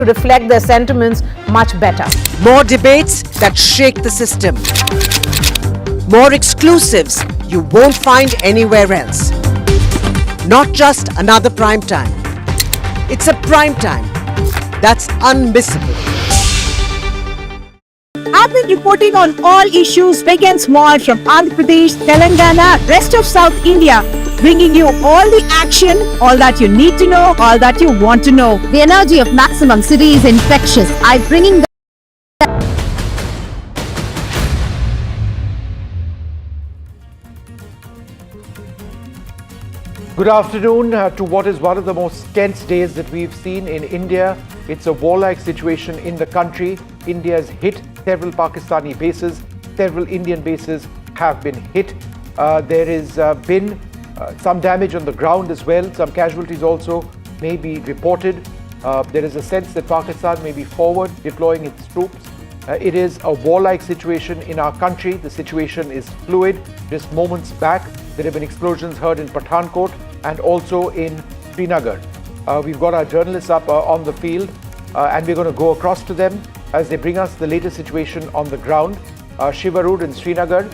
to reflect their sentiments much better. More debates that shake the system. More exclusives you won't find anywhere else. Not just another prime time. It's a prime time that's unmissable. I've been reporting on all issues big and small from Andhra Pradesh, Telangana, rest of South India, bringing you all the action, all that you need to know, all that you want to know. The energy of Maximum City is infectious. I'm bringing Good afternoon to what is one of the most tense days that we've seen in India. It's a warlike situation in the country. India has hit several Pakistani bases. Several Indian bases have been hit. There has been some damage on the ground as well. Some casualties also may be reported. There is a sense that Pakistan may be forward deploying its troops. It is a warlike situation in our country. The situation is fluid. Just moments back, there have been explosions heard in Pathankot and also in Srinagar. We've got our journalists up on the field and we're going to go across to them as they bring us the latest situation on the ground. Shivarud in Srinagar.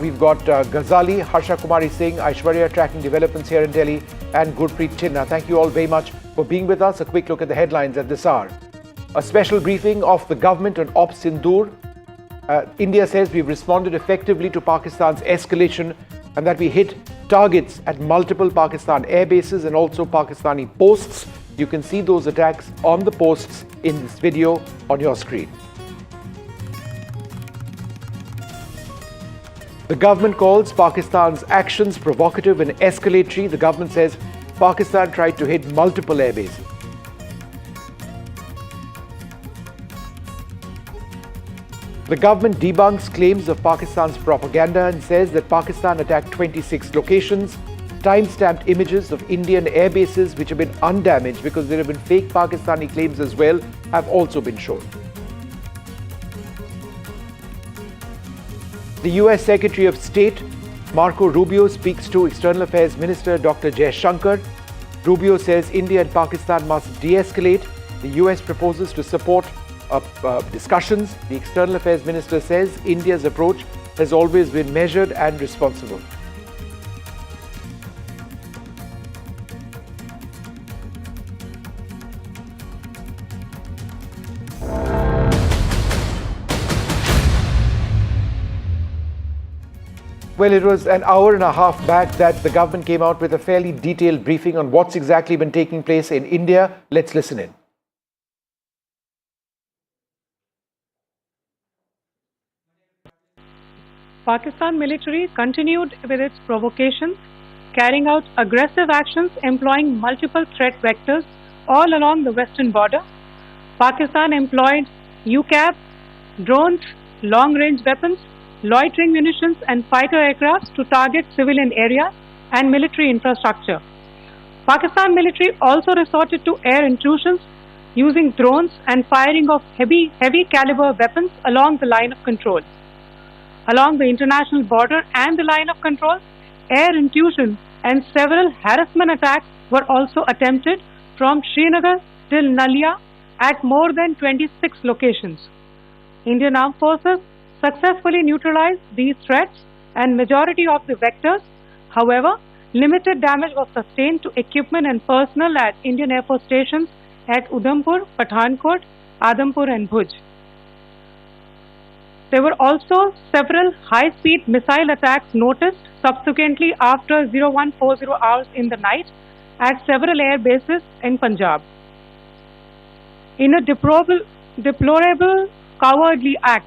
We've got Ghazali, Harsha Kumari Singh, Aishwarya tracking developments here in Delhi, and Gurpreet Chinna. Thank you all very much for being with us. A quick look at the headlines at this hour. A special briefing of the government on Op Sindoor. India says we've responded effectively to Pakistan's escalation and that we hit targets at multiple Pakistan air bases and also Pakistani posts. You can see those attacks on the posts in this video on your screen. The government calls Pakistan's actions provocative and escalatory. The government says Pakistan tried to hit multiple air bases. The government debunks claims of Pakistan's propaganda and says that Pakistan attacked 26 locations. Time-stamped images of Indian air bases which have been undamaged because there have been fake Pakistani claims as well have also been shown. The US Secretary of State Marco Rubio speaks to External Affairs Minister Dr. Jaishankar. Rubio says India and Pakistan must de-escalate. The US proposes to support discussions. The External Affairs Minister says India's approach has always been measured and responsible. Well, it was an hour and a half back that the government came out with a fairly detailed briefing on what's exactly been taking place in India. Let's listen in. Pakistan military continued with its provocations, carrying out aggressive actions employing multiple threat vectors all along the western border. Pakistan employed UCAV, drones, long-range weapons, loitering munitions and fighter aircrafts to target civilian areas and military infrastructure. Pakistan military also resorted to air intrusions using drones and firing of heavy caliber weapons along the line of control. Along the international border and the line of control, air intrusion and several harassment attacks were also attempted from Srinagar till Nalia at more than 26 locations. Indian Armed Forces successfully neutralized these threats and majority of the vectors. However, limited damage was sustained to equipment and personnel at Indian Air Force stations at Udhampur, Pathankot, Adampur and Bhuj. There were also several high-speed missile attacks noticed subsequently after 0140 hours in the night at several air bases in Punjab. In a deplorable cowardly act,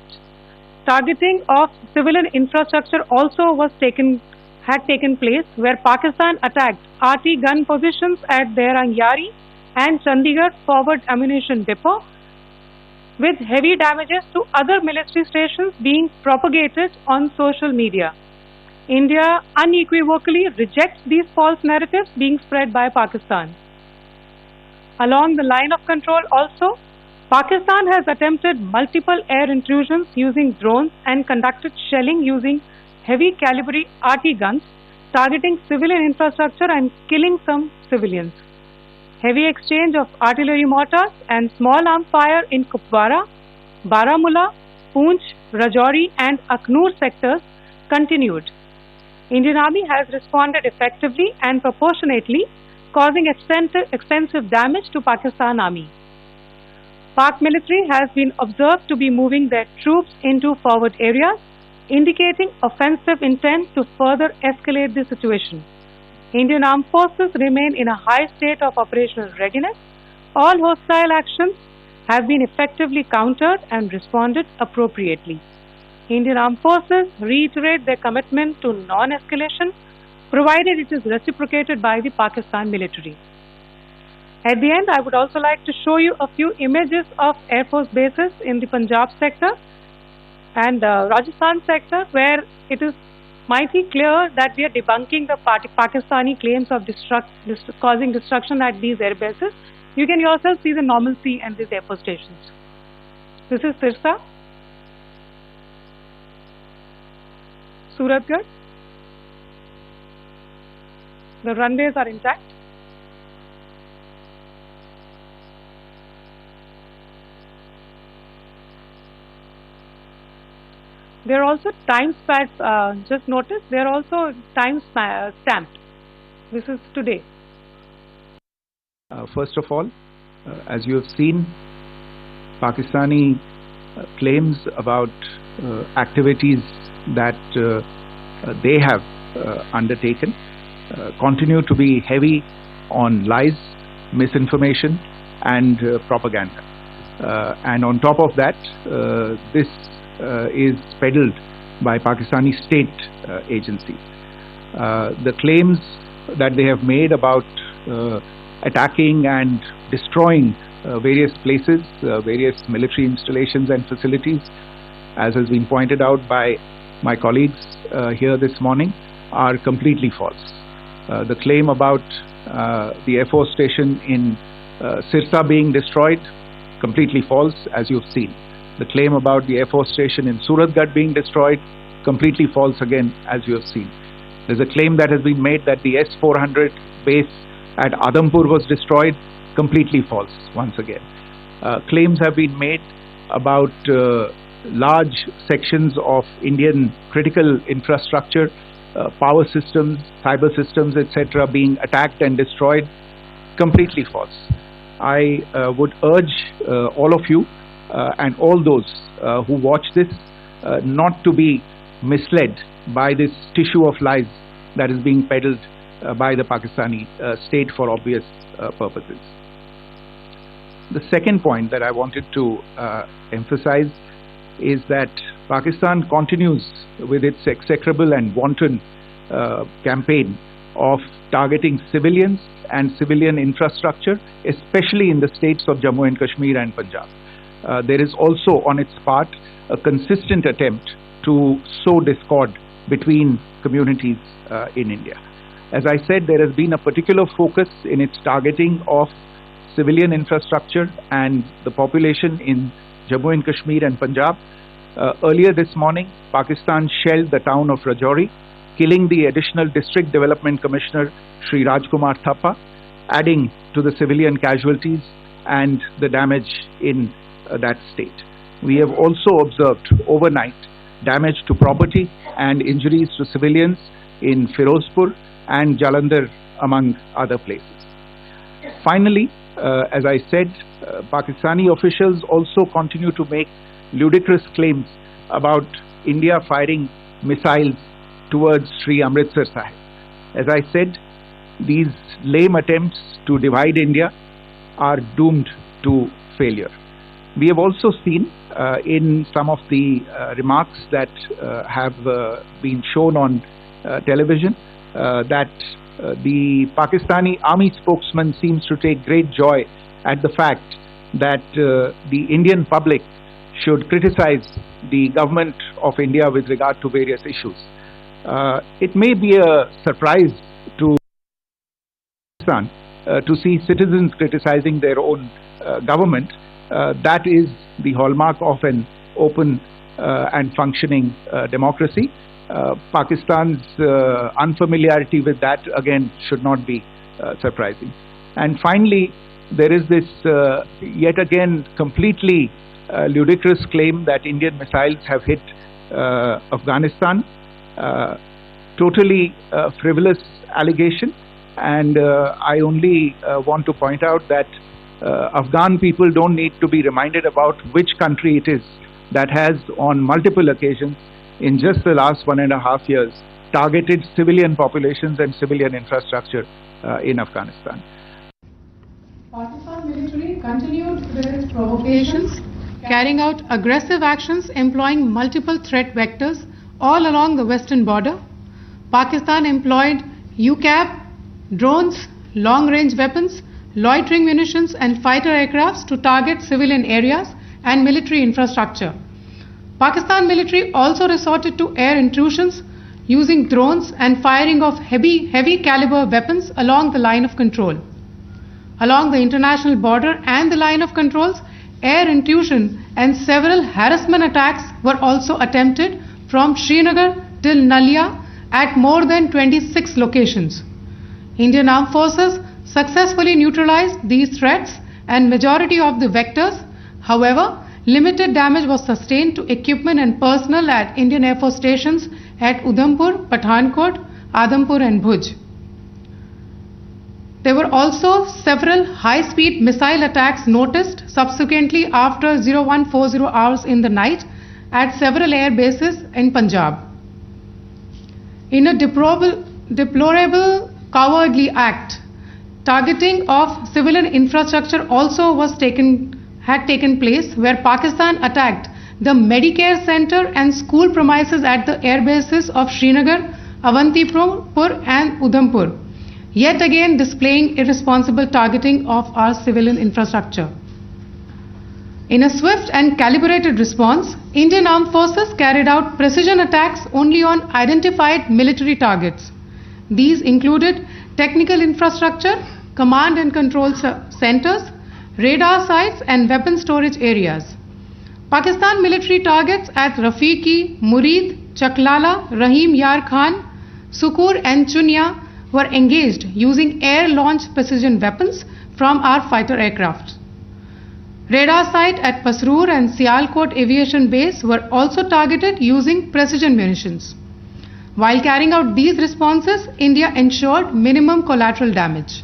targeting of civilian infrastructure also had taken place, where Pakistan attacked RT gun positions at Dehrangiyari and Chandigarh Forward Ammunition Depot, with heavy damages to other military stations being propagated on social media. India unequivocally rejects these false narratives being spread by Pakistan. Along the line of control also, Pakistan has attempted multiple air intrusions using drones and conducted shelling using heavy caliber RT guns, targeting civilian infrastructure and killing some civilians. Heavy exchange of artillery mortars and small arm fire in Kupwara, Baramulla, Poonch, Rajouri and Aknoor sectors continued. Indian Army has responded effectively and proportionately, causing extensive damage to Pakistan Army. Pak military has been observed to be moving their troops into forward areas, indicating offensive intent to further escalate the situation. Indian Armed Forces remain in a high state of operational readiness. All hostile actions have been effectively countered and responded appropriately. Indian Armed Forces reiterate their commitment to non-escalation, provided it is reciprocated by the Pakistan military. At the end, I would also like to show you a few images of Air Force bases in the Punjab sector and Rajasthan sector, where it is mighty clear that we are debunking the Pakistani claims of causing destruction at these air bases. You can yourself see the normalcy at these air force stations. This is Sirsa, Suratgarh. The runways are intact. There are also time stamps, just notice, they are also time stamped. This is today. First of all, as you have seen, Pakistani claims about activities that they have undertaken continue to be heavy on lies, misinformation and propaganda. And on top of that, this is peddled by Pakistani state agencies. The claims that they have made about attacking and destroying various places, various military installations and facilities, as has been pointed out by my colleagues here this morning, are completely false. The claim about the Air Force station in Sirsa being destroyed, completely false, as you've seen. The claim about the Air Force station in Suratgarh being destroyed, completely false again, as you have seen. There's a claim that has been made that the S-400 base at Adampur was destroyed, completely false once again. Claims have been made about large sections of Indian critical infrastructure, power systems, cyber systems, etc. being attacked and destroyed, completely false. I would urge all of you and all those who watch this not to be misled by this tissue of lies that is being peddled by the Pakistani state for obvious purposes. The second point that I wanted to emphasize is that Pakistan continues with its execrable and wanton campaign of targeting civilians and civilian infrastructure, especially in the states of Jammu and Kashmir and Punjab. There is also on its part a consistent attempt to sow discord between communities in India. As I said, there has been a particular focus in its targeting of civilian infrastructure and the population in Jammu and Kashmir and Punjab. Earlier this morning, Pakistan shelled the town of Rajouri, killing the additional District Development Commissioner Sri Rajkumar Thappa, adding to the civilian casualties and the damage in that state. We have also observed overnight damage to property and injuries to civilians in Firozpur and Jalandhar, among other places. Finally, as I said, Pakistani officials also continue to make ludicrous claims about India firing missiles towards Sri Amritsar Sahib. As I said, these lame attempts to divide India are doomed to failure. We have also seen in some of the remarks that have been shown on television that the Pakistani army spokesman seems to take great joy at the fact that the Indian public should criticize the government of India with regard to various issues. It may be a surprise to Pakistan to see citizens criticizing their own government. That is the hallmark of an open and functioning democracy. Pakistan's unfamiliarity with that, again, should not be surprising. And finally, there is this yet again completely ludicrous claim that Indian missiles have hit Afghanistan. Totally frivolous allegation, and I only want to point out that Afghan people don't need to be reminded about which country it is that has on multiple occasions in just the last 1.5 years targeted civilian populations and civilian infrastructure in Afghanistan. Pakistan military continued with its provocations, carrying out aggressive actions employing multiple threat vectors all along the western border. Pakistan employed UCAV, drones, long-range weapons, loitering munitions and fighter aircrafts to target civilian areas and military infrastructure. Pakistan military also resorted to air intrusions using drones and firing of heavy caliber weapons along the line of control. Along the international border and the line of controls, air intrusion and several harassment attacks were also attempted from Srinagar till Nalia at more than 26 locations. Indian Armed Forces successfully neutralized these threats and majority of the vectors. However, limited damage was sustained to equipment and personnel at Indian Air Force stations at Udhampur, Pathankot, Adampur and Bhuj. There were also several high-speed missile attacks noticed subsequently after 0140 hours in the night at several air bases in Punjab. In a deplorable cowardly act, targeting of civilian infrastructure also had taken place, where Pakistan attacked the Medicare center and school premises at the air bases of Srinagar, Avantipur and Udhampur, yet again displaying irresponsible targeting of our civilian infrastructure. In a swift and calibrated response, Indian Armed Forces carried out precision attacks only on identified military targets. These included technical infrastructure, command and control centers, radar sites and weapon storage areas. Pakistan military targets at Rafiqi, Murid, Chaklala, Rahim Yar Khan, Sukur and Chunya were engaged using air-launched precision weapons from our fighter aircraft. Radar site at Pasroor and Sialkot Aviation Base were also targeted using precision munitions. While carrying out these responses, India ensured minimum collateral damage.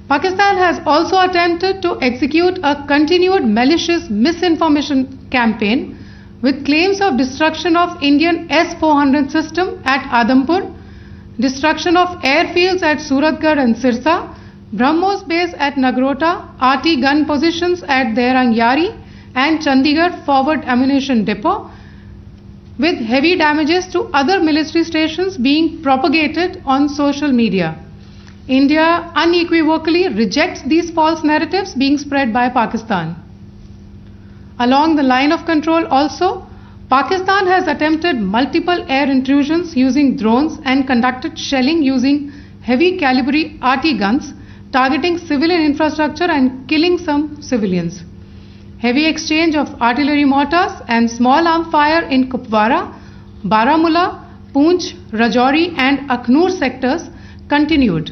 Pakistan has also attempted to execute a continued malicious misinformation campaign with claims of destruction of Indian S-400 system at Adampur, destruction of airfields at Suratgarh and Sirsa, BrahMos base at Nagrota, RT gun positions at Derangyari and Chandigarh forward ammunition depot, with heavy damages to other military stations being propagated on social media. India unequivocally rejects these false narratives being spread by Pakistan. Along the line of control also, Pakistan has attempted multiple air intrusions using drones and conducted shelling using heavy caliber RT guns, targeting civilian infrastructure and killing some civilians. Heavy exchange of artillery mortars and small arm fire in Kupwara, Baramulla, Poonch, Rajouri and Akhnur sectors continued.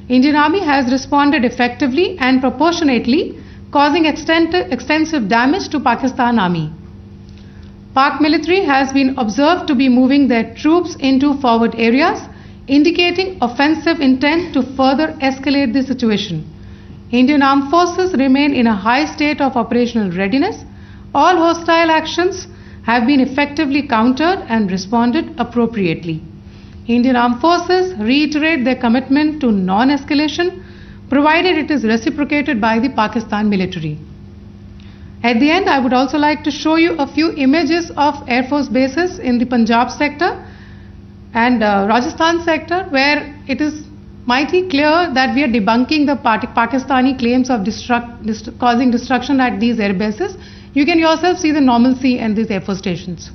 Indian Army has responded effectively and proportionately, causing extensive damage to Pakistan Army. Pak military has been observed to be moving their troops into forward areas, indicating offensive intent to further escalate the situation. Indian Armed Forces remain in a high state of operational readiness. All hostile actions have been effectively countered and responded appropriately. Indian Armed Forces reiterate their commitment to non-escalation, provided it is reciprocated by the Pakistan military. At the end, I would also like to show you a few images of Air Force bases in the Punjab sector and Rajasthan sector, where it is mighty clear that we are debunking the Pakistani claims of causing destruction at these air bases. You can yourself see the normalcy in these Air Force stations.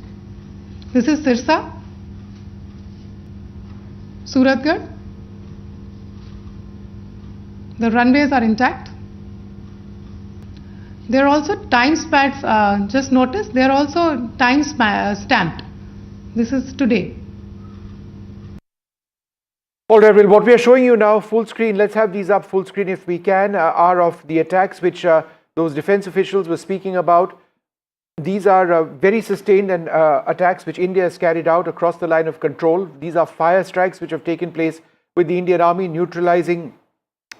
This is Sirsa, Suratgarh. The runways are intact. There are also time stamps, just notice, they are also time stamped. This is today. All right, well, what we are showing you now, full screen, let's have these up full screen if we can, are of the attacks which those defense officials were speaking about. These are very sustained and attacks which India has carried out across the line of control. These are fire strikes which have taken place with the Indian Army neutralizing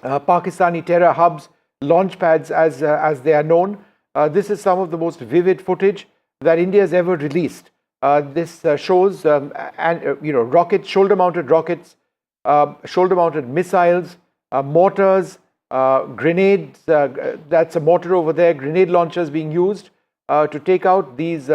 Pakistani terror hubs, launch pads as they are known. This is some of the most vivid footage that India has ever released. This shows rockets, shoulder-mounted rockets, shoulder-mounted missiles, mortars, grenades. That's a mortar over there. Grenade launchers being used to take out these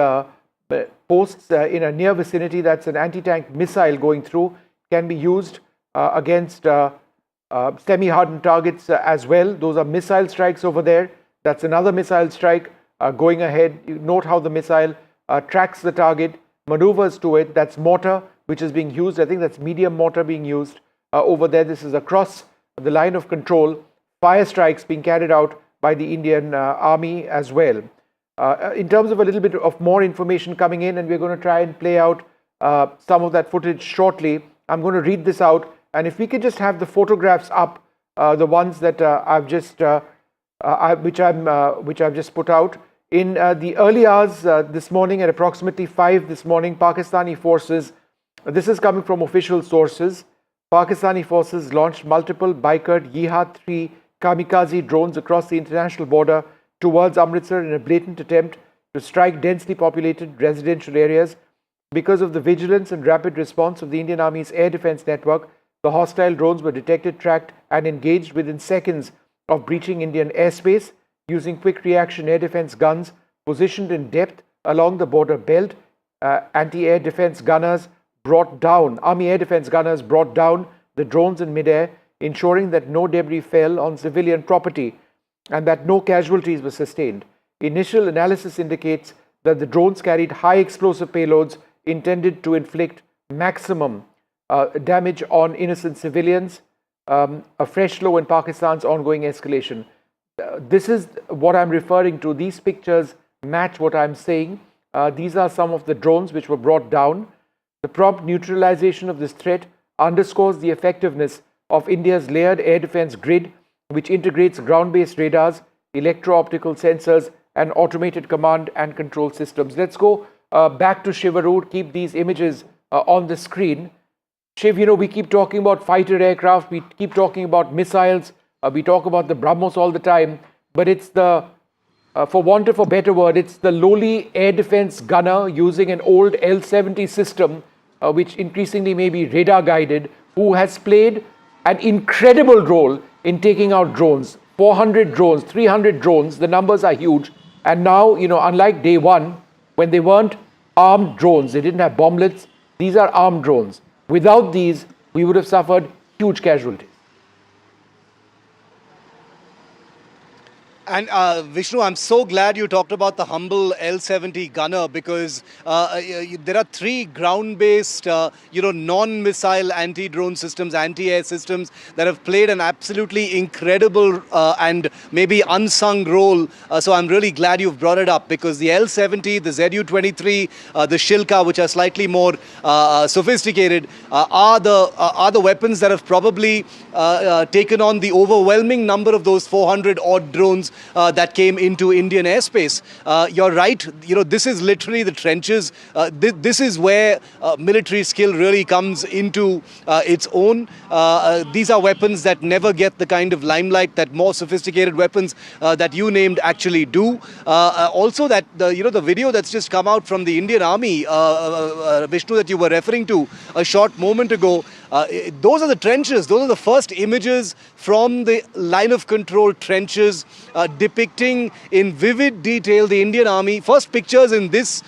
posts in a near vicinity. That's an anti-tank missile going through. Can be used against semi-hardened targets as well. Those are missile strikes over there. That's another missile strike going ahead. You note how the missile tracks the target, maneuvers to it. That's mortar which is being used. I think that's medium mortar being used over there. This is across the line of control. Fire strikes being carried out by the Indian Army as well. In terms of a little bit of more information coming in, and we're going to try and play out some of that footage shortly. I'm going to read this out, and if we could just have the photographs up, the ones that which I've just put out. In the early hours this morning, at approximately 5 this morning, Pakistani forces, this is coming from official sources, Pakistani forces launched multiple Baikat Yeeha-3 kamikaze drones across the international border towards Amritsar in a blatant attempt to strike densely populated residential areas. Because of the vigilance and rapid response of the Indian Army's air defense network, the hostile drones were detected, tracked and engaged within seconds of breaching Indian airspace using quick reaction air defense guns positioned in depth along the border belt. Anti-air defense gunners brought down, Army air defense gunners brought down the drones in midair, ensuring that no debris fell on civilian property and that no casualties were sustained. Initial analysis indicates that the drones carried high explosive payloads intended to inflict maximum damage on innocent civilians, a fresh low in Pakistan's ongoing escalation. This is what I'm referring to. These pictures match what I'm saying. These are some of the drones which were brought down. The prompt neutralization of this threat underscores the effectiveness of India's layered air defense grid, which integrates ground-based radars, electro-optical sensors, and automated command and control systems. Let's go back to Shiv Arur. Keep these images on the screen. Shiv, we keep talking about fighter aircraft, we keep talking about missiles, we talk about the BrahMos all the time, but it's the, for want of a better word, it's the lowly air defense gunner using an old L-70 system, which increasingly may be radar guided, who has played an incredible role in taking out drones. 400 drones, 300 drones, the numbers are huge. And now, unlike day one, when they weren't armed drones, they didn't have bomblets, these are armed drones. Without these, we would have suffered huge casualties. And Vishnu, I'm so glad you talked about the humble L-70 gunner, because there are 3 ground-based, non-missile anti-drone systems, anti-air systems that have played an absolutely incredible and maybe unsung role. So I'm really glad you've brought it up, because the L-70, the Zu-23, the Shilka, which are slightly more sophisticated, are the weapons that have probably taken on the overwhelming number of those 400-odd drones that came into Indian airspace. You're right, this is literally the trenches. This is where military skill really comes into its own. These are weapons that never get the kind of limelight that more sophisticated weapons that you named actually do. Also, that the video that's just come out from the Indian Army, Vishnu, that you were referring to a short moment ago, those are the trenches. Those are the first images from the line of control trenches, depicting in vivid detail the Indian Army. First pictures in this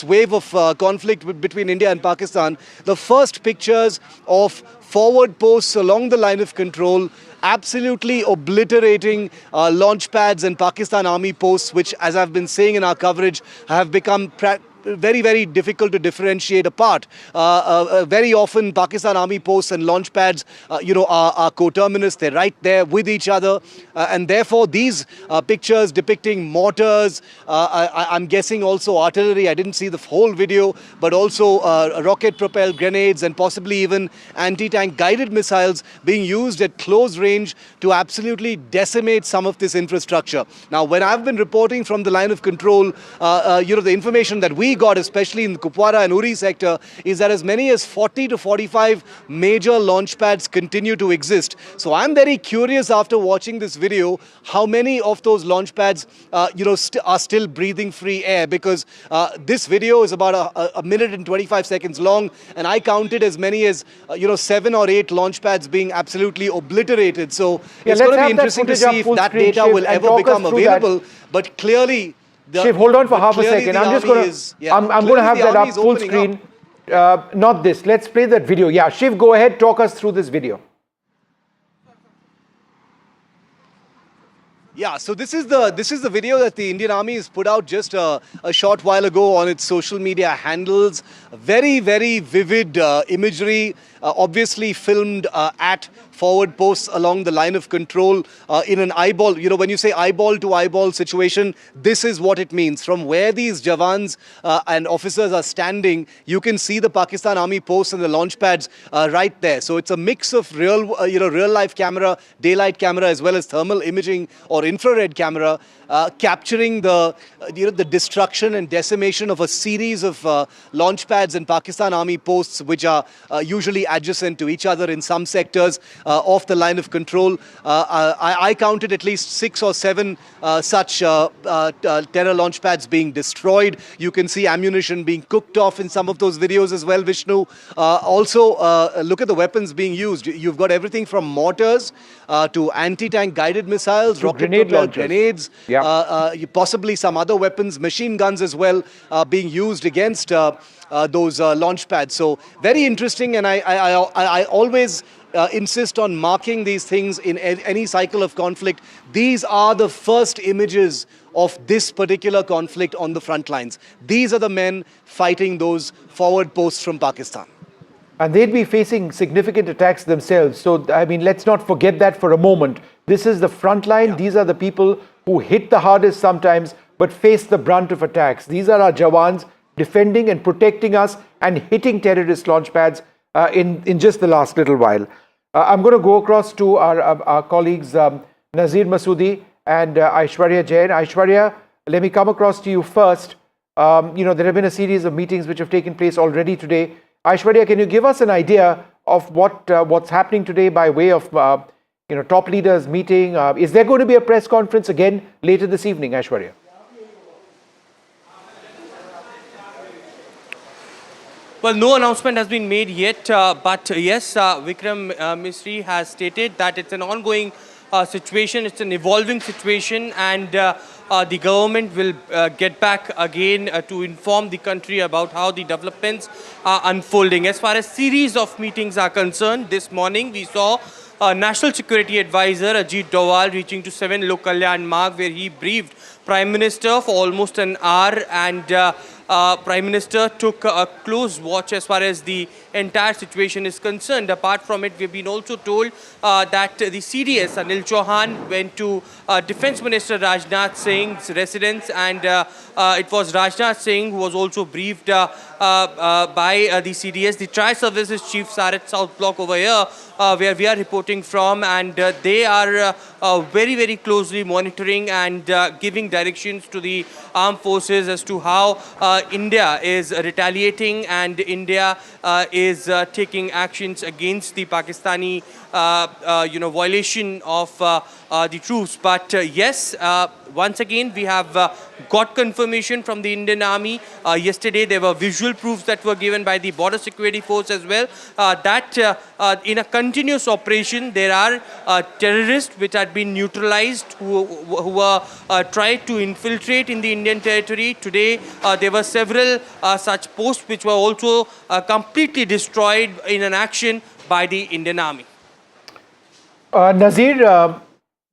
wave of conflict between India and Pakistan. The first pictures of forward posts along the line of control, absolutely obliterating launch pads and Pakistan Army posts, which, as I've been saying in our coverage, have become very, very difficult to differentiate apart. Very often, Pakistan Army posts and launch pads, are coterminous. They're right there with each other. And therefore, these pictures depicting mortars, I'm guessing also artillery. I didn't see the whole video, but also rocket-propelled grenades and possibly even anti-tank guided missiles being used at close range to absolutely decimate some of this infrastructure. Now, when I've been reporting from the line of control, the information that we got, especially in the Kupwara and Uri sector, is that as many as 40 to 45 major launch pads continue to exist. So I'm very curious after watching this video, how many of those launch pads, are still breathing free air, because this video is about a minute and 25 seconds long, and I counted as many as 7 or 8 launch pads being absolutely obliterated. So it's going to be interesting to see if that data will ever become available. But clearly, Shiv, hold on for half a second. I'm just going to, I'm going to have that up full screen. Not this. Let's play that video. Yeah, Shiv, go ahead. Talk us through this video. Yeah, so this is the video that the Indian Army has put out just a short while ago on its social media handles. Very, very vivid imagery, obviously filmed at forward posts along the line of control in an eyeball. When you say eyeball to eyeball situation, this is what it means. From where these Jawans and officers are standing, you can see the Pakistan Army posts and the launch pads right there. So it's a mix of real life camera, daylight camera, as well as thermal imaging or infrared camera, capturing the destruction and decimation of a series of launch pads and Pakistan Army posts, which are usually adjacent to each other in some sectors of the line of control. I counted at least 6 or 7 such terror launch pads being destroyed. You can see ammunition being cooked off in some of those videos as well, Vishnu. Also, look at the weapons being used. You've got everything from mortars to anti-tank guided missiles, rocket-propelled grenades, possibly some other weapons, machine guns as well, being used against those launch pads. So very interesting, and I always insist on marking these things in any cycle of conflict. These are the first images of this particular conflict on the front lines. These are the men fighting those forward posts from Pakistan. And they'd be facing significant attacks themselves. So, I mean, let's not forget that for a moment. This is the front line. Yeah. These are the people who hit the hardest sometimes, but face the brunt of attacks. These are our Jawans defending and protecting us and hitting terrorist launch pads in just the last little while. I'm going to go across to our colleagues Nazir Masoodi and Aishwarya Jain. Aishwarya, let me come across to you first. There have been a series of meetings which have taken place already today. Aishwarya, can you give us an idea of what's happening today by way of top leaders meeting? Is there going to be a press conference again later this evening, Aishwarya? Well, no announcement has been made yet, but yes, Vikram Misri has stated that it's an ongoing situation, it's an evolving situation, and the government will get back again to inform the country about how the developments are unfolding. As far as series of meetings are concerned, this morning we saw National Security Advisor Ajit Doval reaching to 7 Lok Kalyan Marg, where he briefed Prime Minister for almost an hour, and Prime Minister took a close watch as far as the entire situation is concerned. Apart from it, we've been also told that the CDS, Anil Chauhan, went to Defence Minister Rajnath Singh's residence, and it was Rajnath Singh who was also briefed by the CDS, the Tri-Services Chief Sarat South Block over here, where we are reporting from, and they are very, very closely monitoring and giving directions to the armed forces as to how India is retaliating, and India is taking actions against the Pakistani violation of the truce. But yes, once again, we have got confirmation from the Indian Army. Yesterday, there were visual proofs that were given by the Border Security Force as well, that in a continuous operation, there are terrorists which had been neutralized, who were tried to infiltrate in the Indian territory. Today, there were several such posts which were also completely destroyed in an action by the Indian Army. Nazir,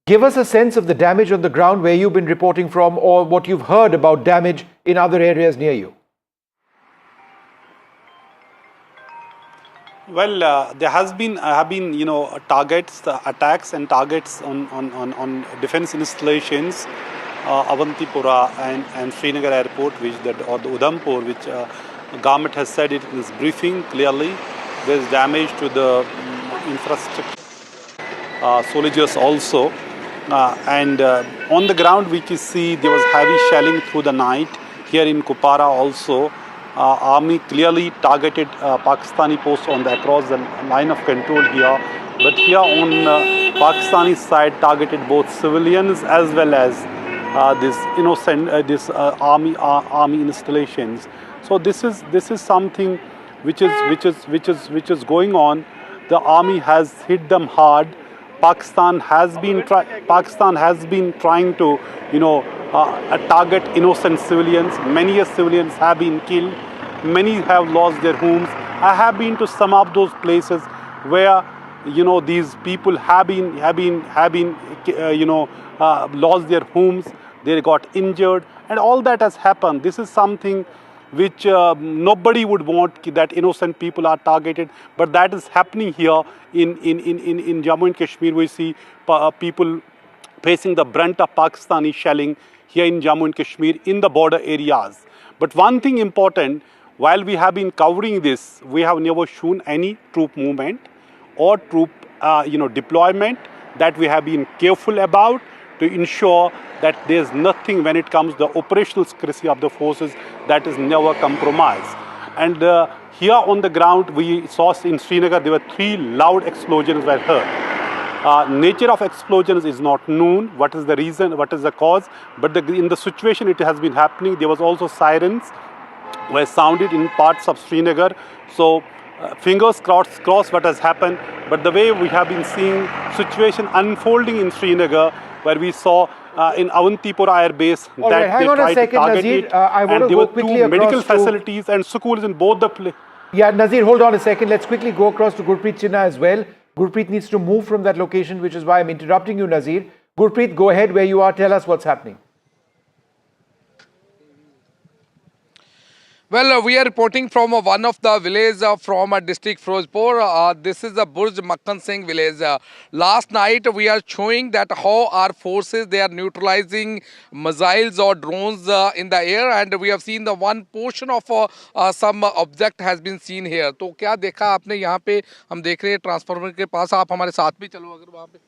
give us a sense of the damage on the ground where you've been reporting from, or what you've heard about damage in other areas near you. Well, there have been targets, attacks and targets on defense installations, Avantipura and Srinagar airport, or the Udhampur, which government has said it in its briefing clearly. There is damage to the infrastructure, soldiers also, and on the ground we can see there was heavy shelling through the night. Here in Kupara also, army clearly targeted Pakistani posts across the line of control here. But here on Pakistani side targeted both civilians as well as this army installations. So this is something which is going on. The army has hit them hard. Pakistan has been trying to target innocent civilians. Many civilians have been killed. Many have lost their homes. I have been to some of those places where these people have lost their homes. They got injured, and all that has happened. This is something which nobody would want, that innocent people are targeted, but that is happening here in Jammu and Kashmir. We see people facing the brunt of Pakistani shelling here in Jammu and Kashmir in the border areas. But one thing important, while we have been covering this, we have never shown any troop movement or troop deployment. That we have been careful about to ensure that there is nothing when it comes to the operational secrecy of the forces, that is never compromised. And here on the ground we saw in Srinagar there were 3 loud explosions were heard. Nature of explosions is not known. What is the reason? What is the cause? But in the situation it has been happening. There was also sirens were sounded in parts of Srinagar. So fingers crossed what has happened. But the way we have been seeing situation unfolding in Srinagar, where we saw in Avantipura Air Base that they tried to target it, and there were 2 medical facilities and schools in both the places. Yeah, Nazir, hold on a second. Let's quickly go across to Gurpreet Chinna as well. Gurpreet needs to move from that location, which is why I'm interrupting you, Nazir. Gurpreet, go ahead where you are. Tell us what's happening. Well, we are reporting from one of the villages from district Firozpur. This is the Burj Makhan Singh village. Last night we are showing that how our forces, they are neutralizing missiles or drones in the air, and we have seen the one portion of some object has been seen here. तो क्या देखा आपने यहाँ पे? हम देख रहे हैं ट्रांसफार्मर के पास. आप हमारे साथ भी चलो अगर वहाँ पे.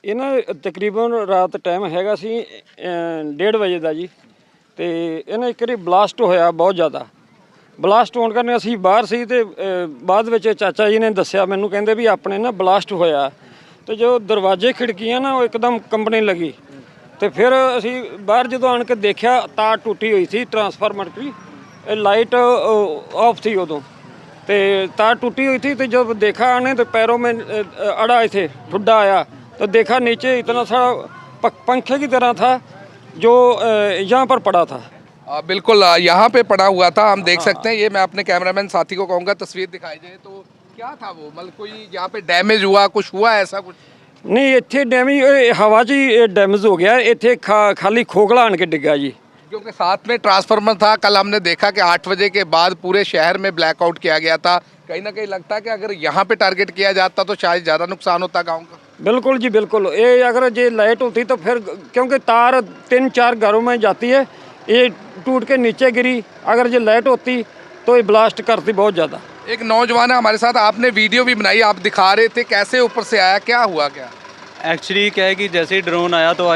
ਇਹ ਨਾ ਤਕਰੀਬਨ ਰਾਤ ਟਾਈਮ ਹੈਗਾ ਸੀ 1:30 ਵਜੇ ਦਾ ਜੀ, ਤੇ ਇਹਨਾਂ ਇੱਕ ਵਾਰੀ ਬਲਾਸਟ ਹੋਇਆ ਬਹੁਤ ਜ਼ਿਆਦਾ. ਬਲਾਸਟ ਹੋਣ ਕਾਰਨ ਅਸੀਂ ਬਾਹਰ ਸੀ, ਤੇ ਬਾਅਦ ਵਿੱਚ ਚਾਚਾ ਜੀ ਨੇ ਦੱਸਿਆ ਮੈਨੂੰ, ਕਹਿੰਦੇ ਵੀ ਆਪਣੇ ਨਾ ਬਲਾਸਟ ਹੋਇਆ, ਤੇ ਜੋ ਦਰਵਾਜ਼ੇ ਖਿੜਕੀਆਂ ਨਾ ਉਹ ਇੱਕਦਮ ਕੰਬਣੇ ਲੱਗੀ, ਤੇ ਫਿਰ ਅਸੀਂ ਬਾਹਰ ਜਦੋਂ ਆਣ ਕੇ ਦੇਖਿਆ ਤਾਰ ਟੁੱਟੀ ਹੋਈ ਸੀ ਟਰਾਂਸਫਾਰਮਰ ਦੀ, ਇਹ ਲਾਈਟ ਆਫ ਸੀ ਉਦੋਂ, ਤੇ ਤਾਰ टूटी हुई थी। तो जब देखा आने तो पैरों में अड़ा थे, ठुड्डा आया, तो देखा नीचे इतना सारा पंखे की तरह था जो यहाँ पर पड़ा था। बिल्कुल यहाँ पे पड़ा हुआ था, हम देख सकते हैं। ये मैं अपने कैमरामैन साथी को कहूँगा तस्वीर दिखाई जाए तो क्या था वो, मतलब कोई यहाँ पे डैमेज हुआ, कुछ हुआ ऐसा कुछ? नहीं, इतने डैमेज हवा च ही डैमेज हो गया, इतने खाली खोखला आन के डिगा जी, क्योंकि साथ में ट्रांसफार्मर था। कल हमने देखा कि 8 बजे के बाद पूरे शहर में ब्लैकआउट किया गया था। कहीं ना कहीं लगता है कि अगर यहाँ पे टारगेट किया जाता तो शायद ज़्यादा नुकसान होता गाँव का। बिल्कुल जी बिल्कुल। ये अगर ये लाइट होती तो फिर, क्योंकि तार 3-4 घरों में जाती है, ये टूट के नीचे गिरी, अगर ये लाइट होती तो ये ब्लास्ट करती बहुत ज़्यादा। एक नौजवान है हमारे साथ, आपने वीडियो भी बनाई, आप दिखा रहे थे कैसे ऊपर से आया, क्या हुआ क्या? एक्चुअली क्या है कि जैसे ही ड्रोन आया तो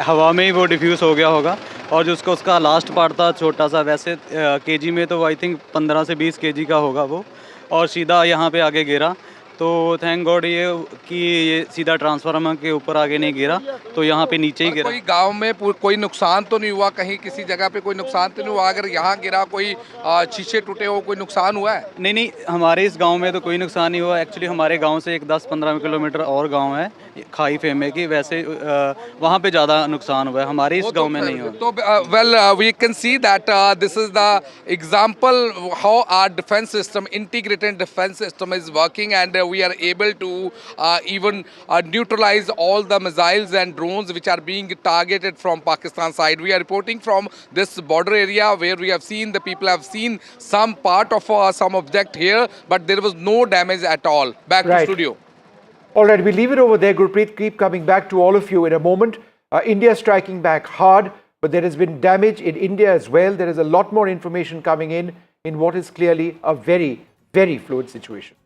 हवा में ही वो डिफ्यूज़ हो गया होगा, और जो उसका लास्ट पार्ट था छोटा सा, वैसे केजी में तो आई थिंक 15 से 20 केजी का होगा वो, और सीधा यहाँ पे आगे गिरा। तो थैंक गॉड ये कि ये सीधा ट्रांसफार्मर के ऊपर आगे नहीं गिरा, तो यहाँ पे नीचे ही गिरा। कोई गांव में कोई नुकसान तो नहीं हुआ, कहीं किसी जगह पे कोई नुकसान तो नहीं हुआ? अगर यहाँ गिरा कोई शीशे टूटे हो, कोई नुकसान हुआ है? नहीं, हमारे इस गांव में तो कोई नुकसान नहीं हुआ। एक्चुअली हमारे गांव से एक 10-15 किलोमीटर और गांव है खाई फेमे की, वैसे वहाँ पे ज़्यादा नुकसान हुआ है, हमारे इस गांव में नहीं हुआ। So, we can see that this is the example how our defense system, integrated defense system is working, and we are able to even neutralize all the missiles and drones which are being targeted from Pakistan side. We are reporting from this border area where we have seen the people have seen some part of some object here, but there was no damage at all. Back to studio. All right, we leave it over there. Gurpreet, keep coming back to all of you in a moment. India striking back hard, but there has been damage in India as well. There is a lot more information coming in what is clearly a very, very fluid situation.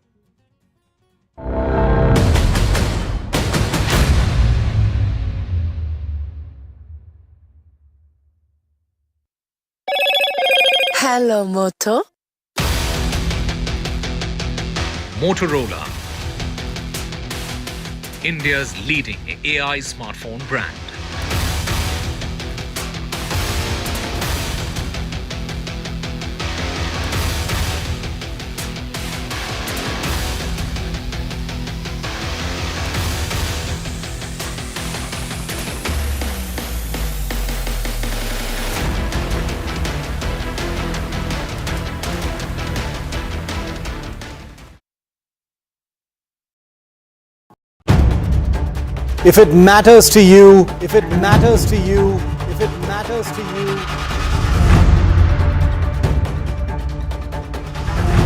Hello, Moto. Motorola, India's leading AI smartphone brand. If it matters to you, if it matters to you, if it matters to you,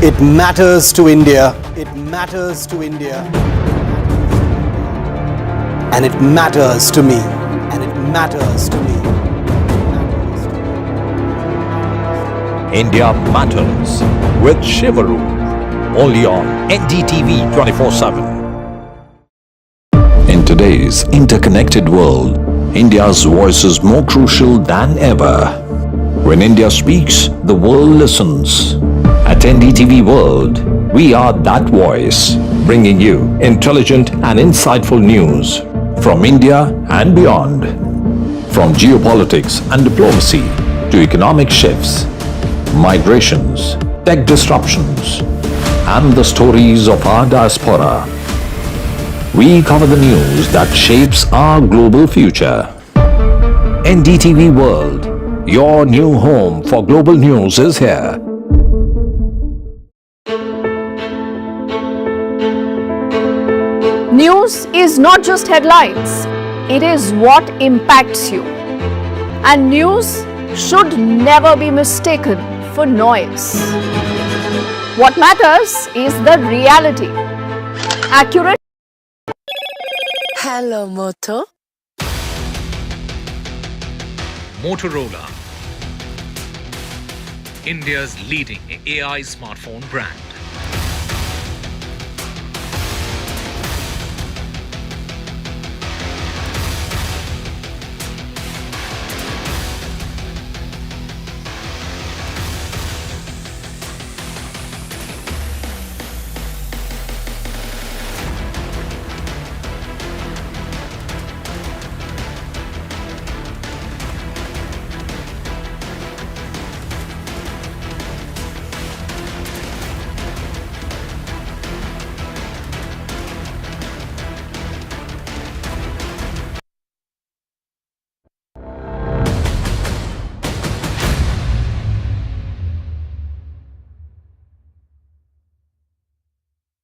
it matters to India, it matters to India, and it matters to me, and it matters to me. India Matters with Shivaru, only on NDTV 24/7. In today's interconnected world, India's voice is more crucial than ever. When India speaks, the world listens. At NDTV World, we are that voice, bringing you intelligent and insightful news from India and beyond. From geopolitics and diplomacy to economic shifts, migrations, tech disruptions, and the stories of our diaspora. We cover the news that shapes our global future. NDTV World, your new home for global news is here. News is not just headlines, it is what impacts you. And news should never be mistaken for noise. What matters is the reality. Accurate. Hello, Moto. Motorola, India's leading AI smartphone brand.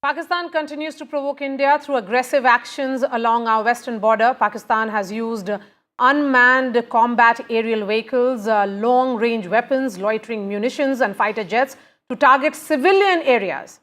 Pakistan continues to provoke India through aggressive actions along our western border. Pakistan has used unmanned combat aerial vehicles, long-range weapons, loitering munitions and fighter jets to target civilian areas,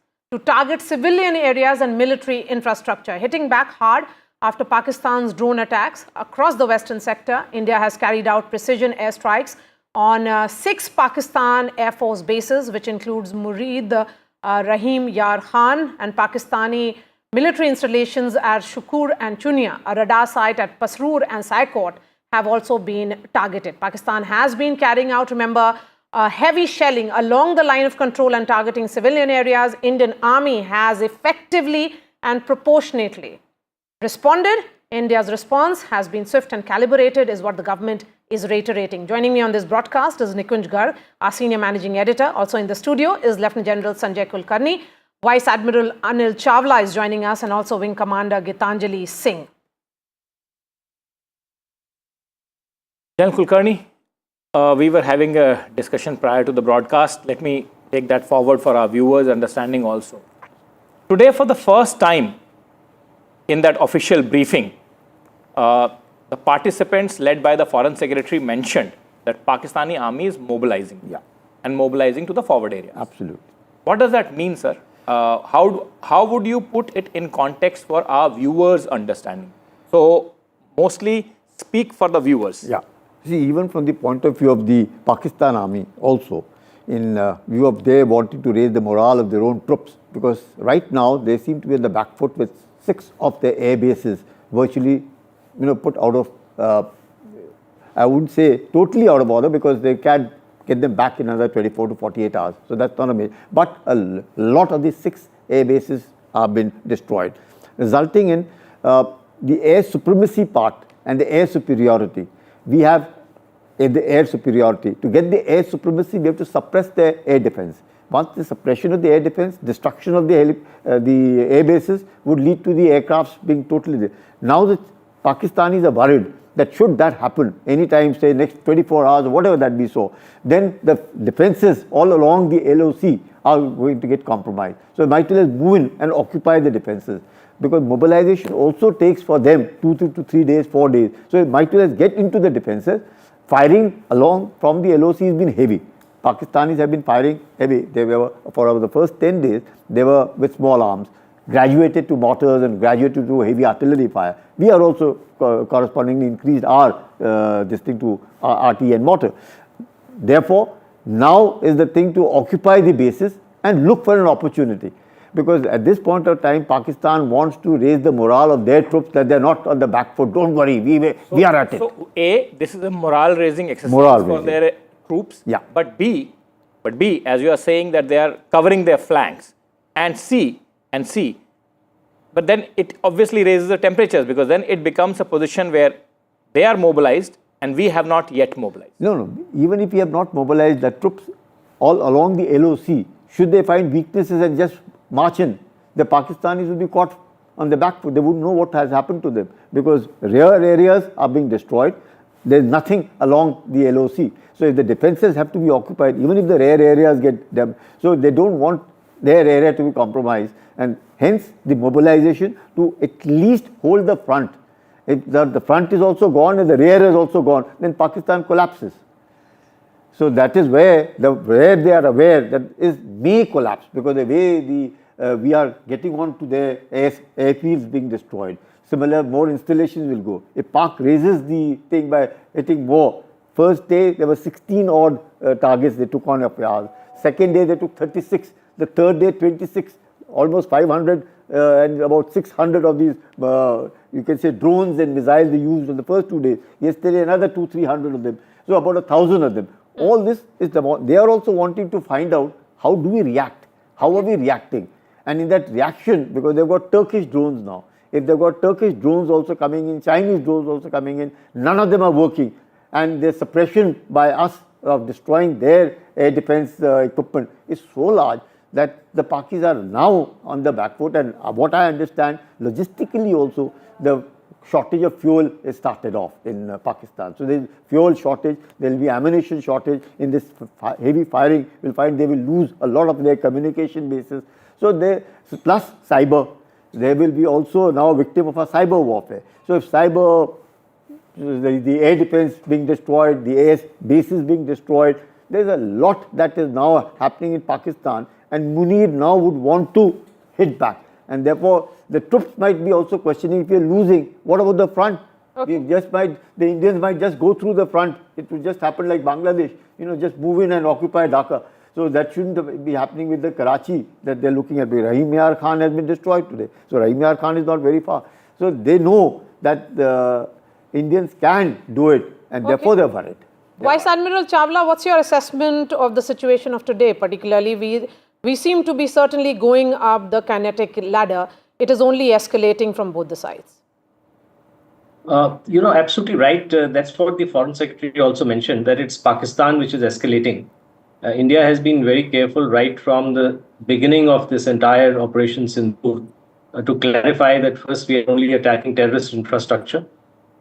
and military infrastructure, hitting back hard after Pakistan's drone attacks across the western sector. India has carried out precision airstrikes on 6 Pakistan Air Force bases, which includes Murid, Rahim Yar Khan, and Pakistani military installations at Shukur and Chunia. A radar site at Pasroor and Saikot have also been targeted. Pakistan has been carrying out, remember, heavy shelling along the line of control and targeting civilian areas. Indian Army has effectively and proportionately responded. India's response has been swift and calibrated, is what the government is reiterating. Joining me on this broadcast is Nikunj Garg, our senior managing editor. Also in the studio is Lieutenant General Sanjay Kulkarni. Vice Admiral Anil Chawla is joining us, and also Wing Commander Gitanjali Singh. General Kulkarni, we were having a discussion prior to the broadcast. Let me take that forward for our viewers' understanding also. Today, for the first time in that official briefing, the participants led by the Foreign Secretary mentioned that Pakistani army is mobilizing and mobilizing to the forward area. Absolutely. What does that mean, sir? How would you put it in context for our viewers' understanding? So, mostly speak for the viewers. Yeah. See, even from the point of view of the Pakistan army also, in view of they wanting to raise the morale of their own troops, because right now they seem to be on the back foot with 6 of their air bases virtually, put out of, I wouldn't say totally out of order, because they can get them back in another 24 to 48 hours. So that's not a major, but a lot of these 6 air bases have been destroyed, resulting in the air supremacy part and the air superiority. We have the air superiority. To get the air supremacy, we have to suppress the air defense. Once the suppression of the air defense, destruction of the air bases would lead to the aircrafts being totally. Now the Pakistanis are worried that should that happen anytime, say next 24 hours or whatever that be so, then the defenses all along the LOC are going to get compromised. So might as well move in and occupy the defenses, because mobilization also takes for them 2 to 3 days, 4 days. So it might as well get into the defenses. Firing along from the LOC has been heavy. Pakistanis have been firing heavy. They were, for the first 10 days, they were with small arms, graduated to mortars and graduated to heavy artillery fire. We are also correspondingly increased our to RT and mortar. Therefore, now is the thing to occupy the bases and look for an opportunity. Because at this point of time, Pakistan wants to raise the morale of their troops, that they're not on the back foot. Don't worry, we are at it. So A, this is a morale raising exercise for their troops. Yeah. But B, as you are saying that they are covering their flanks, and C, but then it obviously raises the temperatures, because then it becomes a position where they are mobilized and we have not yet mobilized. No. Even if we have not mobilized the troops all along the LOC, should they find weaknesses and just march in, the Pakistanis will be caught on the back foot. They wouldn't know what has happened to them, because rear areas are being destroyed. There is nothing along the LOC. So if the defenses have to be occupied, even if the rear areas get them, so they don't want their area to be compromised, and hence the mobilization to at least hold the front. If the front is also gone and the rear is also gone, then Pakistan collapses. So that is where they are aware that is may collapse, because the way we are getting on to their airfields being destroyed. Similar, more installations will go. If Pak raises the thing by hitting more, first day there were 16 odd targets they took on ours. Second day they took 36. The third day 26. Almost 500 and about 600 of these, you can say, drones and missiles they used on the first 2 days. Yesterday another 200-300 of them. So about 1,000 of them. All this is they are also wanting to find out how do we react, how are we reacting, and in that reaction, because they've got Turkish drones now, if they've got Turkish drones also coming in, Chinese drones also coming in, none of them are working, and the suppression by us of destroying their air defense equipment is so large that the Pakis are now on the back foot, and what I understand, logistically also, the shortage of fuel is started off in Pakistan. So there is fuel shortage, there will be ammunition shortage. In this heavy firing, we'll find they will lose a lot of their communication bases. So plus cyber, they will be also now a victim of a cyber warfare. So if cyber, the air defense being destroyed, the air bases being destroyed, there's a lot that is now happening in Pakistan, and Munir now would want to hit back. And therefore, the troops might be also questioning, if we are losing, what about the front? Okay. The Indians might just go through the front. It will just happen like Bangladesh, just move in and occupy Dhaka. So that shouldn't be happening with the Karachi that they're looking at. Rahim Yar Khan has been destroyed today. So Rahim Yar Khan is not very far. So they know that the Indians can do it, and therefore they're worried. Vice Admiral Chawla, what's your assessment of the situation of today? Particularly, we seem to be certainly going up the kinetic ladder. It is only escalating from both the sides. Absolutely right. That's what the Foreign Secretary also mentioned, that it's Pakistan which is escalating. India has been very careful right from the beginning of this entire operation Sindoor to clarify that first we are only attacking terrorist infrastructure.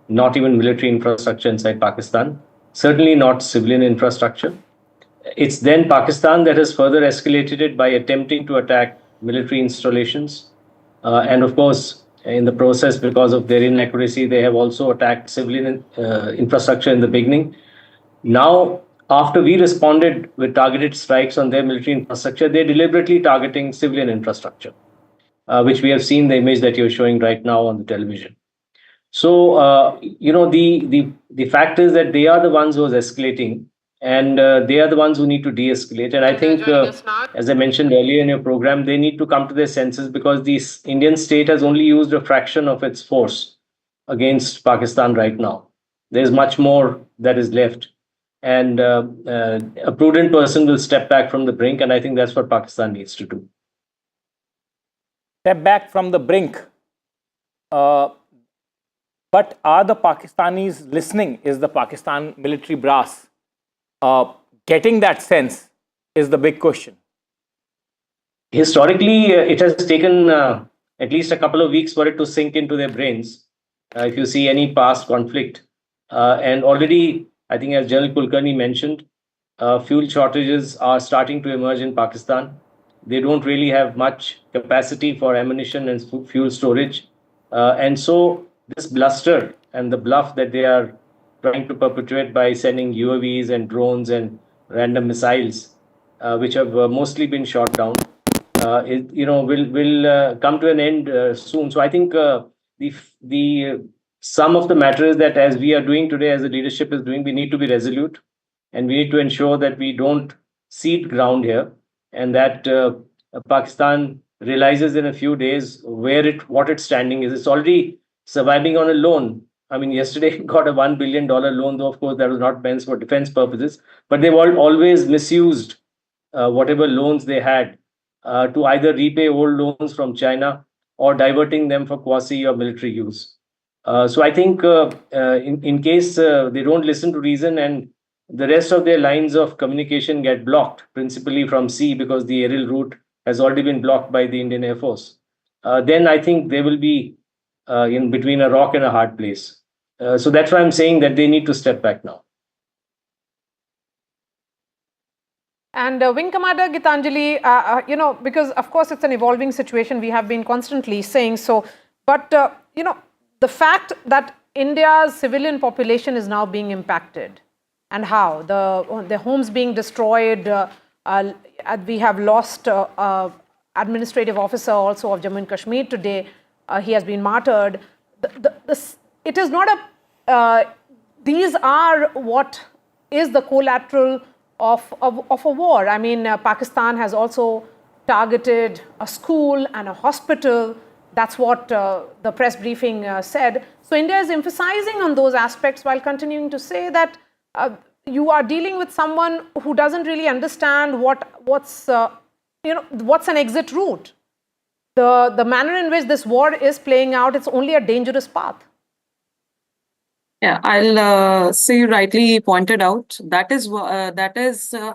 not even military infrastructure inside Pakistan, certainly not civilian infrastructure. It's then Pakistan that has further escalated it by attempting to attack military installations. And of course, in the process, because of their inaccuracy, they have also attacked civilian infrastructure in the beginning. Now, after we responded with targeted strikes on their military infrastructure, they're deliberately targeting civilian infrastructure, which we have seen the image that you're showing right now on the television. So, the fact is that they are the ones who are escalating, and they are the ones who need to de-escalate. And I think, as I mentioned earlier in your program, they need to come to their senses, because the Indian state has only used a fraction of its force against Pakistan right now. There's much more that is left, and a prudent person will step back from the brink, and I think that's what Pakistan needs to do. Step back from the brink. But are the Pakistanis listening? Is the Pakistan military brass getting that sense is the big question. Historically, it has taken at least a couple of weeks for it to sink into their brains. If you see any past conflict, and already, I think, as General Kulkarni mentioned, fuel shortages are starting to emerge in Pakistan. They don't really have much capacity for ammunition and fuel storage. And so this bluster and the bluff that they are trying to perpetuate by sending UAVs and drones and random missiles, which have mostly been shot down, will come to an end soon. So I think the sum of the matter is that, as we are doing today, as the leadership is doing, we need to be resolute, and we need to ensure that we don't cede ground here, and that Pakistan realizes in a few days what its standing is. It's already surviving on a loan. I mean, yesterday it got a $1 billion loan, though of course that was not meant for defense purposes, but they've always misused whatever loans they had to either repay old loans from China or diverting them for quasi or military use. So I think in case they don't listen to reason, and the rest of their lines of communication get blocked, principally from sea, because the aerial route has already been blocked by the Indian Air Force, then I think they will be in between a rock and a hard place. So that's why I'm saying that they need to step back now. And Wing Commander Gitanjali, because of course it's an evolving situation, we have been constantly saying so, but the fact that India's civilian population is now being impacted, and how the homes being destroyed, we have lost administrative officer also of Jammu and Kashmir today. He has been martyred. It is not these are what is the collateral of a war. I mean, Pakistan has also targeted a school and a hospital. That's what the press briefing said. So India is emphasizing on those aspects while continuing to say that you are dealing with someone who doesn't really understand what's an exit route. The manner in which this war is playing out, it's only a dangerous path. Yeah, I'll say you rightly pointed out. That is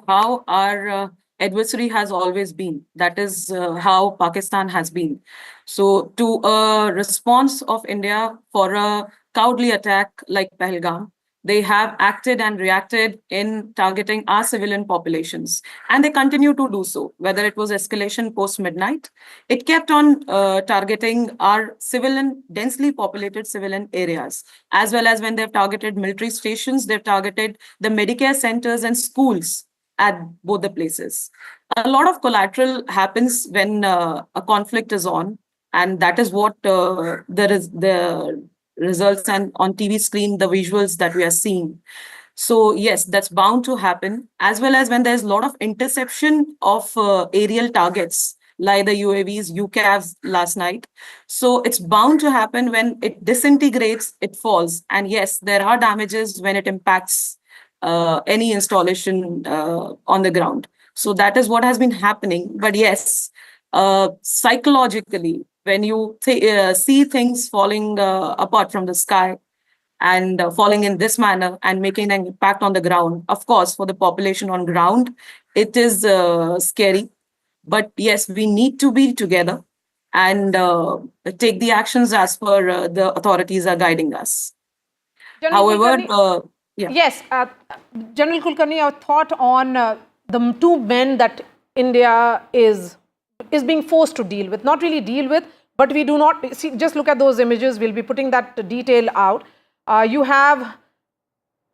how our adversary has always been. That is how Pakistan has been. So to a response of India for a cowardly attack like Pahalgam, they have acted and reacted in targeting our civilian populations. And they continue to do so, whether it was escalation post-midnight. It kept on targeting our densely populated civilian areas, as well as when they've targeted military stations, they've targeted the Medicare centers and schools at both the places. A lot of collateral happens when a conflict is on, and that is what the results and on TV screen, the visuals that we are seeing. So yes, that's bound to happen, as well as when there's a lot of interception of aerial targets, like the UAVs, UCAVs last night. So it's bound to happen when it disintegrates, it falls. And yes, there are damages when it impacts any installation on the ground. So that is what has been happening. But yes, psychologically, when you see things falling apart from the sky and falling in this manner and making an impact on the ground, of course, for the population on ground, it is scary. But yes, we need to be together and take the actions as per the authorities are guiding us. However, Yes, General Kulkarni, our thought on the two men that India is being forced to deal with, not really deal with, but we do not see. Just look at those images. We'll be putting that detail out. You have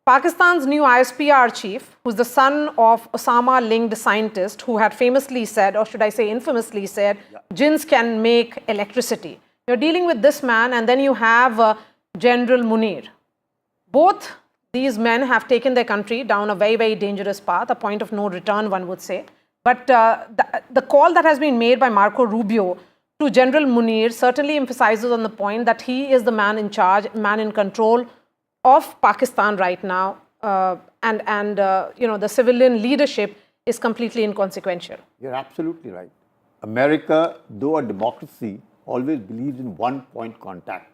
Pakistan's new ISPR chief, who's the son of Osama-linked scientist, who had famously said, or should I say infamously said, jinns can make electricity. You're dealing with this man, and then you have General Munir. Both these men have taken their country down a very, very dangerous path, a point of no return, one would say. But the call that has been made by Marco Rubio to General Munir certainly emphasizes on the point that he is the man in charge, man in control of Pakistan right now, and the civilian leadership is completely inconsequential. You're absolutely right. America, though a democracy, always believes in one-point contact.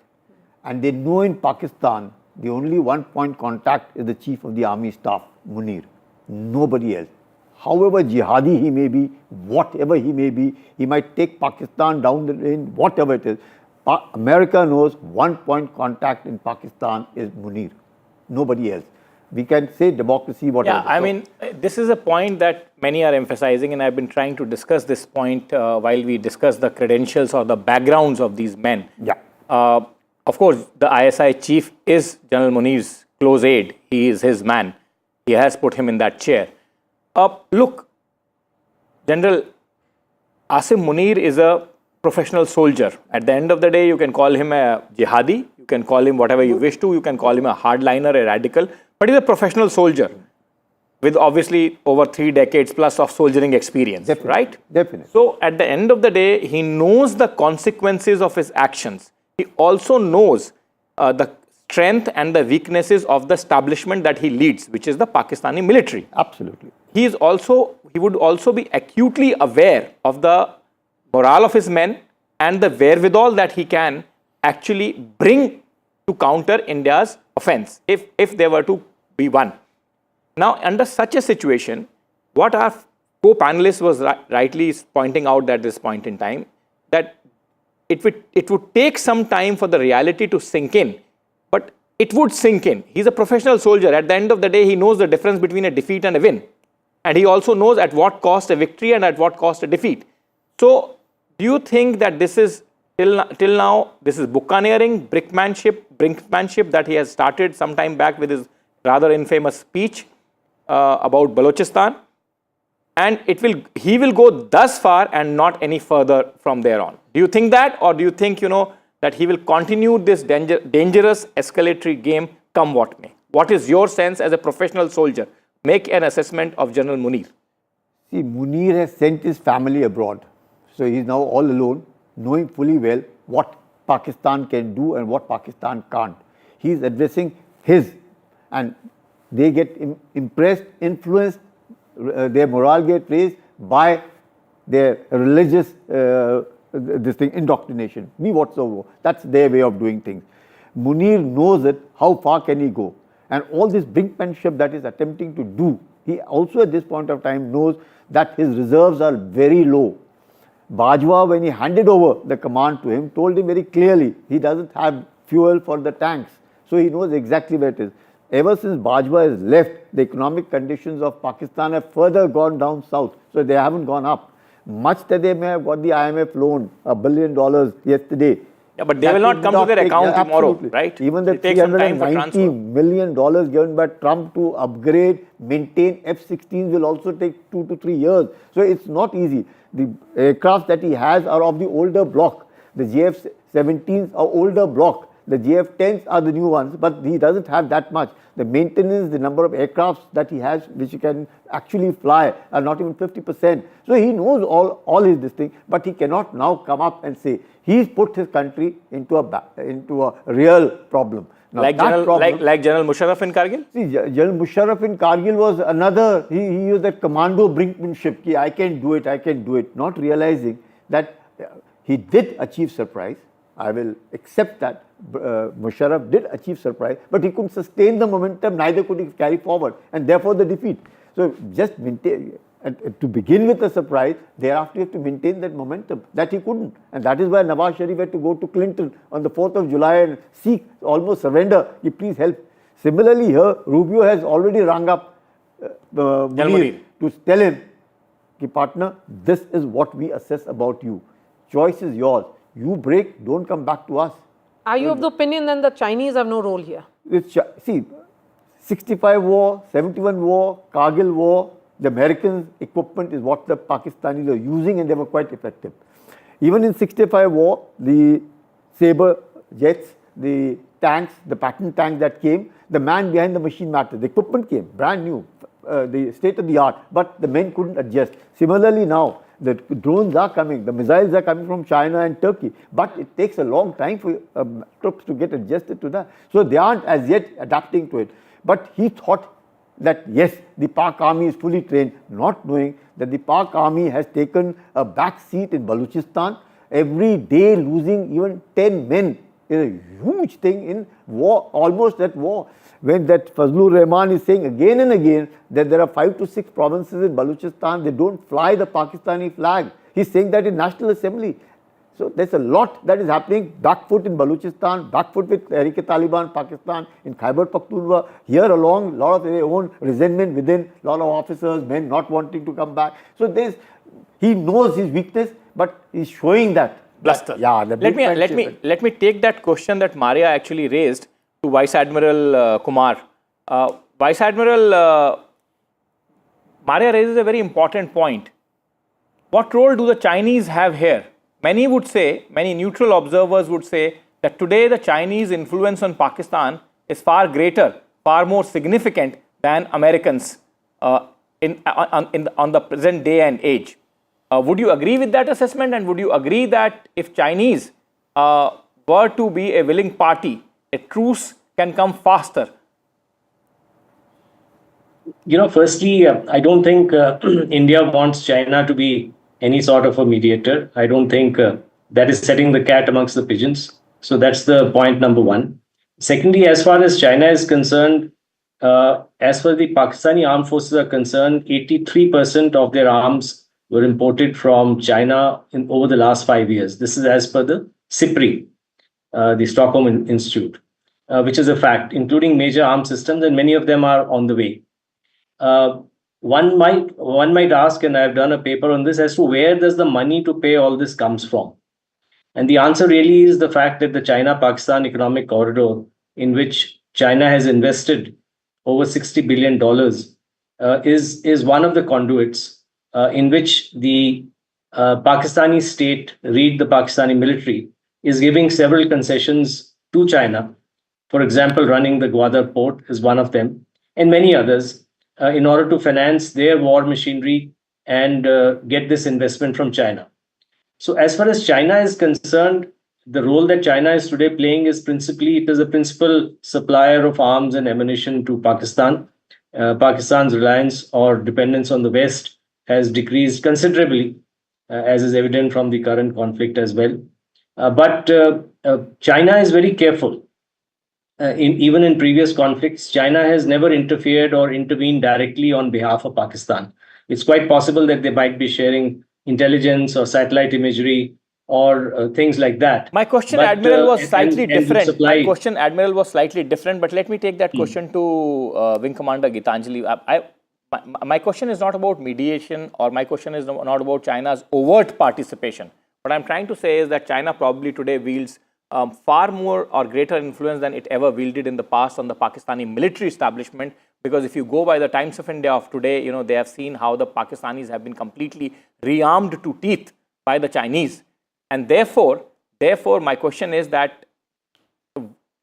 And they know in Pakistan, the only one-point contact is the chief of the army staff, Munir. Nobody else. However jihadi he may be, whatever he may be, he might take Pakistan down the lane, whatever it is. America knows one-point contact in Pakistan is Munir. Nobody else. We can say democracy, whatever. Yeah, I mean, this is a point that many are emphasizing, and I've been trying to discuss this point while we discuss the credentials or the backgrounds of these men. Yeah. Of course, the ISI chief is General Munir's close aide. He is his man. He has put him in that chair. Look, General Asim Munir is a professional soldier. At the end of the day, you can call him a jihadi, you can call him whatever you wish to, you can call him a hardliner, a radical, but he's a professional soldier with obviously over 3 decades plus of soldiering experience, right? Definitely. So at the end of the day, he knows the consequences of his actions. He also knows the strength and the weaknesses of the establishment that he leads, which is the Pakistani military. Absolutely. He would also be acutely aware of the morale of his men and the wherewithal that he can actually bring to counter India's offense, if there were to be one. Now, under such a situation, what our co-panelist was rightly pointing out at this point in time, that it would take some time for the reality to sink in, but it would sink in. He's a professional soldier. At the end of the day, he knows the difference between a defeat and a win. And he also knows at what cost a victory and at what cost a defeat. So, do you think that this is, till now, this is buccaneering, brinkmanship that he has started some time back with his rather infamous speech about Balochistan? And he will go thus far and not any further from there on. Do you think that, or do you think, that he will continue this dangerous escalatory game come what may? What is your sense as a professional soldier? Make an assessment of General Munir. See, Munir has sent his family abroad. So he is now all alone, knowing fully well what Pakistan can do and what Pakistan can't. He is addressing his, and they get impressed, influenced, their morale gets raised by their religious indoctrination, be whatsoever. That's their way of doing things. Munir knows it, how far can he go? And all this brinkmanship that is attempting to do, he also at this point of time knows that his reserves are very low. Bajwa, when he handed over the command to him, told him very clearly he doesn't have fuel for the tanks. So he knows exactly where it is. Ever since Bajwa has left, the economic conditions of Pakistan have further gone down south. So they haven't gone up. Much that they may have got the IMF loan, $1 billion yesterday. Yeah, but they will not come to their account tomorrow, right? Even the $390 million given by Trump to upgrade, maintain F-16s will also take 2 to 3 years. So it's not easy. The aircraft that he has are of the older block. The JF-17s are older block. The JF-10s are the new ones, but he doesn't have that much. The maintenance, the number of aircrafts that he has, which he can actually fly, are not even 50%. So he knows all his this thing, but he cannot now come up and say he's put his country into a real problem. Now, like General Musharraf in Kargil? See, General Musharraf in Kargil was another, he used that commando brinkmanship, I can do it, not realizing that he did achieve surprise. I will accept that Musharraf did achieve surprise, but he couldn't sustain the momentum, neither could he carry forward, and therefore the defeat. So just maintain, to begin with the surprise, thereafter you have to maintain that momentum. That he couldn't. And that is why Nawaz Sharif had to go to Clinton on the 4th of July and seek, almost surrender, please help. Similarly, here Rubio has already rung up Munir to tell him, "Ki partner, this is what we assess about you. Choice is yours. You break, don't come back to us." Are you of the opinion then the Chinese have no role here? See, 65 war, 71 war, Kargil war, the Americans' equipment is what the Pakistanis are using, and they were quite effective. Even in 65 war, the Sabre jets, the tanks, the pattern tanks that came, the man behind the machine mattered. The equipment came, brand new, the state of the art, but the men couldn't adjust. Similarly now, the drones are coming, the missiles are coming from China and Turkey, but it takes a long time for troops to get adjusted to that. So they aren't as yet adapting to it. But he thought that yes, the Pak army is fully trained, not knowing that the Pak army has taken a back seat in Balochistan. Every day losing even 10 men is a huge thing in war, almost at war. When that Fazlur Rahman is saying again and again that there are 5 to 6 provinces in Balochistan, they don't fly the Pakistani flag. He's saying that in National Assembly. So there's a lot that is happening, back foot in Balochistan, back foot with Tehreek-e-Taliban, Pakistan, in Khyber Pakhtunkhwa, here along, lot of their own resentment within, lot of officers, men not wanting to come back. So he knows his weakness, but he's showing that. Bluster. Yeah, let me take that question that Maria actually raised to Vice Admiral Kumar. Vice Admiral, Maria raises a very important point. What role do the Chinese have here? Many would say, many neutral observers would say that today the Chinese influence on Pakistan is far greater, far more significant than Americans on the present day and age. Would you agree with that assessment, and would you agree that if Chinese were to be a willing party, a truce can come faster? Firstly, I don't think India wants China to be any sort of a mediator. I don't think that is setting the cat amongst the pigeons. So that's the point number one. Secondly, as far as China is concerned, as far as the Pakistani armed forces are concerned, 83% of their arms were imported from China over the last 5 years. This is as per the SIPRI, the Stockholm Institute, which is a fact, including major armed systems, and many of them are on the way. One might ask, and I've done a paper on this, as to where does the money to pay all this comes from? And the answer really is the fact that the China-Pakistan economic corridor, in which China has invested over $60 billion, is one of the conduits in which the Pakistani state, read the Pakistani military, is giving several concessions to China. For example, running the Gwadar port is one of them, and many others, in order to finance their war machinery and get this investment from China. So as far as China is concerned, the role that China is today playing is principally, it is a principal supplier of arms and ammunition to Pakistan. Pakistan's reliance or dependence on the West has decreased considerably, as is evident from the current conflict as well. But China is very careful. Even in previous conflicts, China has never interfered or intervened directly on behalf of Pakistan. It's quite possible that they might be sharing intelligence or satellite imagery or things like that. My question, Admiral, was slightly different. My question, Admiral, was slightly different, but let me take that question to Wing Commander Gitanjali. My question is not about mediation, or my question is not about China's overt participation. What I'm trying to say is that China probably today wields far more or greater influence than it ever wielded in the past on the Pakistani military establishment, because if you go by the Times of India of today, they have seen how the Pakistanis have been completely rearmed to teeth by the Chinese. And therefore, my question is that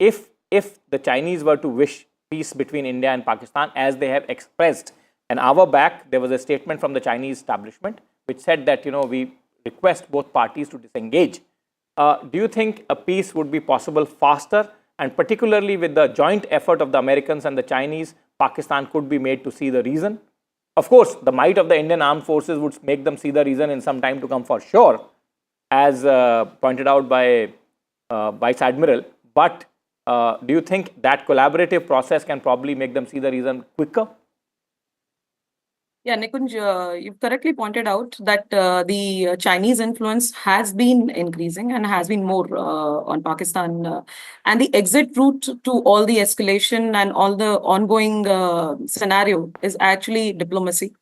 if the Chinese were to wish peace between India and Pakistan, as they have expressed, an hour back, there was a statement from the Chinese establishment which said that, we request both parties to disengage. Do you think a peace would be possible faster, and particularly with the joint effort of the Americans and the Chinese, Pakistan could be made to see the reason? Of course, the might of the Indian armed forces would make them see the reason in some time to come for sure, as pointed out by Vice Admiral. But do you think that collaborative process can probably make them see the reason quicker? Yeah, Nikunj, you've correctly pointed out that the Chinese influence has been increasing and has been more on Pakistan. And the exit route to all the escalation and all the ongoing scenario is actually diplomacy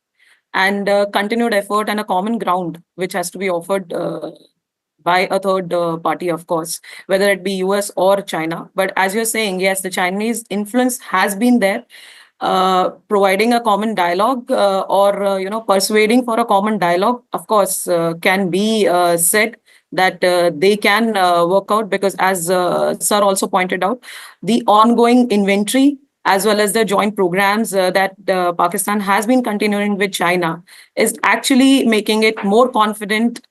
and continued effort and a common ground which has to be offered by a third party, of course, whether it be US or China. But as you're saying, yes, the Chinese influence has been there. Providing a common dialogue or persuading for a common dialogue, of course, can be said that they can work out, because as sir also pointed out, the ongoing inventory as well as the joint programs that Pakistan has been continuing with China is actually making it more confident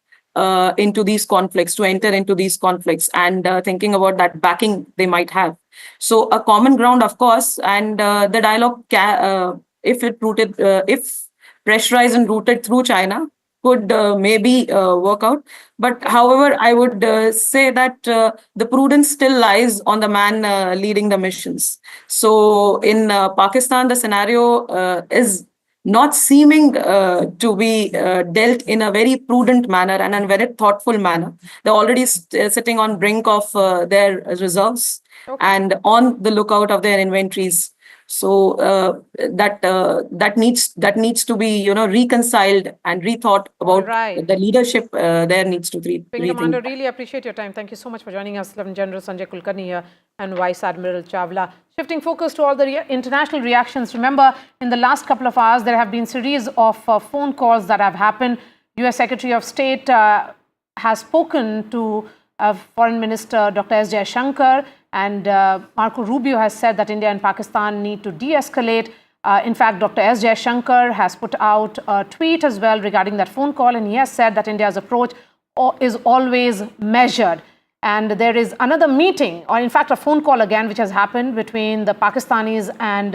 into these conflicts, to enter into these conflicts, and thinking about that backing they might have. So a common ground, of course, and the dialogue, if pressurized and routed through China, could maybe work out. But however, I would say that the prudence still lies on the man leading the missions. So in Pakistan, the scenario is not seeming to be dealt in a very prudent manner and a very thoughtful manner. They're already sitting on brink of their reserves and on the lookout of their inventories. So that needs to be reconciled and rethought about. Right. The leadership there needs to Wing rethink. Commander, really appreciate your time. Thank you so much for joining us, Lieutenant General Sanjay Kulkarni here and Vice Admiral Chawla. Shifting focus to all the international reactions. Remember, in the last couple of hours, there have been series of phone calls that have happened. US Secretary of State has spoken to Foreign Minister Dr. S. Jaishankar, and Marco Rubio has said that India and Pakistan need to de-escalate. In fact, Dr. S. Jaishankar has put out a tweet as well regarding that phone call, and he has said that India's approach is always measured. And there is another meeting, or in fact a phone call again, which has happened between the Pakistanis and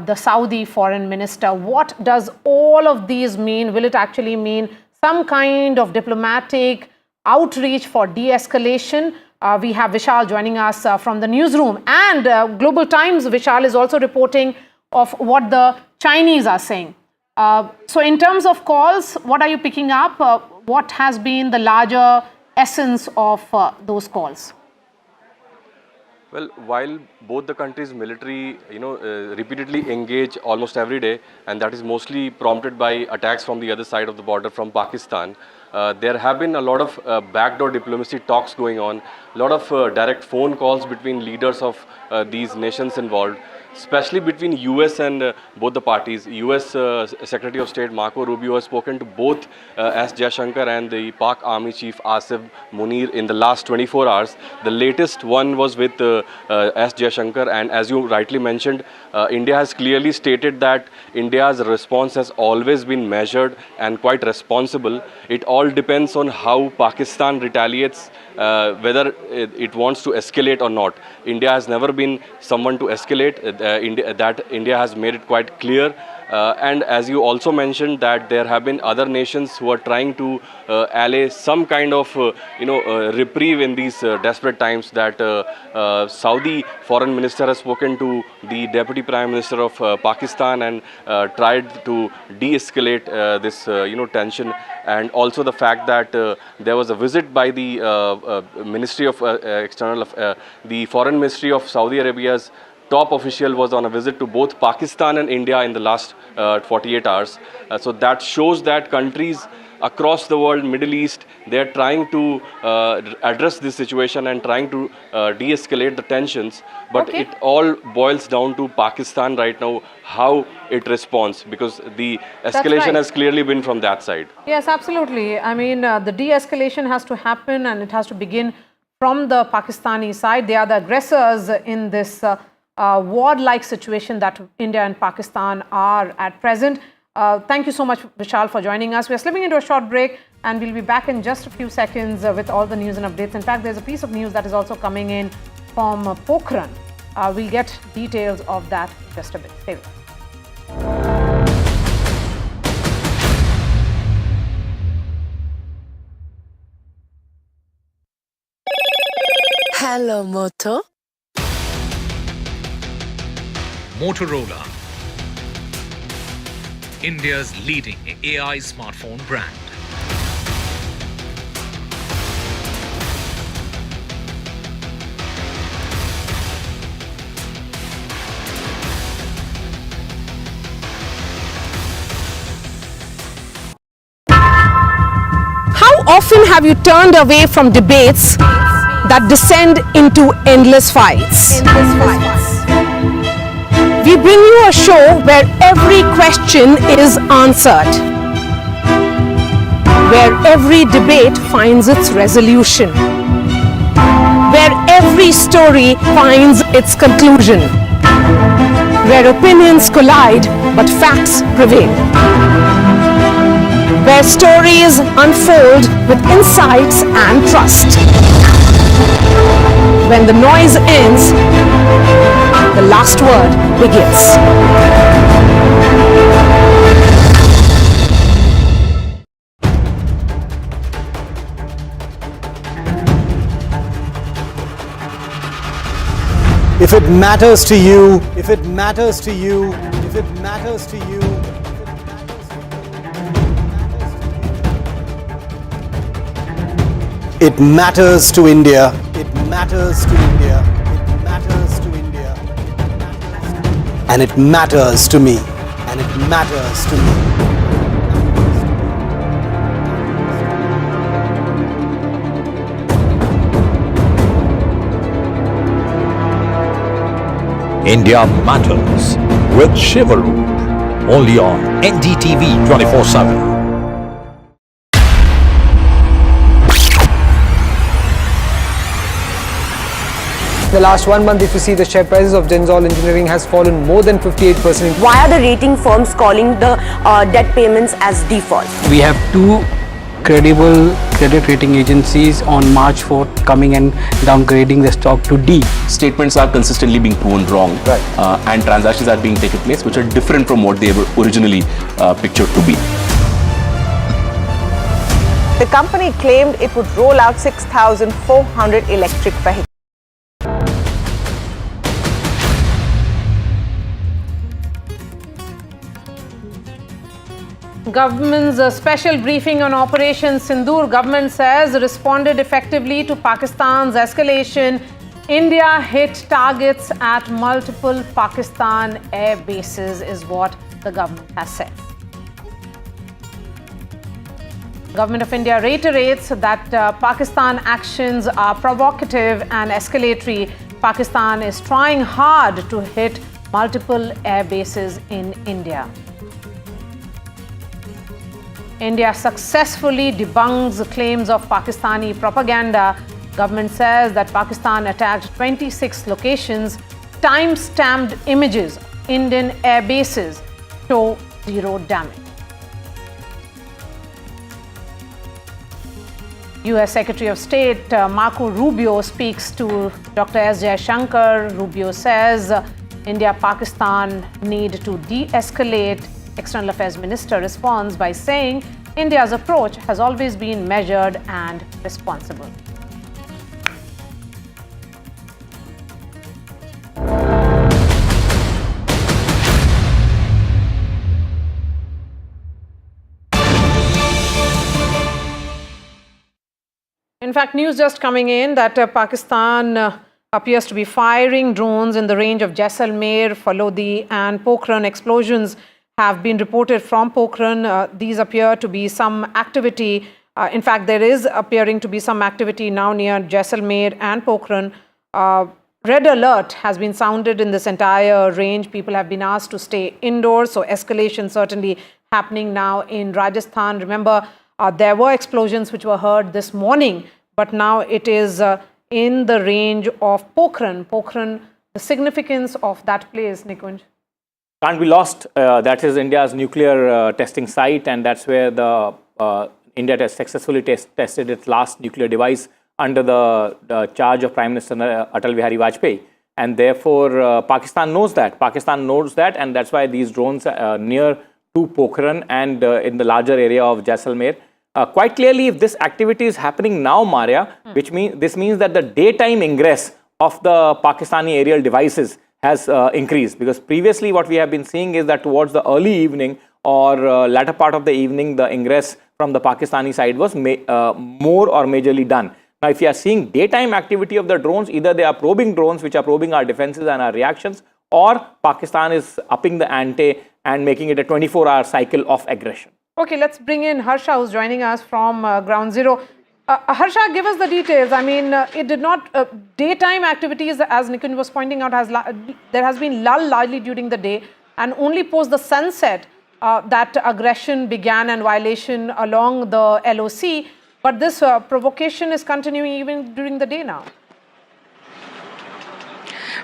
the Saudi foreign minister. What does all of these mean? Will it actually mean some kind of diplomatic outreach for de-escalation? We have Vishal joining us from the newsroom, and Global Times, Vishal, is also reporting of what the Chinese are saying. So in terms of calls, what are you picking up? What has been the larger essence of those calls? Well, while both the countries' military, repeatedly engage almost every day, and that is mostly prompted by attacks from the other side of the border from Pakistan, there have been a lot of backdoor diplomacy talks going on, a lot of direct phone calls between leaders of these nations involved, especially between US and both the parties. US Secretary of State Marco Rubio has spoken to both S. Jaishankar and the Pak Army Chief Asif Munir in the last 24 hours. The latest one was with S. Jaishankar, and as you rightly mentioned, India has clearly stated that India's response has always been measured and quite responsible. It all depends on how Pakistan retaliates, whether it wants to escalate or not. India has never been someone to escalate. India has made it quite clear. And as you also mentioned, that there have been other nations who are trying to allay some kind of reprieve in these desperate times. That Saudi foreign minister has spoken to the deputy prime minister of Pakistan and tried to de-escalate this tension. And also the fact that there was a visit by the Ministry of the Foreign Ministry of Saudi Arabia's top official was on a visit to both Pakistan and India in the last 48 hours. So that shows that countries across the world, Middle East, they are trying to address this situation and trying to de-escalate the tensions. But it all boils down to Pakistan right now, how it responds, because the escalation has clearly been from that side. Yes, absolutely. I mean, the de-escalation has to happen, and it has to begin from the Pakistani side. They are the aggressors in this war-like situation that India and Pakistan are at present. Thank you so much, Vishal, for joining us. We are slipping into a short break, and we'll be back in just a few seconds with all the news and updates. In fact, there's a piece of news that is also coming in from Pokhran. We'll get details of that in just a bit. Stay with us. Hello, Moto. Motorola. India's leading AI smartphone brand. How often have you turned away from debates that descend into endless fights? We bring you a show where every question is answered, where every debate finds its resolution, where every story finds its conclusion, where opinions collide but facts prevail, where stories unfold with insights and trust. When the noise ends, the last word begins. If it matters to you, if it matters to you, if it matters to you, it matters to India. It matters to India. It matters to India. And it matters to me. And it matters to me. India Matters with Shivaroop, only on NDTV 24/7. The last 1 month, if you see, the share prices of Genzol Engineering has fallen more than 58%. Why are the rating firms calling the debt payments as default? We have two credible credit rating agencies on March 4th coming and downgrading the stock to D. Statements are consistently being proven wrong, and transactions are being taken place which are different from what they were originally pictured to be. The company claimed it would roll out 6,400 electric vehicles. Government's special briefing on Operation Sindoor. Government says responded effectively to Pakistan's escalation. India hit targets at multiple Pakistan air bases is what the government has said. Government of India reiterates that Pakistan actions are provocative and escalatory. Pakistan is trying hard to hit multiple air bases in India. India successfully debunks claims of Pakistani propaganda. Government says that Pakistan attacked 26 locations. Time-stamped images of Indian air bases show zero damage. US Secretary of State Marco Rubio speaks to Dr. S. Jaishankar. Rubio says India-Pakistan need to de-escalate. External Affairs Minister responds by saying India's approach has always been measured and responsible. In fact, news just coming in that Pakistan appears to be firing drones in the range of Jaisalmer, Falodi and Pokhran. Explosions have been reported from Pokhran. These appear to be some activity. In fact, there is appearing to be some activity now near Jaisalmer and Pokhran. Red alert has been sounded in this entire range. People have been asked to stay indoors. So escalation certainly happening now in Rajasthan. Remember, there were explosions which were heard this morning, but now it is in the range of Pokhran. Pokhran, the significance of that place, Nikunj? Can't be lost. That is India's nuclear testing site, and that's where the India has successfully tested its last nuclear device under the charge of Prime Minister Atal Bihari Vajpayee. And therefore, Pakistan knows that. Pakistan knows that, and that's why these drones are near to Pokhran and in the larger area of Jaisalmer. Quite clearly, if this activity is happening now, Maria, this means that the daytime ingress of the Pakistani aerial devices has increased, because previously what we have been seeing is that towards the early evening or latter part of the evening, the ingress from the Pakistani side was more or majorly done. Now, if you are seeing daytime activity of the drones, either they are probing drones which are probing our defenses and our reactions, or Pakistan is upping the ante and making it a 24-hour cycle of aggression. Okay, let's bring in Harsha, who's joining us from Ground Zero. Harsha, give us the details. I mean, it did not, daytime activities, as Nikunj was pointing out, there has been lull largely during the day, and only post the sunset that aggression began and violation along the LOC. But this provocation is continuing even during the day now.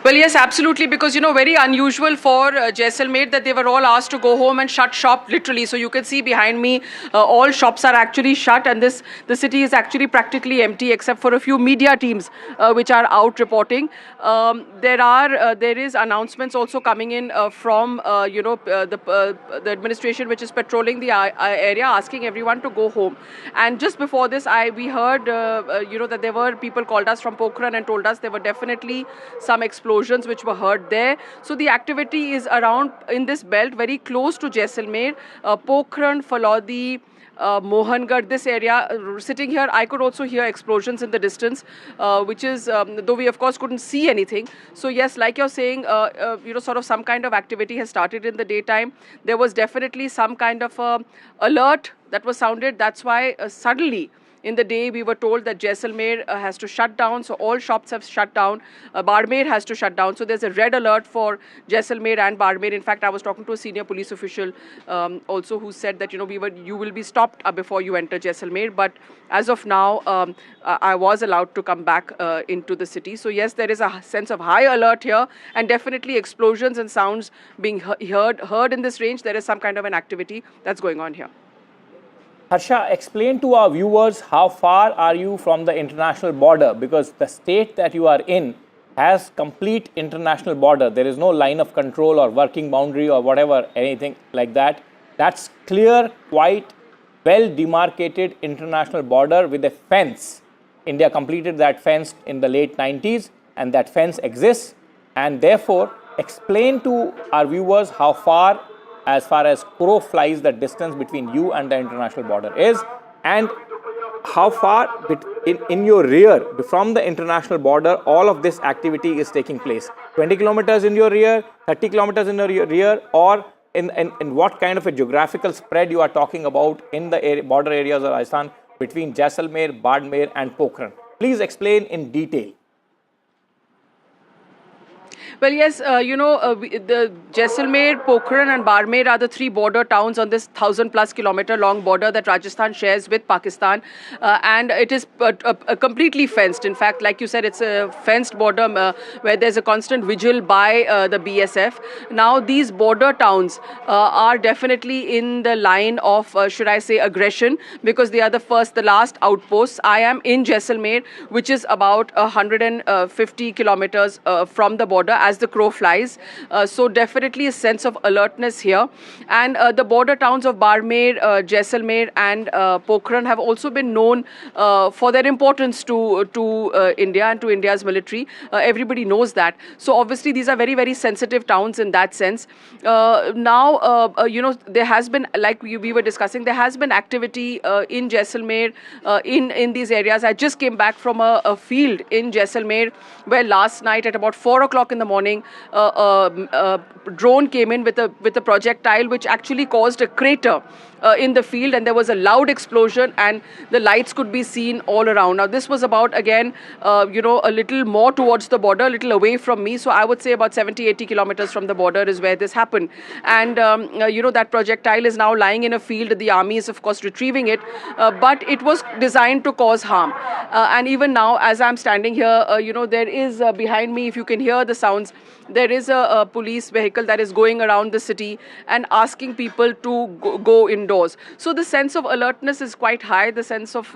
Well, yes, absolutely, because, very unusual for Jaisalmer that they were all asked to go home and shut shop, literally. So you can see behind me, all shops are actually shut, and the city is actually practically empty except for a few media teams which are out reporting. There is announcements also coming in from, the administration which is patrolling the area, asking everyone to go home. And just before this, we heard, that there were people called us from Pokhran and told us there were definitely some explosions which were heard there. So the activity is around in this belt, very close to Jaisalmer, Pokhran, Falodi, Mohangarh, this area. Sitting here, I could also hear explosions in the distance, which is, though we of course couldn't see anything. So yes, like you're saying, sort of some kind of activity has started in the daytime. There was definitely some kind of alert that was sounded. That's why suddenly, in the day, we were told that Jaisalmer has to shut down, so all shops have shut down. Barmer has to shut down, so there's a red alert for Jaisalmer and Barmer. In fact, I was talking to a senior police official also who said that you will be stopped before you enter Jaisalmer. But as of now, I was allowed to come back into the city. So yes, there is a sense of high alert here, and definitely explosions and sounds being heard in this range. There is some kind of an activity that's going on here. Harsha, explain to our viewers how far are you from the international border, because the state that you are in has complete international border. There is no line of control or working boundary or whatever, anything like that. That's clear, quite well demarcated international border with a fence. India completed that fence in the late 90s, and that fence exists. And therefore, explain to our viewers how far as crow flies, the distance between you and the international border is, and how far in your rear from the international border all of this activity is taking place. 20 kilometers in your rear, 30 kilometers in your rear, or in what kind of a geographical spread you are talking about in the border areas of Rajasthan between Jaisalmer, Barmer and Pokhran. Please explain in detail. Well, yes, the Jaisalmer, Pokhran and Barmer are the three border towns on this 1,000+ kilometer long border that Rajasthan shares with Pakistan. And it is completely fenced. In fact, like you said, it's a fenced border where there's a constant vigil by the BSF. Now, these border towns are definitely in the line of, should I say, aggression, because they are the last outposts. I am in Jaisalmer, which is about 150 kilometers from the border as the crow flies. So definitely a sense of alertness here. And the border towns of Barmer, Jaisalmer and Pokhran have also been known for their importance to India and to India's military. Everybody knows that. So obviously these are very, very sensitive towns in that sense. Now, there has been, like we were discussing, there has been activity in Jaisalmer, in these areas. I just came back from a field in Jaisalmer where last night at about 4 o'clock in the morning, a drone came in with a projectile which actually caused a crater in the field, and there was a loud explosion and the lights could be seen all around. Now this was about, again, a little more towards the border, a little away from me. So I would say about 70-80 kilometers from the border is where this happened. And, that projectile is now lying in a field. The army is, of course, retrieving it, but it was designed to cause harm. And even now, as I'm standing here, there is behind me, if you can hear the sounds, there is a police vehicle that is going around the city and asking people to go indoors. So the sense of alertness is quite high. The sense of,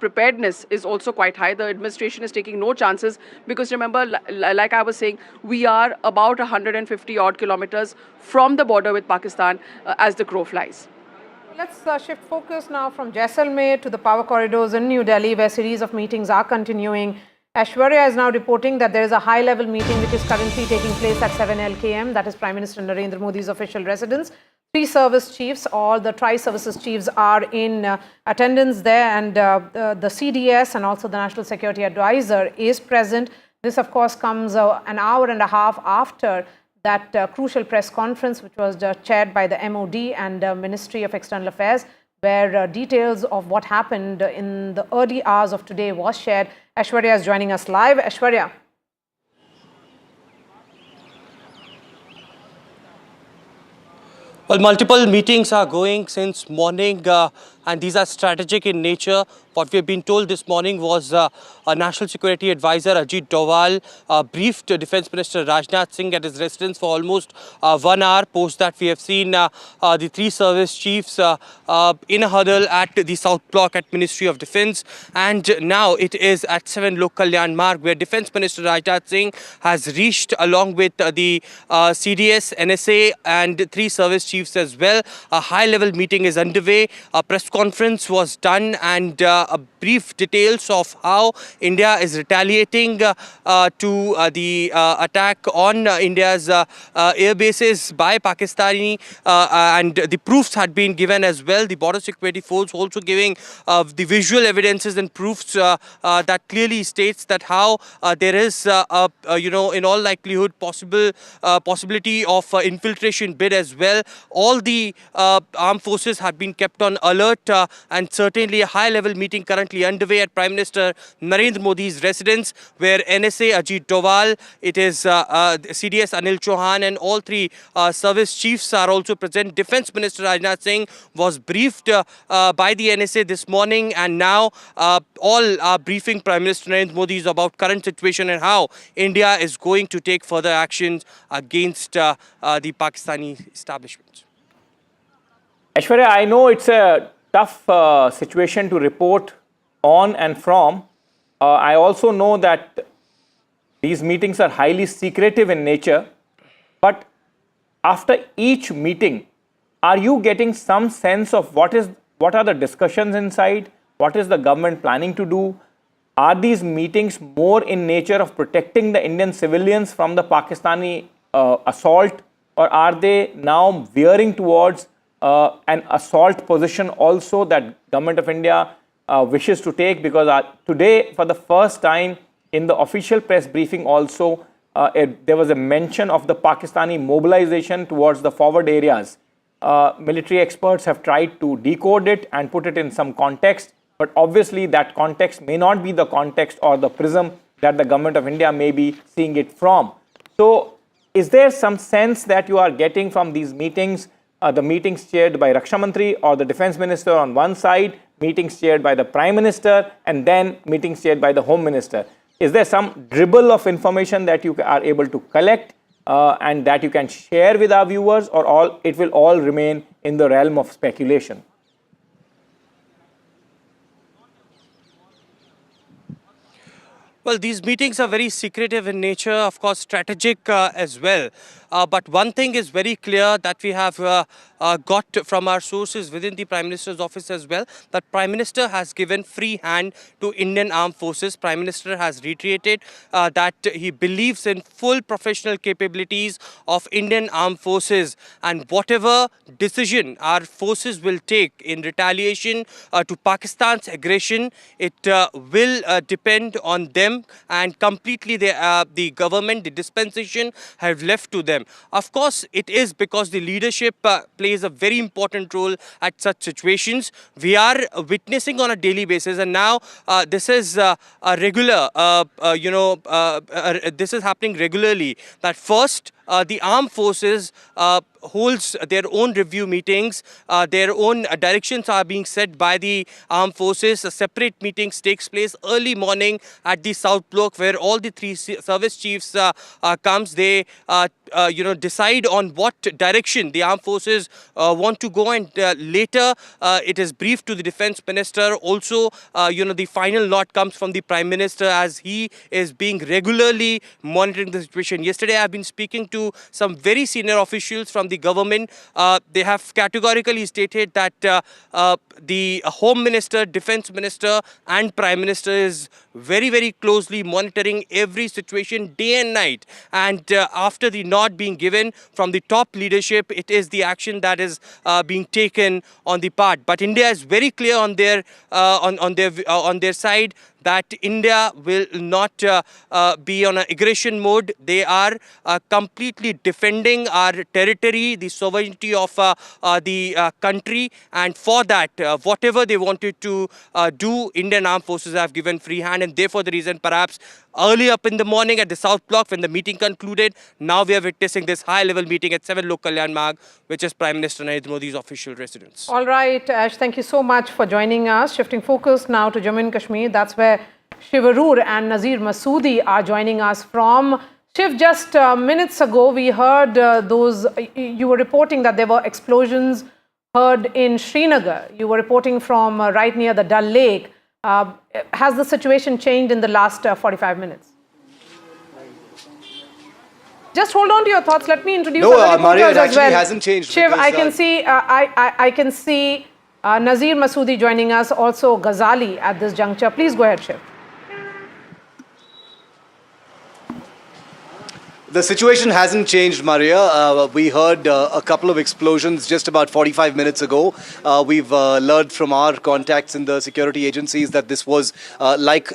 preparedness is also quite high. The administration is taking no chances because, remember, like I was saying, we are about 150 odd kilometers from the border with Pakistan as the crow flies. Let's shift focus now from Jaisalmer to the power corridors in New Delhi, where a series of meetings are continuing. Aishwarya is now reporting that there is a high-level meeting which is currently taking place at 7 LKM, that is Prime Minister Narendra Modi's official residence. Three service chiefs, or the tri-services chiefs, are in attendance there, and the CDS and also the National Security Advisor is present. This, of course, comes an hour and a half after that crucial press conference, which was chaired by the MOD and Ministry of External Affairs, where details of what happened in the early hours of today was shared. Aishwarya is joining us live. Aishwarya. Well, multiple meetings are going since morning, and these are strategic in nature. What we have been told this morning was a National Security Advisor, Ajit Doval, briefed Defence Minister Rajnath Singh at his residence for almost 1 hour. Post that, we have seen the three service chiefs in a huddle at the South Block at Ministry of Defence. And now it is at 7 Lok Kalyan Marg, where Defence Minister Rajnath Singh has reached, along with the CDS, NSA and three service chiefs as well. A high-level meeting is underway. A press conference was done, and brief details of how India is retaliating to the attack on India's air bases by Pakistani, and the proofs had been given as well. The Border Security Force also giving the visual evidences and proofs that clearly states that how there is, in all likelihood, possibility of infiltration bid as well. All the armed forces have been kept on alert, and certainly a high-level meeting currently underway at Prime Minister Narendra Modi's residence, where NSA Ajit Doval, it is CDS Anil Chauhan, and all three service chiefs are also present. Defence Minister Rajnath Singh was briefed by the NSA this morning, and now all are briefing Prime Minister Narendra Modi about current situation and how India is going to take further actions against the Pakistani establishment. Aishwarya, I know it's a tough situation to report on and from. I also know that these meetings are highly secretive in nature. But after each meeting, are you getting some sense of what are the discussions inside? What is the government planning to do? Are these meetings more in nature of protecting the Indian civilians from the Pakistani assault, or are they now veering towards an assault position also that Government of India wishes to take? Because today, for the first time in the official press briefing also, there was a mention of the Pakistani mobilization towards the forward areas. Military experts have tried to decode it and put it in some context, but obviously that context may not be the context or the prism that the Government of India may be seeing it from. So, is there some sense that you are getting from these meetings, the meetings chaired by Raksha Mantri or the Defence Minister on one side, meetings chaired by the Prime Minister, and then meetings chaired by the Home Minister? Is there some dribble of information that you are able to collect and that you can share with our viewers, or it will all remain in the realm of speculation? Well, these meetings are very secretive in nature, of course, strategic as well. But one thing is very clear that we have got from our sources within the Prime Minister's office as well, that Prime Minister has given free hand to Indian Armed Forces. Prime Minister has reiterated that he believes in full professional capabilities of Indian Armed Forces, and whatever decision our forces will take in retaliation to Pakistan's aggression, it will depend on them, and completely the government, the dispensation have left to them. Of course, it is because the leadership plays a very important role at such situations. We are witnessing on a daily basis, and now this is a regular, this is happening regularly, that first the armed forces holds their own review meetings, their own directions are being set by the armed forces. A separate meetings takes place early morning at the South Block, where all the three service chiefs comes. They decide on what direction the armed forces want to go, and later it is briefed to the Defence Minister. Also, the final note comes from the Prime Minister, as he is being regularly monitoring the situation. Yesterday, I have been speaking to to some very senior officials from the government. They have categorically stated that the Home Minister, Defense Minister and Prime Minister is very, very closely monitoring every situation day and night. And after the nod being given from the top leadership, it is the action that is being taken on the part. But India is very clear on their side that India will not be on an aggression mode. They are completely defending our territory, the sovereignty of the country, and for that, whatever they wanted to do, Indian Armed Forces have given free hand, and therefore the reason perhaps early up in the morning at the South Block when the meeting concluded, now we are witnessing this high-level meeting at 7 Lok Kalyan Marg, which is Prime Minister Narendra Modi's official residence. All right, Ash, thank you so much for joining us. Shifting focus now to Jammu and Kashmir. That's where Shivarur and Nazir Masoodi are joining us from. Shiv, just minutes ago, we heard you were reporting that there were explosions heard in Srinagar. You were reporting from right near the Dal Lake. Has the situation changed in the last 45 minutes? Just hold on to your thoughts. Let me introduce other Maria, it reporters as actually well. hasn't changed. Shiv, Because, I can see Nazir Masoodi joining us, also Ghazali at this juncture. Please go ahead, Shiv. The situation hasn't changed, Maria. We heard a couple of explosions just about 45 minutes ago. We've learned from our contacts in the security agencies that this was, like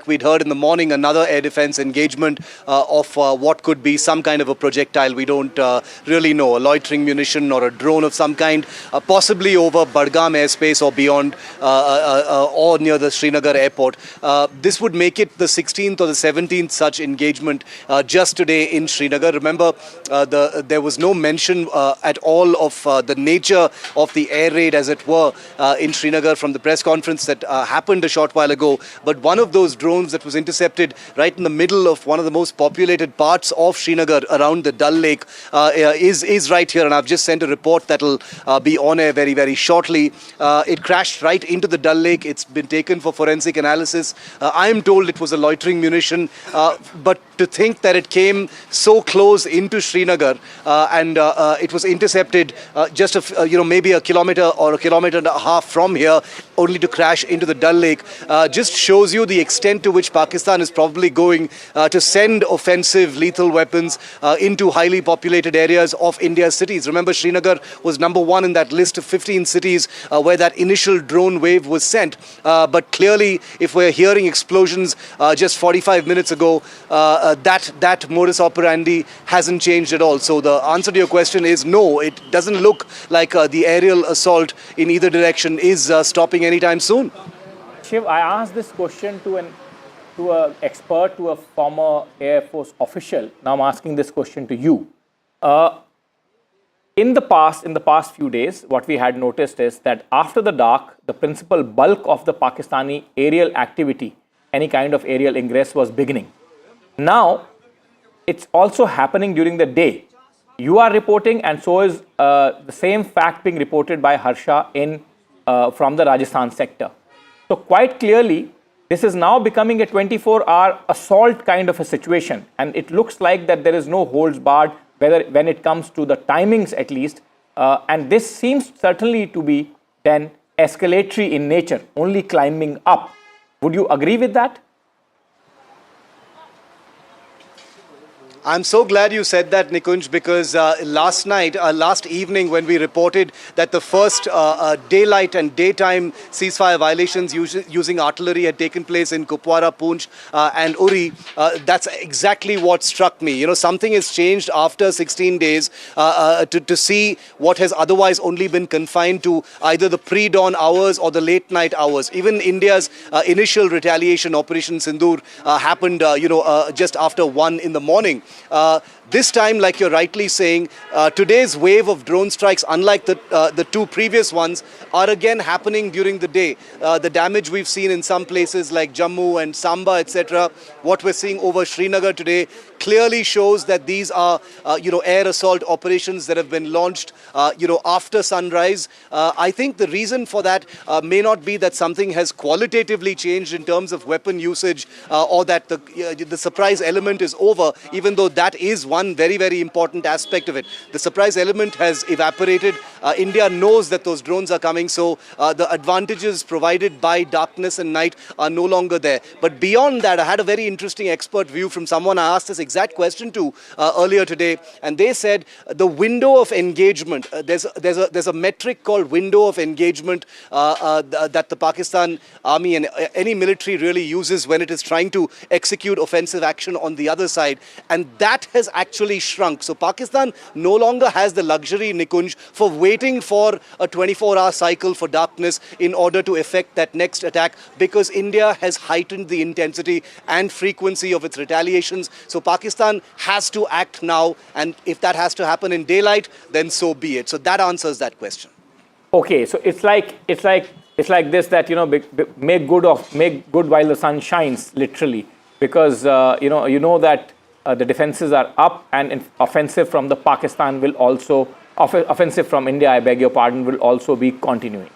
we'd heard in the morning, another air defense engagement of what could be some kind of a projectile. We don't really know, a loitering munition or a drone of some kind, possibly over Budgam airspace or beyond, or near the Srinagar airport. This would make it the 16th or the 17th such engagement just today in Srinagar. Remember, there was no mention at all of the nature of the air raid, as it were, in Srinagar from the press conference that happened a short while ago. But one of those drones that was intercepted right in the middle of one of the most populated parts of Srinagar around the Dal Lake is right here. And I've just sent a report that will be on air very, very shortly. It crashed right into the Dal Lake. It's been taken for forensic analysis. I am told it was a loitering munition, but to think that it came so close into Srinagar and it was intercepted just maybe a kilometer or a kilometer and a half from here, only to crash into the Dal Lake, just shows you the extent to which Pakistan is probably going to send offensive lethal weapons into highly populated areas of India's cities. Remember, Srinagar was #1 in that list of 15 cities where that initial drone wave was sent. But clearly, if we're hearing explosions just 45 minutes ago, that modus operandi hasn't changed at all. So the answer to your question is no, it doesn't look like the aerial assault in either direction is stopping anytime soon. Shiv, I asked this question to an expert, to a former Air Force official. Now I'm asking this question to you. In the past few days, what we had noticed is that after the dark, the principal bulk of the Pakistani aerial activity, any kind of aerial ingress, was beginning. Now, it's also happening during the day. You are reporting, and so is the same fact being reported by Harsha from the Rajasthan sector. So quite clearly, this is now becoming a 24-hour assault kind of a situation, and it looks like that there is no holds barred, when it comes to the timings at least, and this seems certainly to be then escalatory in nature, only climbing up. Would you agree with that? I'm so glad you said that, Nikunj, because last evening when we reported that the first daylight and daytime ceasefire violations using artillery had taken place in Kupwara, Poonch and Uri, that's exactly what struck me. You know, something has changed after 16 days to see what has otherwise only been confined to either the pre-dawn hours or the late night hours. Even India's initial retaliation, Operation Sindoor, happened, just after 1 in the morning. This time, like you're rightly saying, today's wave of drone strikes, unlike the two previous ones, are again happening during the day. The damage we've seen in some places like Jammu and Samba, etc., what we're seeing over Srinagar today, clearly shows that these are, air assault operations that have been launched, after sunrise. I think the reason for that may not be that something has qualitatively changed in terms of weapon usage or that the surprise element is over, even though that is one very, very important aspect of it. The surprise element has evaporated. India knows that those drones are coming, so the advantages provided by darkness and night are no longer there. But beyond that, I had a very interesting expert view from someone I asked this exact question to earlier today, and they said the window of engagement, there's a metric called window of engagement that the Pakistan army and any military really uses when it is trying to execute offensive action on the other side, and that has actually shrunk. So Pakistan no longer has the luxury, Nikunj, for waiting for a 24-hour cycle for darkness in order to effect that next attack, because India has heightened the intensity and frequency of its retaliations. So Pakistan has to act now, and if that has to happen in daylight, then so be it. So that answers that question. Okay, so it's like this, that make good while the sun shines, literally, because you know that the defenses are up, and offensive from the Pakistan will also offensive from India, I beg your pardon, will also be continuing.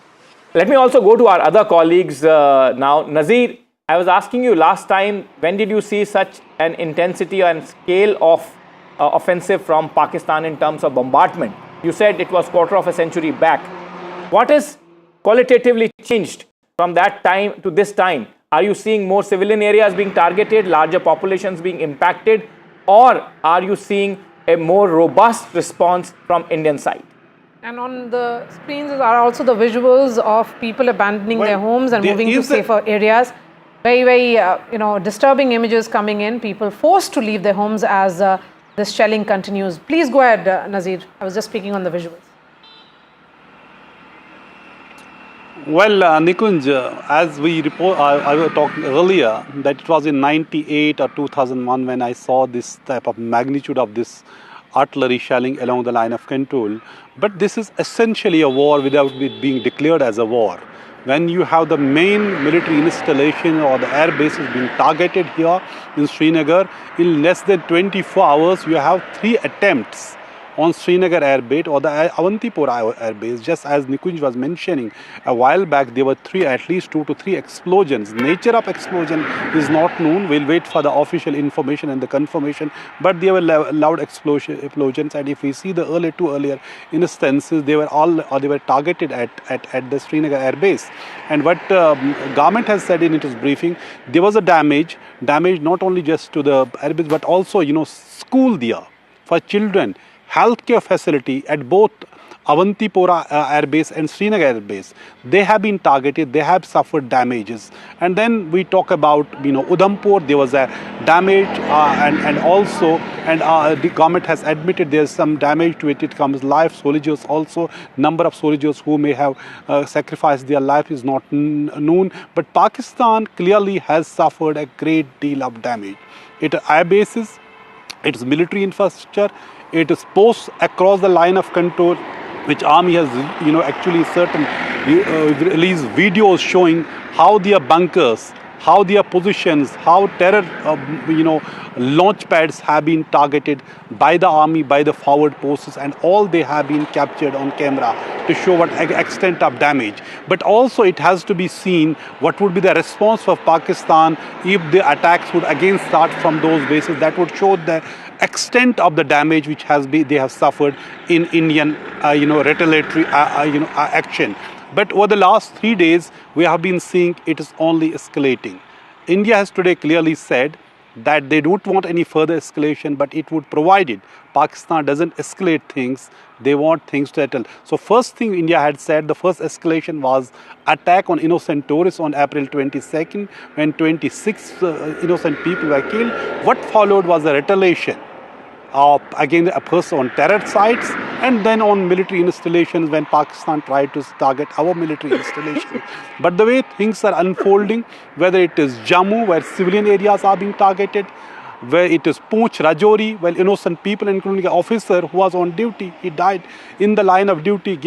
Let me also go to our other colleagues now. Nazir, I was asking you last time, when did you see such an intensity and scale of offensive from Pakistan in terms of bombardment? You said it was quarter of a century back. What has qualitatively changed from that time to this time? Are you seeing more civilian areas being targeted, larger populations being impacted, or are you seeing a more robust response from Indian side? And on the screens are also the visuals of people abandoning their homes and moving to safer areas. Very, very, disturbing images coming in. People forced to leave their homes as this shelling continues. Please go ahead, Nazir. I was just speaking on the visuals. Well, Nikunj, as we report, I was talking earlier that it was in 98 or 2001 when I saw this type of magnitude of this artillery shelling along the line of control. But this is essentially a war without it being declared as a war. When you have the main military installation or the air bases being targeted here in Srinagar, in less than 24 hours, you have 3 attempts on Srinagar air base or the Avantipora air base. Just as Nikunj was mentioning a while back, there were at least 2 to 3 explosions. Nature of explosion is not known. We'll wait for the official information and the confirmation. But there were loud explosions, and if we see the two earlier instances, they were targeted at the Srinagar air base. And what government has said in its briefing, there was a damage not only just to the air base, but also school there for children, healthcare facility at both Avantipora air base and Srinagar air base. They have been targeted, they have suffered damages. And then we talk about Udhampur, there was a damage and also the government has admitted there's some damage to it. It comes life, soldiers also, number of soldiers who may have sacrificed their life is not known. But Pakistan clearly has suffered a great deal of damage. It air bases, its military infrastructure, it is posts across the line of control, which army has actually released videos showing how their bunkers, how their positions, how terror launch pads have been targeted by the army, by the forward posts, and all they have been captured on camera to show what extent of damage. But also it has to be seen what would be the response of Pakistan if the attacks would again start from those bases. That would show the extent of the damage which they have suffered in Indian retaliatory action. But over the last 3 days, we have been seeing it is only escalating. India has today clearly said that they don't want any further escalation, but it would provide it. Pakistan doesn't escalate things, they want things to settle. So first thing India had said, the first escalation was attack on innocent tourists on April 22nd, when 26 innocent people were killed. What followed was a retaliation against a person on terror sites, and then on military installations when Pakistan tried to target our military installations. But the way things are unfolding, whether it is Jammu, where civilian areas are being targeted, where it is Poonch, Rajouri, where innocent people, including an officer who was on duty, he died in the line of duty,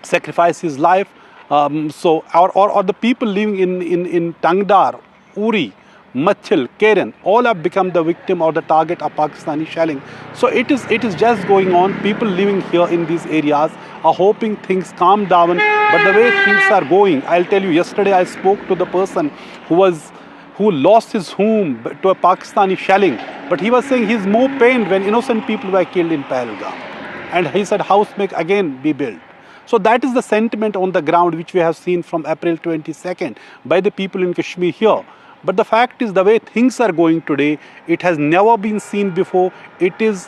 sacrificed his life. Or the people living in Tangdar, Uri, Machil, Keren, all have become the victim or the target of Pakistani shelling. So it is just going on. People living here in these areas are hoping things calm down. But the way things are going, I'll tell you, yesterday I spoke to the person who lost his home to a Pakistani shelling. But he was saying he's more pained when innocent people were killed in Pahalgam. And he said house may again be built. So that is the sentiment on the ground which we have seen from April 22nd by the people in Kashmir here. But the fact is, the way things are going today, it has never been seen before. It is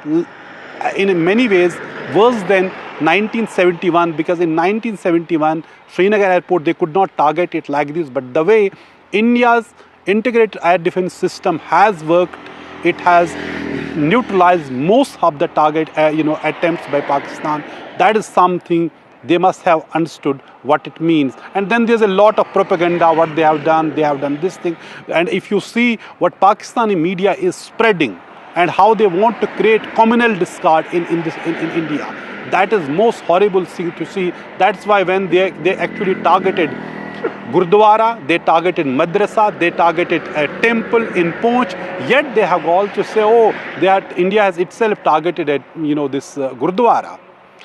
in many ways worse than 1971, because in 1971, Srinagar airport, they could not target it like this. But the way India's integrated air defense system has worked, it has neutralized most of the target attempts by Pakistan. That is something they must have understood what it means. And then there's a lot of propaganda, what they have done this thing. And if you see what Pakistani media is spreading and how they want to create communal discord in India, that is most horrible thing to see. That's why when they actually targeted Gurdwara, they targeted Madrasa, they targeted a temple in Poonch, yet they have all to say, oh, India has itself targeted this Gurdwara.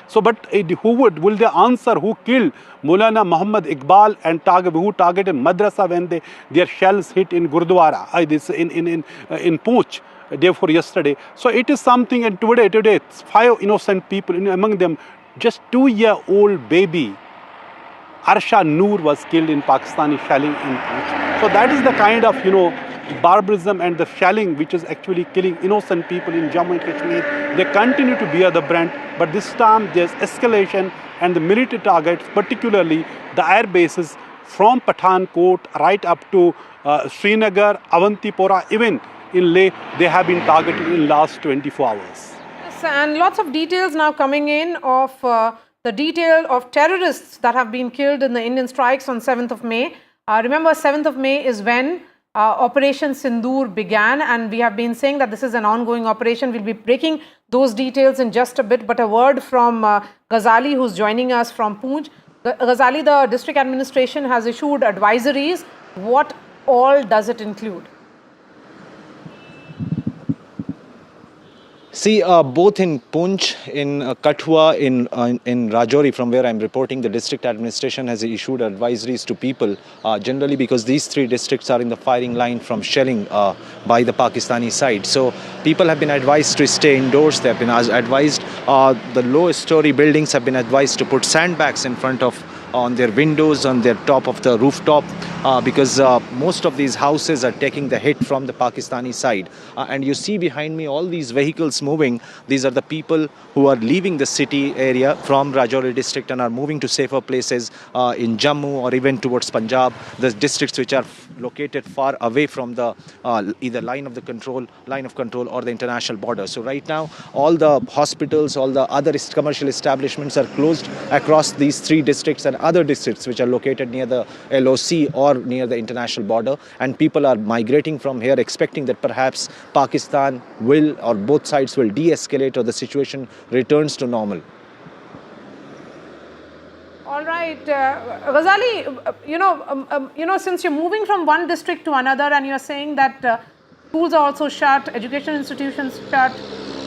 So, but will they answer who killed Maulana Muhammad Iqbal and who targeted Madrasa when their shells hit in Gurdwara, in Poonch, therefore yesterday. So it is something, and today 5 innocent people, among them just 2-year-old baby Arsha Noor was killed in Pakistani shelling in Poonch. So that is the kind of barbarism and the shelling which is actually killing innocent people in Jammu and Kashmir. They continue to bear the brunt, but this time there's escalation, and the military targets, particularly the air bases from Pathankot right up to Srinagar, Avantipora, even in Leh, they have been targeted in last 24 hours. Yes, and lots of details now coming in of the detail of terrorists that have been killed in the Indian strikes on 7th of May. Remember, 7th of May is when Operation Sindoor began, and we have been saying that this is an ongoing operation. We'll be breaking those details in just a bit, but a word from Ghazali, who's joining us from Poonch. Ghazali, the district administration has issued advisories. What all does it include? See, both in Poonch, in Kathua, in Rajouri, from where I'm reporting, the district administration has issued advisories to people, generally because these 3 districts are in the firing line from shelling by the Pakistani side. So people have been advised to stay indoors. They have been advised, the lowest story buildings have been advised to put sandbags in front of on their windows, on their top of the rooftop, because most of these houses are taking the hit from the Pakistani side. And you see behind me all these vehicles moving. These are the people who are leaving the city area from Rajouri district and are moving to safer places in Jammu or even towards Punjab, the districts which are located far away from the either line of control or the international border. So right now, all the hospitals, all the other commercial establishments are closed across these 3 districts and other districts which are located near the LOC or near the international border, and people are migrating from here expecting that perhaps Pakistan will, or both sides will de-escalate, or the situation returns to normal. All right, Ghazali, since you're moving from one district to another and you're saying that schools are also shut, education institutions shut,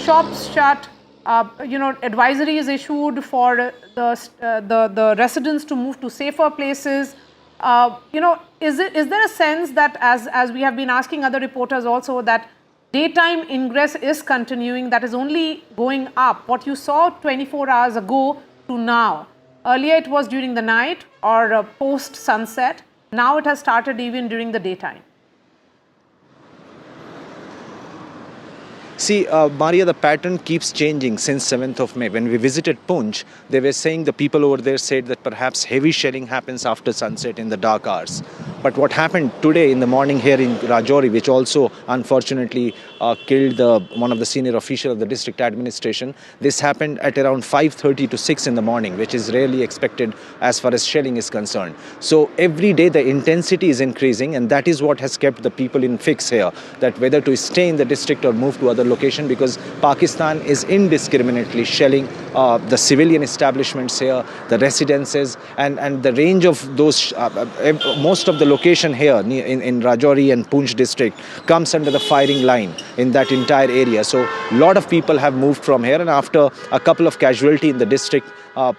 shops shut, advisory is issued for the residents to move to safer places. Is there a sense that, as we have been asking other reporters also, that daytime ingress is continuing, that is only going up? What you saw 24 hours ago to now, earlier it was during the night or post sunset. Now it has started even during the daytime. See, Maria, the pattern keeps changing since 7th of May. When we visited Poonch, they were saying, the people over there said that perhaps heavy shelling happens after sunset in the dark hours. But what happened today in the morning here in Rajouri, which also unfortunately killed one of the senior officials of the district administration, this happened at around 5:30 to 6 in the morning, which is rarely expected as far as shelling is concerned. So every day the intensity is increasing, and that is what has kept the people in fix here, that whether to stay in the district or move to other location, because Pakistan is indiscriminately shelling the civilian establishments here, the residences, and the range of those, most of the location here in Rajouri and Poonch district comes under the firing line in that entire area. So a lot of people have moved from here, and after a couple of casualties in the district,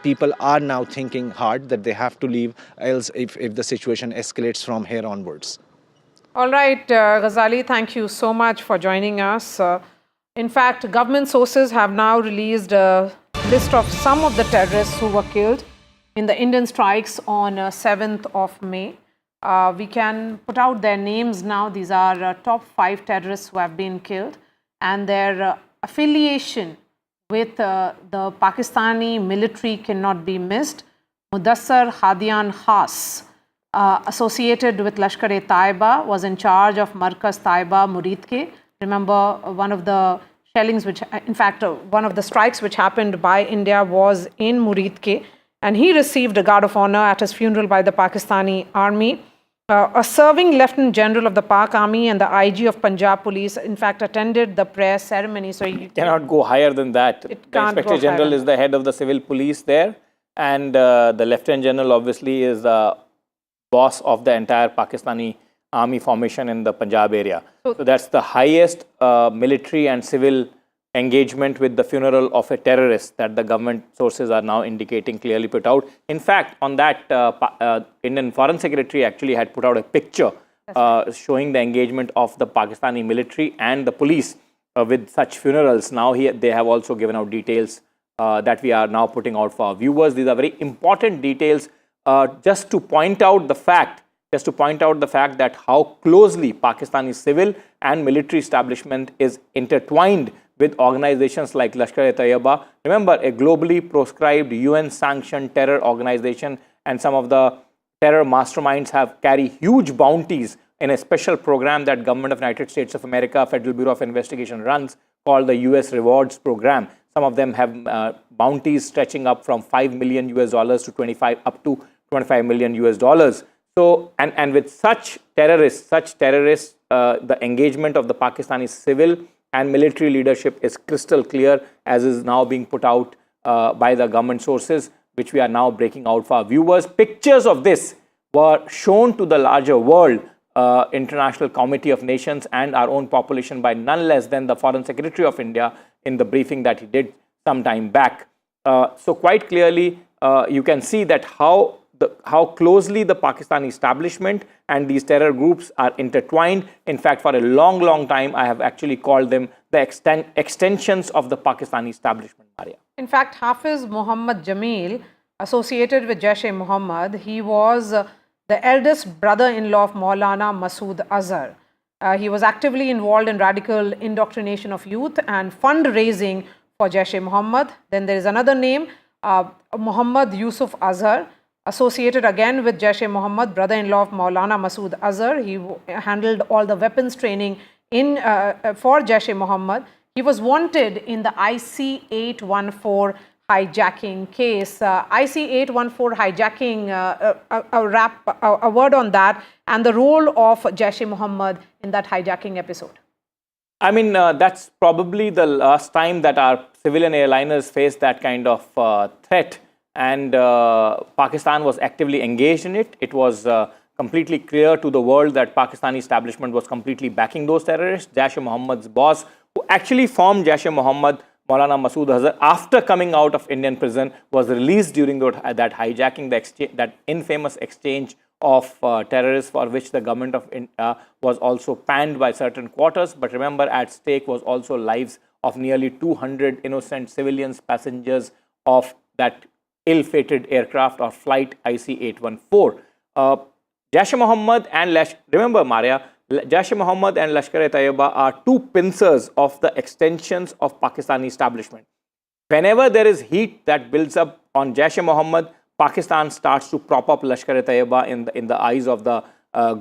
people are now thinking hard that they have to leave, else if the situation escalates from here onwards. All right, Ghazali, thank you so much for joining us. In fact, government sources have now released a list of some of the terrorists who were killed in the Indian strikes on 7th of May. We can put out their names now. These are top 5 terrorists who have been killed, and their affiliation with the Pakistani military cannot be missed. Mudassar Hadian Khas, associated with Lashkar-e-Taiba, was in charge of Markaz Taiba Muridke. Remember, one of the shellings which, in fact, one of the strikes which happened by India was in Muridke, and he received a guard of honor at his funeral by the Pakistani army. A serving Lieutenant General of the Pak Army and the IG of Punjab Police, in fact, attended the prayer ceremony. So you cannot go higher than that. The Inspector General is the head of the civil police there, and the Lieutenant General obviously is the boss of the entire Pakistani army formation in the Punjab area. So that's the highest military and civil engagement with the funeral of a terrorist that the government sources are now indicating, clearly put out. In fact, on that, Indian Foreign Secretary actually had put out a picture showing the engagement of the Pakistani military and the police with such funerals. Now they have also given out details that we are now putting out for our viewers. These are very important details just to point out the fact that how closely Pakistani civil and military establishment is intertwined with organizations like Lashkar-e-Taiba. Remember, a globally proscribed UN-sanctioned terror organization, and some of the terror masterminds carry huge bounties in a special program that Government of United States of America, Federal Bureau of Investigation runs, called the US Rewards Program. Some of them have bounties stretching up from $5 million to up to $25 million. So, and with such terrorists, the engagement of the Pakistani civil and military leadership is crystal clear, as is now being put out by the government sources, which we are now breaking out for our viewers. Pictures of this were shown to the larger world, International Committee of Nations and our own population by none less than the Foreign Secretary of India in the briefing that he did some time back. So quite clearly, you can see that how closely the Pakistani establishment and these terror groups are intertwined. In fact, for a long, long time, I have actually called them the extensions of the Pakistani establishment, Maria. In fact, Hafiz Muhammad Jamil, associated with Jaish-e-Mohammed, he was the eldest brother-in-law of Maulana Masood Azhar. He was actively involved in radical indoctrination of youth and fundraising for Jaish-e-Mohammed. Then there is another name, Muhammad Yusuf Azhar, associated again with Jaish-e-Mohammed, brother-in-law of Maulana Masood Azhar. He handled all the weapons training for Jaish-e-Mohammed. He was wanted in the IC-814 hijacking case. IC-814 hijacking, a word on that, and the role of Jaish-e-Mohammed in that hijacking episode. I mean, that's probably the last time that our civilian airliners faced that kind of threat. And Pakistan was actively engaged in it. It was completely clear to the world that Pakistani establishment was completely backing those terrorists. Jaish-e-Mohammed's boss, who actually formed Jaish-e-Mohammed, Maulana Masood Azhar, after coming out of Indian prison, was released during that hijacking, that infamous exchange of terrorists, for which the government of India was also panned by certain quarters. But remember, at stake was also lives of nearly 200 innocent civilians, passengers of that ill-fated aircraft or flight IC-814. Jaish-e-Mohammed and remember, Maria, Jaish-e-Mohammed and Lashkar-e-Taiba are two pincers of the extensions of Pakistani establishment. Whenever there is heat that builds up on Jaish-e-Mohammed, Pakistan starts to prop up Lashkar-e-Taiba in the eyes of the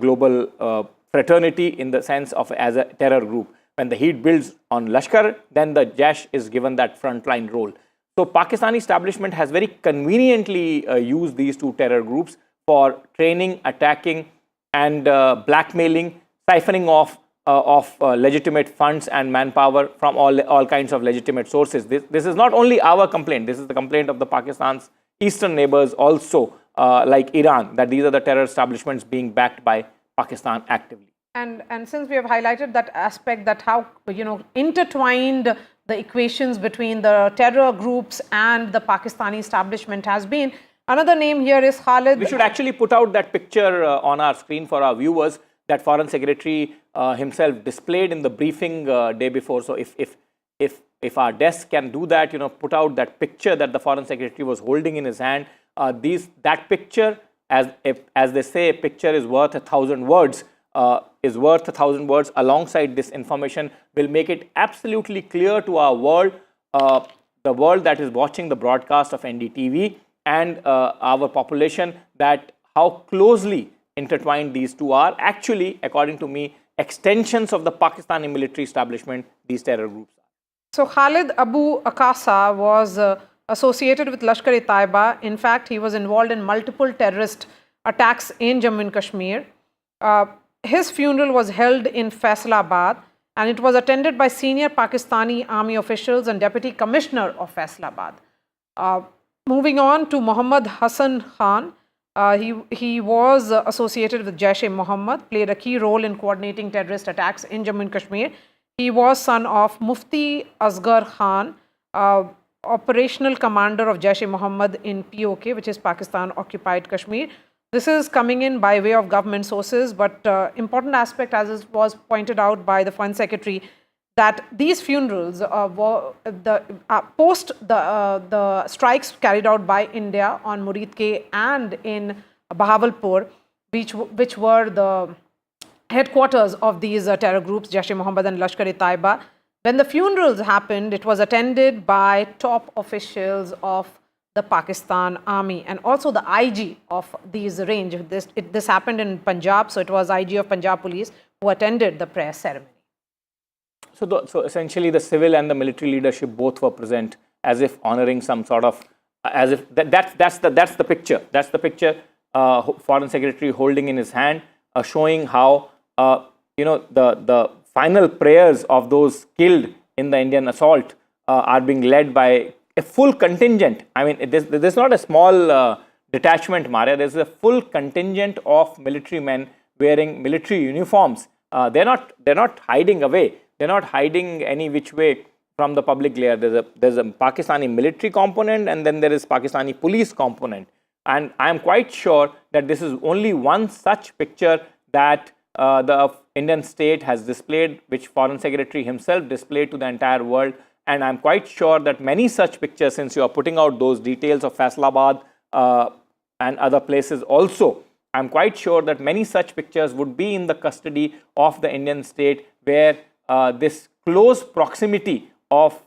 global fraternity, in the sense of as a terror group. When the heat builds on Lashkar, then the Jaish is given that frontline role. So Pakistani establishment has very conveniently used these two terror groups for training, attacking, and blackmailing, siphoning off of legitimate funds and manpower from all kinds of legitimate sources. This is not only our complaint. This is the complaint of the Pakistan's eastern neighbors also, like Iran, that these are the terror establishments being backed by Pakistan actively. And since we have highlighted that aspect, that how intertwined the equations between the terror groups and the Pakistani establishment has been, another name here is Khalid. We should actually put out that picture on our screen for our viewers that Foreign Secretary himself displayed in the briefing day before. So if our desk can do that, put out that picture that the Foreign Secretary was holding in his hand. That picture, as they say, a picture is worth 1,000 words. Alongside this information will make it absolutely clear to our world, the world that is watching the broadcast of NDTV and our population, that how closely intertwined these two are. Actually, according to me, extensions of the Pakistani military establishment, these terror groups are. So Khalid Abu Akasa was associated with Lashkar-e-Taiba. In fact, he was involved in multiple terrorist attacks in Jammu and Kashmir. His funeral was held in Faisalabad, and it was attended by senior Pakistani army officials and Deputy Commissioner of Faisalabad. Moving on to Muhammad Hassan Khan, he was associated with Jaish-e-Mohammed, played a key role in coordinating terrorist attacks in Jammu and Kashmir. He was son of Mufti Asghar Khan, operational commander of Jaish-e-Mohammed in POK, which is Pakistan-occupied Kashmir. This is coming in by way of government sources, but important aspect, as was pointed out by the Foreign Secretary, that these funerals were post the strikes carried out by India on Murid Ke and in Bahawalpur, which were the headquarters of these terror groups, Jaish-e-Mohammed and Lashkar-e-Taiba. When the funerals happened, it was attended by top officials of the Pakistan Army and also the IG of these range. This happened in Punjab, so it was IG of Punjab Police who attended the prayer ceremony. So essentially the civil and the military leadership both were present, as if honoring some sort of, as if that's the picture. That's the picture Foreign Secretary holding in his hand, showing how the final prayers of those killed in the Indian assault are being led by a full contingent. I mean, there's not a small detachment, Maria. There's a full contingent of military men wearing military uniforms. They're not hiding away. They're not hiding any which way from the public glare. There's a Pakistani military component, and then there is Pakistani police component. And I am quite sure that this is only one such picture that the Indian state has displayed, which Foreign Secretary himself displayed to the entire world. And I'm quite sure that many such pictures, since you are putting out those details of Faisalabad and other places also, I'm quite sure that many such pictures would be in the custody of the Indian state, where this close proximity of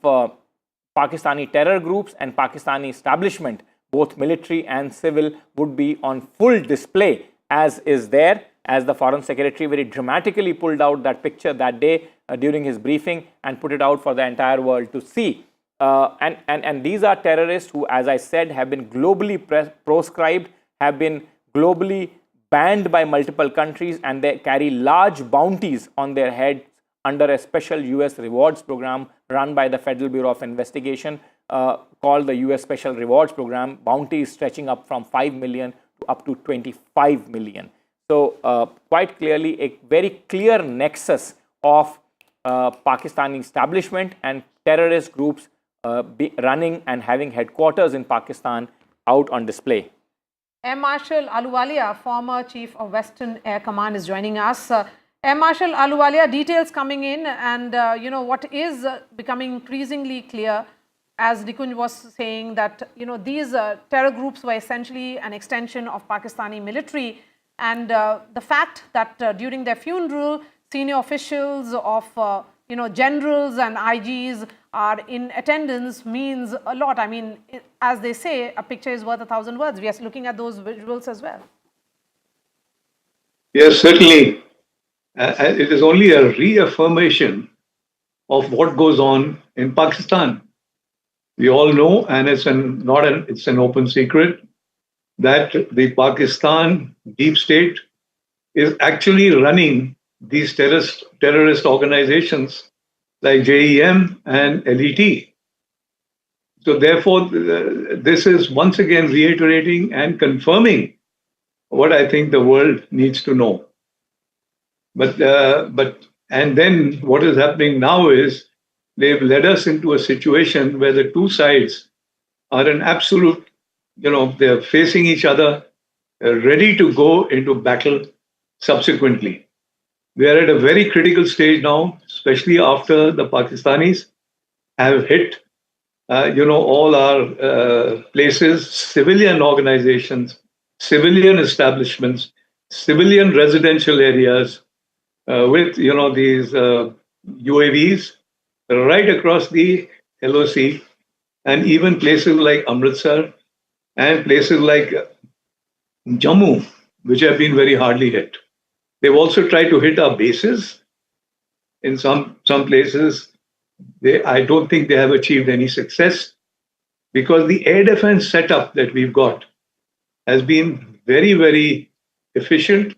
Pakistani terror groups and Pakistani establishment, both military and civil, would be on full display, as is there, as the Foreign Secretary very dramatically pulled out that picture that day during his briefing and put it out for the entire world to see. And these are terrorists who, as I said, have been globally proscribed, have been globally banned by multiple countries, and they carry large bounties on their heads under a special US rewards program run by the Federal Bureau of Investigation called the US Special Rewards Program. Bounties stretching up from 5 million to up to 25 million. So quite clearly a very clear nexus of Pakistani establishment and terrorist groups running and having headquarters in Pakistan out on display. Air Marshal Ahluwalia, former Chief of Western Air Command, is joining us. Air Marshal Ahluwalia, details coming in, and what is becoming increasingly clear, as Nikunj was saying, that these terror groups were essentially an extension of Pakistani military, and the fact that during their funeral, senior officials of generals and IGs are in attendance means a lot. I mean, as they say, a picture is worth 1,000 words. We are looking at those visuals as well. Yes, certainly. It is only a reaffirmation of what goes on in Pakistan. We all know, and it's an open secret, that the Pakistan deep state is actually running these terrorist organizations like JEM and LET. So therefore, this is once again reiterating and confirming what I think the world needs to know. And then what is happening now is they've led us into a situation where the two sides are an absolute, they're facing each other, ready to go into battle subsequently. We are at a very critical stage now, especially after the Pakistanis have hit, all our places, civilian organizations, civilian establishments, civilian residential areas, with these UAVs right across the LOC, and even places like Amritsar and places like Jammu, which have been very hardly hit. They've also tried to hit our bases. In some places, I don't think they have achieved any success, because the air defense setup that we've got has been very, very efficient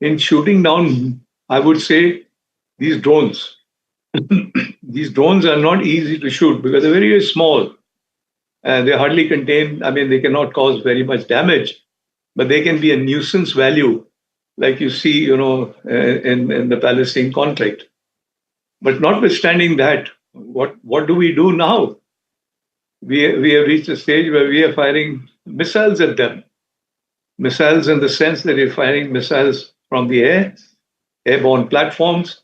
in shooting down, I would say, these drones. These drones are not easy to shoot because they're very, very small. And they hardly contain, they cannot cause very much damage, but they can be a nuisance value, like you see, in the Palestine conflict. But notwithstanding that, what do we do now? We have reached a stage where we are firing missiles at them. Missiles in the sense that we're firing missiles from the air, airborne platforms,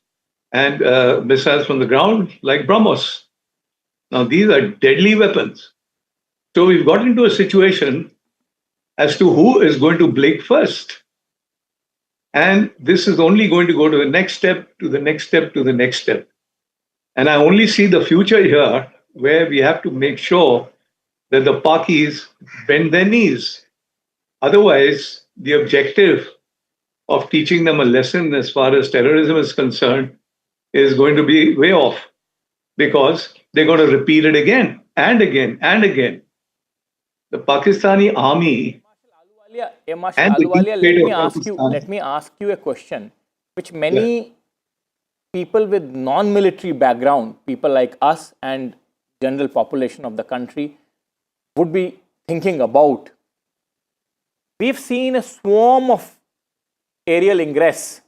and missiles from the ground, like BrahMos. Now, these are deadly weapons. So we've got into a situation as to who is going to blink first. And this is only going to go to the next step, to the next step, to the next step. And I only see the future here where we have to make sure that the Pakis bend their knees. Otherwise, the objective of teaching them a lesson as far as terrorism is concerned is going to be way off, because they're going to repeat it again and again and again. The Pakistani army. Marshal and the deep Ahluwalia, state of Pakistan. let me ask you a question, which many people with non-military background, people like us and general population of the country, would be thinking about. We've seen a swarm of aerial ingress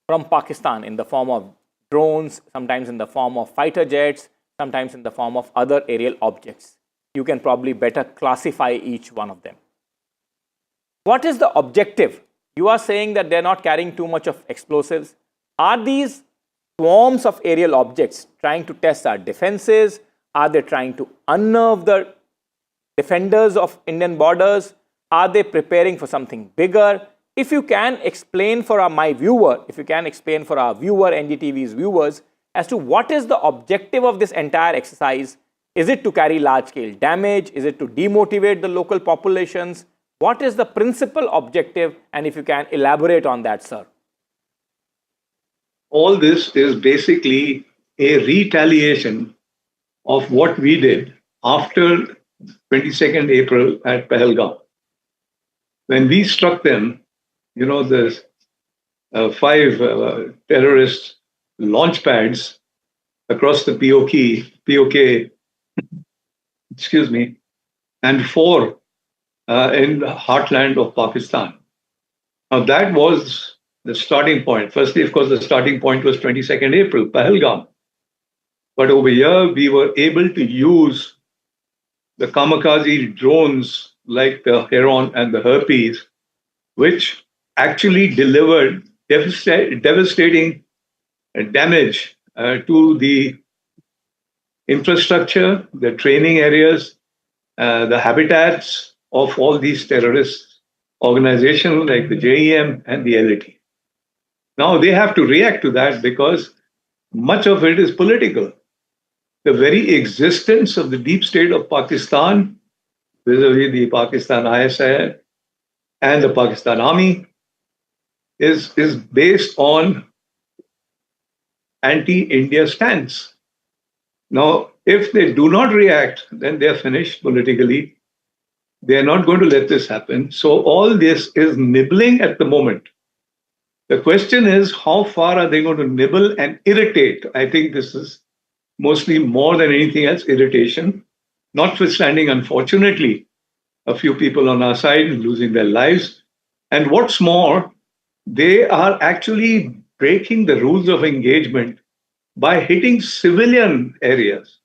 from Pakistan in the form of drones, sometimes in the form of fighter jets, sometimes in the form of other aerial objects. You can probably better classify each one of them. What is the objective? You are saying that they're not carrying too much of explosives. Are these swarms of aerial objects trying to test our defenses? Are they trying to unnerve the defenders of Indian borders? Are they preparing for something bigger? If you can explain for my viewer, if you can explain for our viewer, NDTV's viewers, as to what is the objective of this entire exercise. Is it to carry large-scale damage? Is it to demotivate the local populations? What is the principal objective? And if you can elaborate on that, sir. All this is basically a retaliation of what we did after 22nd April at Pahalgam. When we struck them, the 5 terrorist launch pads across the POK, and 4 in the heartland of Pakistan. Now that was the starting point. Firstly, of course, the starting point was 22nd April, Pahalgam. But over here, we were able to use the kamikaze drones like the Heron and the Herpes, which actually delivered devastating damage to the infrastructure, the training areas, the habitats of all these terrorist organizations like the JEM and the LAT. Now they have to react to that because much of it is political. The very existence of the deep state of Pakistan, vis-a-vis the Pakistan ISI and the Pakistan Army, is based on anti-India stance. Now, if they do not react, then they're finished politically. They're not going to let this happen. So all this is nibbling at the moment. The question is, how far are they going to nibble and irritate? I think this is mostly, more than anything else, irritation. notwithstanding, unfortunately, a few people on our side losing their lives. And what's more, they are actually breaking the rules of engagement by hitting civilian areas.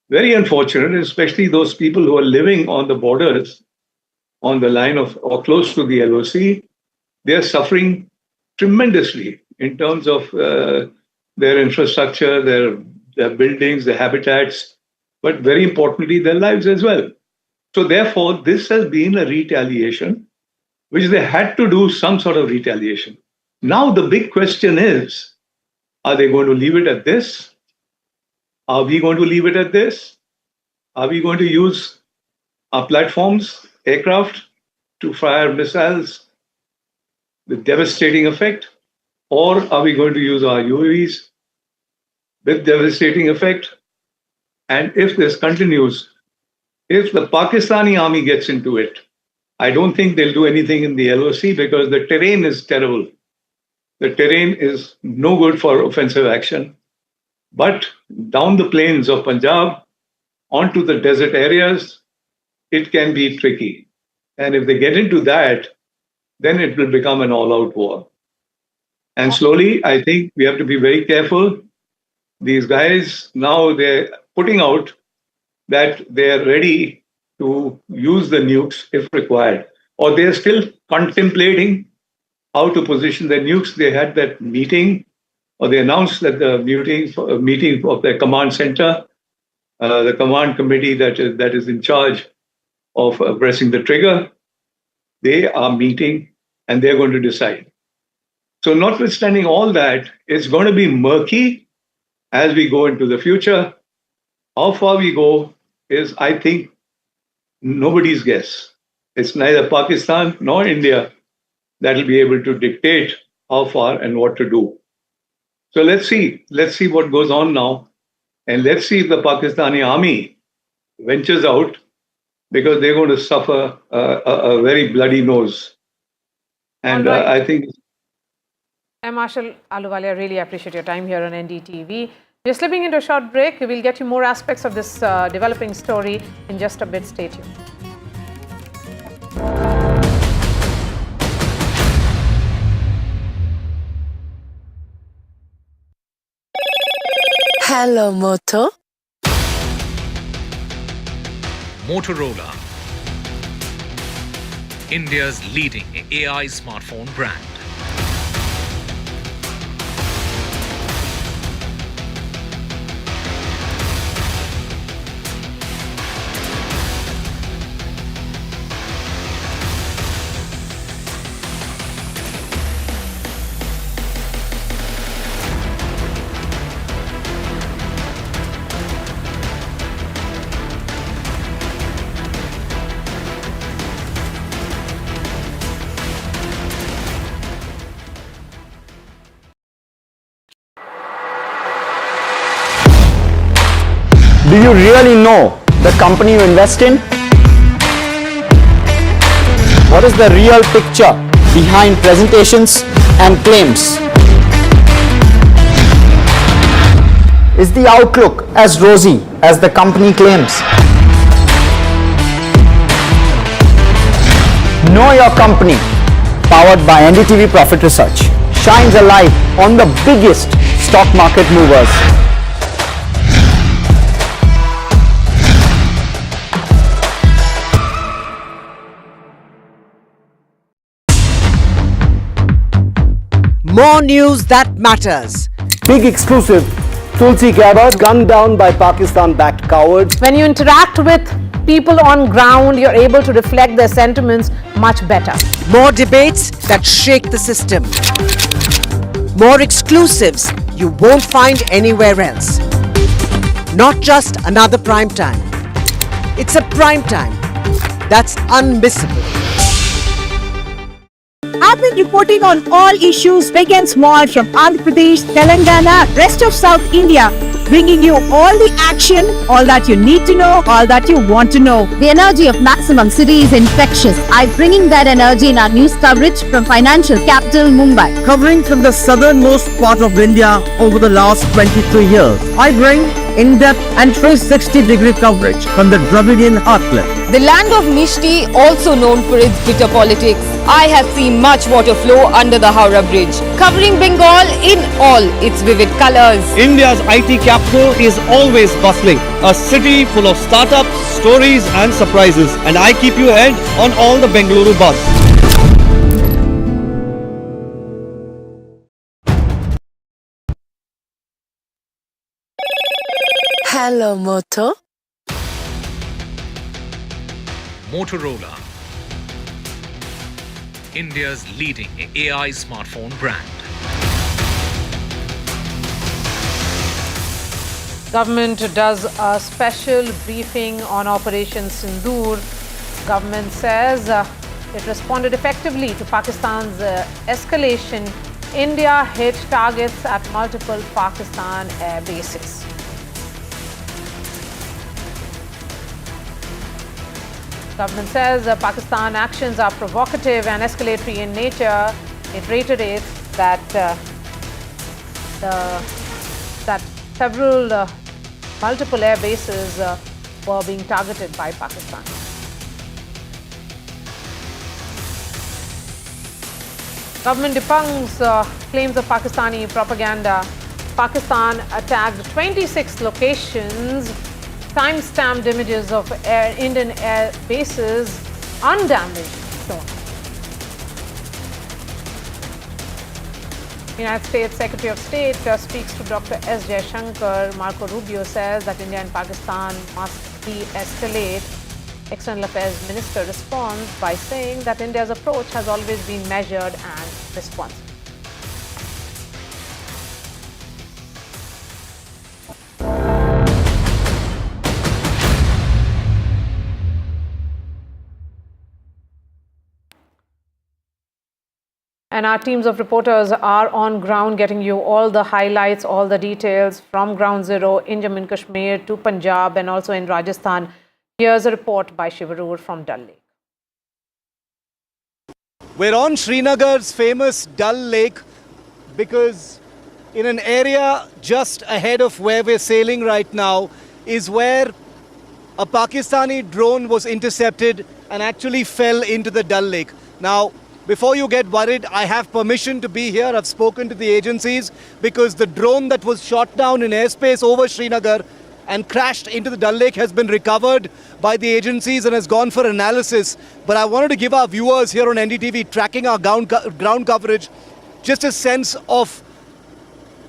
Very unfortunate, especially those people who are living on the borders, on the line of or close to the LOC. They are suffering tremendously in terms of their infrastructure, their buildings, their habitats, but very importantly, their lives as well. So therefore, this has been a retaliation, which they had to do some sort of retaliation. Now the big question is, are they going to leave it at this? Are we going to leave it at this? Are we going to use our platforms, aircraft, to fire missiles with devastating effect? Or are we going to use our UAVs with devastating effect? And if this continues, if the Pakistani army gets into it, I don't think they'll do anything in the LOC because the terrain is terrible. The terrain is no good for offensive action. But down the plains of Punjab, onto the desert areas, it can be tricky. And if they get into that, then it will become an all-out war. And slowly, I think we have to be very careful. These guys, now they're putting out that they're ready to use the nukes if required. Or they're still contemplating how to position their nukes. They had that meeting, or they announced that the meeting of their command center, the command committee that is in charge of pressing the trigger, they are meeting and they're going to decide. So notwithstanding all that, it's going to be murky as we go into the future. How far we go is, I think, nobody's guess. It's neither Pakistan nor India that will be able to dictate how far and what to do. So let's see what goes on now. And let's see if the Pakistani army ventures out, because they're going to suffer a very bloody nose. And I think... Marshal Ahluwalia, I really appreciate your time here on NDTV. We're slipping into a short break. We'll get you more aspects of this developing story in just a bit. Stay tuned. Hello, Moto. Motorola, India's leading AI smartphone brand. Do you really know the company you invest in? What is the real picture behind presentations and claims? Is the outlook as rosy as the company claims? Know Your Company, powered by NDTV Profit Research, shines a light on the biggest stock market movers. More news that matters. Big exclusive. Tulsi Gabbard gunned down by Pakistan-backed cowards. When you interact with people on ground, you're able to reflect their sentiments much better. More debates that shake the system. More exclusives you won't find anywhere else. Not just another prime time. It's a prime time that's unmissable. I've been reporting on all issues big and small from Andhra Pradesh, Telangana, rest of South India, bringing you all the action, all that you need to know, all that you want to know. The energy of Maximum City is infectious. I'm bringing that energy in our news coverage from financial capital Mumbai. Covering from the southernmost part of India over the last 23 years. I bring in-depth and 360-degree coverage from the Dravidian heartland. The land of Mishti, also known for its bitter politics. I have seen much water flow under the Howrah Bridge, covering Bengal in all its vivid colors. India's IT capital is always bustling, a city full of startups, stories and surprises. And I keep you ahead on all the Bengaluru buzz. Hello, Moto. Motorola, India's leading AI smartphone brand. Government does a special briefing on Operation Sindoor. Government says it responded effectively to Pakistan's escalation. India hit targets at multiple Pakistan air bases. Government says Pakistan actions are provocative and escalatory in nature. It reiterates that several multiple air bases were being targeted by Pakistan. Government debunks claims of Pakistani propaganda. Pakistan attacked 26 locations. Time-stamped images of Indian air bases undamaged shown. United States Secretary of State speaks to Dr. S. Jaishankar. Marco Rubio says that India and Pakistan must de-escalate. External Affairs Minister responds by saying that India's approach has always been measured and responsible. And our teams of reporters are on ground getting you all the highlights, all the details from ground zero in Jammu and Kashmir to Punjab and also in Rajasthan. Here's a report by Shivarur from Dal Lake. We're on Srinagar's famous Dal Lake because in an area just ahead of where we're sailing right now is where a Pakistani drone was intercepted and actually fell into the Dal Lake. Now, before you get worried, I have permission to be here. I've spoken to the agencies because the drone that was shot down in airspace over Srinagar and crashed into the Dal Lake has been recovered by the agencies and has gone for analysis. But I wanted to give our viewers here on NDTV tracking our ground coverage just a sense of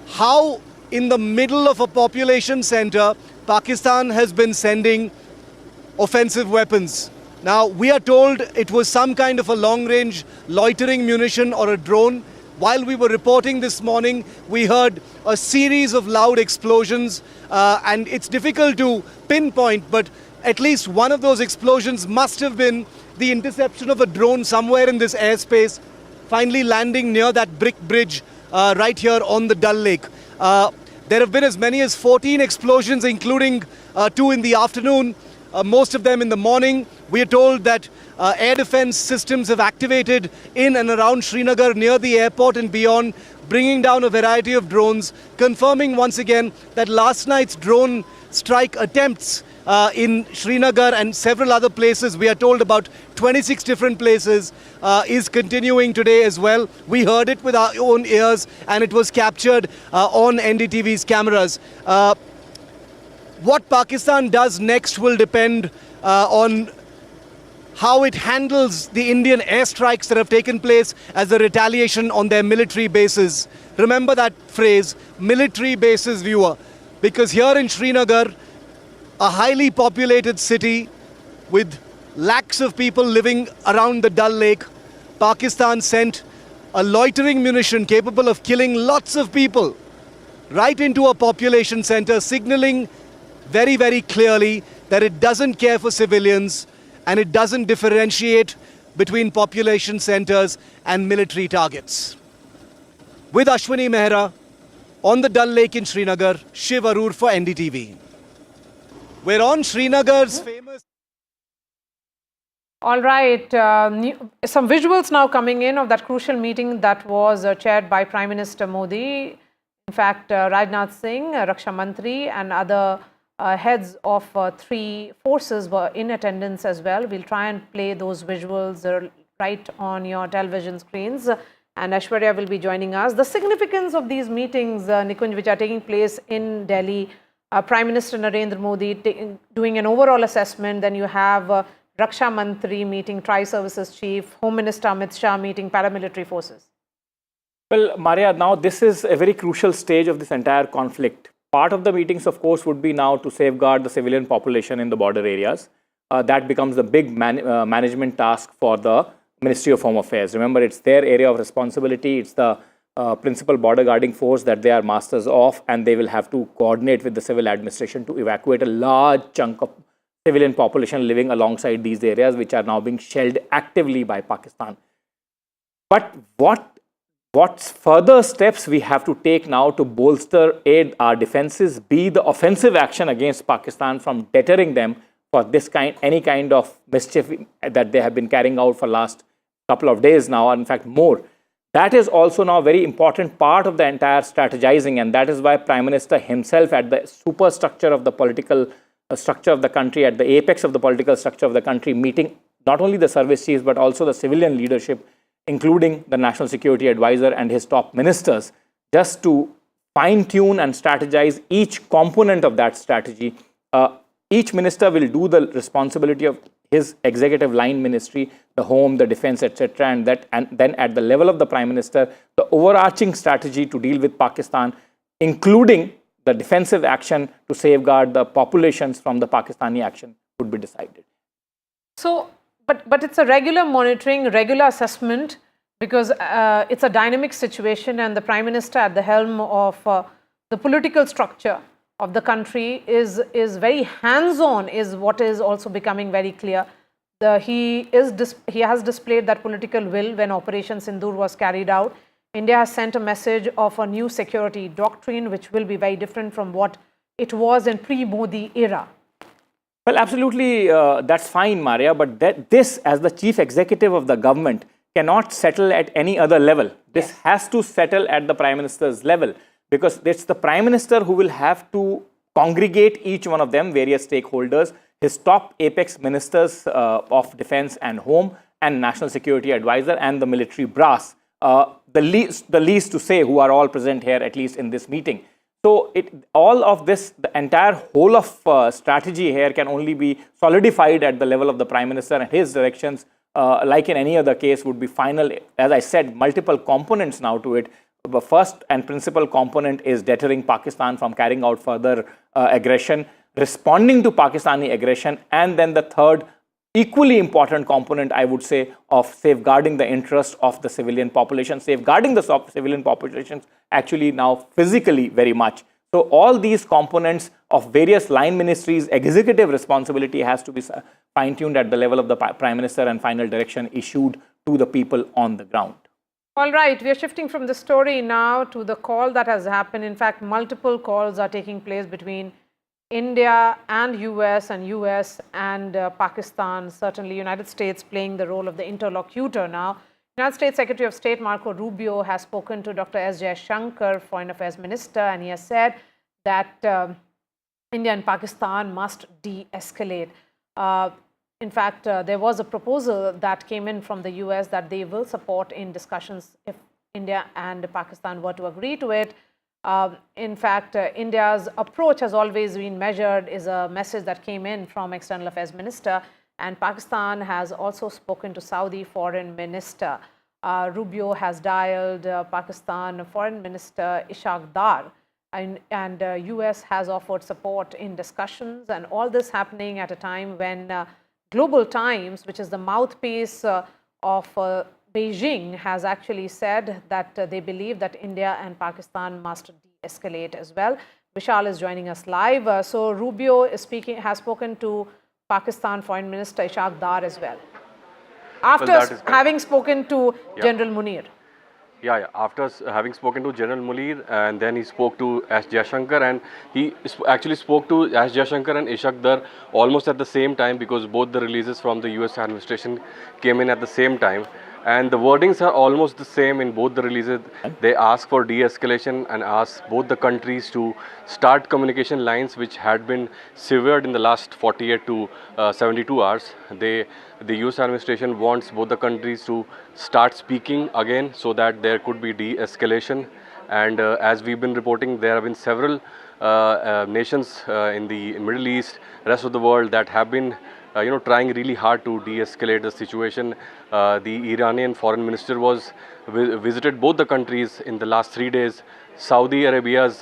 how in the middle of a population center, Pakistan has been sending offensive weapons. Now, we are told it was some kind of a long-range loitering munition or a drone. While we were reporting this morning, we heard a series of loud explosions, and it's difficult to pinpoint, but at least one of those explosions must have been the interception of a drone somewhere in this airspace, finally landing near that brick bridge right here on the Dal Lake. There have been as many as 14 explosions, including 2 in the afternoon. Most of them in the morning. We are told that air defense systems have activated in and around Srinagar near the airport and beyond, bringing down a variety of drones, confirming once again that last night's drone strike attempts in Srinagar and several other places, we are told about 26 different places, is continuing today as well. We heard it with our own ears and it was captured on NDTV's cameras. What Pakistan does next will depend on how it handles the Indian airstrikes that have taken place as a retaliation on their military bases. Remember that phrase, military bases, viewer, because here in Srinagar, a highly populated city with lakhs of people living around the Dal Lake, Pakistan sent a loitering munition capable of killing lots of people right into a population center, signaling very, very clearly that it doesn't care for civilians and it doesn't differentiate between population centers and military targets. With Ashwini Mehra on the Dal Lake in Srinagar, Shiv Arur for NDTV. We're on Srinagar's famous... All right, some visuals now coming in of that crucial meeting that was chaired by Prime Minister Modi In fact, Rajnath Singh, Raksha Mantri and other heads of three forces were in attendance as well. We'll try and play those visuals right on your television screens. And Aishwarya will be joining us. The significance of these meetings, Nikunj, which are taking place in Delhi, Prime Minister Narendra Modi doing an overall assessment. Then you have Raksha Mantri meeting Tri-Services Chief, Home Minister Amit Shah meeting paramilitary forces. Well, Maria, now this is a very crucial stage of this entire conflict. Part of the meetings, of course, would be now to safeguard the civilian population in the border areas. That becomes the big management task for the Ministry of Home Affairs. Remember, it's their area of responsibility. It's the principal border guarding force that they are masters of, and they will have to coordinate with the civil administration to evacuate a large chunk of civilian population living alongside these areas, which are now being shelled actively by Pakistan. But what further steps we have to take now to bolster our defenses, be the offensive action against Pakistan from deterring them for any kind of mischief that they have been carrying out for last couple of days now, or in fact more. That is also now a very important part of the entire strategizing, and that is why Prime Minister himself at the superstructure of the political structure of the country, at the apex of the political structure of the country, meeting not only the service chiefs but also the civilian leadership, including the National Security Advisor and his top ministers, just to fine-tune and strategize each component of that strategy. Each minister will do the responsibility of his executive line ministry, the home, the defense, etc. And then at the level of the Prime Minister, the overarching strategy to deal with Pakistan, including the defensive action to safeguard the populations from the Pakistani action, would be decided. So, but it's a regular monitoring, regular assessment, because it's a dynamic situation, and the Prime Minister at the helm of the political structure of the country is very hands-on, is what is also becoming very clear. He has displayed that political will when Operation Sindoor was carried out. India has sent a message of a new security doctrine, which will be very different from what it was in pre-Modi era. Well, absolutely, that's fine, Maria, but this, as the chief executive of the government, cannot settle at any other level. This has to settle at the Prime Minister's level, because it's the Prime Minister who will have to congregate each one of them, various stakeholders, his top apex ministers of defense and home, and National Security Advisor, and the military brass, the least to say, who are all present here, at least in this meeting. So all of this, the entire whole of strategy here can only be solidified at the level of the Prime Minister, and his directions, like in any other case, would be final. As I said, multiple components now to it. The first and principal component is deterring Pakistan from carrying out further aggression, responding to Pakistani aggression, and then the third, equally important component, I would say, of safeguarding the interest of the civilian population, safeguarding the civilian populations actually now physically very much. So all these components of various line ministries' executive responsibility has to be fine-tuned at the level of the Prime Minister, and final direction issued to the people on the ground. All right, we are shifting from the story now to the call that has happened. In fact, multiple calls are taking place between India and US and Pakistan. Certainly, United States playing the role of the interlocutor now. United States Secretary of State Marco Rubio has spoken to Dr. S. Jaishankar, Foreign Affairs Minister, and he has said that India and Pakistan must de-escalate. In fact, there was a proposal that came in from the US that they will support in discussions if India and Pakistan were to agree to it. In fact, India's approach has always been measured, is a message that came in from External Affairs Minister, and Pakistan has also spoken to Saudi Foreign Minister. Rubio has dialed Pakistan Foreign Minister Ishaq Dar, and US has offered support in discussions, and all this happening at a time when Global Times, which is the mouthpiece of Beijing, has actually said that they believe that India and Pakistan must de-escalate as well. Vishal is joining us live. So Rubio has spoken to Pakistan Foreign Minister Ishaq Dar as well, after having spoken to General Munir. Yeah, after having spoken to General Munir, and then he spoke to S. Jaishankar, and he actually spoke to S. Jaishankar and Ishaq Dar almost at the same time, because both the releases from the US administration came in at the same time. And the wordings are almost the same in both the releases. They ask for de-escalation and ask both the countries to start communication lines which had been severed in the last 48 to 72 hours. The US administration wants both the countries to start speaking again so that there could be de-escalation. And as we've been reporting, there have been several nations in the Middle East, rest of the world that have been trying really hard to de-escalate the situation. The Iranian foreign minister was visited both the countries in the last 3 days. Saudi Arabia's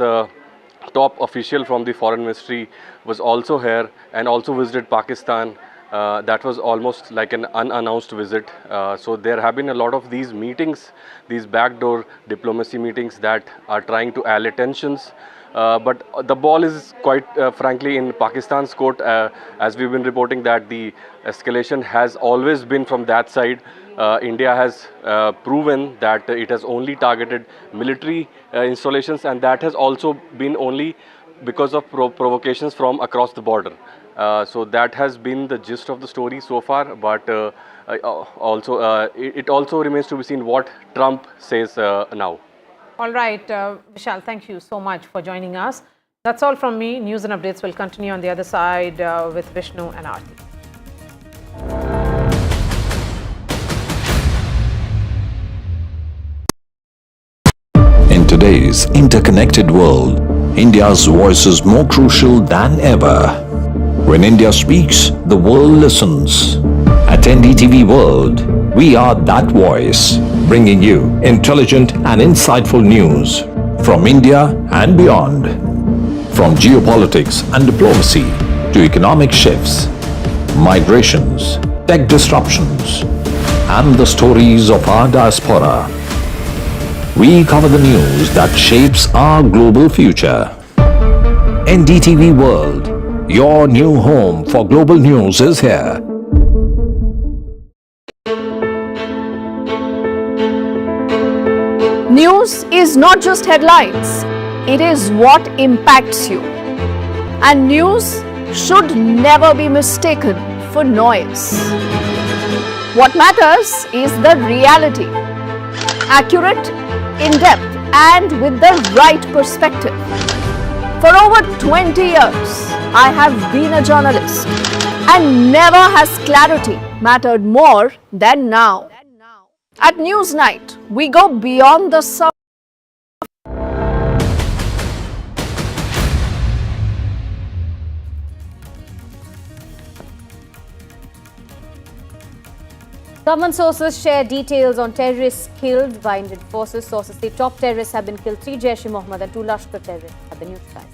top official from the foreign ministry was also here and also visited Pakistan. That was almost like an unannounced visit. So there have been a lot of these meetings, these backdoor diplomacy meetings that are trying to allay tensions. But the ball is quite frankly in Pakistan's court, as we've been reporting that the escalation has always been from that side. India has proven that it has only targeted military installations, and that has also been only because of provocations from across the border. So that has been the gist of the story so far, but it also remains to be seen what Trump says now. All right, Vishal, thank you so much for joining us. That's all from me. News and updates will continue on the other side with Vishnu and Aarti. In today's interconnected world, India's voice is more crucial than ever. When India speaks, the world listens. At NDTV World, we are that voice, bringing you intelligent and insightful news from India and beyond. From geopolitics and diplomacy to economic shifts, migrations, tech disruptions, and the stories of our diaspora. We cover the news that shapes our global future. NDTV World, your new home for global news is here. News is not just headlines, it is what impacts you. And news should never be mistaken for noise. What matters is the reality. Accurate, in-depth, and with the right perspective. For over 20 years, I have been a journalist, and never has clarity mattered more than now. At Newsnight, we go beyond the surface. Government sources share details on terrorists killed by Indian forces. Sources say top terrorists have been killed, 3 Jaish-e-Mohammed and 2 Lashkar terrorists have been neutralized.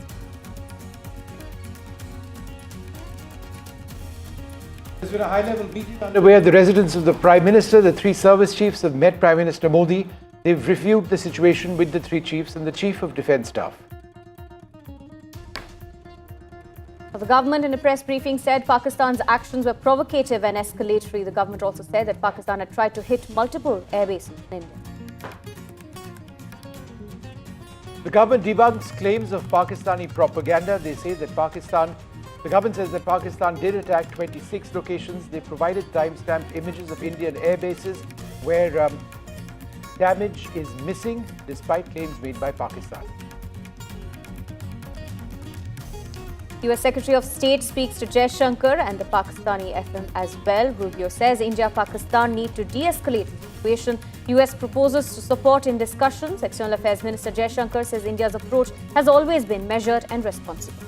There's been a high-level meeting underway at the residence of the Prime Minister. The 3 service chiefs have met Prime Minister Modi. They've reviewed the situation with the 3 chiefs and the Chief of Defence Staff. The government in a press briefing said Pakistan's actions were provocative and escalatory. The government also said that Pakistan had tried to hit multiple air bases in India. The government debunks claims of Pakistani propaganda. They say that the government says that Pakistan did attack 26 locations. They provided time-stamped images of Indian air bases where damage is missing despite claims made by Pakistan. US Secretary of State speaks to Jaishankar and the Pakistani FM as well. Rubio says India-Pakistan need to de-escalate the situation. US proposes to support in discussions. External Affairs Minister Jaishankar says India's approach has always been measured and responsible.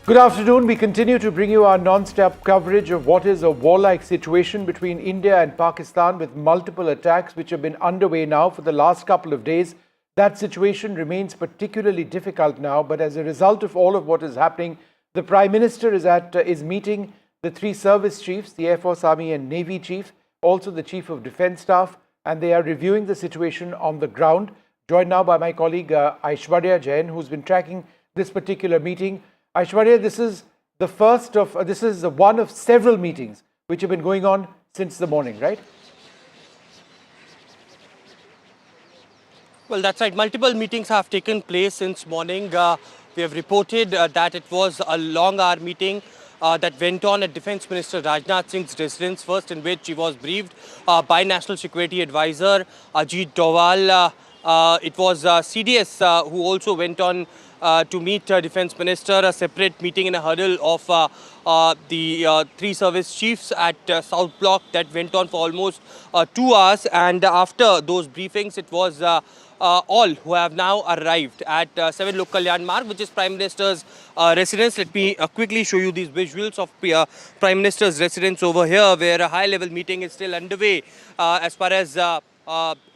Good afternoon. We continue to bring you our non-stop coverage of what is a warlike situation between India and Pakistan with multiple attacks which have been underway now for the last couple of days. That situation remains particularly difficult now, but as a result of all of what is happening, the Prime Minister is meeting the 3 service chiefs, the Air Force, Army and Navy chief, also the Chief of Defence Staff, and they are reviewing the situation on the ground. Joined now by my colleague Aishwarya Jain, who's been tracking this particular meeting. Aishwarya, this is one of several meetings which have been going on since the morning, right? Well, that's right. Multiple meetings have taken place since morning. We have reported that it was a long hour meeting that went on at Defence Minister Rajnath Singh's residence, first in which he was briefed by National Security Advisor Ajit Doval. It was CDS who also went on to meet Defence Minister, a separate meeting in a huddle of the three service chiefs at South Block that went on for almost 2 hours. And after those briefings, it was all who have now arrived at 7 Lok Kalyan Marg, which is Prime Minister's residence. Let me quickly show you these visuals of Prime Minister's residence over here, where a high-level meeting is still underway as far as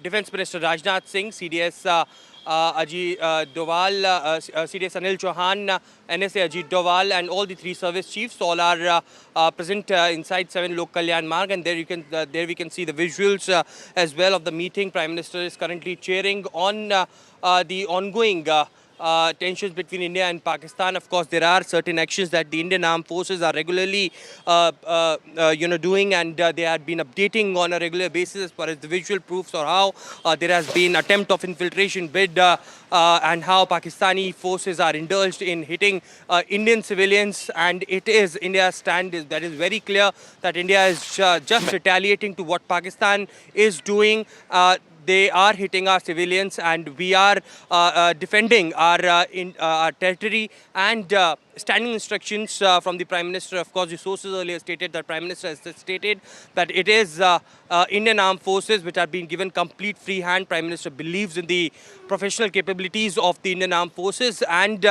Defence Minister Rajnath Singh, CDS Ajit Doval, CDS Anil Chauhan, NSA Ajit Doval, and all the three service chiefs all are present inside 7 Lok Kalyan Marg, and there we can see the visuals as well of the meeting. Prime Minister is currently chairing on the ongoing tensions between India and Pakistan. Of course, there are certain actions that the Indian armed forces are regularly doing, and they had been updating on a regular basis as far as the visual proofs or how there has been attempt of infiltration bid and how Pakistani forces are indulged in hitting Indian civilians. And it is India's stand that is very clear that India is just retaliating to what Pakistan is doing. They are hitting our civilians, and we are defending our territory, and standing instructions from the Prime Minister. Of course, the sources earlier stated that Prime Minister has stated that it is Indian armed forces which are being given complete free hand. Prime Minister believes in the professional capabilities of the Indian armed forces, and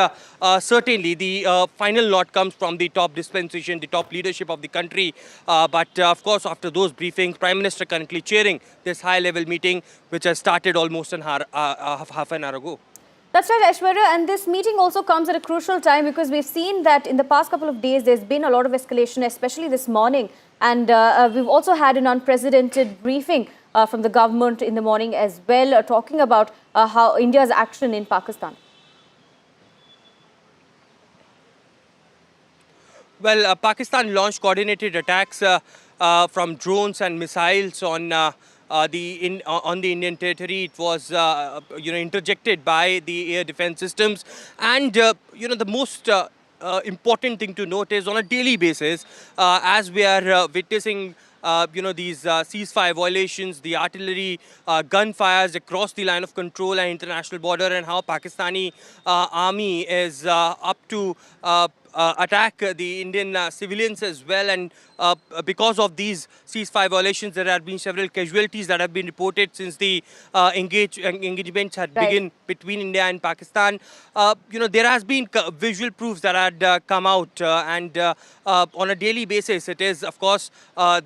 certainly the final lot comes from the top dispensation, the top leadership of the country. But of course, after those briefings, Prime Minister currently chairing this high-level meeting, which has started almost half an hour ago. That's right, Aishwarya, and this meeting also comes at a crucial time because we've seen that in the past couple of days there's been a lot of escalation, especially this morning, and we've also had an unprecedented briefing from the government in the morning as well, talking about how India's action in Pakistan. Well, Pakistan launched coordinated attacks from drones and missiles on the Indian territory. It was interjected by the air defense systems, and the most important thing to note is on a daily basis, as we are witnessing these ceasefire violations, the artillery gunfires across the line of control and international border, and how Pakistani army is up to attack the Indian civilians as well. And because of these ceasefire violations, there have been several casualties that have been reported since the engagements had begun between India and Pakistan. There has been visual proofs that had come out, and on a daily basis, it is, of course,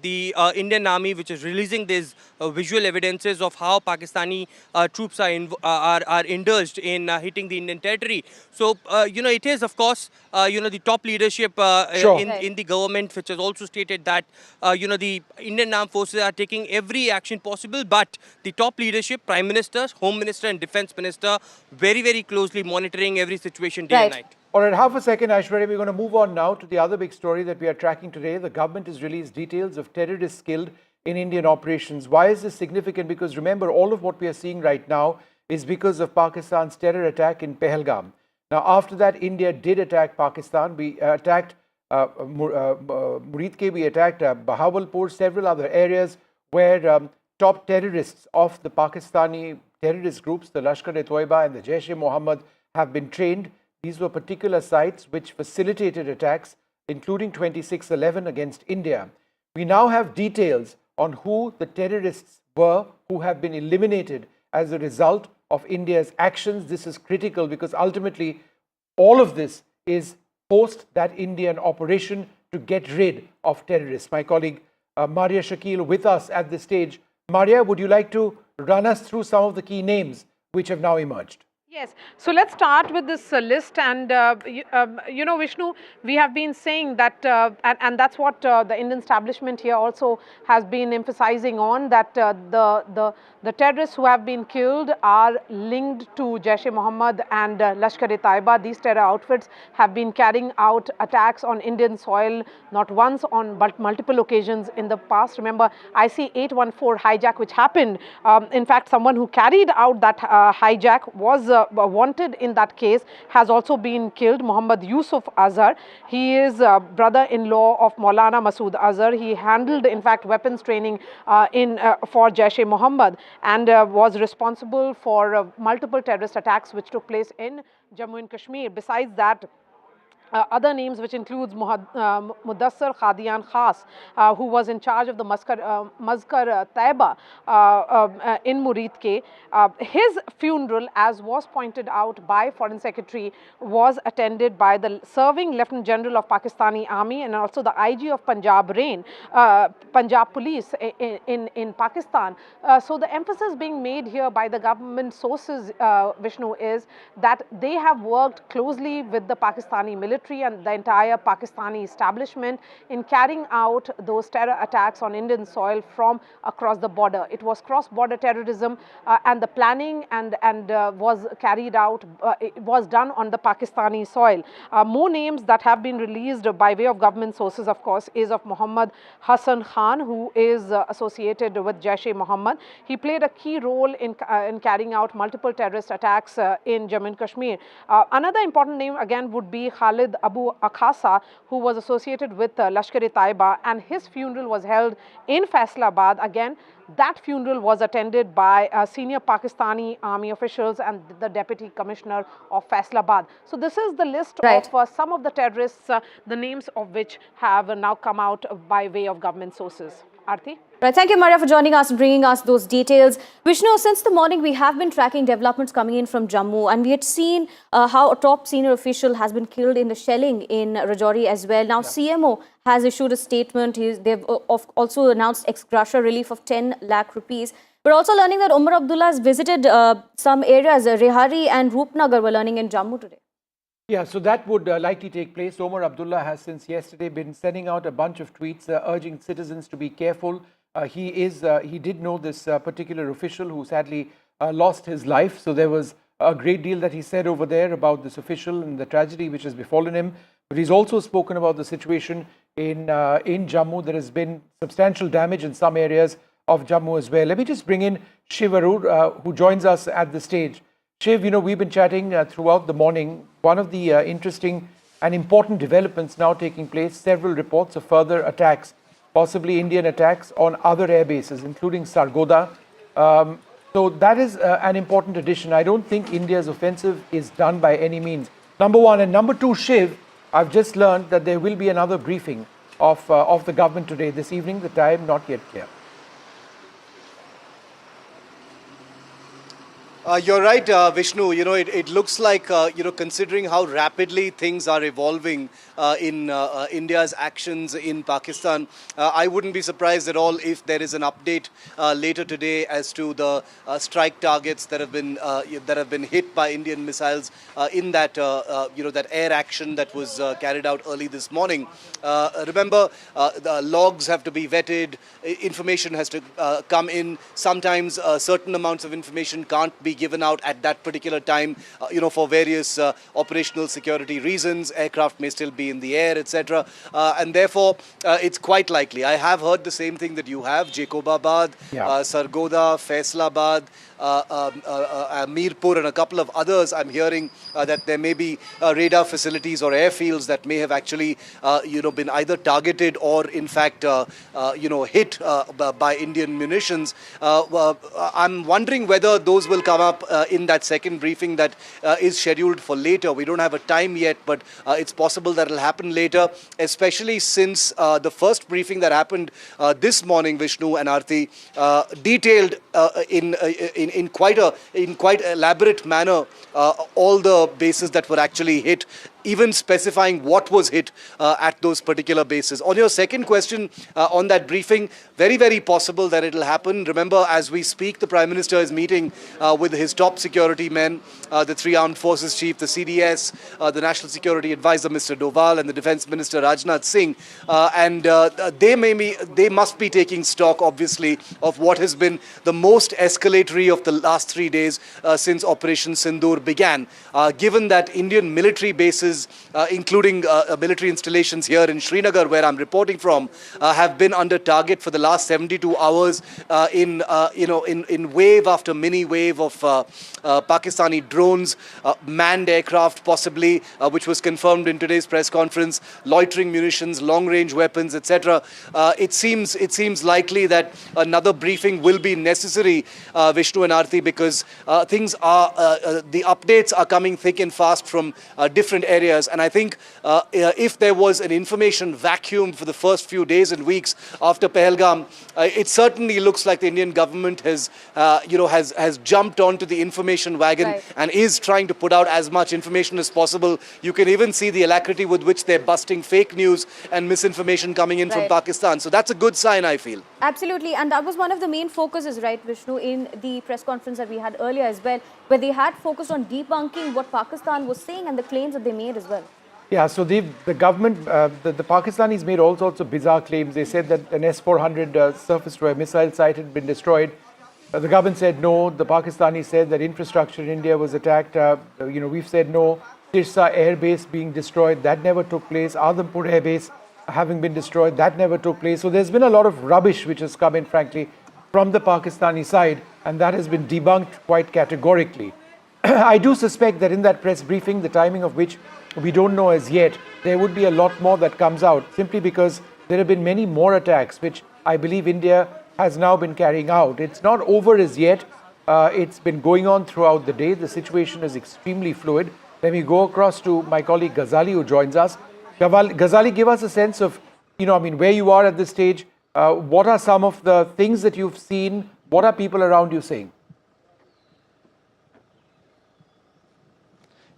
the Indian army which is releasing these visual evidences of how Pakistani troops are indulged in hitting the Indian territory. So, it is, of course, the top leadership in the government, which has also stated that, the Indian armed forces are taking every action possible, but the top leadership, Prime Minister, Home Minister and Defence Minister, very, very closely monitoring every situation day and night. All right, half a second, Aishwarya. We're going to move on now to the other big story that we are tracking today. The government has released details of terrorists killed in Indian operations. Why is this significant? Because remember, all of what we are seeing right now is because of Pakistan's terror attack in Pahalgam. Now, after that, India did attack Pakistan. We attacked Muridke, we attacked Bahawalpur, several other areas where top terrorists of the Pakistani terrorist groups, the Lashkar-e-Toiba and the Jaish-e-Mohammed, have been trained. These were particular sites which facilitated attacks, including 26/11 against India. We now have details on who the terrorists were who have been eliminated as a result of India's actions. This is critical because ultimately all of this is post that Indian operation to get rid of terrorists. My colleague Maria Shakil with us at this stage. Maria, would you like to run us through some of the key names which have now emerged? Yes, so let's start with this list, and you know, Vishnu, we have been saying that, and that's what the Indian establishment here also has been emphasizing on, that the terrorists who have been killed are linked to Jaish-e-Mohammed and Lashkar-e-Taiba. These terror outfits have been carrying out attacks on Indian soil not once but multiple occasions in the past. Remember, IC-814 hijack which happened. In fact, someone who carried out that hijack was wanted in that case, has also been killed, Muhammad Yusuf Azhar. He is brother-in-law of Maulana Masood Azhar. He handled, in fact, weapons training for Jaish-e-Mohammed, and was responsible for multiple terrorist attacks which took place in Jammu and Kashmir. Besides that, other names, which includes Mudassar Khadian Khas, who was in charge of the Mazkar Taiba in Murid Ke. His funeral, as was pointed out by Foreign Secretary, was attended by the serving Lieutenant General of Pakistani Army and also the IG of Punjab Punjab Police in Pakistan. So the emphasis being made here by the government sources, Vishnu, is that they have worked closely with the Pakistani military and the entire Pakistani establishment in carrying out those terror attacks on Indian soil from across the border. It was cross-border terrorism, and the planning and was carried out, it was done on the Pakistani soil. More names that have been released by way of government sources, of course, is of Muhammad Hassan Khan, who is associated with Jaish-e-Mohammed. He played a key role in carrying out multiple terrorist attacks in Jammu and Kashmir. Another important name again would be Khalid Abu Akhasa, who was associated with Lashkar-e-Taiba, and his funeral was held in Faisalabad. Again, that funeral was attended by senior Pakistani army officials and the Deputy Commissioner of Faisalabad. So this is the list of some of the terrorists, the names of which have now come out by way of government sources. Aarti? Right, thank you, Maria, for joining us and bringing us those details. Vishnu, since the morning, we have been tracking developments coming in from Jammu, and we had seen how a top senior official has been killed in the shelling in Rajouri as well. Now, CMO has issued a statement. They've also announced ex gratia relief of 10 lakh rupees. We're also learning that Umar Abdullah has visited some areas. Rehari and Roopnagar were learning in Jammu today. Yeah, so that would likely take place. Omar Abdullah has since yesterday been sending out a bunch of tweets urging citizens to be careful. He did know this particular official who sadly lost his life. So there was a great deal that he said over there about this official and the tragedy which has befallen him. But he's also spoken about the situation in Jammu. There has been substantial damage in some areas of Jammu as well. Let me just bring in Shiv Arur, who joins us at the stage. Shiv, you know, we've been chatting throughout the morning. One of the interesting and important developments now taking place, several reports of further attacks, possibly Indian attacks on other air bases, including Sargodha. So that is an important addition. I don't think India's offensive is done by any means. Number one. And number two, Shiv, I've just learned that there will be another briefing of the government today, this evening, the time not yet clear. You're right, Vishnu. You know, it looks like, you know, considering how rapidly things are evolving in India's actions in Pakistan, I wouldn't be surprised at all if there is an update later today as to the strike targets that have been hit by Indian missiles in that, you know, that air action that was carried out early this morning. Remember, the logs have to be vetted, information has to come in. Sometimes certain amounts of information can't be given out at that particular time, you know, for various operational security reasons. Aircraft may still be in the air, etc. And therefore, it's quite likely. I have heard the same thing that you have. Jacobabad, Sargodha, Faisalabad, Mirpur and a couple of others. I'm hearing that there may be radar facilities or airfields that may have actually, you know, been either targeted or in fact, you know, hit by Indian munitions. I'm wondering whether those will come up in that second briefing that is scheduled for later. We don't have a time yet, but it's possible that it'll happen later, especially since the first briefing that happened this morning, Vishnu and Aarti, detailed in quite elaborate manner all the bases that were actually hit even specifying what was hit at those particular bases. On your second question on that briefing, very, very possible that it will happen. Remember, as we speak, the Prime Minister is meeting with his top security men, the three armed forces chief, the CDS, the National Security Advisor, Mr. Doval, and the Defence Minister, Rajnath Singh. And they must be taking stock, obviously, of what has been the most escalatory of the last 3 days since Operation Sindoor began. Given that Indian military bases, including military installations here in Srinagar, where I'm reporting from, have been under target for the last 72 hours in wave after mini wave of Pakistani drones, manned aircraft possibly, which was confirmed in today's press conference, loitering munitions, long-range weapons, etc. It seems likely that another briefing will be necessary, Vishnu and Aarti, because the updates are coming thick and fast from different areas. And I think if there was an information vacuum for the first few days and weeks after Pahalgam, it certainly looks like the Indian government has jumped onto the information wagon and is trying to put out as much information as possible. You can even see the alacrity with which they're busting fake news and misinformation coming in from Pakistan. So that's a good sign, I feel. Absolutely. And that was one of the main focuses, right, Vishnu, in the press conference that we had earlier as well, where they had focused on debunking what Pakistan was saying and the claims that they made as well. Yeah, so the government, the Pakistanis made all sorts of bizarre claims. They said that an S-400 surface-to-air missile site had been destroyed. The government said no. The Pakistanis said that infrastructure in India was attacked. We've said no. Tirsa air base being destroyed, that never took place. Adhampur air base having been destroyed, that never took place. So there's been a lot of rubbish which has come in, frankly, from the Pakistani side, and that has been debunked quite categorically. I do suspect that in that press briefing, the timing of which we don't know as yet, there would be a lot more that comes out, simply because there have been many more attacks, which I believe India has now been carrying out. It's not over as yet. It's been going on throughout the day. The situation is extremely fluid. Let me go across to my colleague Ghazali, who joins us. Ghazali, give us a sense of, where you are at this stage. What are some of the things that you've seen? What are people around you saying?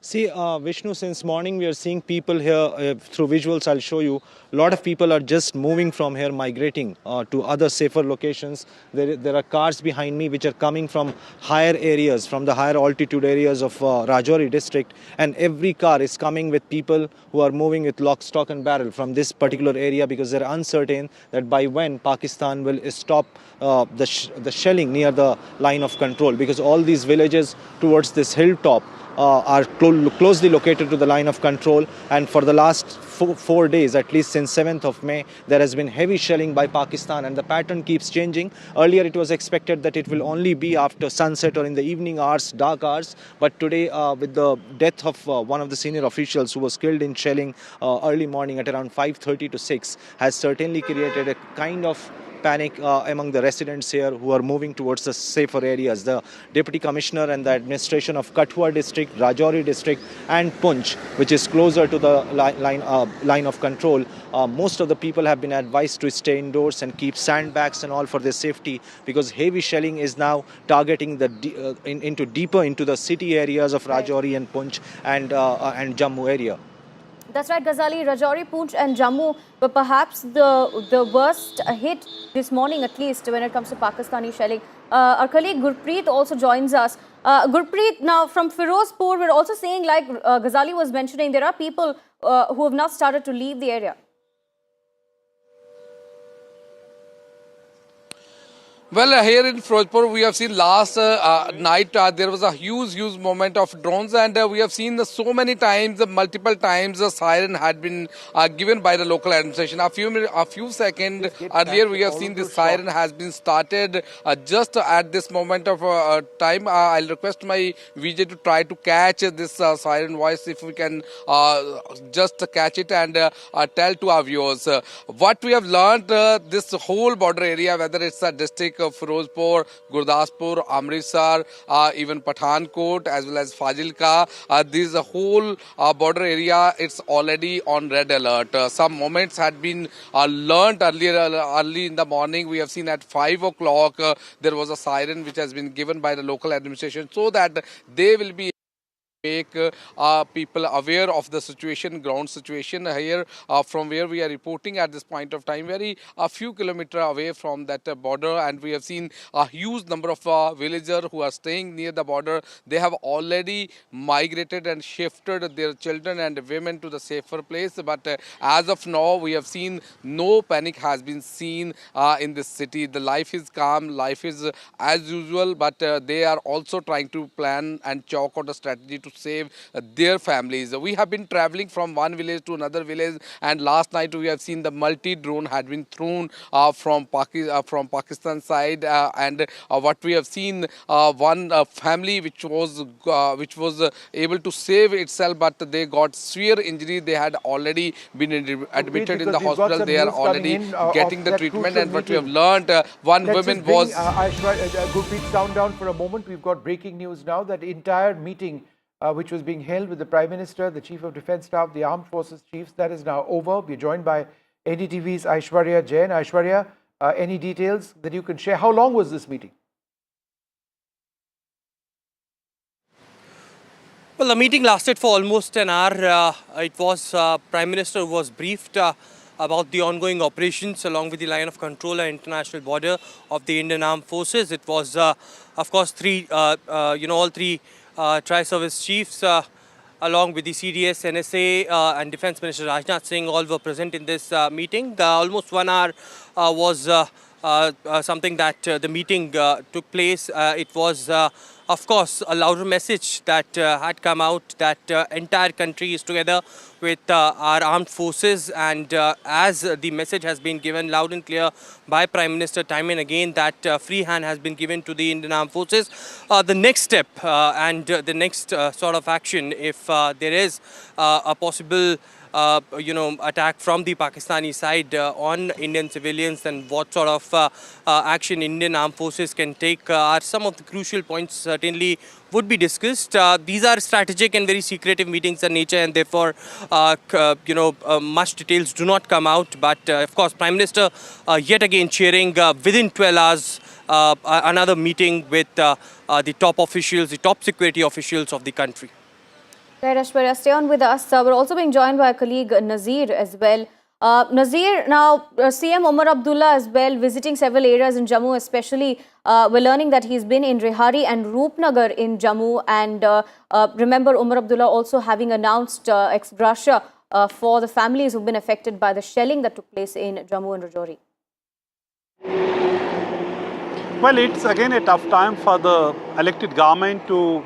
See, Vishnu, since morning we are seeing people here through visuals. I'll show you. A lot of people are just moving from here, migrating to other safer locations. There are cars behind me which are coming from higher areas, from the higher altitude areas of Rajouri district. And every car is coming with people who are moving with lock, stock and barrel from this particular area, because they're uncertain that by when Pakistan will stop the shelling near the line of control, because all these villages towards this hilltop are closely located to the line of control. And for the last 4 days, at least since 7th of May, there has been heavy shelling by Pakistan, and the pattern keeps changing. Earlier it was expected that it will only be after sunset or in the evening hours, dark hours. But today, with the death of one of the senior officials who was killed in shelling early morning at around 5:30 to 6, has certainly created a kind of panic among the residents here who are moving towards the safer areas. The Deputy Commissioner and the administration of Kathua district, Rajouri district and Poonch, which is closer to the line of control, most of the people have been advised to stay indoors and keep sandbags and all for their safety, because heavy shelling is now targeting deeper into the city areas of Rajouri and Poonch and Jammu area. That's right, Ghazali. Rajouri, Poonch and Jammu were perhaps the worst hit this morning, at least when it comes to Pakistani shelling. Our colleague Gurpreet also joins us. Gurpreet, now from Firozpur, we're also saying, like Ghazali was mentioning, there are people who have now started to leave the area. Well, here in Firozpur, we have seen last night there was a huge moment of drones, and we have seen so many times, multiple times, the siren had been given by the local administration. A few seconds earlier, we have seen this siren has been started just at this moment of time. I'll request my VJ to try to catch this siren voice, if we can just catch it and tell to our viewers what we have learned. This whole border area, whether it's a district of Firozpur, Gurdaspur, Amritsar, even Pathankot as well as Fazilka. This whole border area, it's already on red alert. Some moments had been learnt early in the morning. We have seen at 5 o'clock there was a siren which has been given by the local administration so that they will be make people aware of the situation, ground situation here from where we are reporting at this point of time, very a few kilometers away from that border, and we have seen a huge number of villagers who are staying near the border. They have already migrated and shifted their children and women to the safer place, but as of now we have seen no panic has been seen in this city. The life is calm, life is as usual, but they are also trying to plan and chalk out a strategy to save their families. We have been traveling from one village to another village, and last night we have seen the multi-drone had been thrown from Pakistan side, and what we have seen, one family which was able to save itself, but they got severe injury. They had already been admitted in the hospital. They are already getting the treatment, and what we have learned, one woman was. Gurpreet, sound down for a moment. We've got breaking news now that entire meeting which was being held with the Prime Minister, the Chief of Defence Staff, the Armed Forces Chiefs, that is now over. We're joined by NDTV's Aishwarya Jain. Aishwarya, any details that you can share? How long was this meeting? Well, the meeting lasted for almost an hour. It was Prime Minister was briefed about the ongoing operations along with the line of control and international border of the Indian Armed Forces. It was, of course, all three tri-service chiefs along with the CDS, NSA and Defence Minister Rajnath Singh all were present in this meeting. Almost 1 hour was something that the meeting took place. It was of course, a louder message that had come out that entire country is together with our armed forces, and as the message has been given loud and clear by Prime Minister time and again that free hand has been given to the Indian Armed Forces. The next step and the next sort of action, if there is a possible attack from the Pakistani side on Indian civilians, and what sort of action Indian Armed Forces can take are some of the crucial points certainly would be discussed. These are strategic and very secretive meetings in nature, and therefore, much details do not come out. But of course, Prime Minister yet again chairing within 12 hours another meeting with the top officials, the top security officials of the country. Right, Aishwarya, stay on with us. We're also being joined by our colleague Nazir as well. Nazir, now CM Omar Abdullah as well visiting several areas in Jammu, especially we're learning that he's been in Rehari and Roopnagar in Jammu, and remember Omar Abdullah also having announced ex gratia for the families who've been affected by the shelling that took place in Jammu and Rajouri. Well, it's again a tough time for the elected government to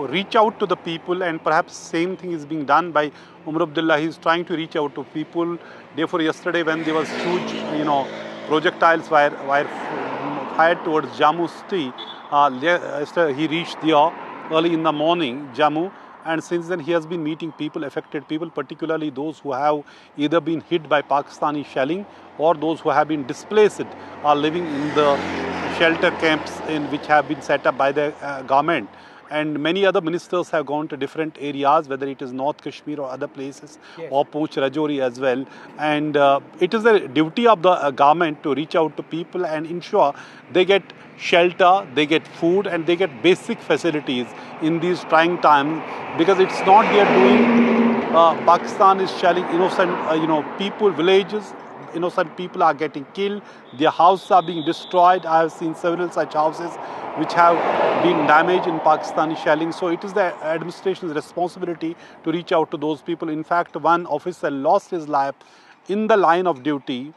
reach out to the people, and perhaps same thing is being done by Umar Abdullah. He's trying to reach out to people. Therefore, yesterday when there was huge, projectiles were fired towards Jammu city, he reached there early in the morning, Jammu, and since then he has been meeting people, affected people, particularly those who have either been hit by Pakistani shelling or those who have been displaced are living in the shelter camps which have been set up by the government. And many other ministers have gone to different areas, whether it is North Kashmir or other places, or Poonch, Rajouri as well. And it is the duty of the government to reach out to people and ensure they get shelter, they get food, and they get basic facilities in these trying times. Because it's not their doing. Pakistan is shelling innocent, people, villages. Innocent people are getting killed, their houses are being destroyed. I have seen several such houses which have been damaged in Pakistani shelling. So it is the administration's responsibility to reach out to those people. In fact, one officer lost his life in the line of duty,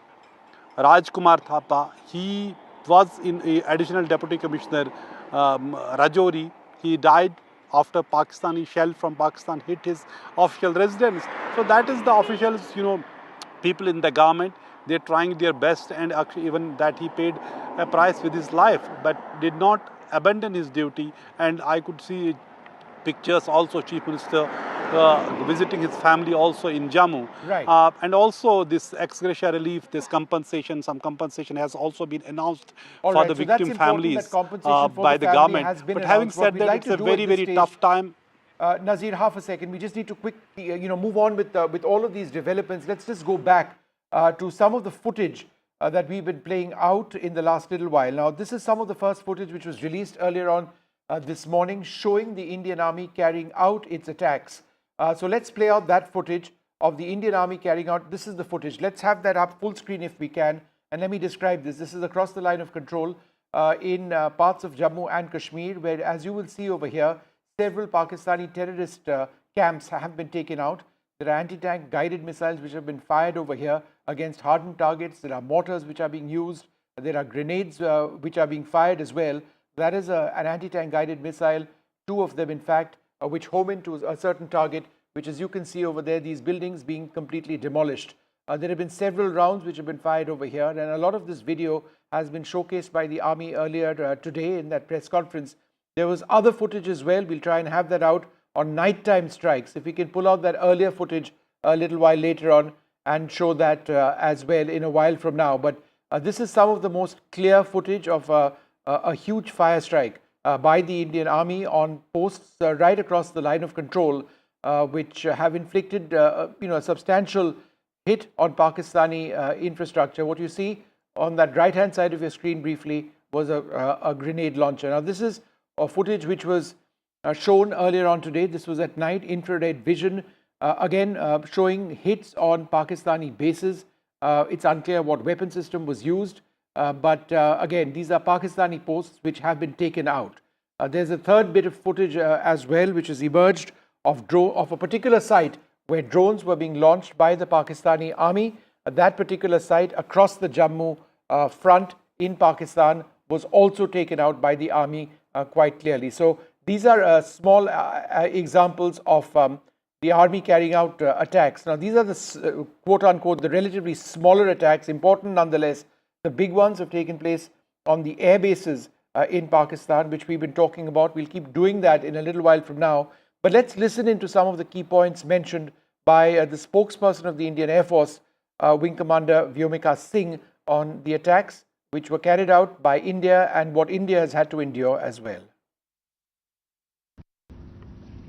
Rajkumar Thapa. He was in additional deputy commissioner Rajouri. He died after Pakistani shell from Pakistan hit his official residence. So that is the officials, people in the government. They're trying their best, and actually even that he paid a price with his life, but did not abandon his duty. And I could see pictures also, Chief Minister visiting his family also in Jammu. Right. And also this ex gratia relief, this compensation, some compensation has also been announced for the victim families by the government. But having said that, it's a very, very tough time. Nazir, half a second. We just need to quickly, move on with all of these developments. Let's just go back to some of the footage that we've been playing out in the last little while. Now, this is some of the first footage which was released earlier on this morning showing the Indian Army carrying out its attacks. So let's play out that footage of the Indian Army carrying out. This is the footage. Let's have that up full screen if we can. And let me describe this. This is across the line of control in parts of Jammu and Kashmir, where, as you will see over here, several Pakistani terrorist camps have been taken out. There are anti-tank guided missiles which have been fired over here against hardened targets. There are mortars which are being used. There are grenades which are being fired as well. That is an anti-tank guided missile, 2 of them in fact, which home into a certain target, which, as you can see over there, these buildings being completely demolished. There have been several rounds which have been fired over here, and a lot of this video has been showcased by the Army earlier today in that press conference. There was other footage as well. We'll try and have that out on nighttime strikes. If we can pull out that earlier footage a little while later on and show that as well in a while from now. But this is some of the most clear footage of a huge fire strike by the Indian Army on posts right across the line of control, which have inflicted a substantial hit on Pakistani infrastructure. What you see on that right-hand side of your screen briefly was a grenade launcher. Now, this is a footage which was shown earlier on today. This was at night, infrared vision, again showing hits on Pakistani bases. It's unclear what weapon system was used, but again, these are Pakistani posts which have been taken out. There's a third bit of footage as well, which has emerged of a particular site where drones were being launched by the Pakistani Army. That particular site across the Jammu front in Pakistan was also taken out by the Army quite clearly. So these are small examples of the Army carrying out attacks. Now, these are the quote-unquote the relatively smaller attacks, important nonetheless. The big ones have taken place on the air bases in Pakistan, which we've been talking about. We'll keep doing that in a little while from now. But let's listen into some of the key points mentioned by the spokesperson of the Indian Air Force, Wing Commander Vyomika Singh, on the attacks which were carried out by India and what India has had to endure as well.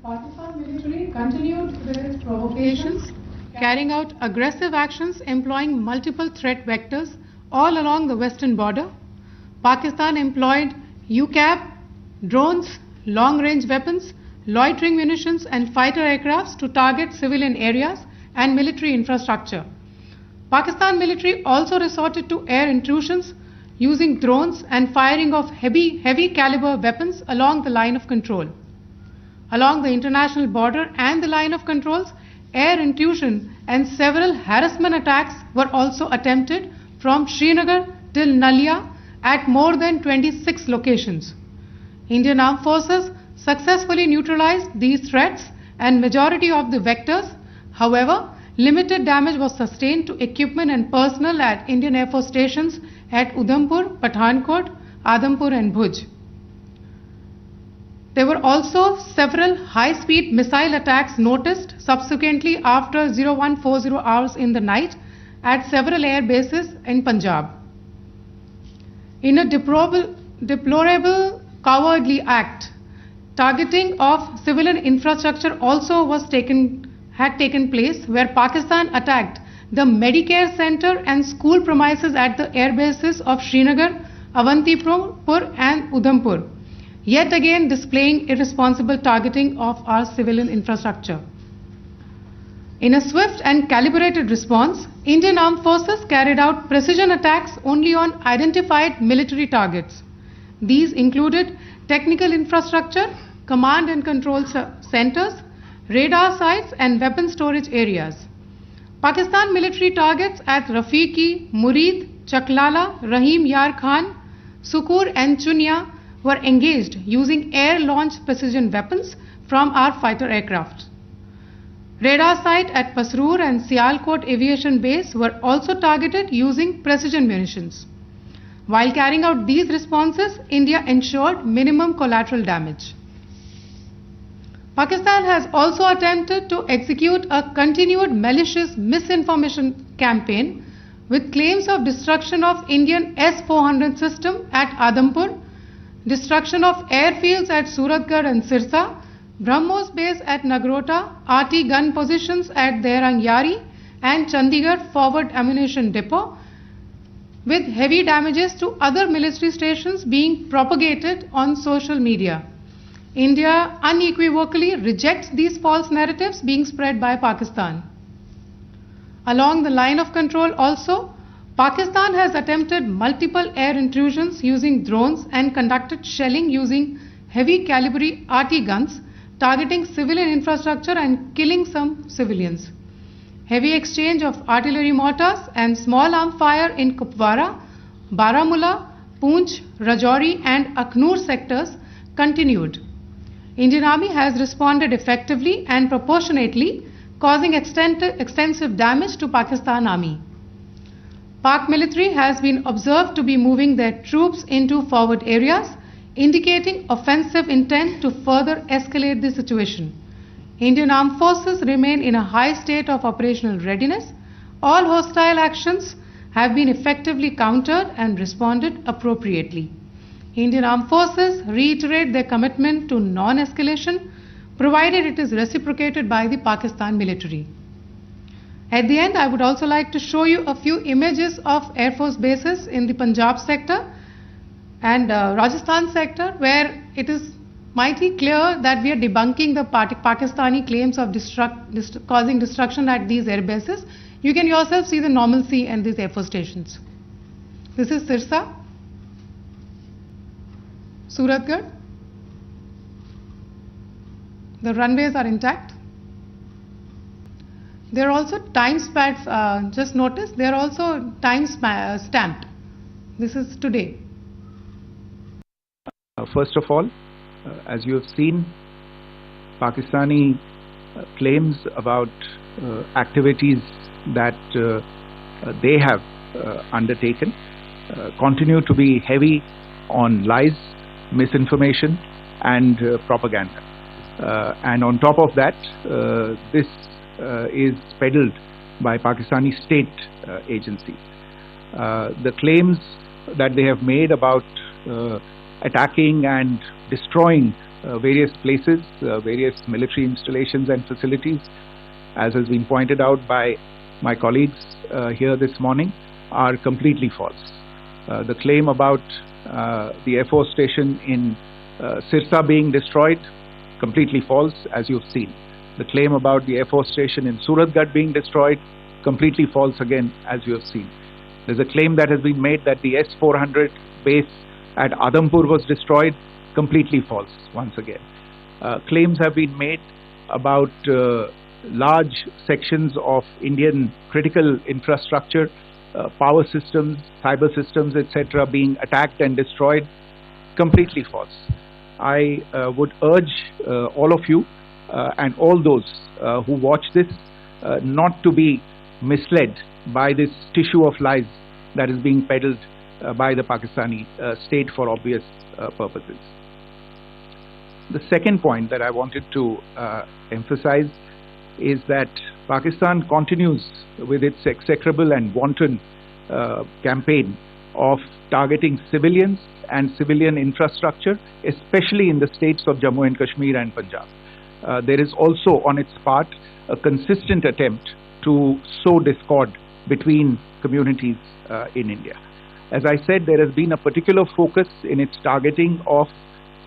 Pakistan military continued with its provocations, carrying out aggressive actions employing multiple threat vectors all along the western border. Pakistan employed UCAV, drones, long-range weapons, loitering munitions and fighter aircrafts to target civilian areas and military infrastructure. Pakistan military also resorted to air intrusions using drones and firing of heavy caliber weapons along the line of control. Along the international border and the line of controls, air intrusion and several harassment attacks were also attempted from Srinagar till Nalia at more than 26 locations. Indian Armed Forces successfully neutralized these threats and majority of the vectors. However, limited damage was sustained to equipment and personnel at Indian Air Force stations at Udhampur, Pathankot, Adhampur and Bhuj. There were also several high-speed missile attacks noticed subsequently after 0140 hours in the night at several air bases in Punjab. In a deplorable cowardly act, targeting of civilian infrastructure also had taken place, where Pakistan attacked the Medicare Center and school premises at the air bases of Srinagar, Avantipur and Udhampur, yet again displaying irresponsible targeting of our civilian infrastructure. In a swift and calibrated response, Indian Armed Forces carried out precision attacks only on identified military targets. These included technical infrastructure, command and control centers, radar sites and weapon storage areas. Pakistan military targets at Rafiqi, Murid, Chaklala, Rahim Yar Khan, Sukur and Chunya were engaged using air-launched precision weapons from our fighter aircraft. Radar site at Pasroor and Sialkot Aviation Base were also targeted using precision munitions. While carrying out these responses, India ensured minimum collateral damage. Pakistan has also attempted to execute a continued malicious misinformation campaign with claims of destruction of Indian S-400 system at Adhampur, destruction of airfields at Suratgarh and Sirsa, BrahMos base at Nagrota, RT gun positions at Derang Yari and Chandigarh forward ammunition depot, with heavy damages to other military stations being propagated on social media. India unequivocally rejects these false narratives being spread by Pakistan. Along the line of control also, Pakistan has attempted multiple air intrusions using drones and conducted shelling using heavy caliber RT guns, targeting civilian infrastructure and killing some civilians. Heavy exchange of artillery mortars and small arm fire in Kupwara, Baramulla, Poonch, Rajouri and Akhnur sectors continued. Indian Army has responded effectively and proportionately, causing extensive damage to Pakistan Army. Pak military has been observed to be moving their troops into forward areas, indicating offensive intent to further escalate the situation. Indian armed forces remain in a high state of operational readiness. All hostile actions have been effectively countered and responded appropriately. Indian armed forces reiterate their commitment to non-escalation, provided it is reciprocated by the Pakistan military. At the end, I would also like to show you a few images of Air Force bases in the Punjab sector and Rajasthan sector, where it is mighty clear that we are debunking the Pakistani claims of causing destruction at these air bases. You can yourself see the normalcy in these Air Force stations. This is Sirsa, Suratgarh. The runways are intact. They are also time stamped. Just notice they are also time stamped. This is today. First of all, as you have seen, Pakistani claims about activities that they have undertaken continue to be heavy on lies, misinformation and propaganda. And on top of that, this is peddled by Pakistani state agencies. The claims that they have made about attacking and destroying various places, various military installations and facilities, as has been pointed out by my colleagues here this morning, are completely false. The claim about the Air Force station in Sirsa being destroyed, completely false, as you've seen. The claim about the Air Force station in Suratgarh being destroyed, completely false again, as you have seen. There's a claim that has been made that the S-400 base at Adampur was destroyed, completely false once again. Claims have been made about large sections of Indian critical infrastructure, power systems, cyber systems, etc. being attacked and destroyed, completely false. I would urge all of you and all those who watch this not to be misled by this tissue of lies that is being peddled by the Pakistani state for obvious purposes. The second point that I wanted to emphasize is that Pakistan continues with its execrable and wanton campaign of targeting civilians and civilian infrastructure, especially in the states of Jammu and Kashmir and Punjab. There is also on its part a consistent attempt to sow discord between communities in India. As I said, there has been a particular focus in its targeting of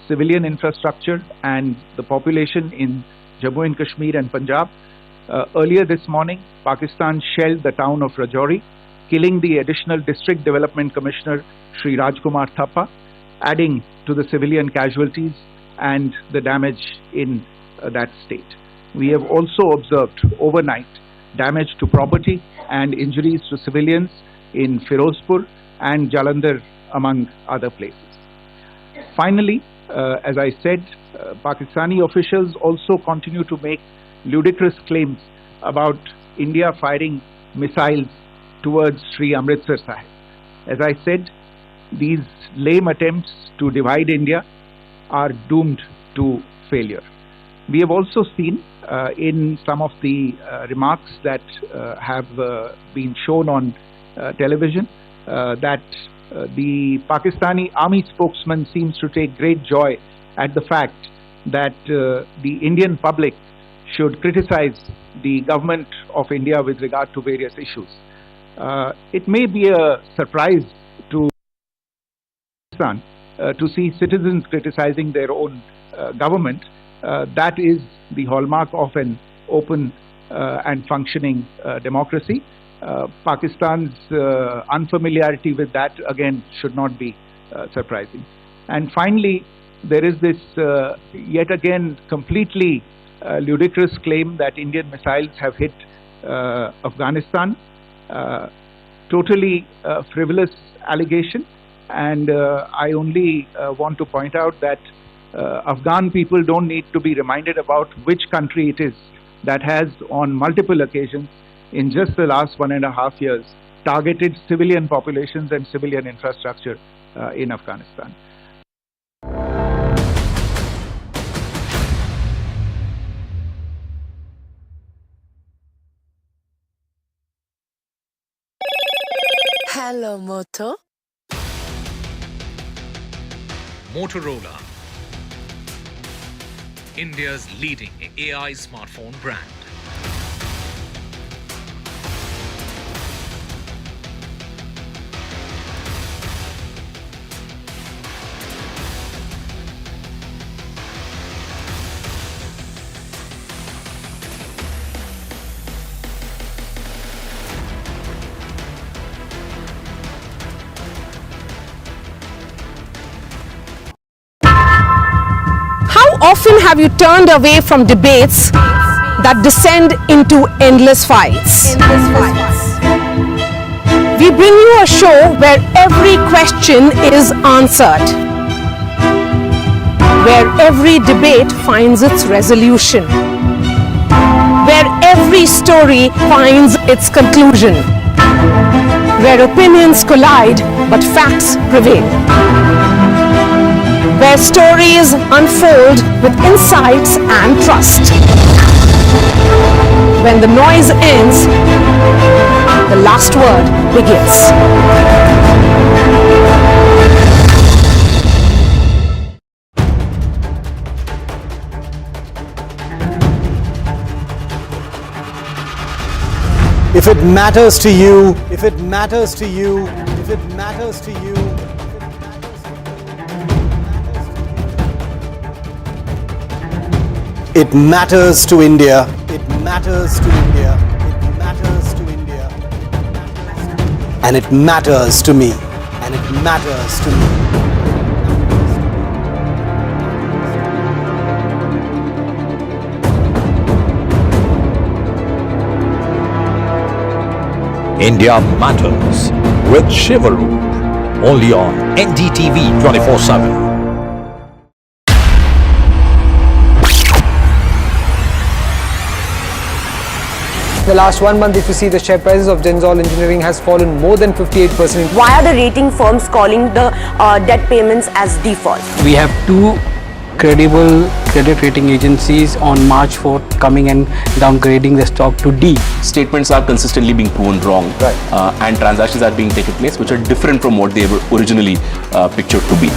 civilian infrastructure and the population in Jammu and Kashmir and Punjab. Earlier this morning, Pakistan shelled the town of Rajouri, killing the additional District Development Commissioner Shri Rajkumar Thappa, adding to the civilian casualties and the damage in that state. We have also observed overnight damage to property and injuries to civilians in Firozpur and Jalandhar, among other places. Finally, as I said, Pakistani officials also continue to make ludicrous claims about India firing missiles towards Sri Amritsar Sahib. As I said, these lame attempts to divide India are doomed to failure. We have also seen in some of the remarks that have been shown on television that the Pakistani army spokesman seems to take great joy at the fact that the Indian public should criticize the government of India with regard to various issues. It may be a surprise to Pakistan to see citizens criticizing their own government, that is the hallmark of an open and functioning democracy. Pakistan's unfamiliarity with that, again, should not be surprising. And finally, there is this yet again completely ludicrous claim that Indian missiles have hit Afghanistan. Totally frivolous allegation, and I only want to point out that Afghan people don't need to be reminded about which country it is that has on multiple occasions in just the last 1.5 years targeted civilian populations and civilian infrastructure in Afghanistan. Hello, Moto. Motorola, India's leading AI smartphone brand. Often have you turned away from debates that descend into endless fights? We bring you a show where every question is answered, where every debate finds its resolution, where every story finds its conclusion, where opinions collide but facts prevail, where stories unfold with insights and trust. When the noise ends, the last word begins. If it matters to you, if it matters to you, if it matters to you, it matters to India. It matters to India. It matters to India. And it matters to me. And it matters to me. India Matters with Shivaroop, only on NDTV 24/7. The last 1 month, if you see, the share prices of Genzol Engineering has fallen more than 58%. Why are the rating firms calling the debt payments as default? We have two credible credit rating agencies on March 4th coming and downgrading the stock to D. Statements are consistently being proven wrong, and transactions are being taken place which are different from what they were originally pictured to be.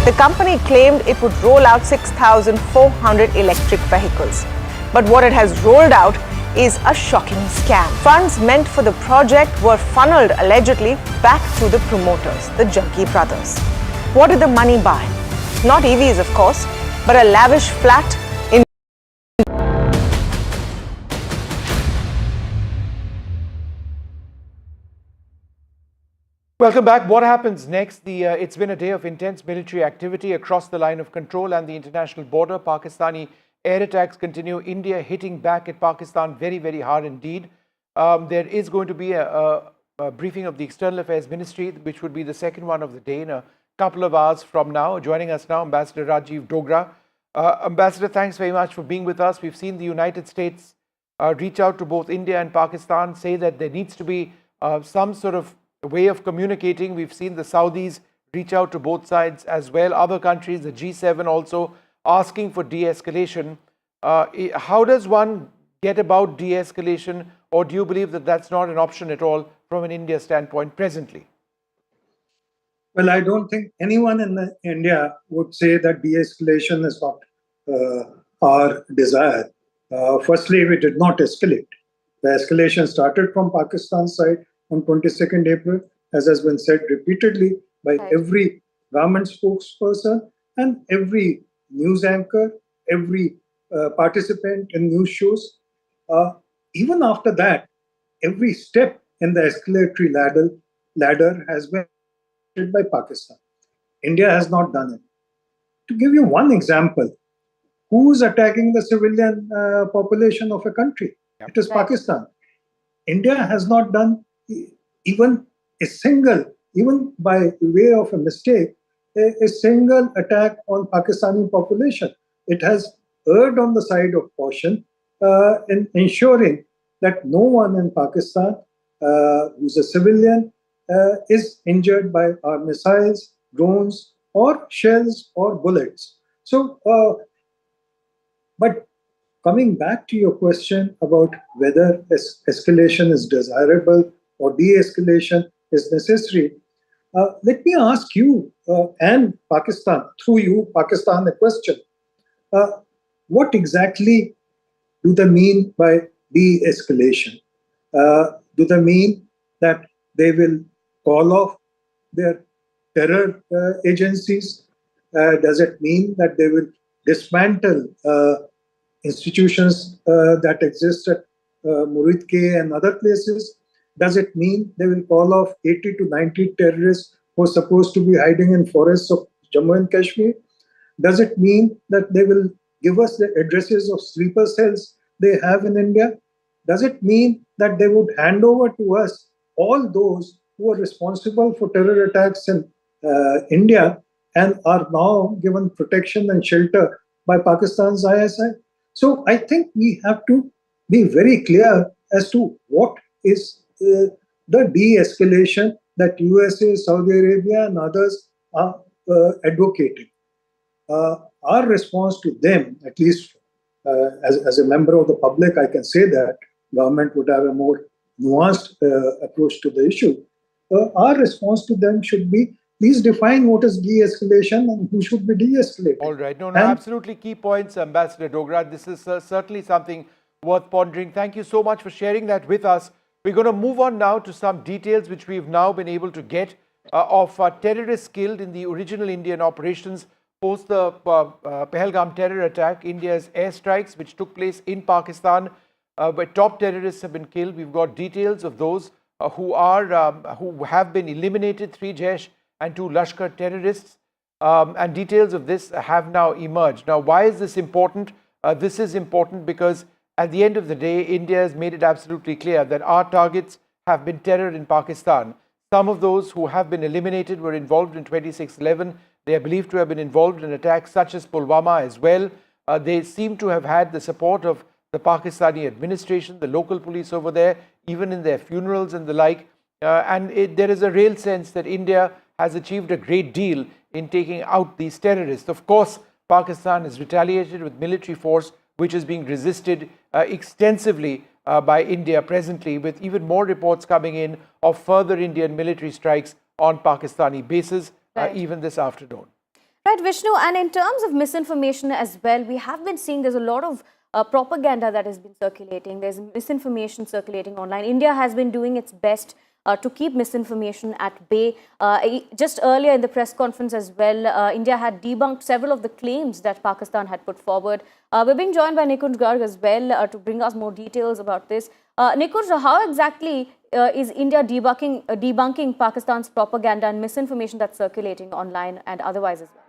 The company claimed it would roll out 6,400 electric vehicles. But what it has rolled out is a shocking scam. Funds meant for the project were funneled allegedly back to the promoters, the Junkie brothers. What did the money buy? Not EVs, of course, but a lavish flat in. Welcome back. What happens next? It's been a day of intense military activity across the line of control and the international border. Pakistani air attacks continue. India hitting back at Pakistan very, very hard indeed. There is going to be a briefing of the External Affairs Ministry, which would be the second one of the day in a couple of hours from now. Joining us now, Ambassador Rajiv Dogra. Ambassador, thanks very much for being with us. We've seen the United States reach out to both India and Pakistan, say that there needs to be some sort of way of communicating. We've seen the Saudis reach out to both sides as well. Other countries, the G7 also, asking for de-escalation. How does one get about de-escalation, or do you believe that that's not an option at all from an India standpoint presently? Well, I don't think anyone in India would say that de-escalation is not our desire. Firstly, we did not escalate. The escalation started from Pakistan's side on 22nd April, as has been said repeatedly by every government spokesperson, and every news anchor, every participant in news shows. Even after that, every step in the escalatory ladder has been by Pakistan. India has not done it. To give you one example, who's attacking the civilian population of a country? It is Pakistan. India has not done even a single, even by way of a mistake, a single attack on Pakistani population. It has erred on the side of caution in ensuring that no one in Pakistan who's a civilian is injured by our missiles, drones, or shells or bullets. So, but coming back to your question about whether escalation is desirable or de-escalation is necessary, let me ask you and Pakistan, through you, Pakistan, a question. What exactly do they mean by de-escalation? Do they mean that they will call off their terror agencies? Does it mean that they will dismantle institutions that exist at Muridke and other places? Does it mean they will call off 80 to 90 terrorists who are supposed to be hiding in forests of Jammu and Kashmir? Does it mean that they will give us the addresses of sleeper cells they have in India? Does it mean that they would hand over to us all those who are responsible for terror attacks in India and are now given protection and shelter by Pakistan's ISI? So I think we have to be very clear as to what is the de-escalation that USA, Saudi Arabia and others are advocating. Our response to them, at least as a member of the public, I can say that government would have a more nuanced approach to the issue. Our response to them should be, please define what is de-escalation and who should be de-escalated. All right. No, absolutely key points, Ambassador Dogra. This is certainly something worth pondering. Thank you so much for sharing that with us. We're going to move on now to some details which we've now been able to get of terrorists killed in the original Indian operations post the Pahalgam terror attack, India's airstrikes which took place in Pakistan, where top terrorists have been killed. We've got details of those who have been eliminated, 3 Jaish and 2 Lashkar terrorists, and details of this have now emerged. Now, why is this important? This is important because at the end of the day, India has made it absolutely clear that our targets have been terror in Pakistan. Some of those who have been eliminated were involved in 26/11. They are believed to have been involved in attacks such as Pulwama as well. They seem to have had the support of the Pakistani administration, the local police over there, even in their funerals and the like. There is a real sense that India has achieved a great deal in taking out these terrorists. Of course, Pakistan has retaliated with military force, which is being resisted extensively by India presently, with even more reports coming in of further Indian military strikes on Pakistani bases, even this afternoon. Right, Vishnu, and in terms of misinformation as well, we have been seeing there's a lot of propaganda that has been circulating. There's misinformation circulating online. India has been doing its best to keep misinformation at bay. Just earlier in the press conference as well, India had debunked several of the claims that Pakistan had put forward. We're being joined by Nikunj Garg as well to bring us more details about this. Nikunj, how exactly is India debunking Pakistan's propaganda and misinformation that's circulating online and otherwise as well?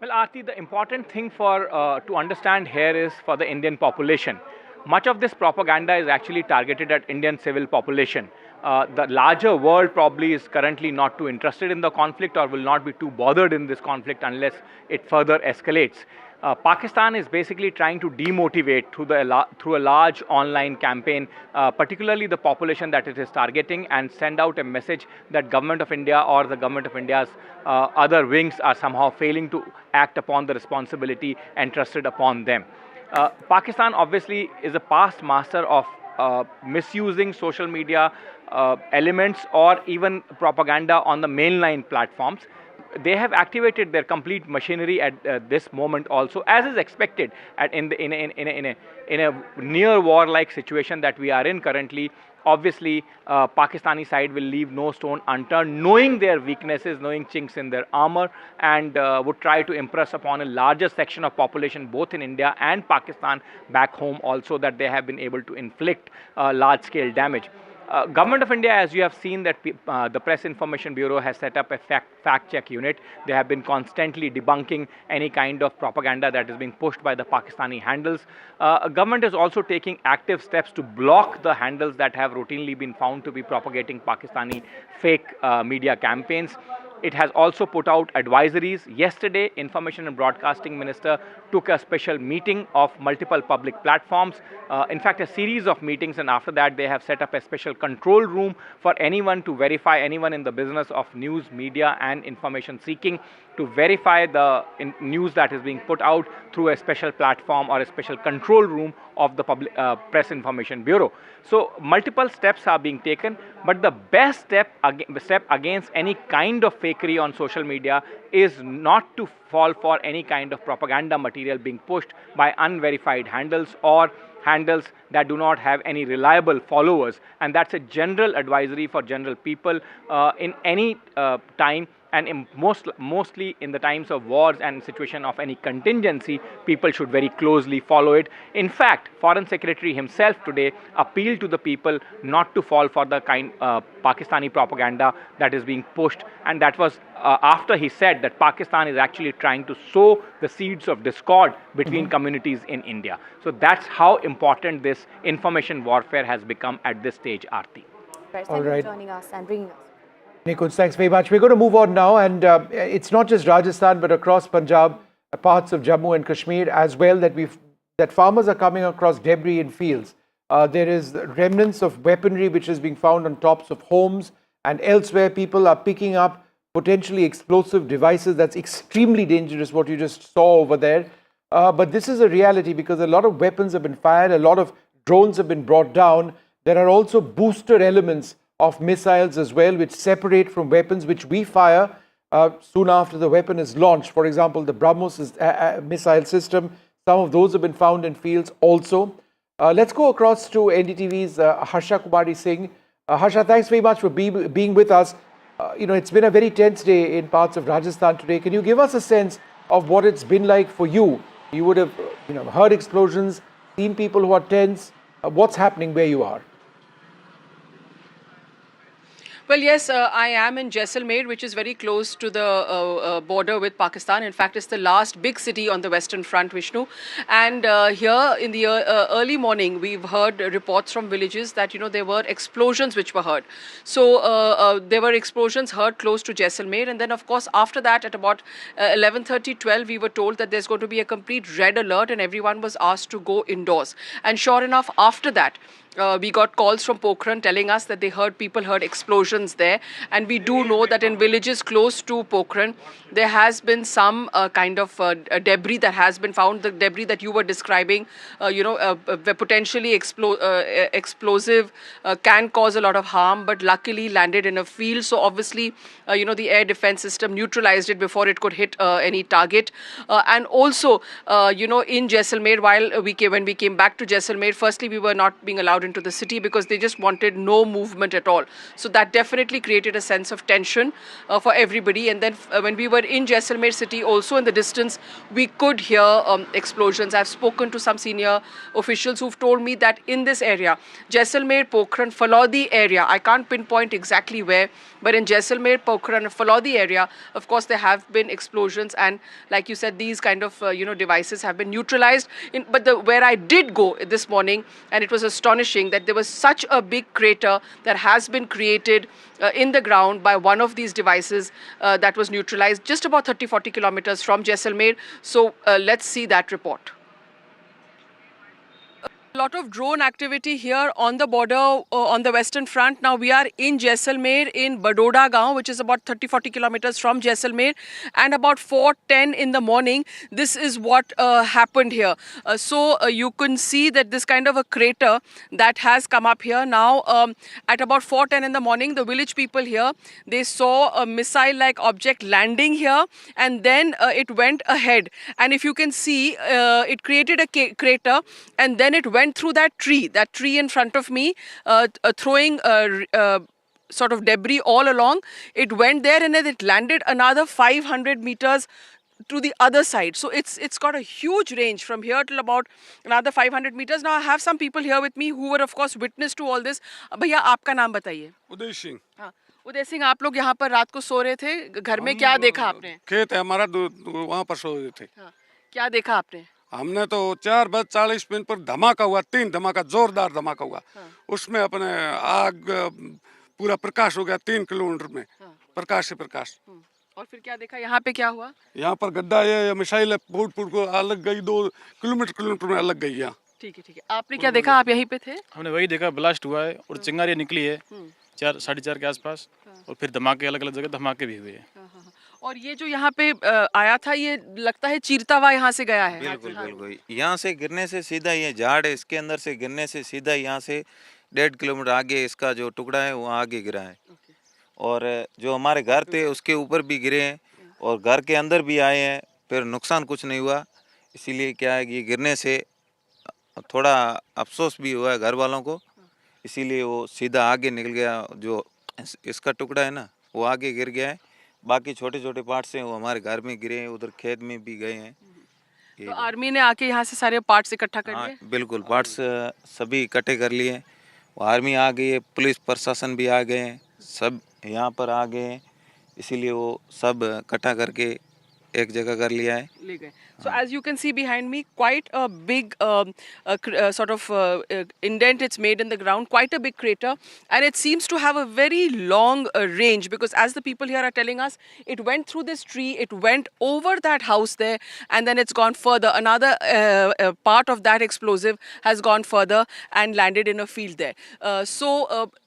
Well, Aarti, the important thing to understand here is for the Indian population. Much of this propaganda is actually targeted at Indian civil population. The larger world probably is currently not too interested in the conflict or will not be too bothered in this conflict unless it further escalates. Pakistan is basically trying to demotivate through a large online campaign, particularly the population that it is targeting, and send out a message that Government of India or the Government of India's other wings are somehow failing to act upon the responsibility entrusted upon them. Pakistan obviously is a past master of misusing social media elements or even propaganda on the mainline platforms. they have activated their complete machinery at this moment also, as is expected in a near war-like situation that we are in currently. Obviously, Pakistani side will leave no stone unturned, knowing their weaknesses, knowing chinks in their armor, and would try to impress upon a larger section of population, both in India and Pakistan back home also, that they have been able to inflict large-scale damage. Government of India, as you have seen, that the Press Information Bureau has set up a fact check unit. They have been constantly debunking any kind of propaganda that is being pushed by the Pakistani handles. Government is also taking active steps to block the handles that have routinely been found to be propagating Pakistani fake media campaigns. It has also put out advisories. Yesterday, Information and Broadcasting Minister took a special meeting of multiple public platforms. In fact, a series of meetings, and after that they have set up a special control room for anyone to verify, anyone in the business of news, media and information seeking, to verify the news that is being put out through a special platform or a special control room of the Press Information Bureau. So multiple steps are being taken, but the best step against any kind of fakery on social media is not to fall for any kind of propaganda material being pushed by unverified handles or handles that do not have any reliable followers. And that's a general advisory for general people in any time, and mostly in the times of wars and situation of any contingency. People should very closely follow it. In fact, Foreign Secretary himself today appealed to the people not to fall for the kind Pakistani propaganda that is being pushed, and that was after he said that Pakistan is actually trying to sow the seeds of discord between communities in India. So that's how important this information warfare has become at this stage, Aarti. Thank you for joining us and bringing us. Nikunj, thanks very much. We're going to move on now, and it's not just Rajasthan, but across Punjab, parts of Jammu and Kashmir as well, that farmers are coming across debris in fields. There is remnants of weaponry which is being found on tops of homes, and elsewhere people are picking up potentially explosive devices. That's extremely dangerous, what you just saw over there. But this is a reality because a lot of weapons have been fired, a lot of drones have been brought down. There are also booster elements of missiles as well, which separate from weapons which we fire soon after the weapon is launched. For example, the BrahMos missile system, some of those have been found in fields also. Let's go across to NDTV's Harsha Kumari Singh. Harsha, thanks very much for being with us. It's been a very tense day in parts of Rajasthan today. Can you give us a sense of what it's been like for you? You would have heard explosions, seen people who are tense. What's happening where you are? Well, yes, I am in Jaisalmer, which is very close to the border with Pakistan. In fact, it's the last big city on the Western Front, Vishnu. And here in the early morning, we've heard reports from villages that, there were explosions which were heard. So there were explosions heard close to Jaisalmer. And then, of course, after that, at about 11:30, 12, we were told that there's going to be a complete red alert and everyone was asked to go indoors. And sure enough, after that, we got calls from Pokhran telling us that people heard explosions there, and we do know that in villages close to Pokhran there has been some kind of debris that has been found. The debris that you were describing, potentially explosive, can cause a lot of harm, but luckily landed in a field. So obviously, the air defense system neutralized it before it could hit any target. And also, in Jaisalmer, when we came back to Jaisalmer, firstly we were not being allowed into the city because they just wanted no movement at all. So that definitely created a sense of tension for everybody. And then when we were in Jaisalmer city, also in the distance, we could hear explosions. I've spoken to some senior officials who've told me that in this area, Jaisalmer, Pokhran, Falodi area, I can't pinpoint exactly where, but in Jaisalmer, Pokhran, and Falodi area, of course, there have been explosions. And like you said, these kind of devices have been neutralized. But where I did go this morning, and it was astonishing that there was such a big crater that has been created in the ground by one of these devices that was neutralized just about 30-40 kilometers from Jaisalmer. So let's see that report. A lot of drone activity here on the border on the western front. Now we are in Jaisalmer in Badoda Gaon, which is about 30-40 kilometers from Jaisalmer, and about 4:10 in the morning, this is what happened here. So you can see that this kind of a crater that has come up here. Now at about 4:10 in the morning, the village people here, they saw a missile-like object landing here, and then it went ahead. And if you can see, it created a crater, and then it went through that tree in front of me, throwing sort of debris all along. It went there and then it landed another 500 meters to the other side. So it's got a huge range from here till about another 500 meters. Now I have some people here with me who were of course witness to all this. भैया आपका नाम बताइए. उदय सिंह. हाँ, उदय सिंह, आप लोग यहाँ पर रात को सो रहे थे, घर में क्या देखा आपने? खेत है हमारा, वहाँ पर सो रहे थे. हाँ, क्या देखा आपने? हमने तो 4:40 पर धमाका हुआ, 3 धमाका, जोरदार धमाका हुआ. उसमें अपने आग पूरा प्रकाश हो गया 3 किलोमीटर में. प्रकाश से प्रकाश. और फिर क्या देखा? यहाँ पे क्या हुआ? यहाँ पर गड्ढा, ये मिसाइल फूट को अलग गई, 2 किलोमीटर में अलग गई यहाँ. ठीक है. आपने क्या देखा? आप यहीं पे थे? हमने वही देखा, ब्लास्ट हुआ है और चिंगारियाँ निकली है 4-4:30 के आसपास, और फिर धमाके, अलग अलग जगह धमाके भी हुए हैं. और ये जो यहाँ पे आया था, ये लगता है चीरता हुआ यहाँ से गया है. बिल्कुल बिल्कुल. यहाँ से गिरने से सीधा, ये झाड़ है, इसके अंदर से गिरने से सीधा यहाँ से 1.5 किलोमीटर आगे इसका जो टुकड़ा है वो आगे गिरा है. और जो हमारे घर थे उसके ऊपर भी गिरे हैं और घर के अंदर भी आए हैं, फिर नुकसान कुछ नहीं हुआ. इसीलिए क्या है कि गिरने से थोड़ा अफसोस भी हुआ है घर वालों को, इसीलिए वो सीधा आगे निकल गया. जो इसका टुकड़ा है ना, वो आगे गिर गया है. बाकी छोटे छोटे पार्ट्स हैं वो हमारे घर में गिरे हैं, उधर खेत में भी गए हैं. तो आर्मी ने आके यहाँ से सारे पार्ट्स इकट्ठा कर लिए? बिल्कुल, पार्ट्स सभी इकट्ठे कर लिए. आर्मी आ गई है, पुलिस प्रशासन भी आ गए हैं, सब यहाँ पर आ गए हैं. इसीलिए वो सब इकट्ठा करके एक जगह कर लिया है. ले गए. So as you can see behind me, quite a big sort of indent it's made in the ground, quite a big crater, and it seems to have a very long range, because as the people here are telling us, it went through this tree, it went over that house there, and then it's gone further. Another part of that explosive has gone further and landed in a field there. So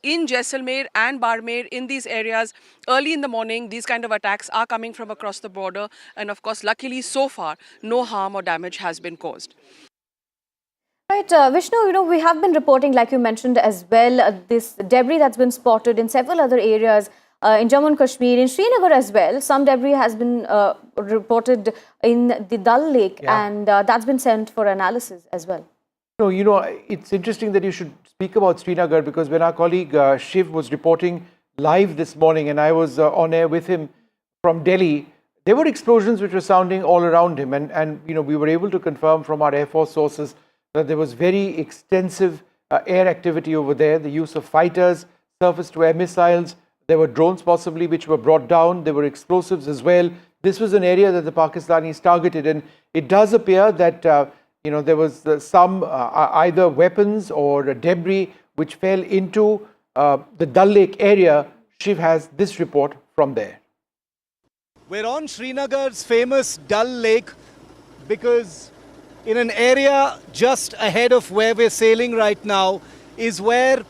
in Jaisalmer and Barmer, in these areas, early in the morning, these kind of attacks are coming from across the border, and of course, luckily so far, no harm or damage has been caused. Right, Vishnu, we have been reporting, like you mentioned as well, this debris that's been spotted in several other areas in Jammu and Kashmir, in Srinagar as well. Some debris has been reported in the Dal Lake, and that's been sent for analysis as well. No, it's interesting that you should speak about Srinagar, because when our colleague Shiv was reporting live this morning and I was on air with him from Delhi, there were explosions which were sounding all around him, and we were able to confirm from our Air Force sources that there was very extensive air activity over there, the use of fighters, surface-to-air missiles. There were drones possibly which were brought down. There were explosives as well. This was an area that the Pakistanis targeted, and it does appear that there was some either weapons or debris which fell into the Dal Lake area. Shiv has this report from there. We're on Srinagar's famous Dal Lake, because in an area just ahead of where we're sailing right now is where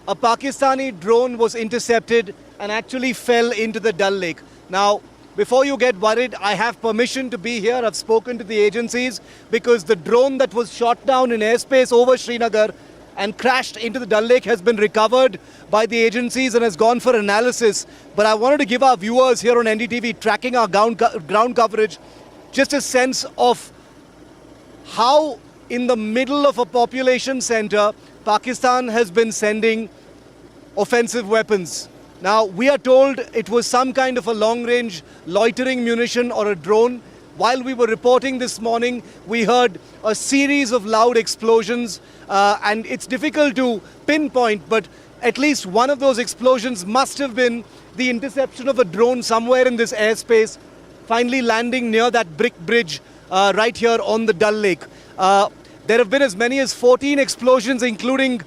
a Pakistani drone was intercepted and actually fell into the Dal Lake. Now, before you get worried, I have permission to be here. I've spoken to the agencies, because the drone that was shot down in airspace over Srinagar and crashed into the Dal Lake has been recovered by the agencies and has gone for analysis. But I wanted to give our viewers here on NDTV tracking our ground coverage just a sense of how in the middle of a population center, Pakistan has been sending offensive weapons. Now, we are told it was some kind of a long-range loitering munition or a drone. While we were reporting this morning, we heard a series of loud explosions, and it's difficult to pinpoint, but at least one of those explosions must have been the interception of a drone somewhere in this airspace, finally landing near that brick bridge right here on the Dal Lake. There have been as many as 14 explosions, including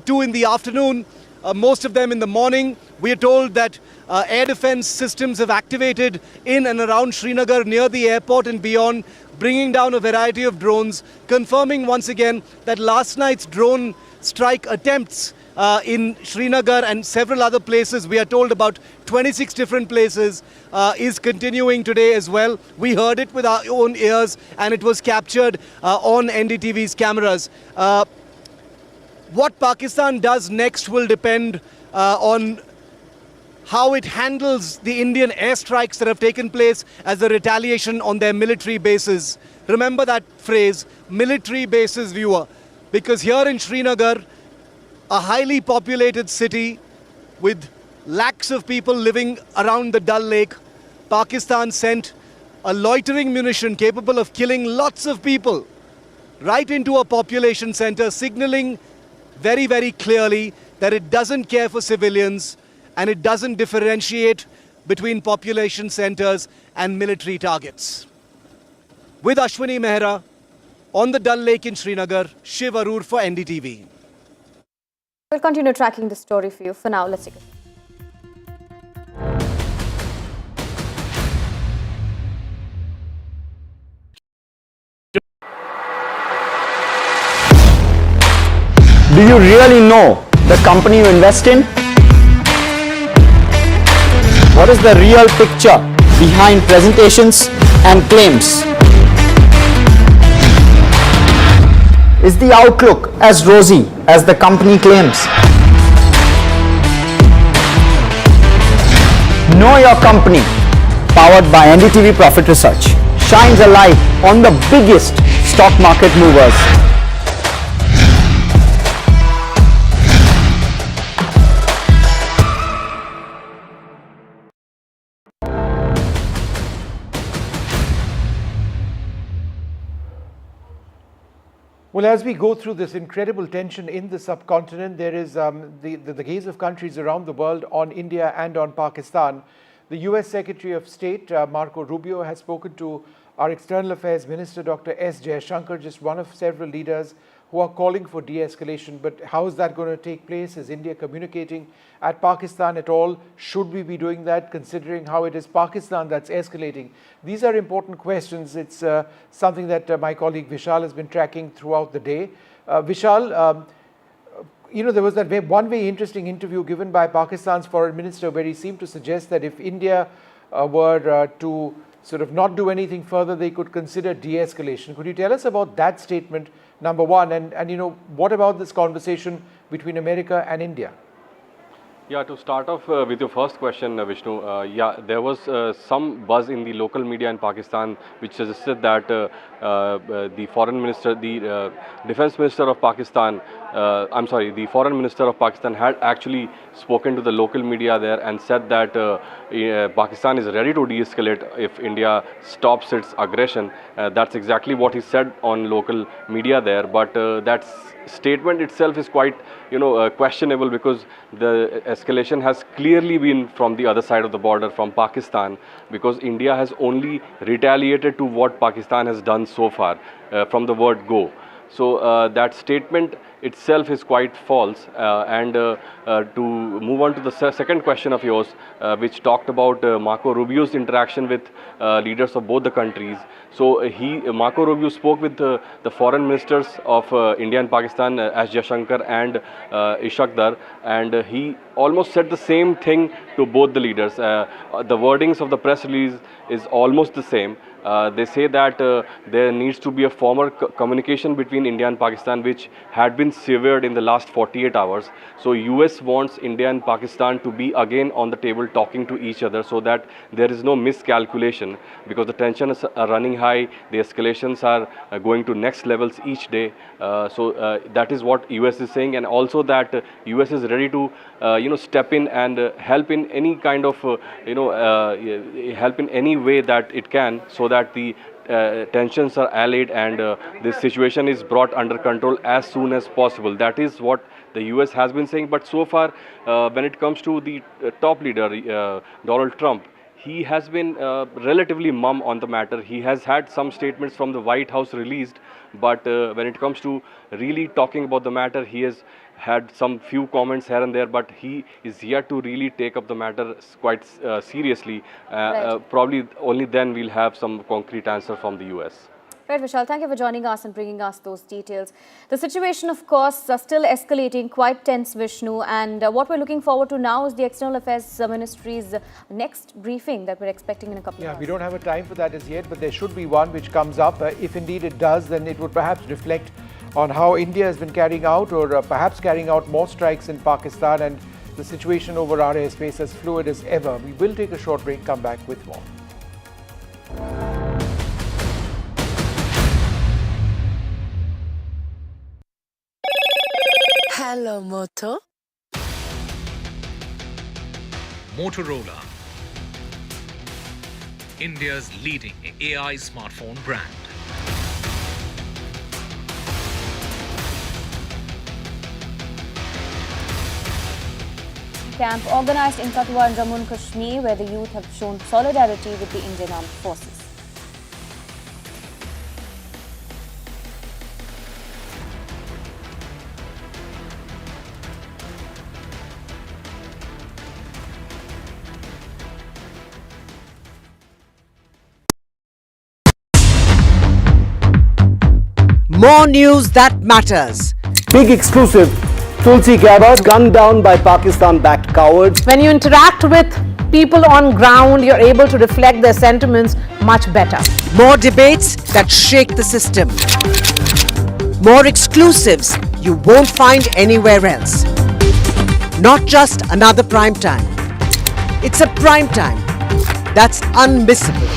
2 in the afternoon, most of them in the morning. We are told that air defense systems have activated in and around Srinagar, near the airport and beyond. bringing down a variety of drones, confirming once again that last night's drone strike attempts in Srinagar and several other places, we are told about 26 different places, is continuing today as well. We heard it with our own ears and it was captured on NDTV's cameras. What Pakistan does next will depend on how it handles the Indian airstrikes that have taken place as a retaliation on their military bases. Remember that phrase, military bases, viewer, because here in Srinagar, a highly populated city with lakhs of people living around the Dal Lake, Pakistan sent a loitering munition capable of killing lots of people right into a population center, signaling very, very clearly that it doesn't care for civilians and it doesn't differentiate between population centers and military targets. With Ashwini Mehra on the Dal Lake in Srinagar, Shiv Arur for NDTV. We'll continue tracking the story for you. For now, let's take a Do you really know the company you invest in? What is the real picture behind presentations and claims? Is the outlook as rosy as the company claims? Know Your Company, powered by NDTV Profit Research, shines a light on the biggest stock market movers. Well, as we go through this incredible tension in the subcontinent, there is the gaze of countries around the world on India and on Pakistan. The US Secretary of State, Marco Rubio, has spoken to our External Affairs Minister, Dr. S. Jayashankar, just one of several leaders who are calling for de-escalation. But how is that going to take place? Is India communicating at Pakistan at all? Should we be doing that, considering how it is Pakistan that's escalating? These are important questions. It's something that my colleague Vishal has been tracking throughout the day. Vishal, there was that one very interesting interview given by Pakistan's foreign minister where he seemed to suggest that if India were to sort of not do anything further, they could consider de-escalation. Could you tell us about that statement, number one, and what about this conversation between America and India? Yeah, to start off with your first question, Vishnu, there was some buzz in the local media in Pakistan which suggested that the foreign minister, the defense minister of Pakistan, the foreign minister of Pakistan had actually spoken to the local media there and said that Pakistan is ready to de-escalate if India stops its aggression. That's exactly what he said on local media there, but that statement itself is quite questionable because the escalation has clearly been from the other side of the border, from Pakistan, because India has only retaliated to what Pakistan has done so far from the word go. So that statement itself is quite false. To move on to the second question of yours, which talked about Marco Rubio's interaction with leaders of both the countries. So Marco Rubio spoke with the foreign ministers of India and Pakistan, S. Jayashankar and Ishaq, and he almost said the same thing to both the leaders. The wordings of the press release is almost the same. They say that there needs to be a formal communication between India and Pakistan, which had been severed in the last 48 hours. So US wants India and Pakistan to be again on the table talking to each other so that there is no miscalculation, because the tensions are running high, the escalations are going to next levels each day. So that is what US is saying, and also that US is ready to step in and help in any kind of help in any way that it can, so that the tensions are allayed and this situation is brought under control as soon as possible. That is what the US has been saying. But so far, when it comes to the top leader, Donald Trump, he has been relatively mum on the matter. He has had some statements from the White House released, but when it comes to really talking about the matter, he has had some few comments here and there, but he is yet to really take up the matter quite seriously. Right. Probably only then we'll have some concrete answer from the US. Right, Vishal, thank you for joining us and bringing us those details. The situation, of course, is still escalating, quite tense, Vishnu. And what we're looking forward to now is the External Affairs Ministry's next briefing that we're expecting in a couple of hours. We don't have a time for that as yet, but there should be one which comes up. If indeed it does, then it would perhaps reflect on how India has been carrying out or perhaps carrying out more strikes in Pakistan, and the situation over our airspace as fluid as ever. We will take a short break, come back with more. Hello, Moto. Motorola, India's leading AI smartphone brand. Camp organized in Katwa and Jammu and Kashmir, where the youth have shown solidarity with the Indian Armed Forces. More news that matters. Big exclusive. Tulsi Gabbard gunned down by Pakistan-backed cowards. When you interact with people on ground, you're able to reflect their sentiments much better. More debates that shake the system. More exclusives you won't find anywhere else. Not just another prime time. It's a prime time that's unmissable.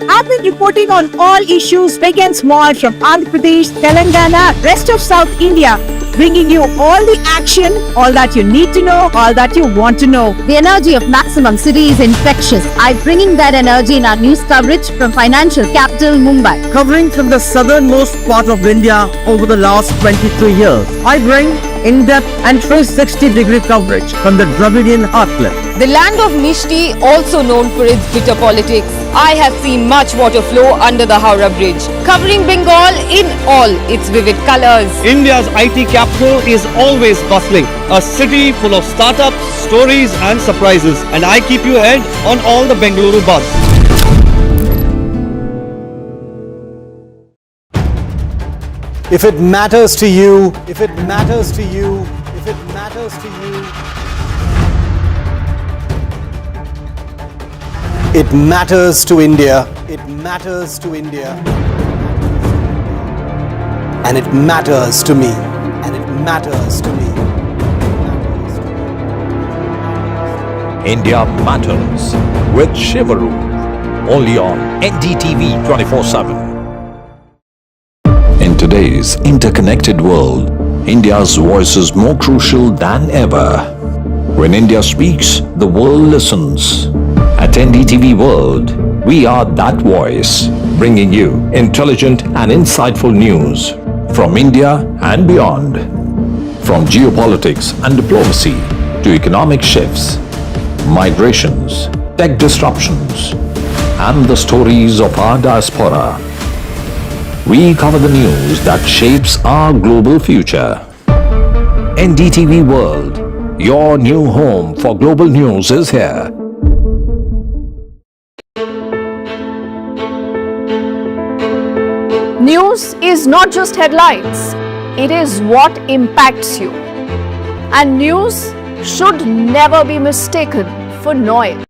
I've been reporting on all issues big and small from Andhra Pradesh, Telangana, rest of South India, bringing you all the action, all that you need to know, all that you want to know. The energy of Maximum City is infectious. I'm bringing that energy in our news coverage from financial capital Mumbai. Covering from the southernmost part of India over the last 23 years. I bring in-depth and 360-degree coverage from the Dravidian heartland. The land of Mishti, also known for its bitter politics. I have seen much water flow under the Howrah Bridge, covering Bengal in all its vivid colors. India's IT capital is always bustling, a city full of startups, stories and surprises. And I keep you ahead on all the Bengaluru buzz. If it matters to you, if it matters to you, if it matters to you, it matters to India. It matters to India. And it matters to me. And it matters to me. India Matters with Shivaru. Only on NDTV 24/7. In today's interconnected world, India's voice is more crucial than ever. When India speaks, the world listens. At NDTV World, we are that voice, bringing you intelligent and insightful news from India and beyond. From geopolitics and diplomacy to economic shifts, migrations, tech disruptions, and the stories of our diaspora. We cover the news that shapes our global future. NDTV World, your new home for global news is here. News is not just headlines, it is what impacts you. And news should never be mistaken for noise.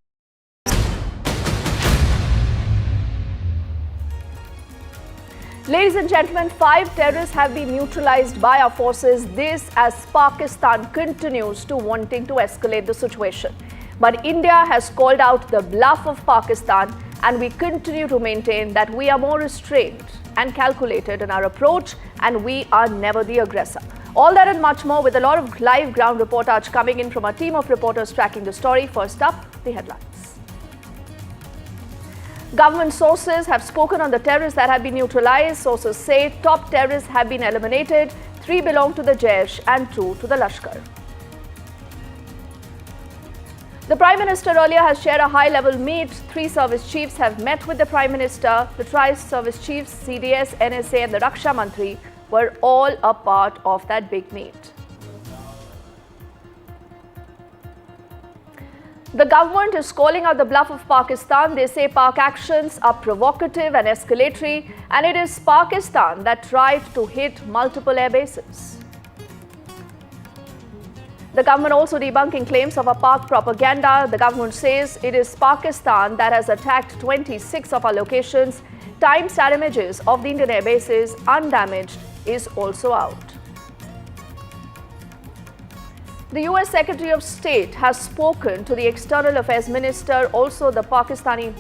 Ladies and gentlemen, 5 terrorists have been neutralized by our forces. This as Pakistan continues to wanting to escalate the situation. But India has called out the bluff of Pakistan, and we continue to maintain that we are more restrained and calculated in our approach, and we are never the aggressor. All that and much more with a lot of live ground reportage coming in from our team of reporters tracking the story. First up, the headlines. Government sources have spoken on the terrorists that have been neutralized. Sources say top terrorists have been eliminated. 3 belong to the Jaish and 2 to the Lashkar. The Prime Minister earlier has shared a high-level meet. 3 service chiefs have met with the Prime Minister. The tri-service chiefs, CDS, NSA and the Raksha Mantri were all a part of that big meet. The government is calling out the bluff of Pakistan. They say Pak actions are provocative and escalatory, and it is Pakistan that tried to hit multiple air bases. The government also debunking claims of a Pak propaganda. The government says it is Pakistan that has attacked 26 of our locations. Time-stamp images of the Indian air bases undamaged is also out. The US Secretary of State has spoken to the External Affairs Minister. Also, the Pakistani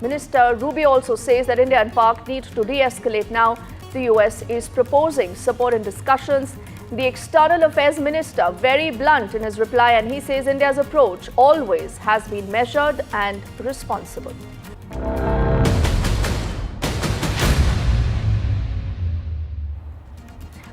Minister Rubio also says that India and Pak need to de-escalate now. The US is proposing support and discussions. The External Affairs Minister very blunt in his reply, and he says India's approach always has been measured and responsible.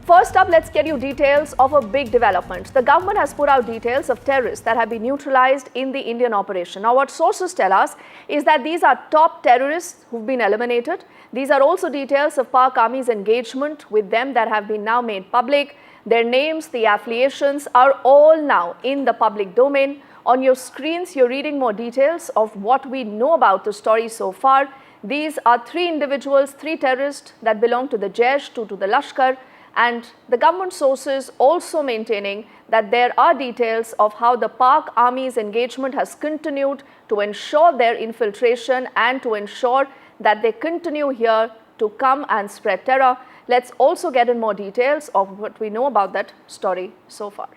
First up, let's get you details of a big development. The government has put out details of terrorists that have been neutralized in the Indian operation. Now, what sources tell us is that these are top terrorists who've been eliminated. These are also details of Pak Army's engagement with them that have been now made public. Their names, the affiliations are all now in the public domain. On your screens, you're reading more details of what we know about the story so far. These are 3 individuals, 3 terrorists that belong to the Jaish, 2 to the Lashkar. And the government sources also maintaining that there are details of how the Pak Army's engagement has continued to ensure their infiltration and to ensure that they continue here to come and spread terror. Let's also get in more details of what we know about that story so far.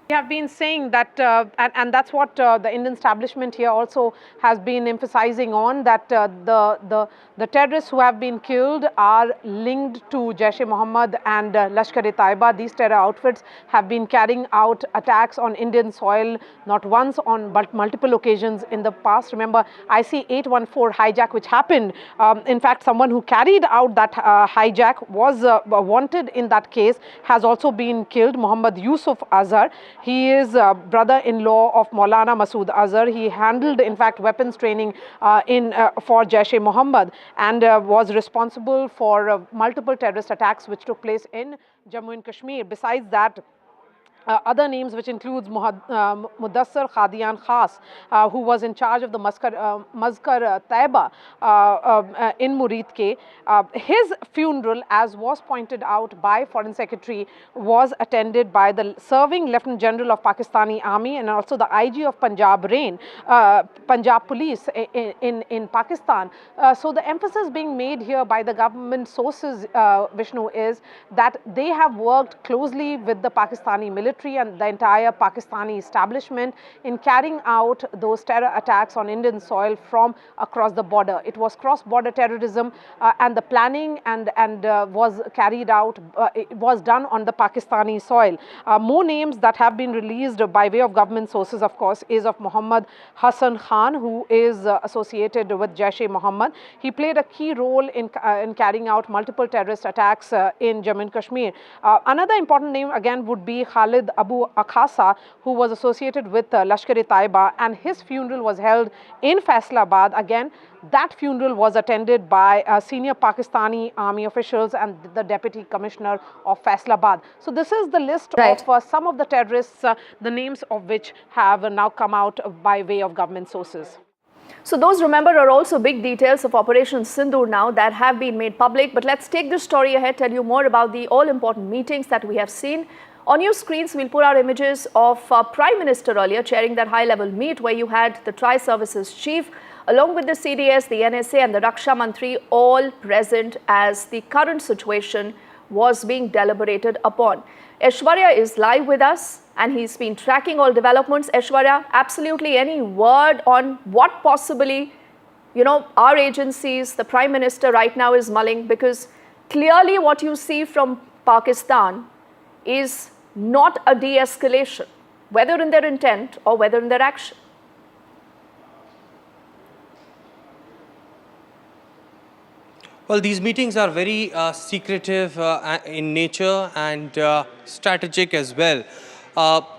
We have been saying that, and that's what the Indian establishment here also has been emphasizing on, that the terrorists who have been killed are linked to Jaish-e-Mohammed and Lashkar-e-Taiba. These terror outfits have been carrying out attacks on Indian soil not once but multiple occasions in the past. Remember, IC-814 hijack which happened. In fact, someone who carried out that hijack was wanted in that case, has also been killed, Muhammad Yusuf Azhar. He is brother-in-law of Maulana Masood Azhar. He handled, in fact, weapons training for Jaish-e-Mohammed and was responsible for multiple terrorist attacks which took place in Jammu and Kashmir. Besides that, other names, which includes Mudassar Khadian Khas, who was in charge of the Mazkar Taiba in Murid Ke. His funeral, as was pointed out by Foreign Secretary, was attended by the serving Lieutenant General of Pakistani Army and also the IG of Punjab Punjab Police in Pakistan. So the emphasis being made here by the government sources, Vishnu, is that they have worked closely with the Pakistani military and the entire Pakistani establishment in carrying out those terror attacks on Indian soil from across the border. It was cross-border terrorism and the planning and was carried out, it was done on the Pakistani soil. More names that have been released by way of government sources, of course, is of Muhammad Hassan Khan, who is associated with Jaish-e-Mohammed. He played a key role in carrying out multiple terrorist attacks in Jammu and Kashmir. Another important name again would be Khalid Abu Akhasa, who was associated with Lashkar-e-Taiba, and his funeral was held in Faisalabad. Again, that funeral was attended by senior Pakistani army officials and the Deputy Commissioner of Faisalabad. So this is the list of some of the terrorists, the names of which have now come out by way of government sources. So those, remember, are also big details of Operation Sindoor now that have been made public. But let's take this story ahead, tell you more about the all-important meetings that we have seen. On your screens, we'll put out images of Prime Minister earlier chairing that high-level meet where you had the Tri-Services Chief along with the CDS, the NSA and the Raksha Mantri all present as the current situation was being deliberated upon. Aishwarya is live with us and he's been tracking all developments. Aishwarya, absolutely any word on what possibly, our agencies, the Prime Minister right now is mulling, because clearly what you see from Pakistan is not a de-escalation, whether in their intent or whether in their action. Well, these meetings are very secretive in nature and strategic as well.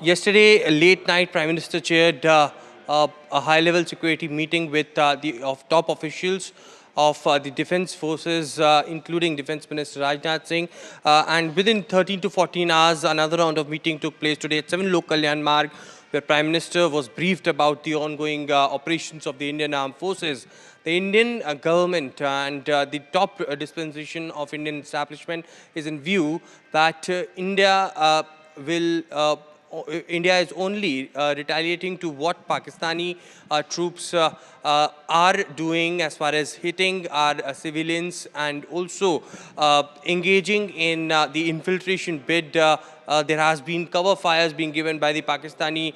Yesterday, late night, Prime Minister chaired a high-level security meeting with top officials of the defense forces, including Defense Minister Rajnath Singh. And within 13 to 14 hours, another round of meeting took place today at 7 Lok Kalyan Marg, where Prime Minister was briefed about the ongoing operations of the Indian Armed Forces. The Indian government and the top dispensation of Indian establishment is in view that India is only retaliating to what Pakistani troops are doing as far as hitting our civilians and also engaging in the infiltration bid. There has been cover fires being given by the Pakistani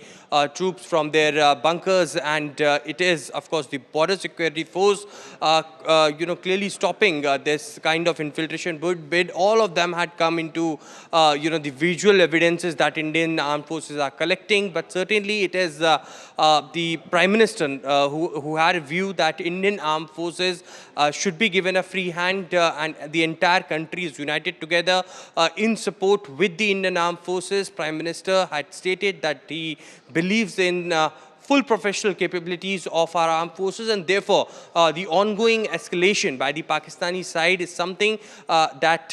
troops from their bunkers, and it is, of course, the border security force, clearly stopping this kind of infiltration bid. All of them had come into, the visual evidences that Indian armed forces are collecting, but certainly it is the Prime Minister who had a view that Indian armed forces should be given a free hand, and the entire country is united together in support with the Indian armed forces. Prime Minister had stated that he believes in full professional capabilities of our armed forces, and therefore the ongoing escalation by the Pakistani side is something that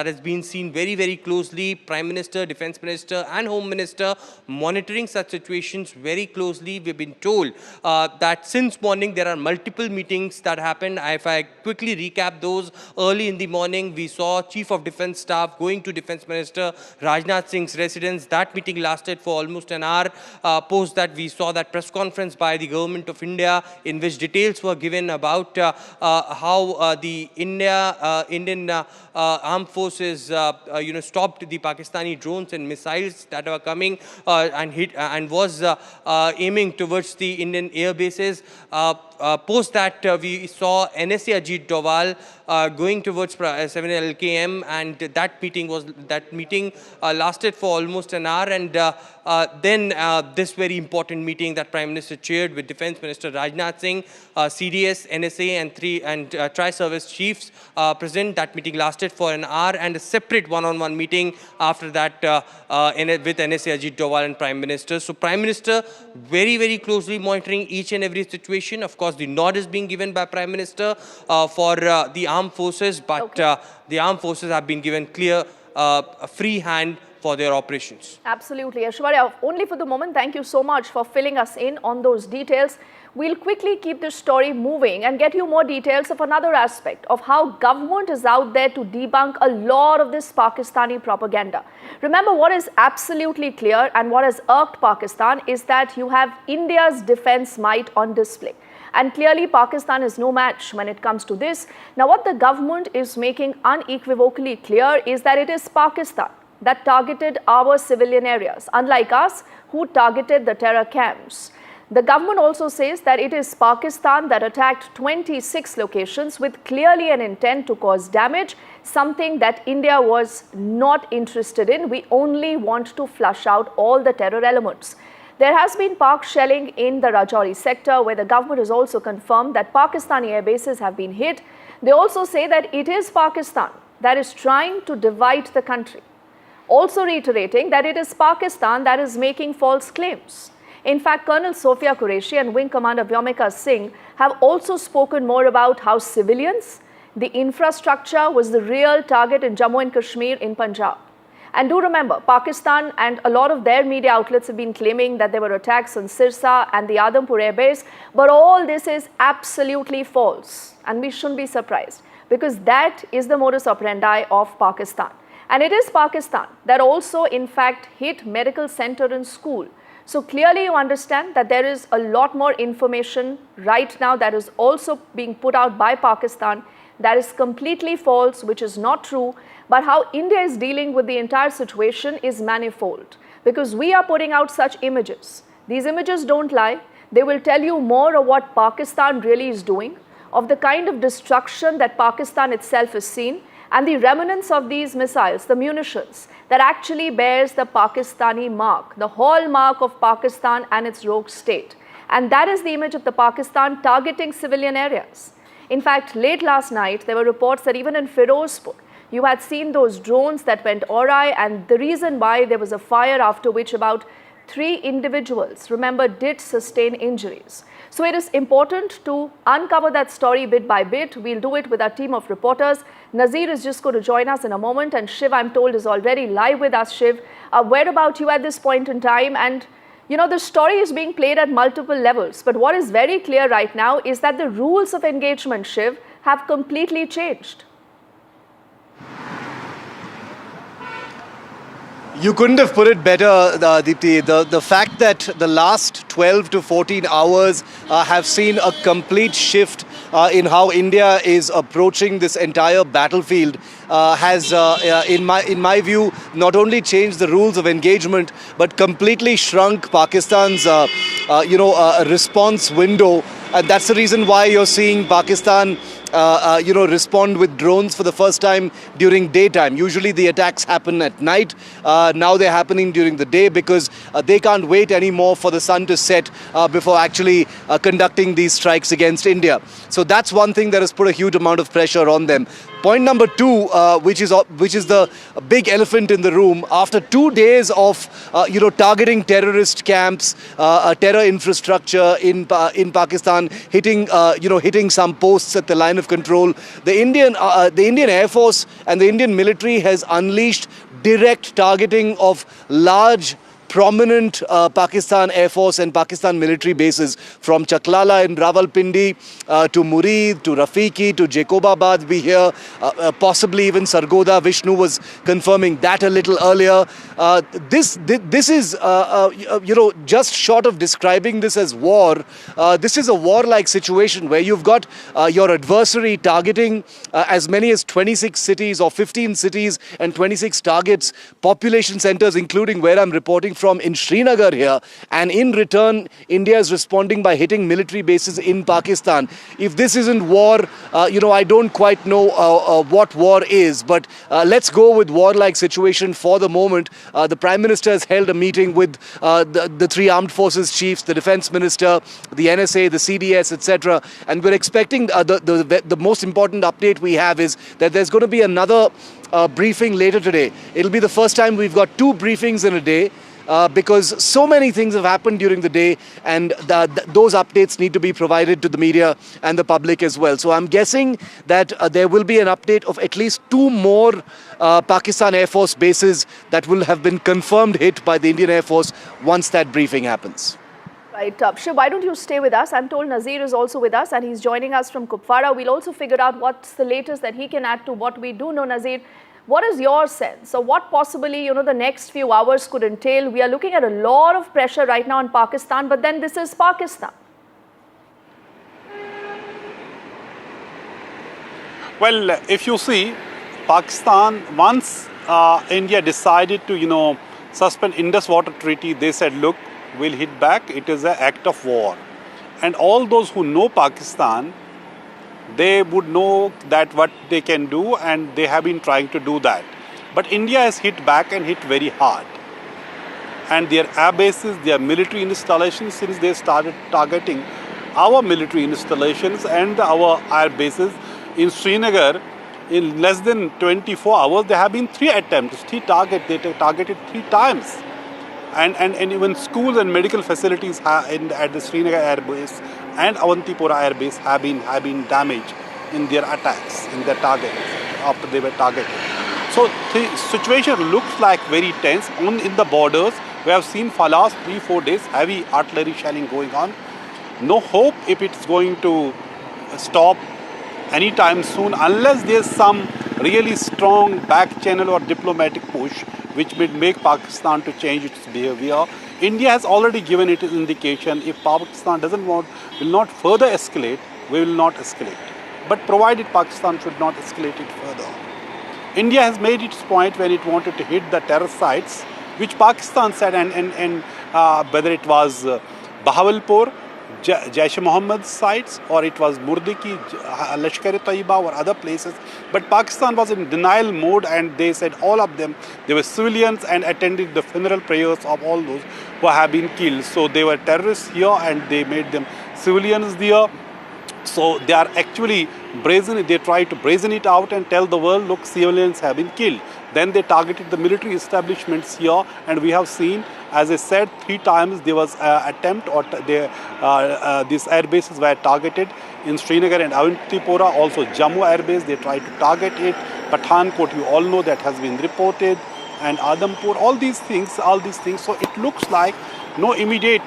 has been seen very, very closely. Prime Minister, Defence Minister and Home Minister monitoring such situations very closely. We've been told that since morning there are multiple meetings that happened. If I quickly recap those, early in the morning we saw Chief of Defence Staff going to Defence Minister Rajnath Singh's residence. That meeting lasted for almost an hour. Post that, we saw that press conference by the Government of India in which details were given about how the Indian armed forces stopped the Pakistani drones and missiles that were coming and hit and was aiming towards the Indian air bases. Post that, we saw NSA Ajit Doval going towards 7 LKM, and that meeting lasted for almost an hour, and then this very important meeting that Prime Minister chaired with Defence Minister Rajnath Singh, CDS, NSA and tri-service chiefs present. That meeting lasted for an hour, and a separate one-on-one meeting after that with NSA Ajit Doval and Prime Minister. So Prime Minister very, very closely monitoring each and every situation. Of course, the nod is being given by Prime Minister for the armed forces, but the armed forces have been given clear a free hand for their operations. Absolutely. Aishwarya, only for the moment, thank you so much for filling us in on those details. We'll quickly keep this story moving and get you more details of another aspect of how government is out there to debunk a lot of this Pakistani propaganda. Remember, what is absolutely clear and what has irked Pakistan is that you have India's defense might on display. And clearly, Pakistan is no match when it comes to this. Now, what the government is making unequivocally clear is that it is Pakistan that targeted our civilian areas, unlike us, who targeted the terror camps. The government also says that it is Pakistan that attacked 26 locations with clearly an intent to cause damage, something that India was not interested in. We only want to flush out all the terror elements. There has been Pak shelling in the Rajouri sector, where the government has also confirmed that Pakistani air bases have been hit. They also say that it is Pakistan that is trying to divide the country, also reiterating that it is Pakistan that is making false claims. In fact, Colonel Sophia Qureshi and Wing Commander Vyomika Singh have also spoken more about how civilians, the infrastructure was the real target in Jammu and Kashmir in Punjab. And do remember, Pakistan and a lot of their media outlets have been claiming that there were attacks on Sirsa and the Adhampur air base, but all this is absolutely false, and we shouldn't be surprised because that is the modus operandi of Pakistan. And it is Pakistan that also in fact hit medical center and school. So clearly you understand that there is a lot more information right now that is also being put out by Pakistan that is completely false, which is not true. But how India is dealing with the entire situation is manifold, because we are putting out such images. These images don't lie. They will tell you more of what Pakistan really is doing, of the kind of destruction that Pakistan itself has seen, and the remnants of these missiles, the munitions, that actually bears the Pakistani mark, the hallmark of Pakistan and its rogue state. And that is the image of the Pakistan targeting civilian areas. In fact, late last night, there were reports that even in Firozpur, you had seen those drones that went awry, and the reason why there was a fire after which about 3 individuals, remember, did sustain injuries. So it is important to uncover that story bit by bit. We'll do it with our team of reporters. Nazir is just going to join us in a moment, and Shiv, I'm told, is already live with us. Shiv, where about you at this point in time? And you know, the story is being played at multiple levels, but what is very clear right now is that the rules of engagement, Shiv, have completely changed. You couldn't have put it better, Deepti. The fact that the last 12 to 14 hours have seen a complete shift in how India is approaching this entire battlefield has, in my view, not only changed the rules of engagement, but completely shrunk Pakistan's, response window. And that's the reason why you're seeing Pakistan respond with drones for the first time during daytime. Usually the attacks happen at night. Now they're happening during the day because they can't wait anymore for the sun to set before actually conducting these strikes against India. So that's one thing that has put a huge amount of pressure on them. Point number 2, which is the big elephant in the room, after 2 days of targeting terrorist camps, terror infrastructure in Pakistan, hitting some posts at the line of control, the Indian Air Force and the Indian military has unleashed direct targeting of large, prominent Pakistan Air Force and Pakistan military bases, from Chaklala in Rawalpindi to Murid, to Rafiki, to Jacobabad we hear, possibly even Sargodha. Vishnu was confirming that a little earlier. This is, just short of describing this as war, this is a war-like situation where you've got your adversary targeting as many as 26 cities or 15 cities and 26 targets, population centers, including where I'm reporting from in Srinagar here, and in return India is responding by hitting military bases in Pakistan. If this isn't war, I don't quite know what war is, but let's go with war-like situation for the moment. The Prime Minister has held a meeting with the 3 armed forces chiefs, the Defence Minister, the NSA, the CDS, etc. And we're expecting the most important update we have is that there's going to be another briefing later today. It'll be the first time we've got 2 briefings in a day. Because so many things have happened during the day, and those updates need to be provided to the media and the public as well. So I'm guessing that there will be an update of at least 2 more Pakistan Air Force bases that will have been confirmed hit by the Indian Air Force once that briefing happens. Right. Shiv, why don't you stay with us? I'm told Nazir is also with us and he's joining us from Kupwara. We'll also figure out what's the latest that he can add to what we do know, Nazir. What is your sense? So what possibly, the next few hours could entail? We are looking at a lot of pressure right now in Pakistan, but then this is Pakistan. Well, if you see, Pakistan, once India decided to, suspend Indus Water Treaty, they said, look, we'll hit back. It is an act of war. And all those who know Pakistan, they would know that what they can do, and they have been trying to do that. But India has hit back and hit very hard. And their air bases, their military installations, since they started targeting our military installations and our air bases in Srinagar, in less than 24 hours, there have been 3 attempts, 3 targets. They targeted 3 times. And even schools and medical facilities at the Srinagar Air Base and Avantipura Air Base have been damaged in their attacks, in their targets, after they were targeted. So the situation looks like very tense. In the borders, we have seen for last 3-4 days heavy artillery shelling going on. No hope if it's going to stop anytime soon, unless there's some really strong back channel or diplomatic push which will make Pakistan to change its behavior. India has already given it an indication. If Pakistan will not further escalate, we will not escalate. But provided Pakistan should not escalate it further. India has made its point when it wanted to hit the terror sites, which Pakistan said, and whether it was Bahawalpur, Jaish-e-Mohammed sites, or it was Murdiki, Lashkar-e-Taiba or other places. But Pakistan was in denial mode, and they said all of them, they were civilians and attended the funeral prayers of all those who have been killed. So they were terrorists here and they made them civilians there. So they are actually they try to brazen it out and tell the world, look, civilians have been killed. Then they targeted the military establishments here, and we have seen As I said, 3 times there was attempt or these air bases were targeted in Srinagar and Avantipora. Also Jammu air base, they tried to target it. Pathankot, you all know that has been reported, and Adampur, all these things. So it looks like no immediate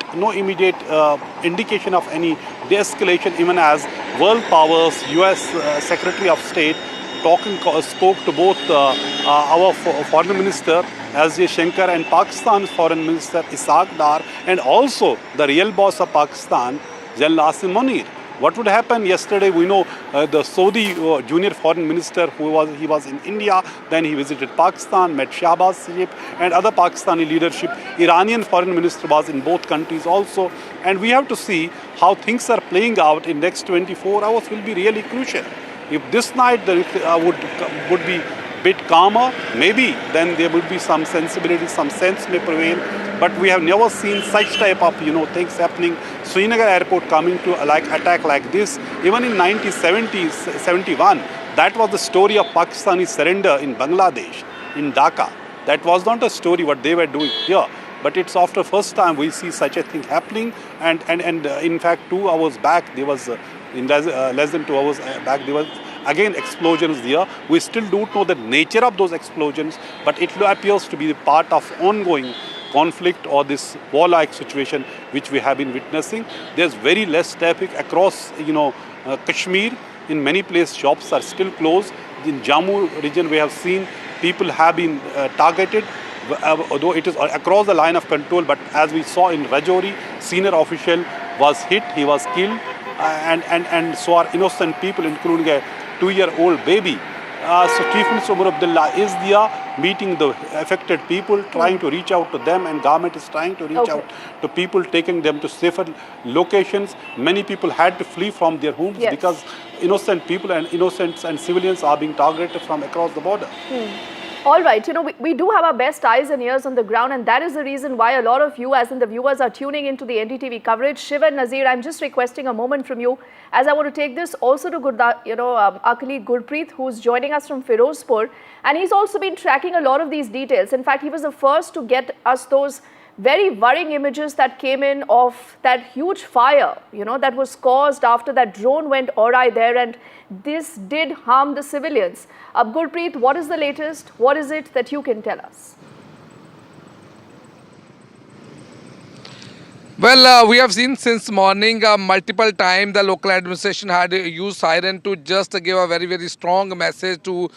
indication of any de-escalation, even as world powers, US Secretary of State spoke to both our foreign minister S.J. Shankar and Pakistan's foreign minister Ishaq Dar, and also the real boss of Pakistan, General Asim Munir. What would happen yesterday? We know the Saudi junior foreign minister he was in India, then he visited Pakistan, met Shahbaz Sharif and other Pakistani leadership. Iranian foreign minister was in both countries also, and we have to see how things are playing out in next 24 hours will be really crucial. If this night would be bit calmer, maybe then there would be some sensibility, some sense may prevail. But we have never seen such type of things happening. Srinagar airport coming to attack like this. Even in 1971, that was the story of Pakistani surrender in Bangladesh, in Dhaka. That was not a story what they were doing here. But it's after first time we see such a thing happening. And in fact, 2 hours back, there was in less than 2 hours back, there was again explosions there. We still don't know the nature of those explosions, but it appears to be the part of ongoing conflict or this war-like situation which we have been witnessing. There's very less traffic across Kashmir. In many places shops are still closed. In Jammu region we have seen people have been targeted, although it is across the line of control. But as we saw in Rajouri, senior official was hit, he was killed, and so are innocent people, including a 2-year-old baby. So Chief Minister Umar Abdullah is there meeting the affected people, trying to reach out to them, and government is trying to reach out to people, taking them to safer locations. Many people had to flee from their homes because innocent people and innocents and civilians are being targeted from across the border. All right, we do have our best eyes and ears on the ground, and that is the reason why a lot of you, as in the viewers, are tuning into the NDTV coverage. Shiv and Nazir, I'm just requesting a moment from you, as I want to take this also to our colleague Gurpreet, who's joining us from Firozpur, and he's also been tracking a lot of these details. In fact, he was the first to get us those very worrying images that came in of that huge fire, that was caused after that drone went awry there, and this did harm the civilians. Gurpreet, what is the latest? What is it that you can tell us? Well, we have seen since morning multiple times the local administration had used siren to just give a very, very strong message to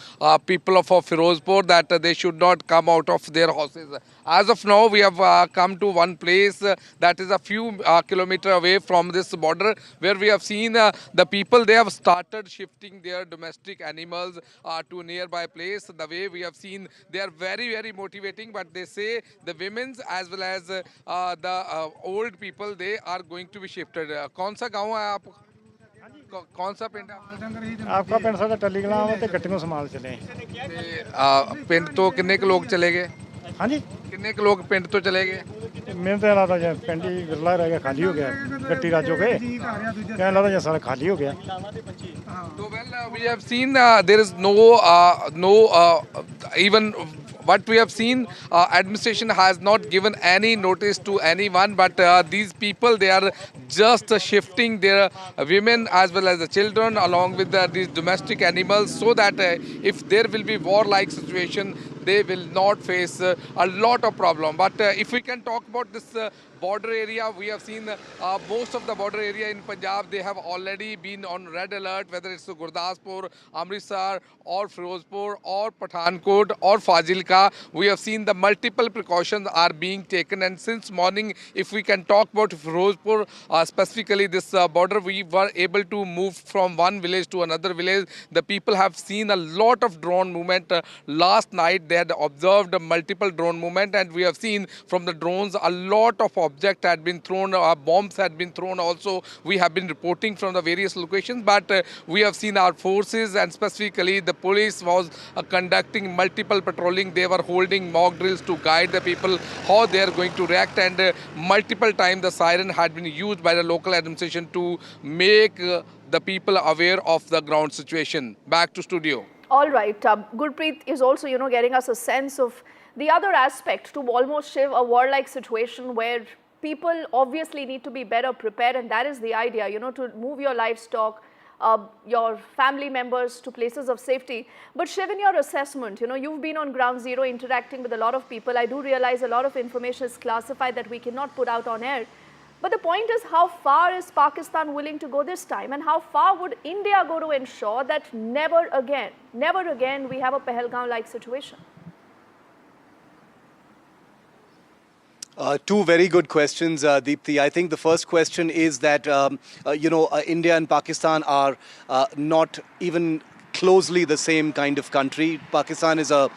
people of Firozpur that they should not come out of their houses. As of now, we have come to one place that is a few kilometers away from this border, where we have seen the people, they have started shifting their domestic animals to nearby place. The way we have seen, they are very, very motivating, but they say the women's as well as the old people, they are going to be shifted. कौन सा गांव है आप? कौन सा पिंड है आपका? पिंड साडा टलीगलां है ते गट्टियों संभाल चले ते पिंड तो किन्ने के लोग चले गए? हाँ जी, किन्ने के लोग पिंड तो चले गए? मेरे तो लगता है पिंड ही विरला रह गया, खाली हो गया, गट्टी राजो के क्या लगता है सारा खाली हो गया. So well, we have seen there is no even what we have seen, administration has not given any notice to anyone, but these people, they are just shifting their women as well as the children along with these domestic animals, so that if there will be war-like situation, they will not face a lot of problem. But if we can talk about this border area, we have seen most of the border area in Punjab, they have already been on red alert, whether it's Gurdaspur, Amritsar or Firozpur or Pathankot or Fazilka. We have seen the multiple precautions are being taken, and since morning, if we can talk about Firozpur, specifically this border, we were able to move from one village to another village. The people have seen a lot of drone movement. Last night they had observed multiple drone movement, and we have seen from the drones a lot of objects had been thrown, bombs had been thrown also. We have been reporting from the various locations, but we have seen our forces and specifically the police was conducting multiple patrolling. They were holding mock drills to guide the people how they are going to react, and multiple times the siren had been used by the local administration to make the people aware of the ground situation. Back to studio. All right. Gurpreet is also, getting us a sense of the other aspect to almost shift a war-like situation where people obviously need to be better prepared, and that is the idea, to move your livestock, your family members to places of safety. But Shiv, in your assessment, you've been on ground zero interacting with a lot of people. I do realize a lot of information is classified that we cannot put out on air. But the point is, how far is Pakistan willing to go this time, and how far would India go to ensure that never again we have a Pahalgam-like situation? Two very good questions, Deepthi. I think the first question is that, India and Pakistan are not even closely the same kind of country. Pakistan is a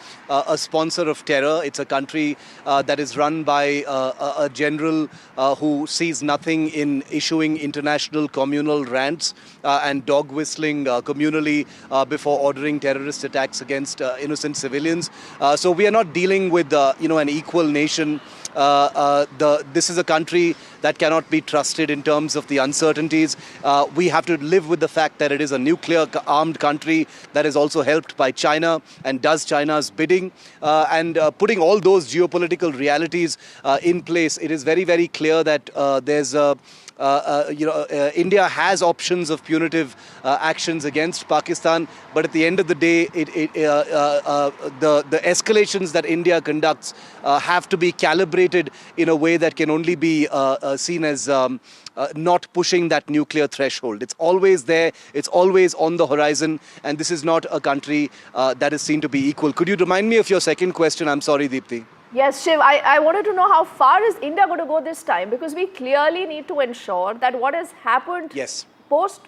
sponsor of terror. It's a country that is run by a general who sees nothing in issuing international communal rants and dog whistling communally before ordering terrorist attacks against innocent civilians. So we are not dealing with an equal nation. This is a country that cannot be trusted in terms of the uncertainties. We have to live with the fact that it is a nuclear armed country that is also helped by China and does China's bidding. And putting all those geopolitical realities in place, it is very, very clear that there's India has options of punitive actions against Pakistan, but at the end of the day, the escalations that India conducts have to be calibrated in a way that can only be seen as not pushing that nuclear threshold. It's always there, it's always on the horizon, and this is not a country that is seen to be equal. Could you remind me of your second question? I'm sorry, Deepthi. Yes, Shiv, I wanted to know how far is India going to go this time, because we clearly need to ensure that what has happened post,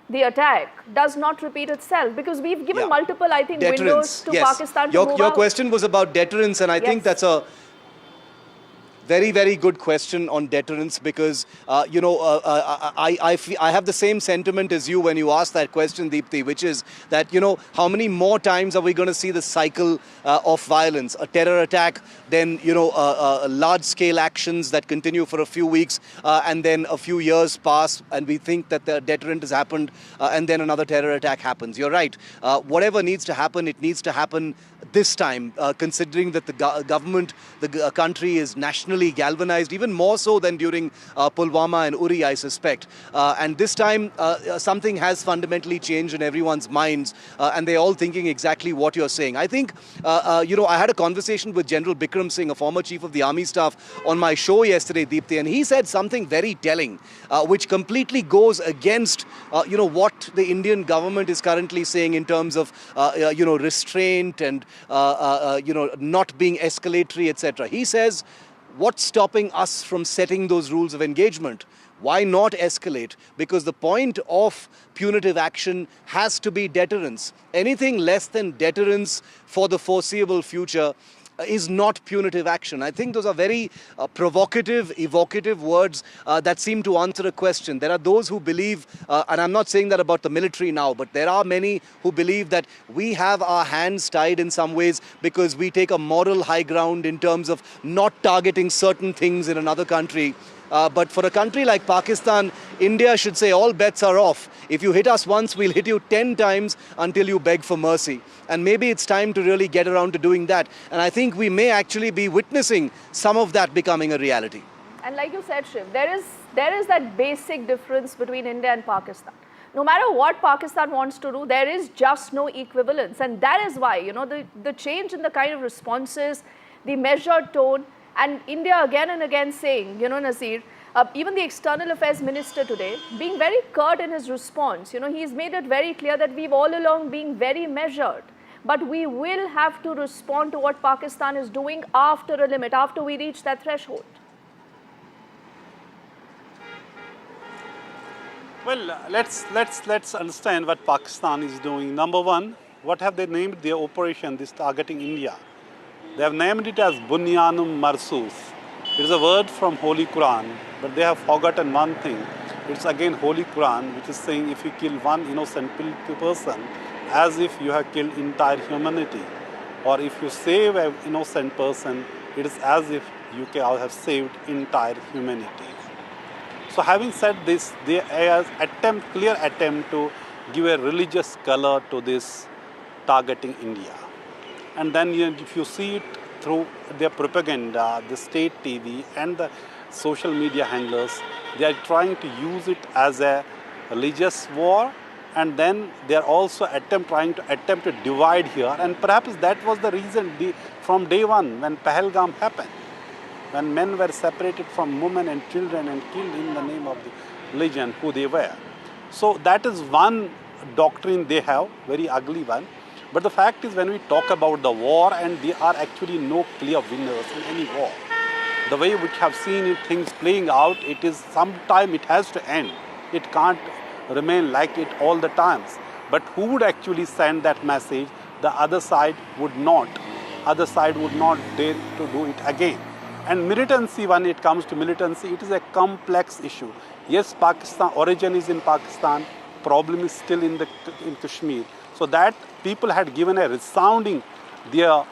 the attack does not repeat itself, because we've given multiple, I think, windows to Pakistan to move Your out. question was about deterrence, and I think that's a very, very good question on deterrence, because, I have the same sentiment as you when you ask that question, Deepthi, which is that, how many more times are we going to see the cycle of violence? A terror attack, then, large-scale actions that continue for a few weeks, and then a few years pass, and we think that the deterrent has happened, and then another terror attack happens. You're right. Whatever needs to happen, it needs to happen this time, considering that the government, the country is nationally galvanized, even more so than during Pulwama and Uri, I suspect. And this time, something has fundamentally changed in everyone's minds, and they're all thinking exactly what you're saying. I think, I had a conversation with General Bikram Singh, a former chief of the army staff, on my show yesterday, Deepthi, and he said something very telling, which completely goes against, what the Indian government is currently saying in terms of, restraint and, not being escalatory, etc. He says, what's stopping us from setting those rules of engagement? Why not escalate? Because the point of punitive action has to be deterrence. Anything less than deterrence for the foreseeable future is not punitive action. I think those are very provocative, evocative words that seem to answer a question. There are those who believe, and I'm not saying that about the military now, but there are many who believe that we have our hands tied in some ways because we take a moral high ground in terms of not targeting certain things in another country. But for a country like Pakistan, India should say all bets are off. If you hit us once, we'll hit you 10 times until you beg for mercy. And maybe it's time to really get around to doing that. And I think we may actually be witnessing some of that becoming a reality. And like you said, Shiv, there is that basic difference between India and Pakistan. No matter what Pakistan wants to do, there is just no equivalence. And that is why, the change in the kind of responses, the measured tone, and India again and again saying, Nazir, even the External Affairs Minister today, being very curt in his response, he's made it very clear that we've all along been very measured. But we will have to respond to what Pakistan is doing after a limit, after we reach that threshold. Well, let's understand what Pakistan is doing. Number one, what have they named their operation, this targeting India? They have named it as Bunyanum Marsus. It is a word from Holy Quran, but they have forgotten one thing. It's again Holy Quran, which is saying if you kill one innocent person, as if you have killed entire humanity. Or if you save an innocent person, it is as if you have saved entire humanity. So having said this, there is clear attempt to give a religious color to this targeting India. And then if you see it through their propaganda, the state TV and the social media handlers, they are trying to use it as a religious war, and then they are also trying to divide here. And perhaps that was the reason from day one when Pahalgam happened, when men were separated from women and children and killed in the name of the religion who they were. So that is one doctrine they have, very ugly one. But the fact is, when we talk about the war, and there are actually no clear winners in any war. The way which have seen things playing out, it is sometime it has to end. It can't remain like it all the times. But who would actually send that message? The other side would not. Other side would not dare to do it again. And militancy, when it comes to militancy, it is a complex issue. Yes, Pakistan, origin is in Pakistan, problem is still in Kashmir. So that people had given a resounding their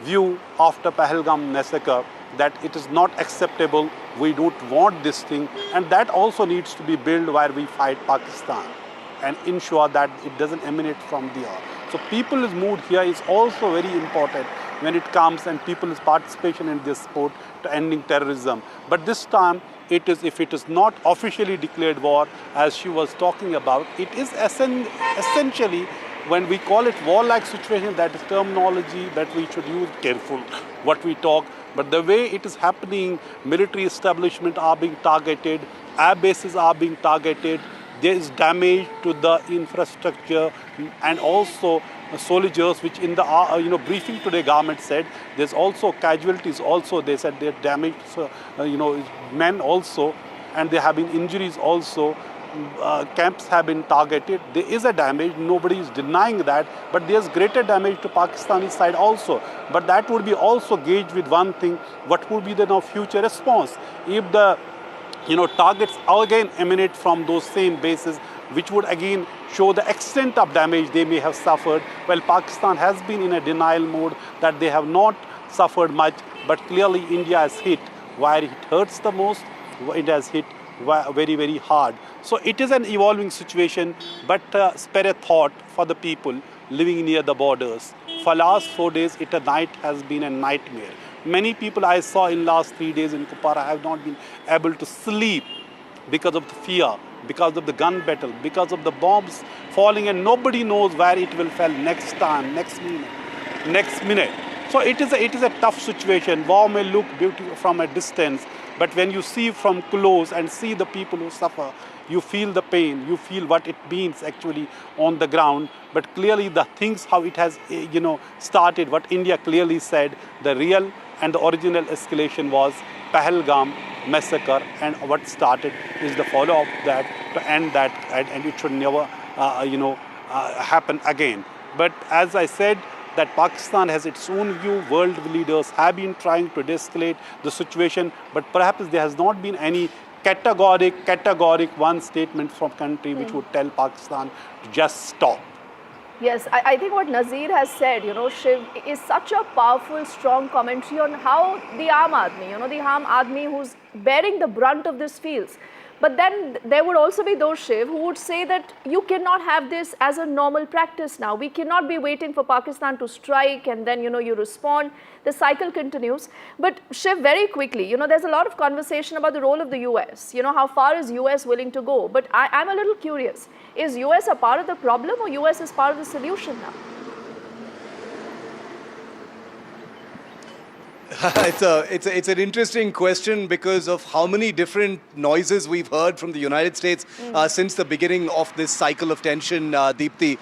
view after Pahalgam massacre that it is not acceptable, we don't want this thing, and that also needs to be built where we fight Pakistan and ensure that it doesn't emanate from there. So people's mood here is also very important when it comes and people's participation in this sport to ending terrorism. But this time, if it is not officially declared war, as she was talking about, it is essentially, when we call it warlike situation, that is terminology that we should use careful what we talk. But the way it is happening, military establishments are being targeted, air bases are being targeted, there is damage to the infrastructure, and also soldiers, which in the briefing today government said there's also casualties also. They said they're damaged, men also, and there have been injuries also. Camps have been targeted. There is a damage, nobody is denying that, but there's greater damage to Pakistani side also. But that would be also gauged with one thing: what would be the future response if the targets again emanate from those same bases, which would again show the extent of damage they may have suffered. Well, Pakistan has been in a denial mode that they have not suffered much, but clearly India has hit where it hurts the most. It has hit very, very hard. So it is an evolving situation, but spare a thought for the people living near the borders. For last 4 days, a night has been a nightmare. Many people I saw in last 3 days in Kupara have not been able to sleep because of the fear, because of the gun battle, because of the bombs falling, and nobody knows where it will fall next time, next minute. So it is a tough situation. War may look beautiful from a distance, but when you see from close and see the people who suffer, you feel the pain, you feel what it means actually on the ground. But clearly the things, how it has started, what India clearly said, the real and the original escalation was Pahalgam massacre, and what started is the follow-up that to end that, and it should never happen again. But as I said, that Pakistan has its own view. World leaders have been trying to de-escalate the situation, but perhaps there has not been any categoric one statement from country which would tell Pakistan to just stop. Yes, I think what Nazir has said, Shiv, is such a powerful, strong commentary on how the Aam Aadmi, who's bearing the brunt of this feels. But then there would also be those, Shiv, who would say that you cannot have this as a normal practice now. We cannot be waiting for Pakistan to strike and then, you respond. The cycle continues. But Shiv, very quickly, there's a lot of conversation about the role of the US. How far is US willing to go? But I'm a little curious. Is US a part of the problem or US is part of the solution now? It's an interesting question because of how many different noises we've heard from the United States since the beginning of this cycle of tension, Deepthi.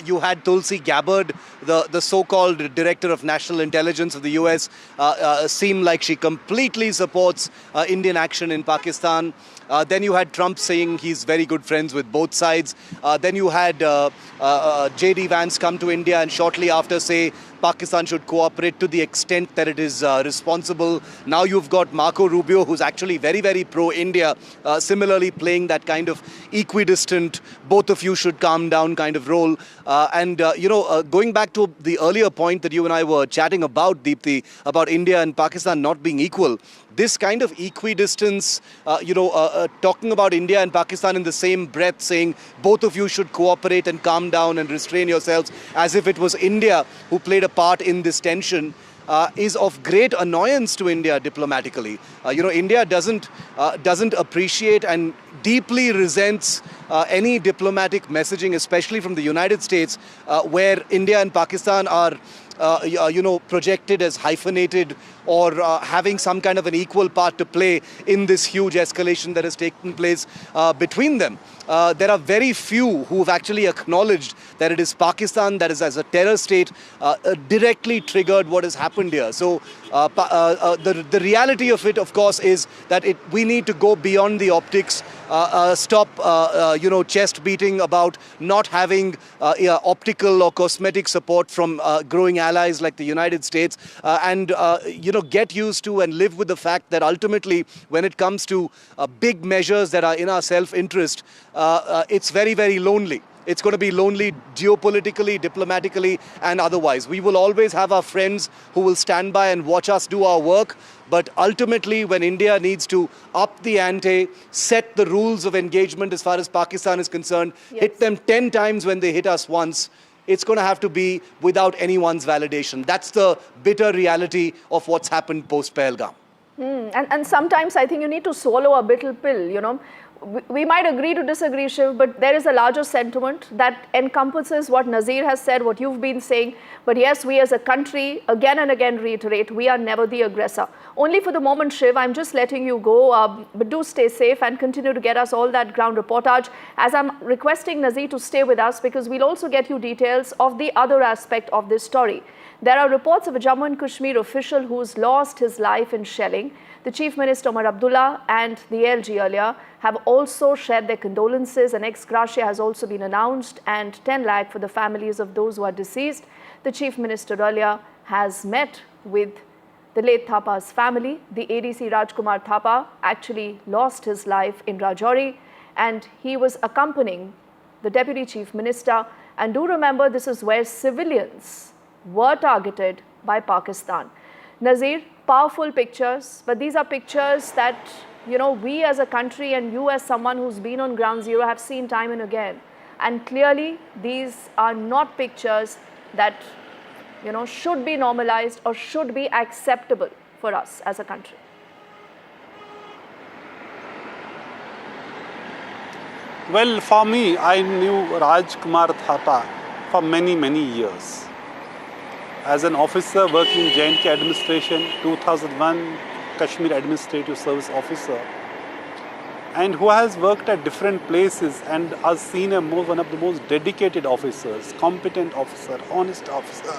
You had Tulsi Gabbard, the so-called Director of National Intelligence of the US, seem like she completely supports Indian action in Pakistan. Then you had Trump saying he's very good friends with both sides. Then you had J.D. Vance come to India and shortly after say Pakistan should cooperate to the extent that it is responsible. Now you've got Marco Rubio, who's actually very, very pro-India, similarly playing that kind of equidistant, both of you should calm down kind of role. Going back to the earlier point that you and I were chatting about, Deepthi, about India and Pakistan not being equal, this kind of equidistance, talking about India and Pakistan in the same breath, saying both of you should cooperate and calm down and restrain yourselves, as if it was India who played a part in this tension, is of great annoyance to India diplomatically. India doesn't appreciate and deeply resents any diplomatic messaging, especially from the United States, where India and Pakistan are projected as hyphenated or having some kind of an equal part to play in this huge escalation that has taken place between them. There are very few who have actually acknowledged that it is Pakistan that is, as a terror state, directly triggered what has happened here. So the reality of it, of course, is that we need to go beyond the optics, stop chest beating about not having optical or cosmetic support from growing allies like the United States, and get used to and live with the fact that ultimately, when it comes to big measures that are in our self-interest, it's very, very lonely. It's going to be lonely geopolitically, diplomatically, and otherwise. We will always have our friends who will stand by and watch us do our work. But ultimately, when India needs to up the ante, set the rules of engagement as far as Pakistan is concerned, hit them 10 times when they hit us once, it's going to have to be without anyone's validation. That's the bitter reality of what's happened post-Pahalgam. And sometimes I think you need to swallow a bitter pill, We might agree to disagree, Shiv, but there is a larger sentiment that encompasses what Nazir has said, what you've been saying. But yes, we as a country, again and again reiterate, we are never the aggressor. Only for the moment, Shiv, I'm just letting you go, but do stay safe and continue to get us all that ground reportage. As I'm requesting Nazir to stay with us, because we'll also get you details of the other aspect of this story. There are reports of a Jammu and Kashmir official who's lost his life in shelling. The Chief Minister Omar Abdullah and the ALG earlier have also shared their condolences. An ex gratia has also been announced and 10 lakh for the families of those who are deceased. The Chief Minister earlier has met with the late Thapa's family. The ADC Rajkumar Thapa actually lost his life in Rajouri, and he was accompanying the Deputy Chief Minister. And do remember, this is where civilians were targeted by Pakistan. Nazir, powerful pictures, but these are pictures that, we as a country and you as someone who's been on ground zero have seen time and again. And clearly, these are not pictures that, should be normalized or should be acceptable for us as a country. Well, for me, I knew Rajkumar Thapa for many, many years. As an officer working in J&K administration, 2001 Kashmir Administrative Service officer, and who has worked at different places and has seen one of the most dedicated officers, competent officer, honest officer.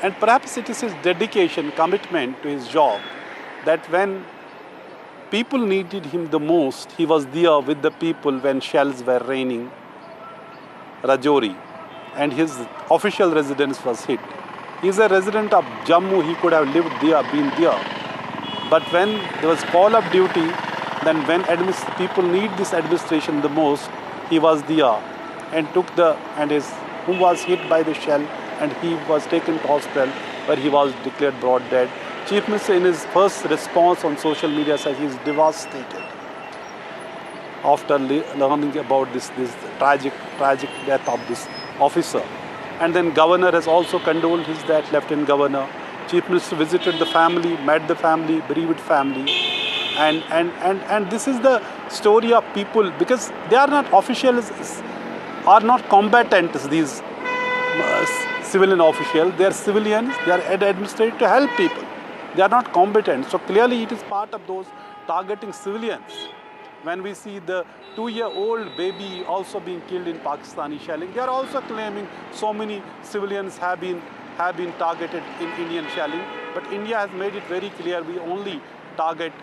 And perhaps it is his dedication, commitment to his job, that when people needed him the most, he was there with the people when shells were raining, Rajouri, and his official residence was hit. He is a resident of Jammu, he could have lived there, been there. But when there was call of duty, then when people need this administration the most, he was there and who was hit by the shell, and he was taken to hospital where he was declared broad dead. Chief Minister, in his first response on social media, said he is devastated after learning about this tragic death of this officer. And then Governor has also condoled his death, Lieutenant Governor. Chief Minister visited the family, met the family, bereaved family. And this is the story of people, because they are not officials, are not combatants, these civilian officials. They are civilians, they are administrated to help people. They are not combatant. So clearly it is part of those targeting civilians. When we see the 2-year-old baby also being killed in Pakistani shelling, they are also claiming so many civilians have been targeted in Indian shelling. But India has made it very clear we only target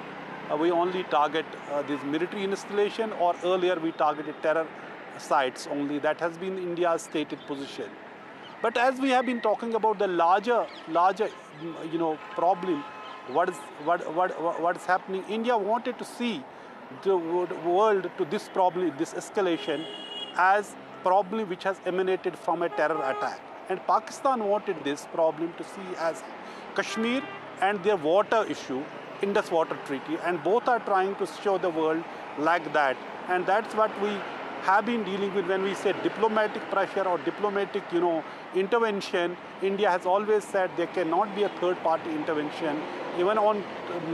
this military installation, or earlier we targeted terror sites only. That has been India's stated position. But as we have been talking about the larger problem, what is happening? India wanted to see the world to this problem, this escalation, as problem which has emanated from a terror attack, and Pakistan wanted this problem to see as Kashmir and their water issue, Indus Water Treaty, and both are trying to show the world like that, and that's what we have been dealing with when we say diplomatic pressure or diplomatic, intervention. India has always said there cannot be a third-party intervention, even on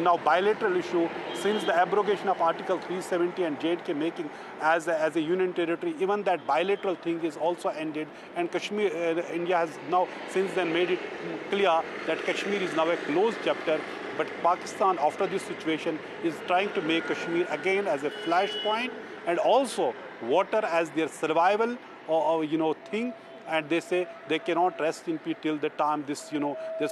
now bilateral issue, since the abrogation of Article 370 and J&K making as a union territory, even that bilateral thing is also ended, and Kashmir, India has now since then made it clear that Kashmir is now a closed chapter. But Pakistan, after this situation, is trying to make Kashmir again as a flashpoint, and also water as their survival or thing. And they say they cannot rest in peace till the time this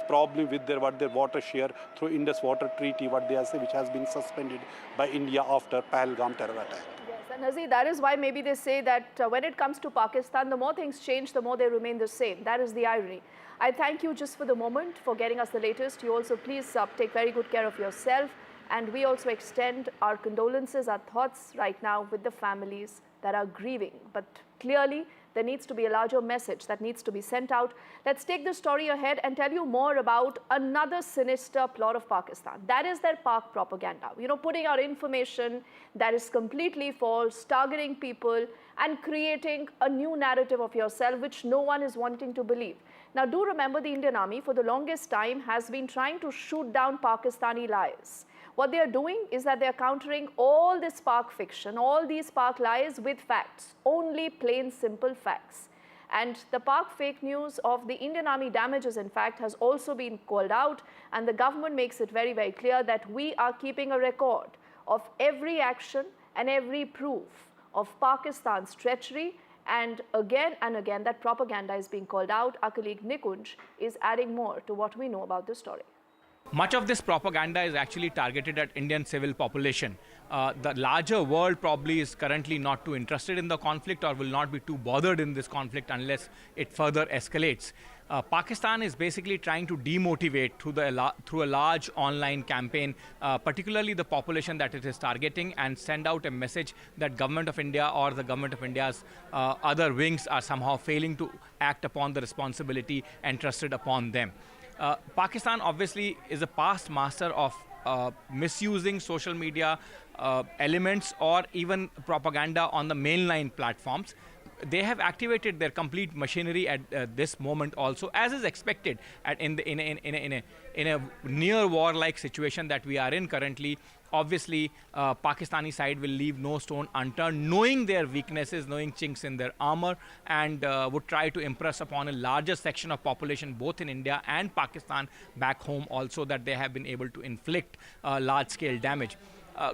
problem with their water share through Indus Water Treaty, what they say, which has been suspended by India after Pahalgam terror attack. Yes, and Nazir, that is why maybe they say that when it comes to Pakistan, the more things change, the more they remain the same. That is the irony. I thank you just for the moment for getting us the latest. You also please take very good care of yourself. And we also extend our condolences, our thoughts right now with the families that are grieving. But clearly, there needs to be a larger message that needs to be sent out. Let's take the story ahead and tell you more about another sinister plot of Pakistan. That is their Pak propaganda. Putting out information that is completely false, targeting people, and creating a new narrative of yourself, which no one is wanting to believe. Now, do remember the Indian Army, for the longest time, has been trying to shoot down Pakistani lies. What they are doing is that they are countering all this Pak fiction, all these Pak lies with facts, only plain simple facts. And the Pak fake news of the Indian Army damages, in fact, has also been called out, and the government makes it very, very clear that we are keeping a record of every action and every proof of Pakistan's treachery. And again that propaganda is being called out. Our colleague Nikunj is adding more to what we know about this story. Much of this propaganda is actually targeted at Indian civil population. The larger world probably is currently not too interested in the conflict or will not be too bothered in this conflict unless it further escalates. Pakistan is basically trying to demotivate through a large online campaign, particularly the population that it is targeting, and send out a message that Government of India or the Government of India's other wings are somehow failing to act upon the responsibility entrusted upon them. Pakistan obviously is a past master of misusing social media elements or even propaganda on the mainline platforms. They have activated their complete machinery at this moment also, as is expected in a near war-like situation that we are in currently. Obviously, Pakistani side will leave no stone unturned, knowing their weaknesses, knowing chinks in their armor, and would try to impress upon a larger section of population, both in India and Pakistan back home also, that they have been able to inflict large-scale damage.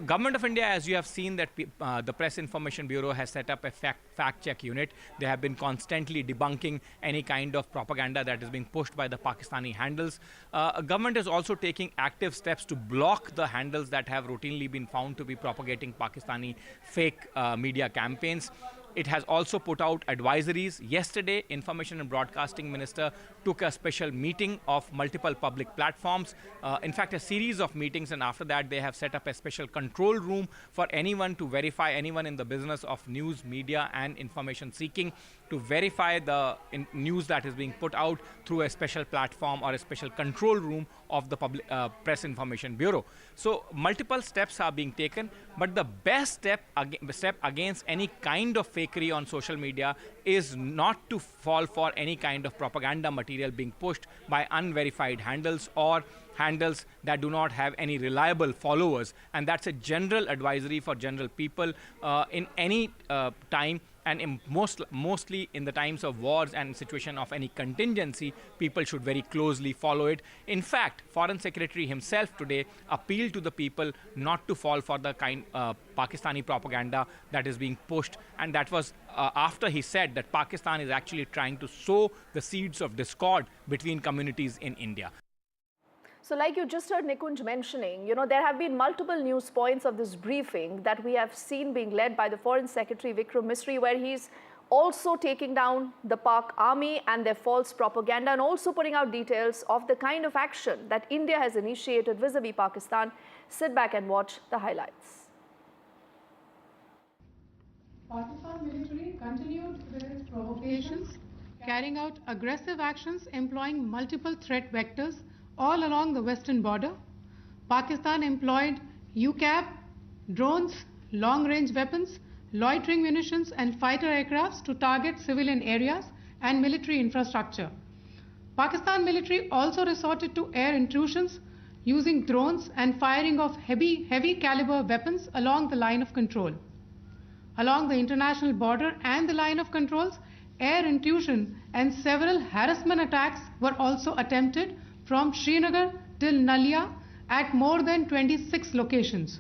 Government of India, as you have seen, that the Press Information Bureau has set up a fact-check unit. They have been constantly debunking any kind of propaganda that is being pushed by the Pakistani handles. Government is also taking active steps to block the handles that have routinely been found to be propagating Pakistani fake media campaigns. It has also put out advisories. Yesterday, Information and Broadcasting Minister took a special meeting of multiple public platforms. In fact, a series of meetings, and after that, they have set up a special control room for anyone to verify, anyone in the business of news, media, and information seeking, to verify the news that is being put out through a special platform or a special control room of the Press Information Bureau. So multiple steps are being taken, but the best step against any kind of fakery on social media is not to fall for any kind of propaganda material being pushed by unverified handles or handles that do not have any reliable followers. And that's a general advisory for general people in any time. And mostly in the times of wars and situation of any contingency, people should very closely follow it. In fact, Foreign Secretary himself today appealed to the people not to fall for the kind Pakistani propaganda that is being pushed. And that was after he said that Pakistan is actually trying to sow the seeds of discord between communities in India. So like you just heard Nikunj mentioning, there have been multiple news points of this briefing that we have seen being led by the Foreign Secretary Vikram Misri, where he's also taking down the Pak army and their false propaganda, and also putting out details of the kind of action that India has initiated vis-a-vis Pakistan. Sit back and watch the highlights. Pakistan military continued with its provocations, carrying out aggressive actions employing multiple threat vectors all along the western border. Pakistan employed UCAV, drones, long-range weapons, loitering munitions and fighter aircrafts to target civilian areas and military infrastructure. Pakistan military also resorted to air intrusions using drones and firing of heavy caliber weapons along the line of control. Along the international border and the line of controls, air intrusion and several harassment attacks were also attempted from Srinagar till Nalia at more than 26 locations.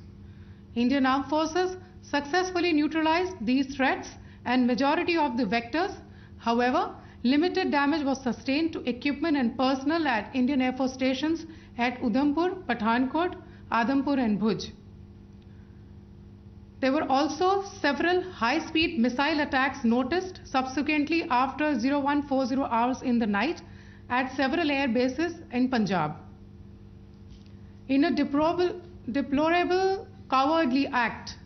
Indian Armed Forces successfully neutralized these threats and majority of the vectors. However, limited damage was sustained to equipment and personnel at Indian Air Force stations at Udhampur, Pathankot, Adampur and Bhuj. There were also several high-speed missile attacks noticed subsequently after 0140 hours in the night at several air bases in Punjab. In a deplorable cowardly act,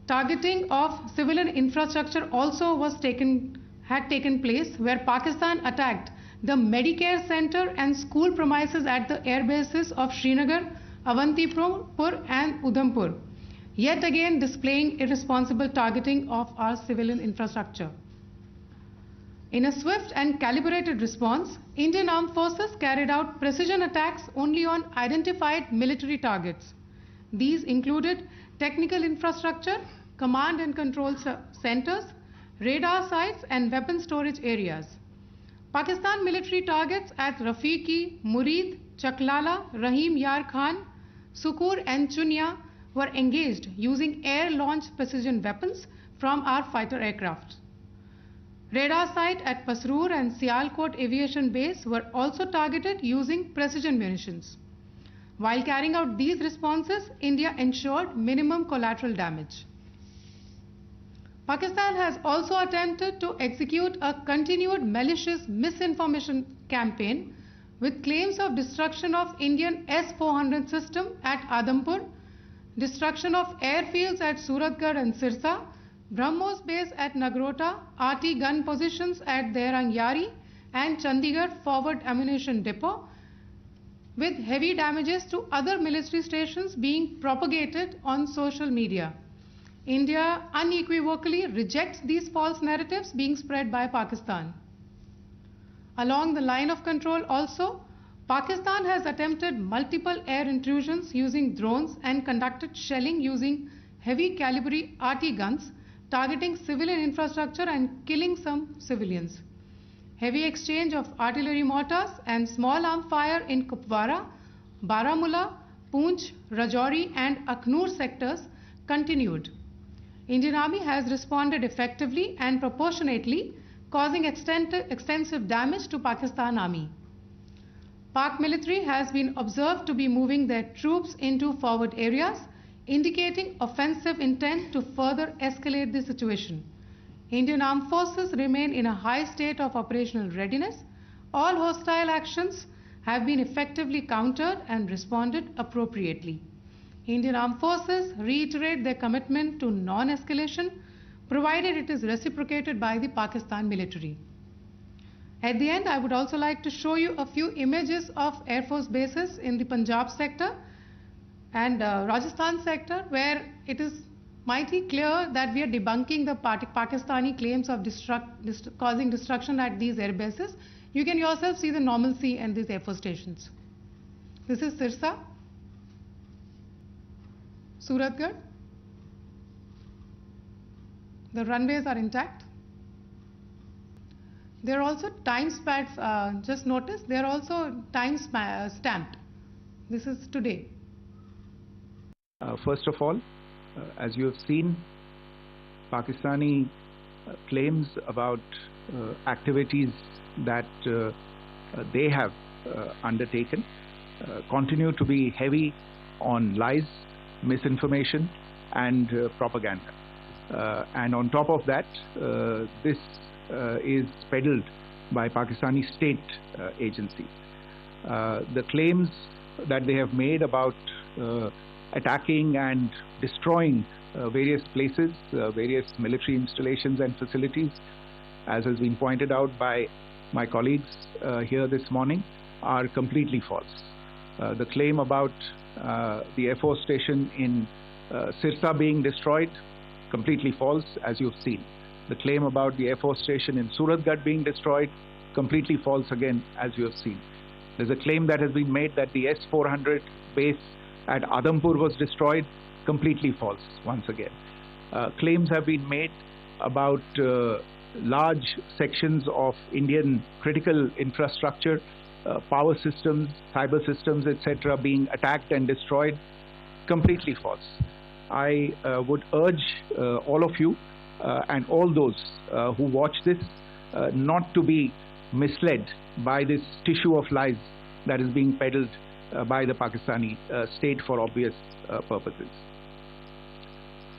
targeting of civilian infrastructure also had taken place, where Pakistan attacked the Medicare center and school premises at the air bases of Srinagar, Avantipur and Udhampur, yet again displaying irresponsible targeting of our civilian infrastructure. In a swift and calibrated response, Indian Armed Forces carried out precision attacks only on identified military targets. These included technical infrastructure, command and control centers, radar sites and weapon storage areas. Pakistan military targets at Rafiqi, Murid, Chaklala, Rahim Yar Khan, Sukur and Chunya were engaged using air-launched precision weapons from our fighter aircraft. Radar site at Pasroor and Sialkot Aviation Base were also targeted using precision munitions. While carrying out these responses, India ensured minimum collateral damage. Pakistan has also attempted to execute a continued malicious misinformation campaign with claims of destruction of Indian S-400 system at Adampur, destruction of airfields at Suratgarh and Sirsa, BrahMos base at Nagrota, RT gun positions at Derang Yari and Chandigarh forward ammunition depot, with heavy damages to other military stations being propagated on social media. India unequivocally rejects these false narratives being spread by Pakistan. Along the line of control also, Pakistan has attempted multiple air intrusions using drones and conducted shelling using heavy caliber RT guns, targeting civilian infrastructure and killing some civilians. Heavy exchange of artillery mortars and small arm fire in Kupwara, Baramulla, Poonch, Rajouri and Akhnur sectors continued. Indian Army has responded effectively and proportionately, causing extensive damage to Pakistan Army. Pak military has been observed to be moving their troops into forward areas, indicating offensive intent to further escalate the situation. Indian Armed Forces remain in a high state of operational readiness. All hostile actions have been effectively countered and responded appropriately. Indian Armed Forces reiterate their commitment to non-escalation, provided it is reciprocated by the Pakistan military. At the end, I would also like to show you a few images of Air Force bases in the Punjab sector and Rajasthan sector, where it is mighty clear that we are debunking the Pakistani claims of causing destruction at these air bases. You can yourself see the normalcy in these Air Force stations. This is Sirsa, Suratgarh. The runways are intact. They are also time stamped. Just notice they are also time stamped. This is today. First of all, as you have seen, Pakistani claims about activities that they have undertaken continue to be heavy on lies, misinformation and propaganda. And on top of that, this is peddled by Pakistani state agencies. The claims that they have made about attacking and destroying various places, various military installations and facilities, as has been pointed out by my colleagues here this morning, are completely false. The claim about the Air Force station in Sirsa being destroyed, completely false, as you've seen. The claim about the Air Force station in Suratgarh being destroyed, completely false again, as you have seen. There's a claim that has been made that the S-400 base at Adampur was destroyed, completely false once again. Claims have been made about large sections of Indian critical infrastructure, power systems, cyber systems, etc. being attacked and destroyed, completely false. I would urge all of you and all those who watch this not to be misled by this tissue of lies that is being peddled by the Pakistani state for obvious purposes.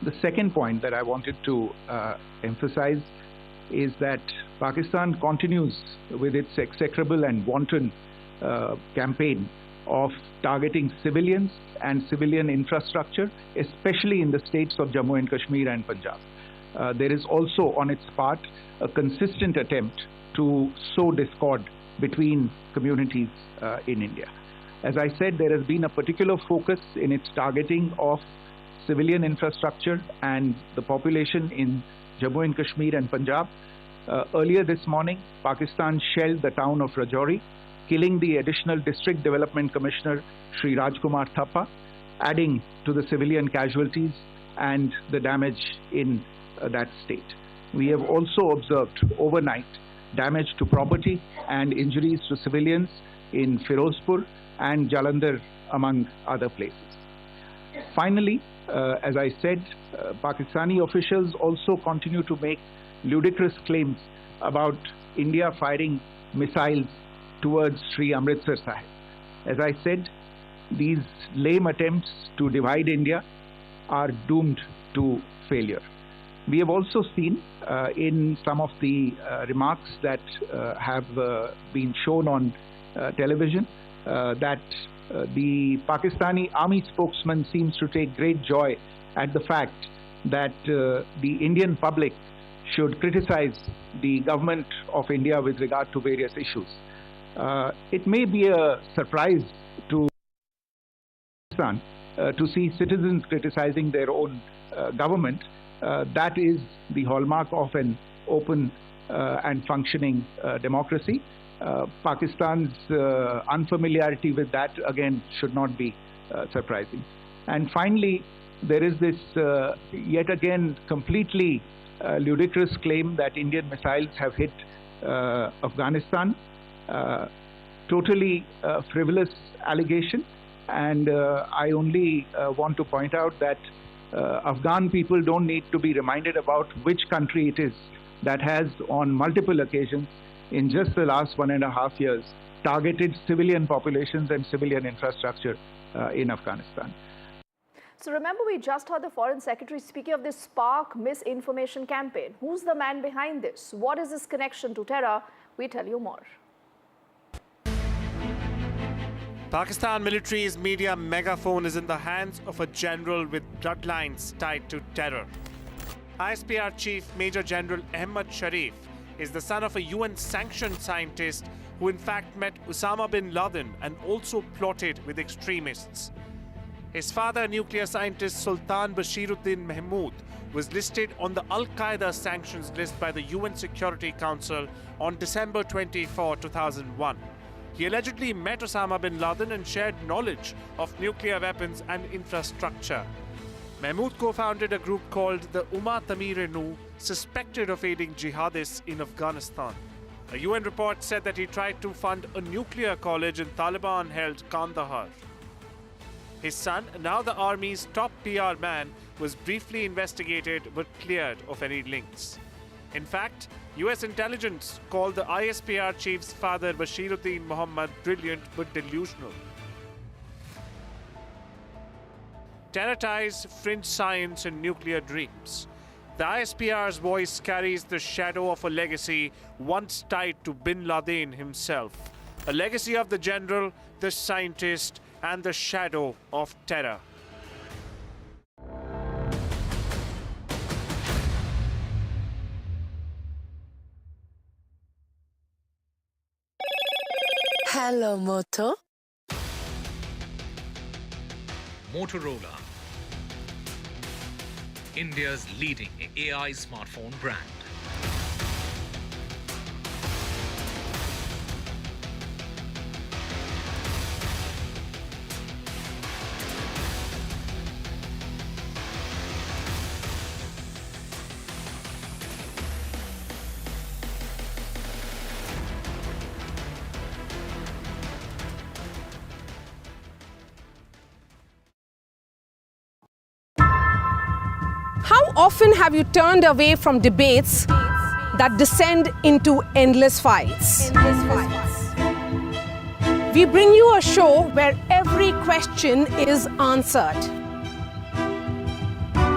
The second point that I wanted to emphasize is that Pakistan continues with its execrable and wanton campaign of targeting civilians and civilian infrastructure, especially in the states of Jammu and Kashmir and Punjab. There is also on its part a consistent attempt to sow discord between communities in India. As I said, there has been a particular focus in its targeting of civilian infrastructure and the population in Jammu and Kashmir and Punjab. Earlier this morning, Pakistan shelled the town of Rajouri, killing the additional District Development Commissioner Shri Rajkumar Thappa, adding to the civilian casualties and the damage in that state. We have also observed overnight damage to property and injuries to civilians in Firozpur and Jalandhar, among other places. Finally, as I said, Pakistani officials also continue to make ludicrous claims about India firing missiles towards Sri Amritsar Sahib. As I said, these lame attempts to divide India are doomed to failure. We have also seen in some of the remarks that have been shown on television that the Pakistani army spokesman seems to take great joy at the fact that the Indian public should criticize the government of India with regard to various issues. It may be a surprise to Pakistan to see citizens criticizing their own government. That is the hallmark of an open and functioning democracy. Pakistan's unfamiliarity with that, again, should not be surprising. And finally, there is this yet again completely ludicrous claim that Indian missiles have hit Afghanistan. Totally frivolous allegation, and I only want to point out that Afghan people don't need to be reminded about which country it is that has on multiple occasions in just the last 1.5 years targeted civilian populations and civilian infrastructure in Afghanistan. So remember, we just heard the Foreign Secretary speaking of this Spark misinformation campaign. Who's the man behind this? What is his connection to terror? We tell you more. Pakistan military's media megaphone is in the hands of a general with bloodlines tied to terror. ISPR Chief Major General Ahmad Sharif is the son of a UN-sanctioned scientist who in fact met Osama bin Laden and also plotted with extremists. His father, nuclear scientist Sultan Bashiruddin Mahmoud, was listed on the Al-Qaeda sanctions list by the UN Security Council on December 24, 2001. He allegedly met Osama bin Laden and shared knowledge of nuclear weapons and infrastructure. Mahmoud co-founded a group called the Umma Tamir-e-Nu, suspected of aiding jihadists in Afghanistan. A UN report said that he tried to fund a nuclear college in Taliban-held Kandahar. His son, now the army's top PR man, was briefly investigated but cleared of any links. In fact, US intelligence called the ISPR chief's father Bashiruddin Muhammad brilliant but delusional. Terror ties, fringe science and nuclear dreams. The ISPR's voice carries the shadow of a legacy once tied to bin Laden himself. A legacy of the general, the scientist, and the shadow of terror. Hello, Moto. Motorola, India's leading AI smartphone brand. How often have you turned away from debates that descend into endless fights? We bring you a show where every question is answered,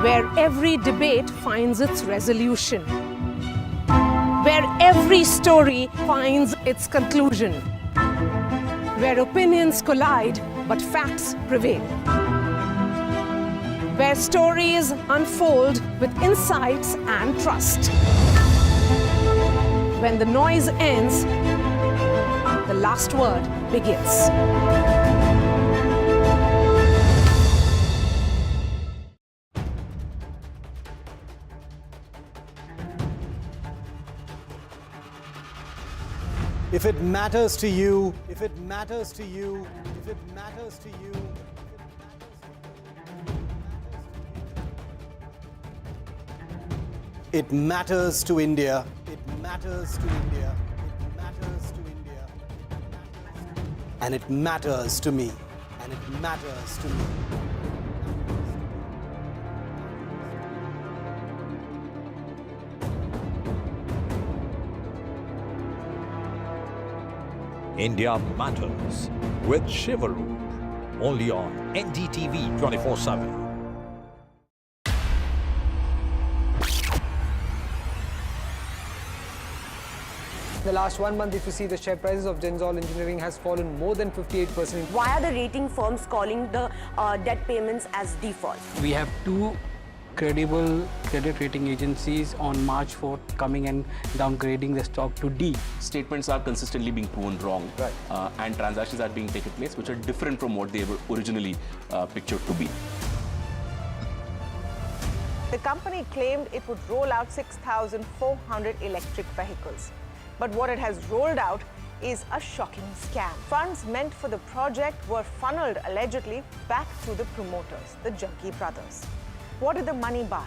where every debate finds its resolution, where every story finds its conclusion, where opinions collide but facts prevail, where stories unfold with insights and trust. When the noise ends, the last word begins. If it matters to you, if it matters to you, if it matters to you, it matters to India. It matters to India. It matters to India. And it matters to me. And it matters to me. India Matters with Shivaru. Only on NDTV 24/7. The last 1 month, if you see, the share prices of Genzol Engineering has fallen more than 58%. Why are the rating firms calling the debt payments as default? We have two credible credit rating agencies on March 4th coming and downgrading the stock to D. Statements are consistently being proven wrong, and transactions are being taken place which are different from what they were originally pictured to be. The company claimed it would roll out 6,400 electric vehicles. But what it has rolled out is a shocking scam. Funds meant for the project were funneled allegedly back to the promoters, the Jaggi brothers. What did the money buy?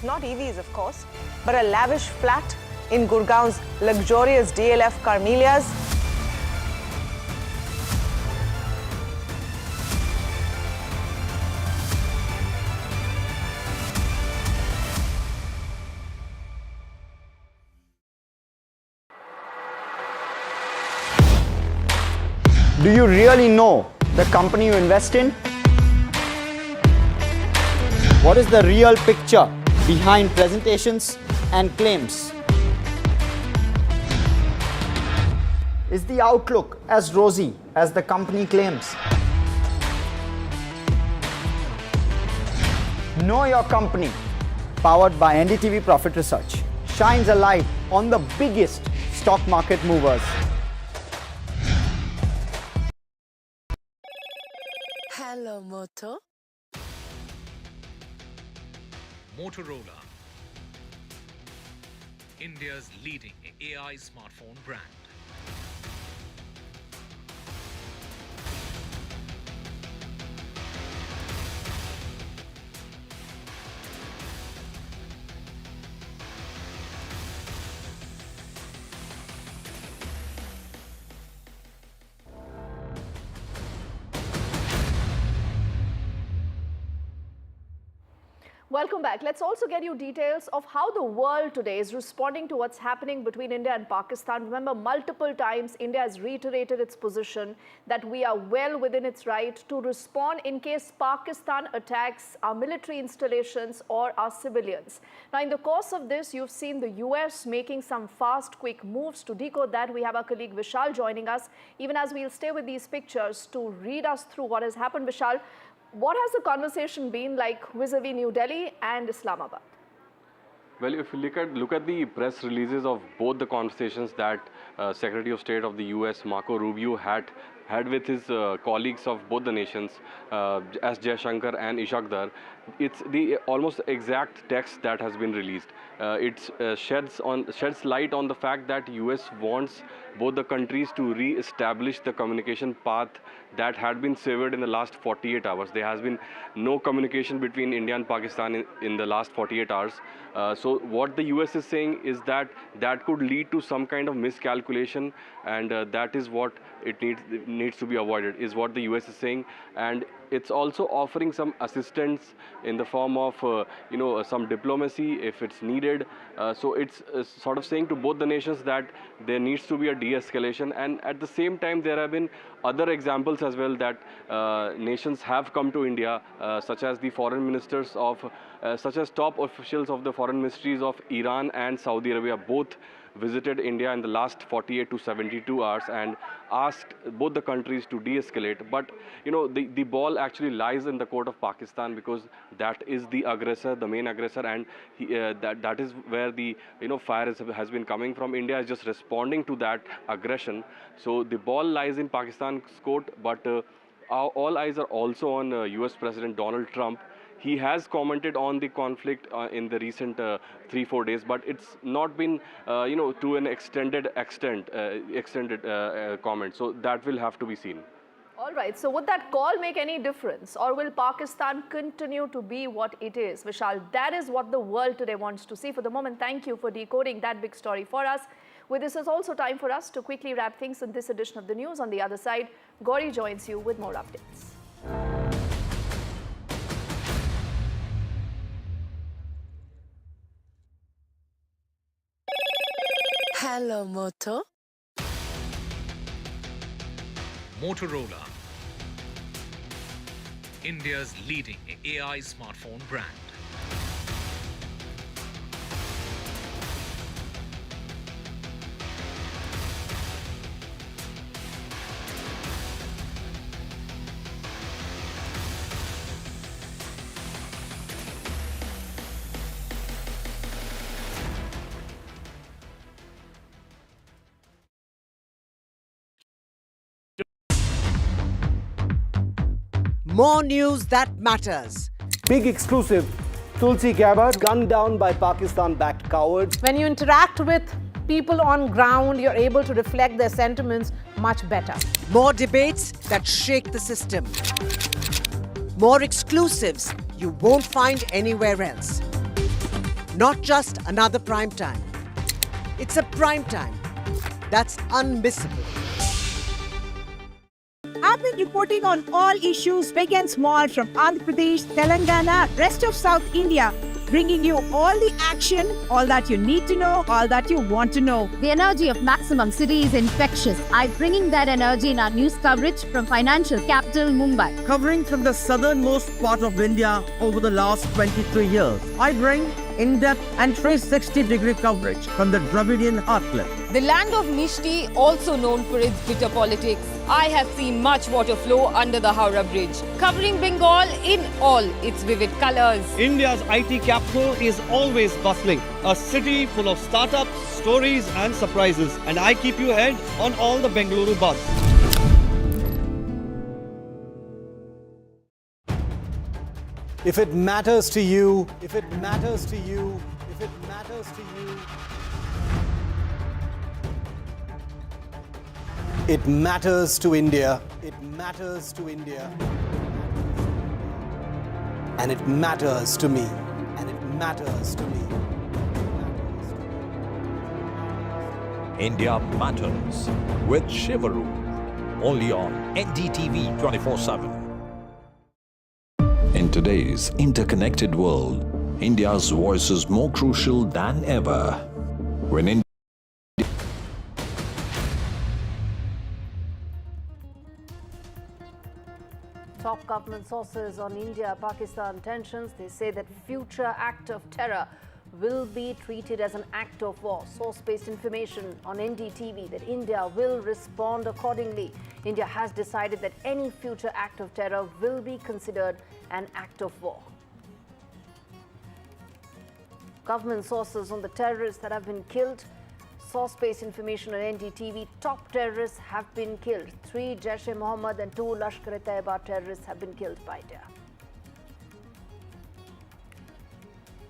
Not EVs, of course, but a lavish flat in Gurgaon's luxurious DLF Carmelias. Do you really know the company you invest in? What is the real picture behind presentations and claims? Is the outlook as rosy as the company claims? Know Your Company, powered by NDTV Profit Research, shines a light on the biggest stock market movers. Hello, Moto. Motorola, India's leading AI smartphone brand. Welcome back. Let's also get you details of how the world today is responding to what's happening between India and Pakistan. Remember, multiple times India has reiterated its position that we are well within its right to respond in case Pakistan attacks our military installations or our civilians. Now, in the course of this, you've seen the US making some fast, quick moves. To decode that, we have our colleague Vishal joining us, even as we'll stay with these pictures to read us through what has happened. Vishal, what has the conversation been like vis-a-vis New Delhi and Islamabad? Well, if you look at the press releases of both the conversations that Secretary of State of the US, Marco Rubio, had with his colleagues of both the nations, S. Jaishankar and Ishaq, it's the almost exact text that has been released. It sheds light on the fact that US wants both the countries to re-establish the communication path that had been severed in the last 48 hours. There has been no communication between India and Pakistan in the last 48 hours. So what the US is saying is that could lead to some kind of miscalculation, and that is what it needs to be avoided, is what the US is saying. And it's also offering some assistance in the form of some diplomacy if it's needed. So it's sort of saying to both the nations that there needs to be a de-escalation, and at the same time there have been other examples as well that nations have come to India, such as the foreign ministers of such as top officials of the foreign ministries of Iran and Saudi Arabia both visited India in the last 48 to 72 hours and asked both the countries to de-escalate. But the ball actually lies in the court of Pakistan, because that is the aggressor, the main aggressor, and that is where the fire has been coming from. India is just responding to that aggression. So the ball lies in Pakistan's court, but all eyes are also on US President Donald Trump. He has commented on the conflict in the recent 3-4 days, but it's not been, to an extended comment. So that will have to be seen. All right. So would that call make any difference, or will Pakistan continue to be what it is? Vishal, that is what the world today wants to see. For the moment, thank you for decoding that big story for us. With this, is also time for us to quickly wrap things in this edition of the news. On the other side, Gauri joins you with more updates. Hello, Moto. Motorola, India's leading AI smartphone brand. More news that matters. Big exclusive. Tulsi Gabbard gunned down by Pakistan-backed cowards. When you interact with people on ground, you're able to reflect their sentiments much better. More debates that shake the system. More exclusives you won't find anywhere else. Not just another prime time. It's a prime time that's unmissable. I've been reporting on all issues big and small from Andhra Pradesh, Telangana, rest of South India, bringing you all the action, all that you need to know, all that you want to know. The energy of Maximum City is infectious. I'm bringing that energy in our news coverage from financial capital Mumbai. Covering from the southernmost part of India over the last 23 years, I bring in-depth and 360-degree coverage from the Dravidian heartland. The land of Mishti, also known for its bitter politics. I have seen much water flow under the Howrah Bridge, covering Bengal in all its vivid colors. India's IT capital is always bustling, a city full of startups, stories and surprises. And I keep you ahead on all the Bengaluru buzz. If it matters to you, if it matters to you, if it matters to you, it matters to India. It matters to India. And it matters to me. And it matters to me. India Matters with Shivaru. Only on NDTV 24/7. In today's interconnected world, India's voice is more crucial than ever. When India Top government sources on India-Pakistan tensions, they say that future act of terror will be treated as an act of war. Source-based information on NDTV that India will respond accordingly. India has decided that any future act of terror will be considered an act of war. Government sources on the terrorists that have been killed. Source-based information on NDTV, top terrorists have been killed. 3 Jaish-e-Mohammed and 2 Lashkar-e-Taiba terrorists have been killed by India.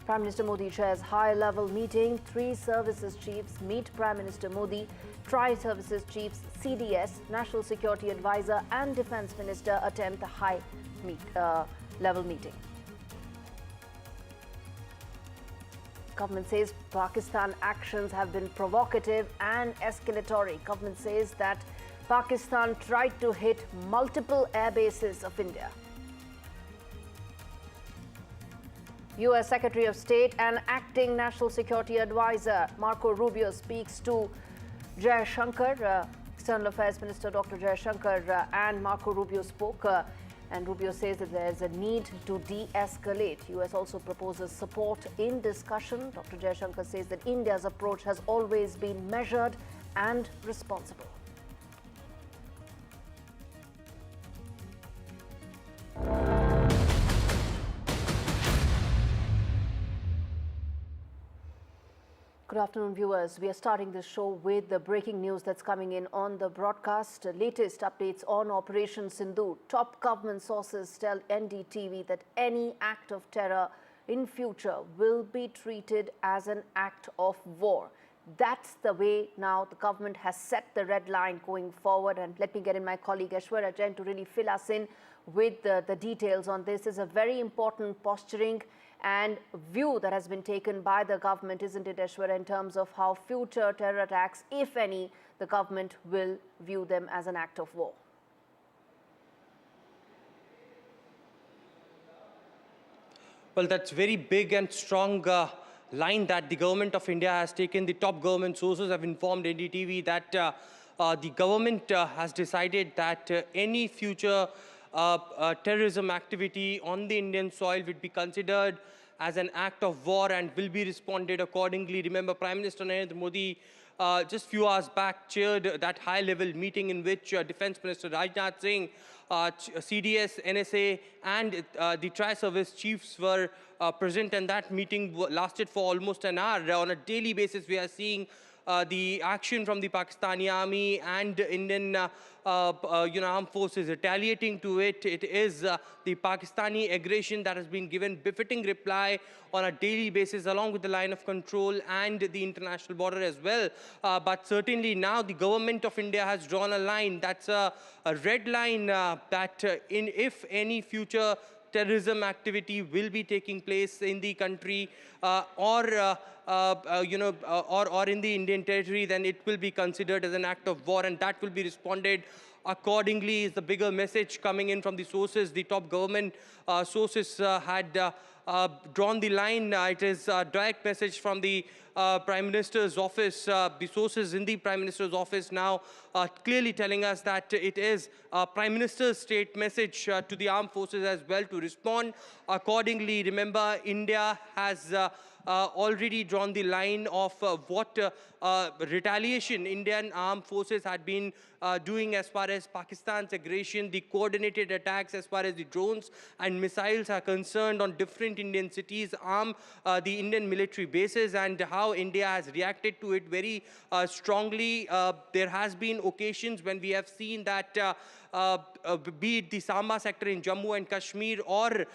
Prime Minister Modi chairs high-level meeting. 3 services chiefs meet Prime Minister Modi. Tri-services chiefs, CDS, National Security Advisor and Defence Minister attempt the high-level meeting. Government says Pakistan actions have been provocative and escalatory. Government says that Pakistan tried to hit multiple air bases of India. U.S. Secretary of State and Acting National Security Advisor Marco Rubio speaks to Jaishankar. External Affairs Minister Dr. Jaishankar and Marco Rubio spoke. And Rubio says that there is a need to de-escalate. U.S. also proposes support in discussion. Dr. Jaishankar says that India's approach has always been measured and responsible. Good afternoon, viewers. We are starting this show with the breaking news that's coming in on the broadcast. Latest updates on Operation Sindoor. Top government sources tell NDTV that any act of terror in future will be treated as an act of war. That's the way now the government has set the red line going forward. And let me get in my colleague Aishwarya Jain to really fill us in with the details on this. It's a very important posturing and view that has been taken by the government, isn't it, Aishwarya, in terms of how future terror attacks, if any, the government will view them as an act of war? Well, that's very big and strong line that the government of India has taken. The top government sources have informed NDTV that the government has decided that any future terrorism activity on the Indian soil would be considered as an act of war and will be responded accordingly. Remember, Prime Minister Narendra Modi just few hours back chaired that high-level meeting in which Defence Minister Rajnath Singh, CDS, NSA and the tri-service chiefs were present, and that meeting lasted for almost an hour. On a daily basis, we are seeing the action from the Pakistani army and Indian armed forces retaliating to it. It is the Pakistani aggression that has been given befitting reply on a daily basis along with the line of control and the international border as well. But certainly now the government of India has drawn a line. That's a red line that if any future terrorism activity will be taking place in the country or in the Indian territory, then it will be considered as an act of war, and that will be responded accordingly. Is the bigger message coming in from the sources. The top government sources had drawn the line. It is a direct message from the Prime Minister's office. The sources in the Prime Minister's office now clearly telling us that it is Prime Minister's state message to the armed forces as well to respond accordingly. Remember, India has already drawn the line of what retaliation Indian armed forces had been doing as far as Pakistan's aggression, the coordinated attacks as far as the drones and missiles are concerned on different Indian cities, the Indian military bases, and how India has reacted to it very strongly. There has been occasions when we have seen that be it the Samba sector in Jammu and Kashmir or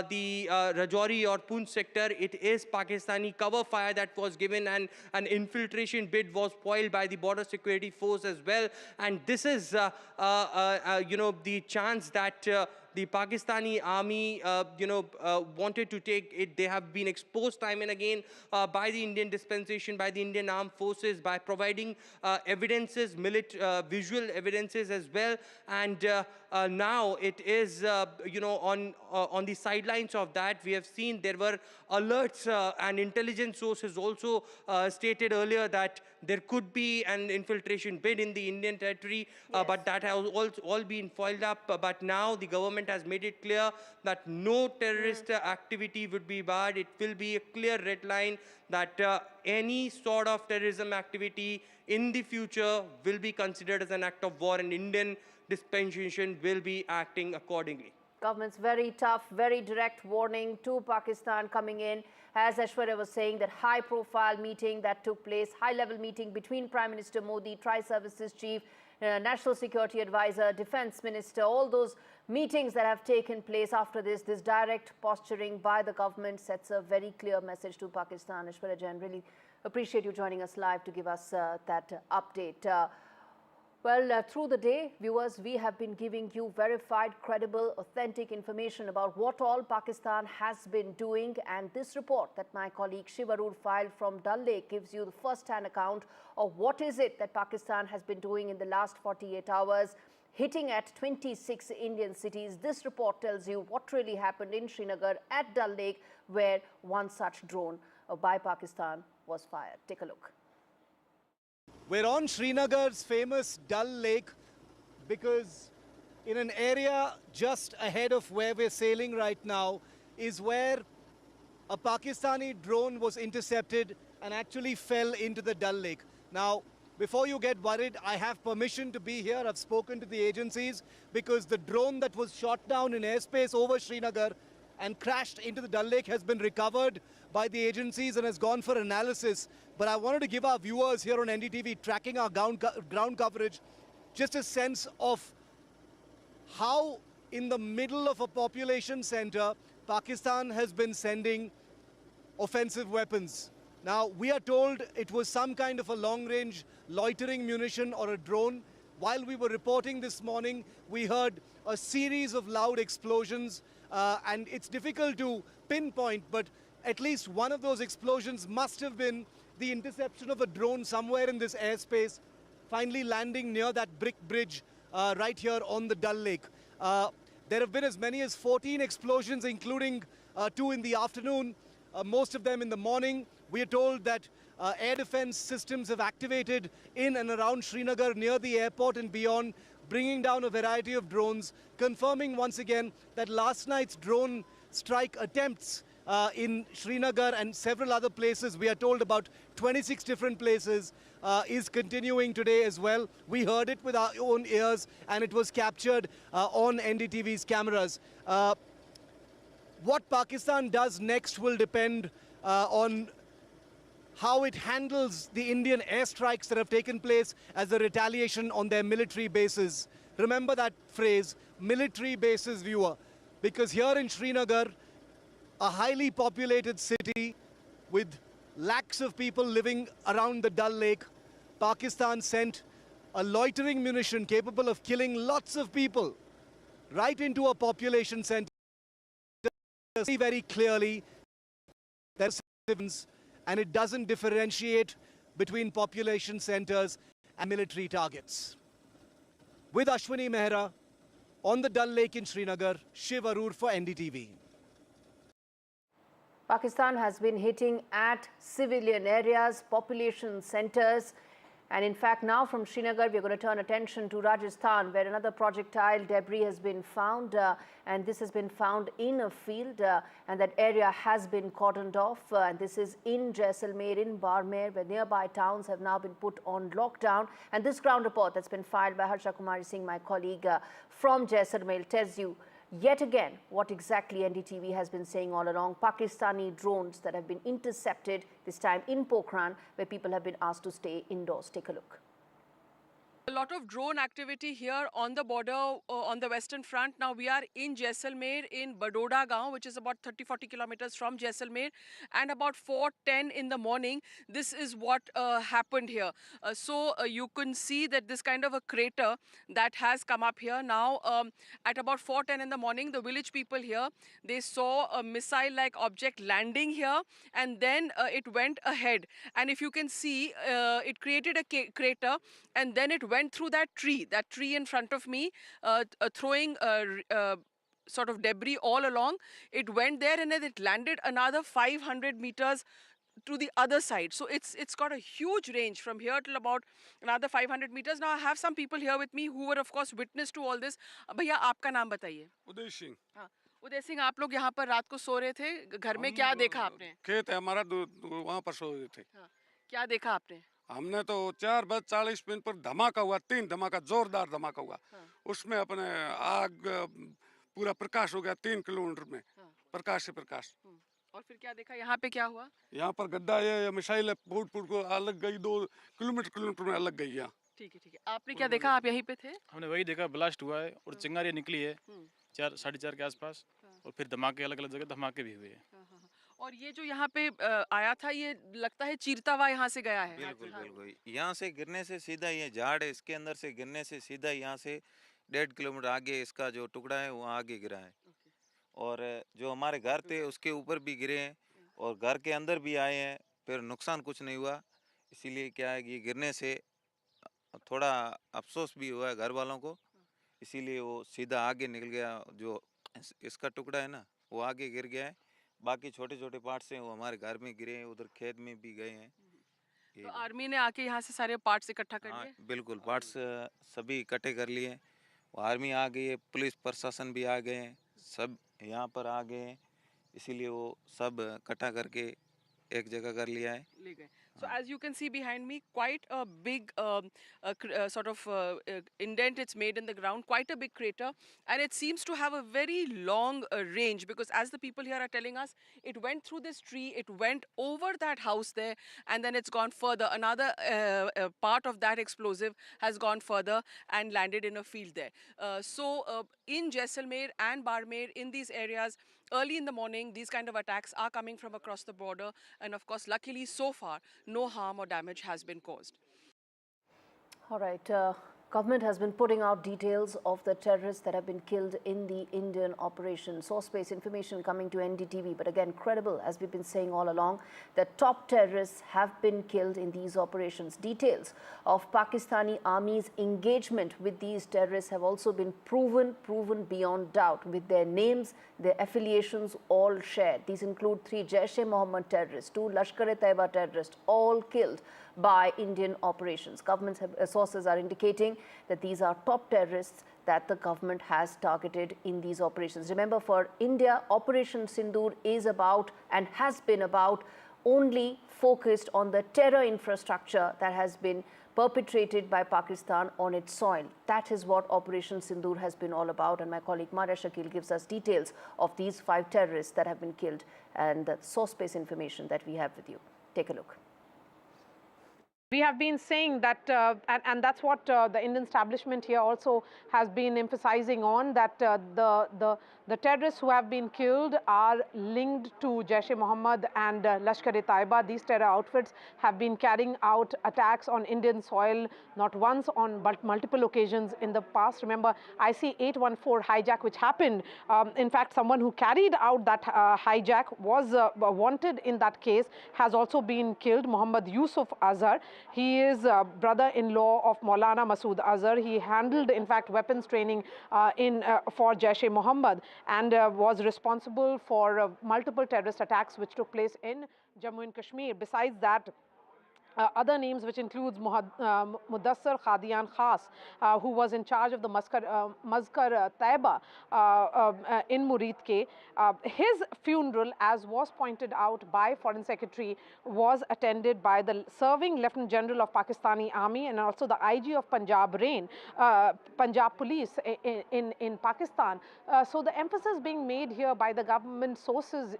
the Rajouri or Poonch sector, it is Pakistani cover fire that was given, and an infiltration bid was foiled by the border security force as well. And this is, the chance that the Pakistani army, wanted to take it. They have been exposed time and again by the Indian dispensation, by the Indian armed forces, by providing evidences, visual evidences as well. And now it is, on the sidelines of that. We have seen there were alerts and intelligence sources also stated earlier that there could be an infiltration bid in the Indian territory, but that has all been foiled up. But now the government has made it clear that no terrorist activity would be barred. It will be a clear red line that any sort of terrorism activity in the future will be considered as an act of war, and Indian dispensation will be acting accordingly. Government's very tough, very direct warning to Pakistan coming in. As Aishwarya was saying, that high-profile meeting that took place, high-level meeting between Prime Minister Modi, Tri-Services Chief, National Security Advisor, Defence Minister, all those meetings that have taken place after this direct posturing by the government sets a very clear message to Pakistan. Aishwarya Jain, really appreciate you joining us live to give us that update. Through the day, viewers, we have been giving you verified, credible, authentic information about what all Pakistan has been doing. And this report that my colleague Shiv Arur filed from Dal Lake gives you the first-hand account of what is it that Pakistan has been doing in the last 48 hours, hitting at 26 Indian cities. This report tells you what really happened in Srinagar at Dal Lake, where one such drone by Pakistan was fired. Take a look. We're on Srinagar's famous Dal Lake because in an area just ahead of where we're sailing right now is where a Pakistani drone was intercepted and actually fell into the Dal Lake. Now, before you get worried, I have permission to be here. I've spoken to the agencies because the drone that was shot down in airspace over Srinagar and crashed into the Dal Lake has been recovered by the agencies and has gone for analysis. But I wanted to give our viewers here on NDTV tracking our ground coverage just a sense of how in the middle of a population center, Pakistan has been sending offensive weapons. Now, we are told it was some kind of a long-range loitering munition or a drone. While we were reporting this morning, we heard a series of loud explosions, and it's difficult to pinpoint, but at least one of those explosions must have been the interception of a drone somewhere in this airspace, finally landing near that brick bridge right here on the Dal Lake. There have been as many as 14 explosions, including 2 in the afternoon, most of them in the morning. We are told that air defense systems have activated in and around Srinagar near the airport and beyond, bringing down a variety of drones, confirming once again that last night's drone strike attempts in Srinagar and several other places, we are told about 26 different places, is continuing today as well. We heard it with our own ears and it was captured on NDTV's cameras. What Pakistan does next will depend on how it handles the Indian airstrikes that have taken place as a retaliation on their military bases. Remember that phrase, military bases, viewer, because here in Srinagar, a highly populated city with lakhs of people living around the Dal Lake, Pakistan sent a loitering munition capable of killing lots of people right into a population center. Very clearly, there's and it doesn't differentiate between population centers and military targets. With Ashwini Mehra on the Dal Lake in Srinagar, Shiv Arur for NDTV. Pakistan has been hitting at civilian areas, population centers. And in fact, now from Srinagar, we're going to turn attention to Rajasthan, where another projectile debris has been found. And this has been found in a field, and that area has been cordoned off. And this is in Jaisalmer, in Barmer, where nearby towns have now been put on lockdown. And this ground report that's been filed by Harsha Kumari Singh, my colleague from Jaisalmer, tells you yet again what exactly NDTV has been saying all along. Pakistani drones that have been intercepted, this time in Pokhran, where people have been asked to stay indoors. Take a look. A lot of drone activity here on the border on the western front. Now we are in Jaisalmer in Badoda Gaon, which is about 30-40 kilometers from Jaisalmer, and about 4:10 in the morning, this is what happened here. You can see that this kind of a crater that has come up here. Now at about 4:10 in the morning, the village people here, they saw a missile-like object landing here, and then it went ahead. And if you can see, it created a crater, and then it went through that tree in front of me, throwing sort of debris all along. It went there and then it landed another 500 meters to the other side. So it's got a huge range from here till about another 500 meters. Now I have some people here with me who were of course witness to all this. भैया आपका नाम बताइए. उदय सिंह. हाँ, उदय सिंह, आप लोग यहाँ पर रात को सो रहे थे, घर में क्या देखा आपने? खेत है हमारा, वहाँ पर सो रहे थे. हाँ, क्या देखा आपने? हमने तो 4:40 पर धमाका हुआ, 3 धमाका, जोरदार धमाका हुआ. उसमें अपने आग पूरा प्रकाश हो गया 3 किलोमीटर में. प्रकाश से प्रकाश. और फिर क्या देखा? यहाँ पे क्या हुआ? यहाँ पर गड्ढा ये मिसाइल फूट को अलग गई, 2 किलोमीटर में अलग गई यहाँ. ठीक है. आपने क्या देखा? आप यहीं पे थे? हमने वही देखा, ब्लास्ट हुआ है और चिंगारियाँ निकली है 4-4:30 के आसपास, और फिर धमाके, अलग अलग जगह धमाके भी हुए हैं. और ये जो यहाँ पे आया था, ये लगता है चीरता हुआ यहाँ से गया है. बिल्कुल. यहाँ से गिरने से सीधा, ये झाड़ है इसके अंदर से गिरने से सीधा यहाँ से 1.5 किलोमीटर आगे इसका जो टुकड़ा है वहाँ आगे गिरा है. और जो हमारे घर थे उसके ऊपर भी गिरे हैं और घर के अंदर भी आए हैं, फिर नुकसान कुछ नहीं हुआ. इसीलिए क्या है कि गिरने से थोड़ा अफसोस भी हुआ है घर वालों को, इसीलिए वो सीधा आगे निकल गया. जो इसका टुकड़ा है ना वो आगे गिर गया है, बाकी छोटे छोटे पार्ट्स हैं वो हमारे घर में गिरे हैं, उधर खेत में भी गए हैं. तो आर्मी ने आके यहाँ से सारे पार्ट्स इकट्ठा कर लिए? बिल्कुल, पार्ट्स सभी इकट्ठे कर लिए. आर्मी आ गई है, पुलिस प्रशासन भी आ गए हैं, सब यहाँ पर आ गए हैं, इसीलिए वो सब इकट्ठा करके एक जगह कर लिया है. ले गए. So as you can see behind me, quite a big sort of indent it's made in the ground, quite a big crater, and it seems to have a very long range, because as the people here are telling us, it went through this tree, it went over that house there, and then it's gone further. Another part of that explosive has gone further and landed in a field there. In Jaisalmer and Barmer, in these areas, early in the morning, these kind of attacks are coming from across the border, and of course, luckily so far, no harm or damage has been caused. All right. Government has been putting out details of the terrorists that have been killed in the Indian operation. Source-based information coming to NDTV, but again, credible, as we've been saying all along, that top terrorists have been killed in these operations. Details of Pakistani Army's engagement with these terrorists have also been proven beyond doubt, with their names, their affiliations all shared. These include 3 Jaish-e-Mohammed terrorists, 2 Lashkar-e-Taiba terrorists, all killed by Indian operations. Government sources are indicating that these are top terrorists that the government has targeted in these operations. Remember, for India, Operation Sindoor is about and has been about only focused on the terror infrastructure that has been perpetrated by Pakistan on its soil. That is what Operation Sindoor has been all about, and my colleague Maria Shakil gives us details of these 5 terrorists that have been killed and the source-based information that we have with you. Take a look. We have been saying that, and that's what the Indian establishment here also has been emphasizing on, that the terrorists who have been killed are linked to Jaish-e-Mohammed and Lashkar-e-Taiba. These terror outfits have been carrying out attacks on Indian soil not once but multiple occasions in the past. Remember, IC-814 hijack which happened. In fact, someone who carried out that hijack was wanted in that case, has also been killed, Muhammad Yusuf Azhar. He is brother-in-law of Maulana Masood Azhar. He handled, in fact, weapons training for Jaish-e-Mohammed and was responsible for multiple terrorist attacks which took place in Jammu and Kashmir. Besides that, other names, which includes Mudassar Khadian Khas, who was in charge of the Mazkar Taiba in Murid Ke. His funeral, as was pointed out by Foreign Secretary, was attended by the serving Lieutenant General of Pakistani Army and also the IG of Punjab Punjab Police in Pakistan. So the emphasis being made here by the government sources,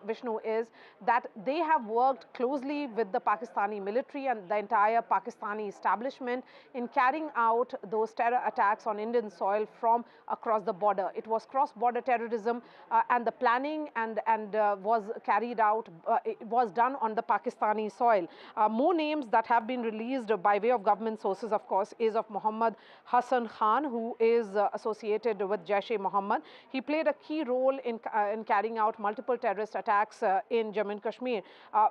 Vishnu, is that they have worked closely with the Pakistani military military and the entire Pakistani establishment in carrying out those terror attacks on Indian soil from across the border. It was cross-border terrorism, and the planning and was carried out, it was done on the Pakistani soil. More names that have been released by way of government sources, of course, is of Muhammad Hassan Khan, who is associated with Jaish-e-Mohammed. He played a key role in carrying out multiple terrorist attacks in Jammu and Kashmir.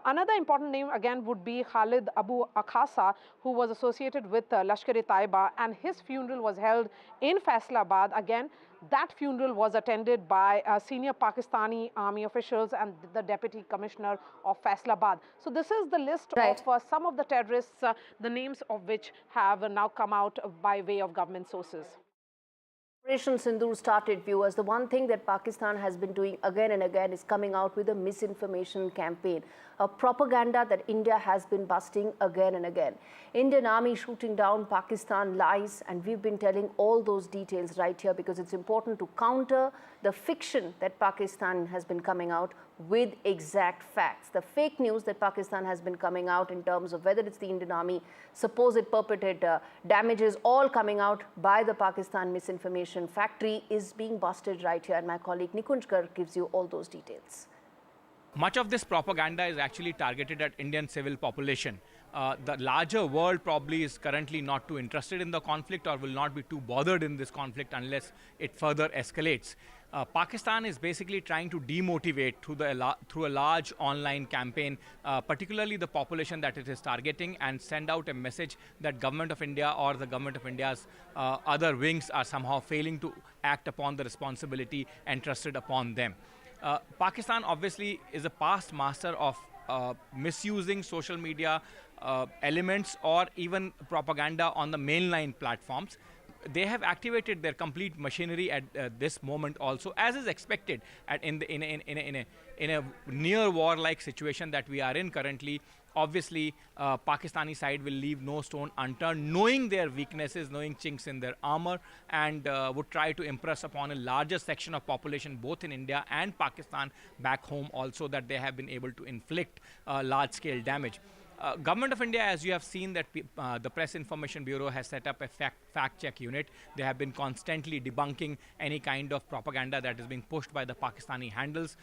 Another important name again would be Khalid Abu Akhasa, who was associated with Lashkar-e-Taiba, and his funeral was held in Faisalabad. Again, that funeral was attended by senior Pakistani army officials and the deputy commissioner of Faisalabad. So this is the list of some of the terrorists, the names of which have now come out by way of government sources. Operation Sindoor started, viewers. The one thing that Pakistan has been doing again and again is coming out with a misinformation campaign, a propaganda that India has been busting again and again. Indian army shooting down Pakistan lies, and we've been telling all those details right here because it's important to counter the fiction that Pakistan has been coming out with exact facts. The fake news that Pakistan has been coming out in terms of whether it's the Indian army supposed perpetrated damages, all coming out by the Pakistan misinformation factory, is being busted right here. And my colleague Nikunj Garg gives you all those details. Much of this propaganda is actually targeted at Indian civil population. The larger world probably is currently not too interested in the conflict or will not be too bothered in this conflict unless it further escalates. Pakistan is basically trying to demotivate through a large online campaign, particularly the population that it is targeting, and send out a message that Government of India or the Government of India's other wings are somehow failing to act upon the responsibility entrusted upon them. Pakistan obviously is a past master of misusing social media elements or even propaganda on the mainline platforms. They have activated their complete machinery at this moment also, as is expected in a near war-like situation that we are in currently. Obviously, Pakistani side will leave no stone unturned, knowing their weaknesses, knowing chinks in their armor, and would try to impress upon a larger section of population, both in India and Pakistan back home also, that they have been able to inflict large-scale damage. Government of India, as you have seen, that the Press Information Bureau has set up a fact-check unit. They have been constantly debunking any kind of propaganda that is being pushed by the Pakistani handles.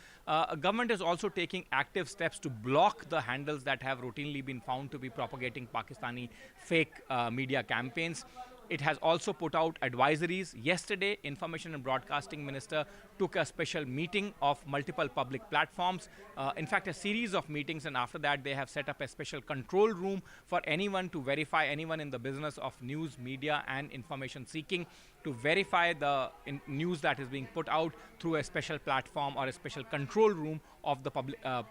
Government is also taking active steps to block the handles that have routinely been found to be propagating Pakistani fake media campaigns. It has also put out advisories. Yesterday, Information and Broadcasting Minister took a special meeting of multiple public platforms. In fact, a series of meetings, and after that, they have set up a special control room for anyone to verify, anyone in the business of news, media, and information seeking, to verify the news that is being put out through a special platform or a special control room of the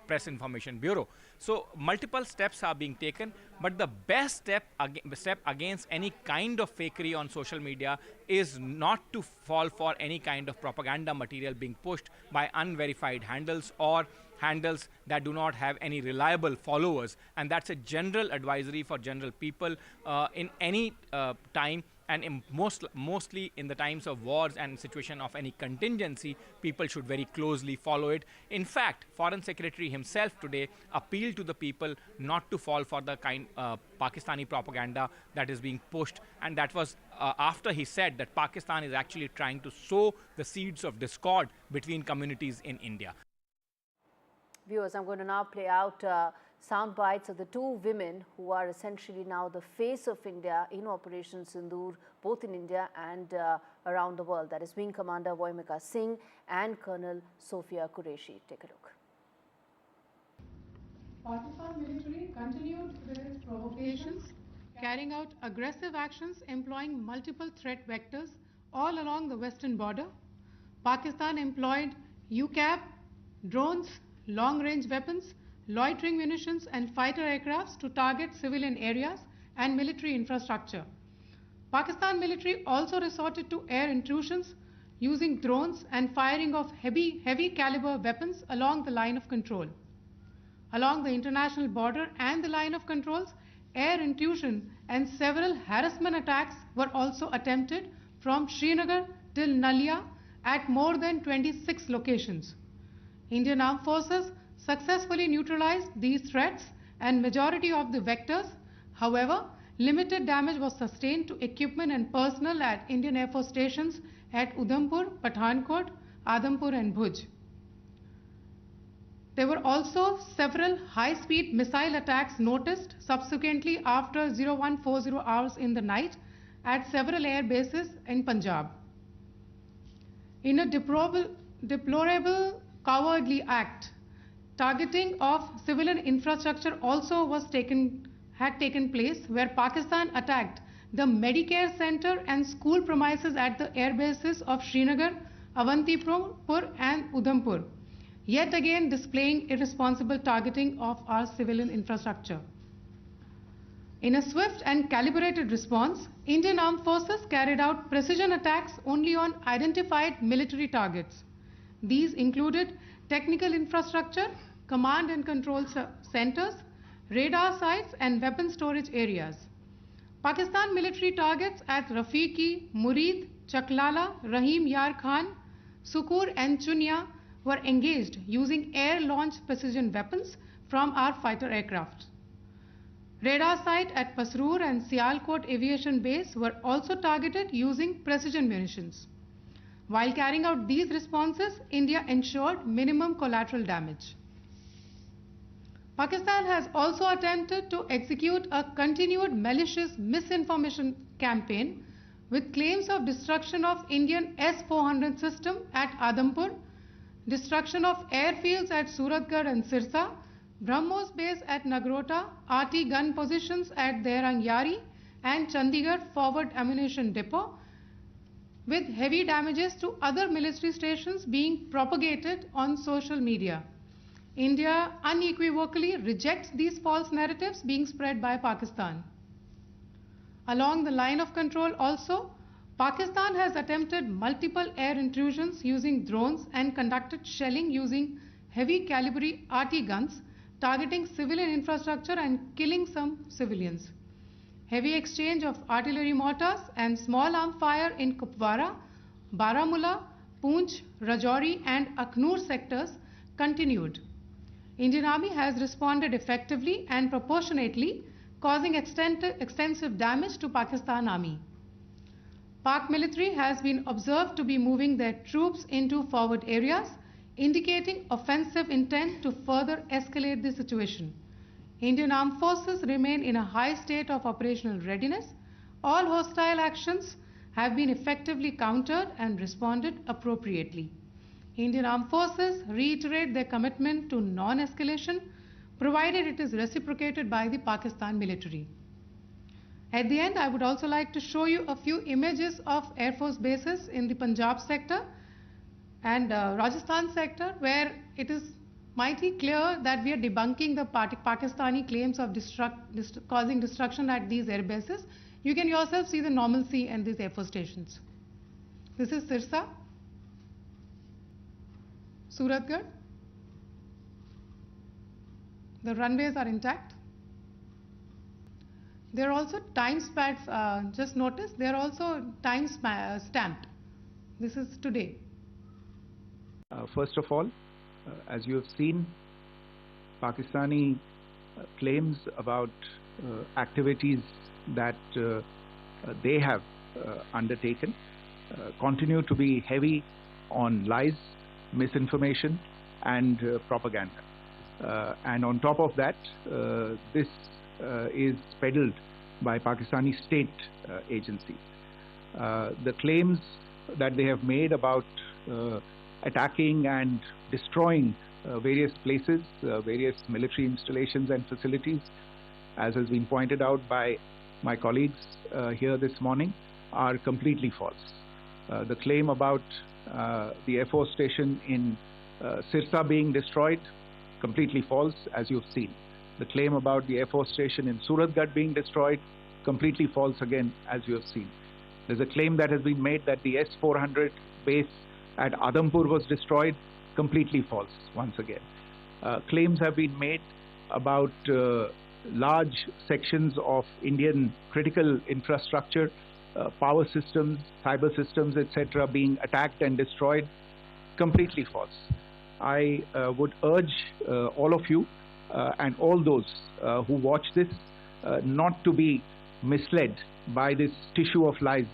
Press Information Bureau. So multiple steps are being taken, but the best step against any kind of fakery on social media is not to fall for any kind of propaganda material being pushed by unverified handles or handles that do not have any reliable followers. And that's a general advisory for general people in any time. And mostly in the times of wars and situation of any contingency, people should very closely follow it. In fact, Foreign Secretary himself today appealed to the people not to fall for the kind Pakistani propaganda that is being pushed. And that was after he said that Pakistan is actually trying to sow the seeds of discord between communities in India. Viewers, I'm going to now play out sound bites of the two women who are essentially now the face of India in Operation Sindoor, both in India and around the world. That is Wing Commander Voimika Singh and Colonel Sophia Qureshi. Take a look. Pakistan military continued with its provocations, carrying out aggressive actions employing multiple threat vectors all along the western border. Pakistan employed UCAV, drones, long-range weapons, loitering munitions and fighter aircrafts to target civilian areas and military infrastructure. Pakistan military also resorted to air intrusions using drones and firing of heavy caliber weapons along the line of control. Along the international border and the line of controls, air intrusion and several harassment attacks were also attempted from Srinagar till Nalia at more than 26 locations. Indian Armed Forces successfully neutralized these threats and majority of the vectors. However, limited damage was sustained to equipment and personnel at Indian Air Force stations at Udhampur, Pathankot, Adampur and Bhuj. There were also several high-speed missile attacks noticed subsequently after 0140 hours in the night at several air bases in Punjab. In a deplorable cowardly act, targeting of civilian infrastructure also had taken place, where Pakistan attacked the Medicare Center and school premises at the air bases of Srinagar, Avantipur and Udhampur, yet again displaying irresponsible targeting of our civilian infrastructure. In a swift and calibrated response, Indian Armed Forces carried out precision attacks only on identified military targets. These included technical infrastructure, command and control centers, radar sites and weapon storage areas. Pakistan military targets at Rafiqi, Murid, Chaklala, Rahim Yar Khan, Sukur and Chunya were engaged using air-launched precision weapons from our fighter aircraft. Radar site at Pasroor and Sialkot Aviation Base were also targeted using precision munitions. While carrying out these responses, India ensured minimum collateral damage. Pakistan has also attempted to execute a continued malicious misinformation campaign with claims of destruction of Indian S-400 system at Adampur, destruction of airfields at Suratgarh and Sirsa, BrahMos base at Nagrota, RT gun positions at Derang Yari and Chandigarh forward ammunition depot, with heavy damages to other military stations being propagated on social media. India unequivocally rejects these false narratives being spread by Pakistan. Along the line of control also, Pakistan has attempted multiple air intrusions using drones and conducted shelling using heavy caliber RT guns, targeting civilian infrastructure and killing some civilians. Heavy exchange of artillery mortars and small arm fire in Kupwara, Baramulla, Poonch, Rajouri and Akhnur sectors continued. Indian Army has responded effectively and proportionately, causing extensive damage to Pakistan Army. Pak military has been observed to be moving their troops into forward areas, indicating offensive intent to further escalate the situation. Indian Armed Forces remain in a high state of operational readiness. All hostile actions have been effectively countered and responded appropriately. Indian Armed Forces reiterate their commitment to non-escalation, provided it is reciprocated by the Pakistan military. At the end, I would also like to show you a few images of Air Force bases in the Punjab sector and Rajasthan sector, where it is mighty clear that we are debunking the Pakistani claims of causing destruction at these air bases. You can yourself see the normalcy in these Air Force stations. This is Sirsa, Suratgarh. The runways are intact. There are also time stamps, just notice, they are also time stamped. This is today. First of all, as you have seen, Pakistani claims about activities that they have undertaken continue to be heavy on lies, misinformation and propaganda. And on top of that, this is peddled by Pakistani state agencies. The claims that they have made about attacking and destroying various places, various military installations and facilities, as has been pointed out by my colleagues here this morning, are completely false. The claim about the Air Force station in Sirsa being destroyed, completely false, as you've seen. The claim about the Air Force station in Suratgarh being destroyed, completely false again, as you have seen. There's a claim that has been made that the S-400 base at Adampur was destroyed, completely false once again. Claims have been made about large sections of Indian critical infrastructure, power systems, cyber systems, etc. being attacked and destroyed, completely false. I would urge all of you and all those who watch this not to be misled by this tissue of lies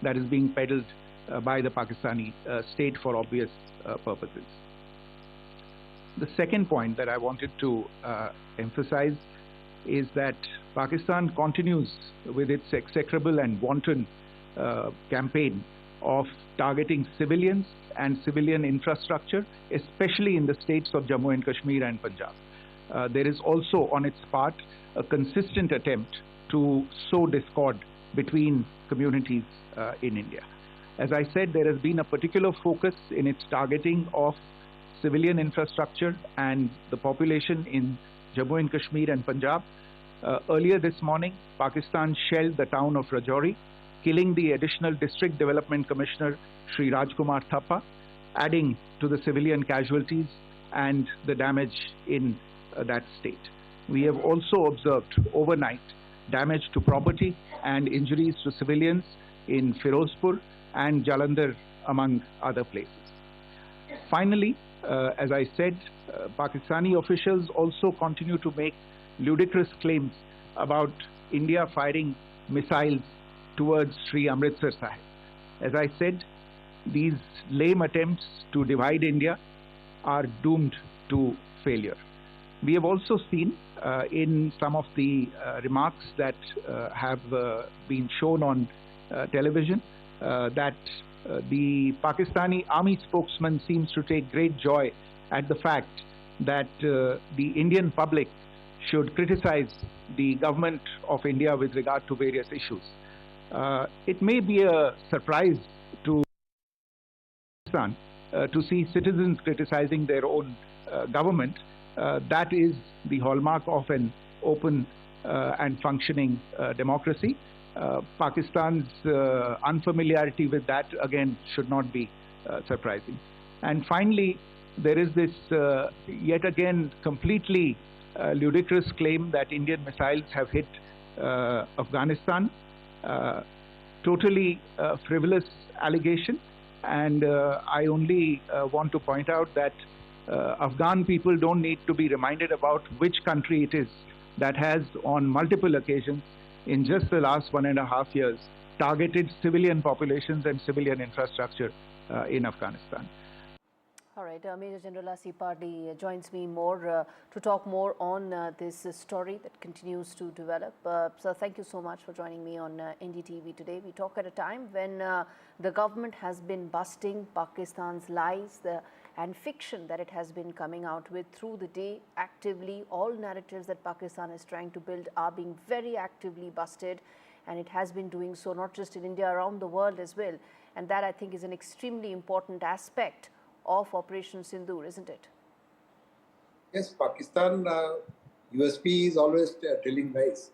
that is being peddled by the Pakistani state for obvious purposes. The second point that I wanted to emphasize is that Pakistan continues with its execrable and wanton campaign of targeting civilians and civilian infrastructure, especially in the states of Jammu and Kashmir and Punjab. There is also on its part a consistent attempt to sow discord between communities in India. As I said, there has been a particular focus in its targeting of civilian infrastructure and the population in Jammu and Kashmir and Punjab. Earlier this morning, Pakistan shelled the town of Rajouri, killing the additional District Development Commissioner Sri Rajkumar Thappa, adding to the civilian casualties and the damage in that state. We have also observed overnight damage to property and injuries to civilians in Firozpur and Jalandhar, among other places. Finally, as I said, Pakistani officials also continue to make ludicrous claims about India firing missiles towards Sri Amritsar Sahib. As I said, these lame attempts to divide India are doomed to failure. We have also seen in some of the remarks that have been shown on television that the Pakistani army spokesman seems to take great joy at the fact that the Indian public should criticize the government of India with regard to various issues. It may be a surprise to Pakistan to see citizens criticizing their own government. That is the hallmark of an open and functioning democracy. Pakistan's unfamiliarity with that, again, should not be surprising. And finally, there is this yet again completely ludicrous claim that Indian missiles have hit Afghanistan. Totally frivolous allegation, and I only want to point out that Afghan people don't need to be reminded about which country it is that has on multiple occasions in just the last 1.5 years targeted civilian populations and civilian infrastructure in Afghanistan. All right, Major General Asif Pardi joins me more to talk more on this story that continues to develop. So thank you so much for joining me on NDTV today. We talk at a time when the government has been busting Pakistan's lies and fiction that it has been coming out with through the day actively. All narratives that Pakistan is trying to build are being very actively busted, and it has been doing so not just in India, around the world as well. And that, I think, is an extremely important aspect of Operation Sindoor, isn't it? Yes, Pakistan USP is always telling lies.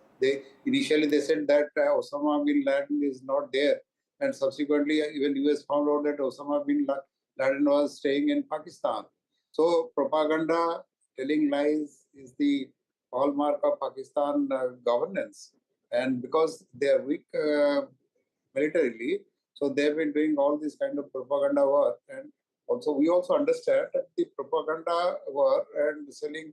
Initially they said that Osama bin Laden is not there, and subsequently even US found out that Osama bin Laden was staying in Pakistan. So propaganda, telling lies is the hallmark of Pakistan governance, and because they are weak militarily, so they've been doing all this kind of propaganda work. And also, we also understand that the propaganda war and selling,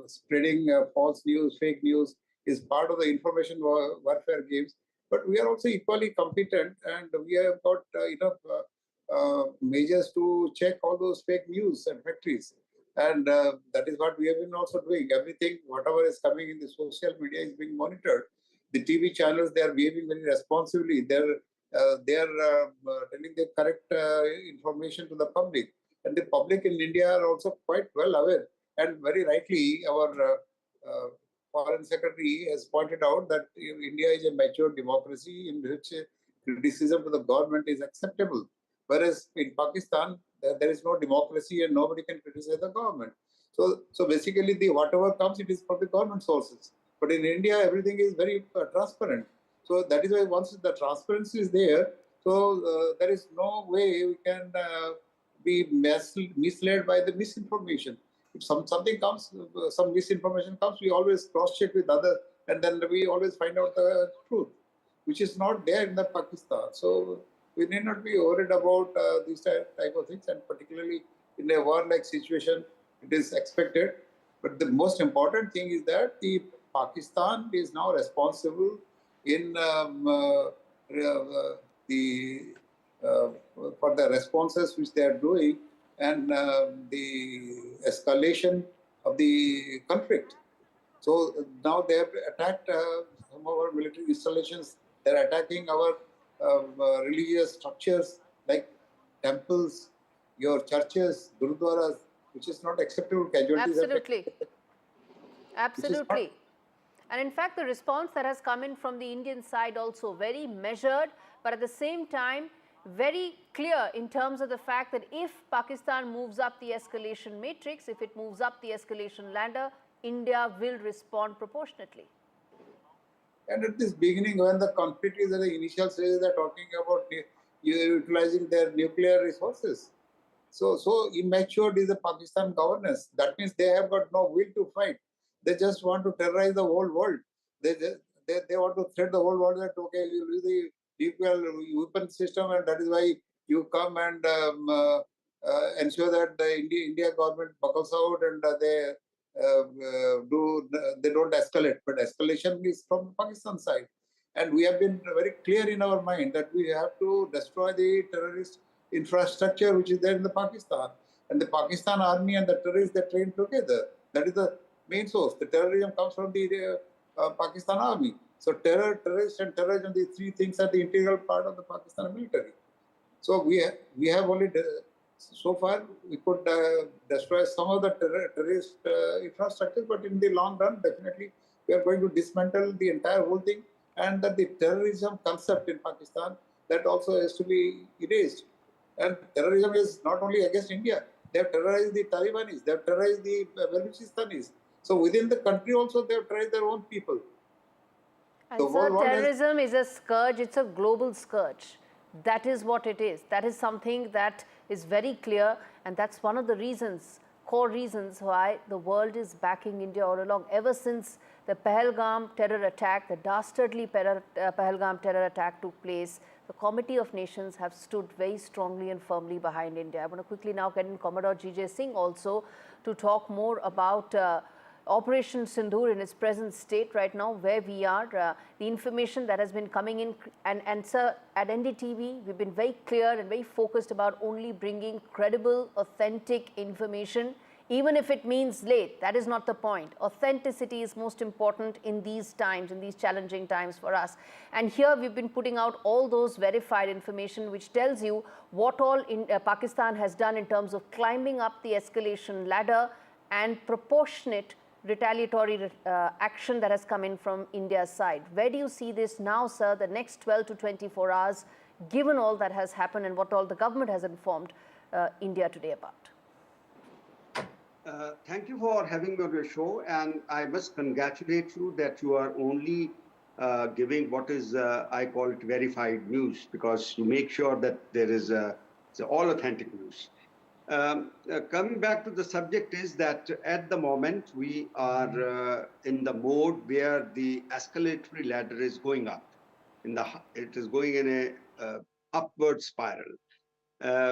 spreading false news, fake news is part of the information warfare games. But we are also equally competent, and we have got enough measures to check all those fake news and factories. And that is what we have been also doing. Everything, whatever is coming in the social media is being monitored. The TV channels, they are behaving very responsibly. They're telling the correct information to the public. And the public in India are also quite well aware. And very rightly, our Foreign Secretary has pointed out that India is a mature democracy in which criticism to the government is acceptable. Whereas in Pakistan, there is no democracy and nobody can criticize the government. So basically, whatever comes, it is from the government sources. But in India, everything is very transparent. So that is why once the transparency is there, so there is no way we can be misled by the misinformation. If something comes, some misinformation comes, we always cross-check with others, and then we always find out the truth, which is not there in the Pakistan. So we need not be worried about these type of things, and particularly in a war-like situation, it is expected. But the most important thing is that the Pakistan is now responsible in the for the responses which they are doing and the escalation of the conflict. So now they have attacked some of our military installations. They're attacking our religious structures like temples, your churches, gurudwaras, which is not acceptable. Casualties have Absolutely. Absolutely. And in fact, the response that has come in from the Indian side also very measured, but at the same time, very clear in terms of the fact that if Pakistan moves up the escalation matrix, if it moves up the escalation ladder, India will respond proportionately. And at this beginning, when the conflict is at the initial stage, they're talking about utilizing their nuclear resources. So immature is the Pakistan governance. That means they have got no will to fight. They just want to terrorize the whole world. They want to threat the whole world that, okay, you use the nuclear weapon system, and that is why you come and ensure that the India government buckles out and they don't escalate. But escalation is from the Pakistan side. And we have been very clear in our mind that we have to destroy the terrorist infrastructure which is there in the Pakistan. And the Pakistan army and the terrorists, they train together. That is the main source. The terrorism comes from the Pakistan army. So terrorists and terrorism, these three things are the integral part of the Pakistan military. So we have only, so far, we could destroy some of the terrorist infrastructure, but in the long run, definitely, we are going to dismantle the entire whole thing, and that the terrorism concept in Pakistan, that also has to be erased. And terrorism is not only against India. They have terrorized the Talibanis. They have terrorized the Baluchistanis. So within the country also, they have terrorized their own people. And so terrorism is a scourge. It's a global scourge. That is what it is. That is something that is very clear. And that's one of the reasons, core reasons why the world is backing India all along. Ever since the Pahalgam terror attack, the dastardly Pahalgam terror attack took place, the Committee of Nations have stood very strongly and firmly behind India. I want to quickly now get in Commodore G.J. Singh also to talk more about Operation Sindoor in its present state right now, where we are, the information that has been coming in. And sir, at NDTV, we've been very clear and very focused about only bringing credible, authentic information, even if it means late. That is not the point. Authenticity is most important in these times, in these challenging times for us. And here we've been putting out all those verified information which tells you what all Pakistan has done in terms of climbing up the escalation ladder and proportionate retaliatory action that has come in from India's side. Where do you see this now, sir, the next 12 to 24 hours, given all that has happened and what all the government has informed India today about? Thank you for having me on your show, and I must congratulate you that you are only giving what is, I call it verified news, because you make sure that there is all authentic news. Coming back to the subject is that at the moment we are in the mode where the escalatory ladder is going up. It is going in a upward spiral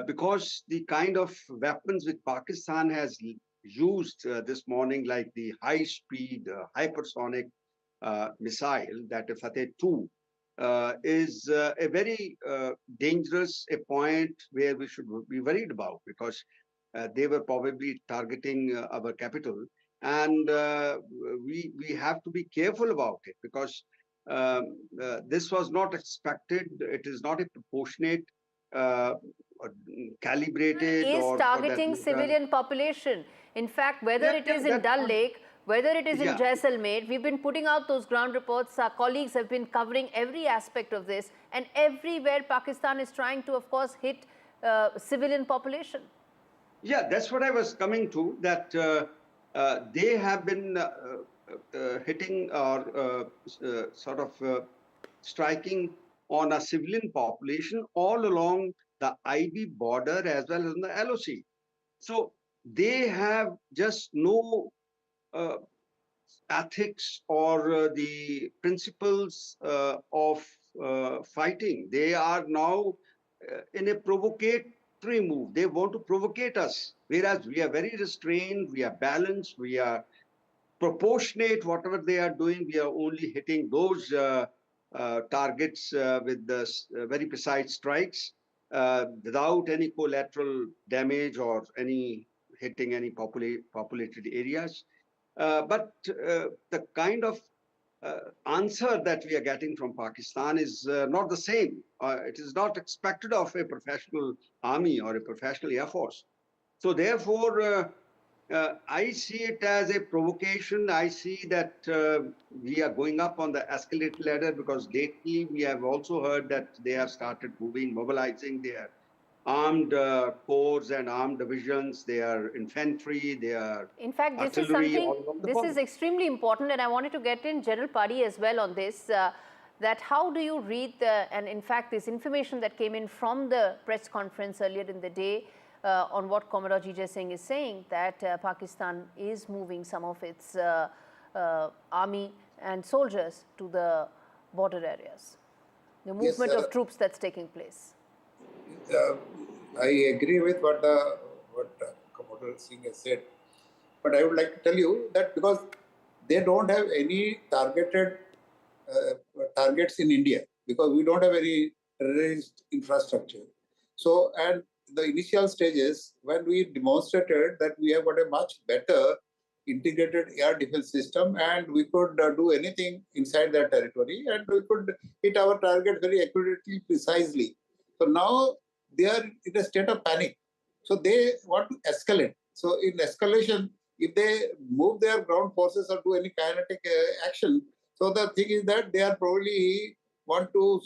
because the kind of weapons which Pakistan has used this morning, like the high-speed hypersonic missile, that Fateh 2, is a very dangerous point where we should be worried about, because they were probably targeting our capital, and we have to be careful about it, because this was not expected. It is not a proportionate, calibrated. Is or targeting civilian population. In fact, whether it is in Dal Lake, whether it is in Jaisalmer, we've been putting out those ground reports. Our colleagues have been covering every aspect of this, and everywhere Pakistan is trying to, of course, hit civilian population. Yeah, that's what I was coming to, that they have been hitting or sort of striking on a civilian population all along the IB border as well as on the LOC. So they have just no ethics or the principles of fighting. They are now in a provocatory move. They want to provocate us, whereas we are very restrained, we are balanced, we are proportionate whatever they are doing. We are only hitting those targets with the very precise strikes without any collateral damage or any hitting any populated areas. But the kind of answer that we are getting from Pakistan is not the same. It is not expected of a professional army or a professional air force. So therefore, I see it as a provocation. I see that we are going up on the escalator ladder because lately we have also heard that they have started mobilizing their armed corps and armed divisions, their infantry, their in fact, this is artillery something, all along the this border. is extremely important, and I wanted to get in General Padi as well on this, that how do you read and in fact this information that came in from the press conference earlier in the day on what Commodore G.J. Singh is saying, that Pakistan is moving some of its army and soldiers to the border areas, the movement of troops that's taking place. I agree with what Commodore Singh has said, but I would like to tell you that because they don't have any targeted targets in India, because we don't have any terrorist infrastructure. So, and the initial stages when we demonstrated that we have got a much better integrated air defense system and we could do anything inside that territory and we could hit our target very accurately, precisely. So now they are in a state of panic. So they want to escalate. So in escalation, if they move their ground forces or do any kinetic action, so the thing is that they are probably want to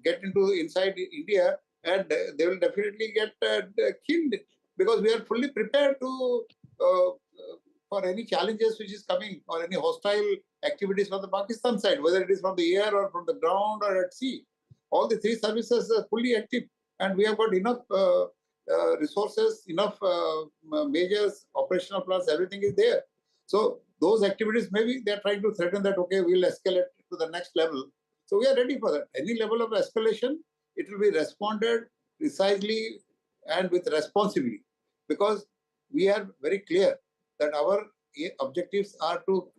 get into inside India and they will definitely get killed, because we are fully prepared to for any challenges which is coming or any hostile activities from the Pakistan side, whether it is from the air or from the ground or at sea. All the three services are fully active and we have got enough resources, enough measures, operational plans, everything is there. So those activities, maybe they're trying to threaten that, okay, we'll escalate to the next level. So we are ready for that. Any level of escalation, it will be responded precisely and with responsibly, because we are very clear that our objectives are to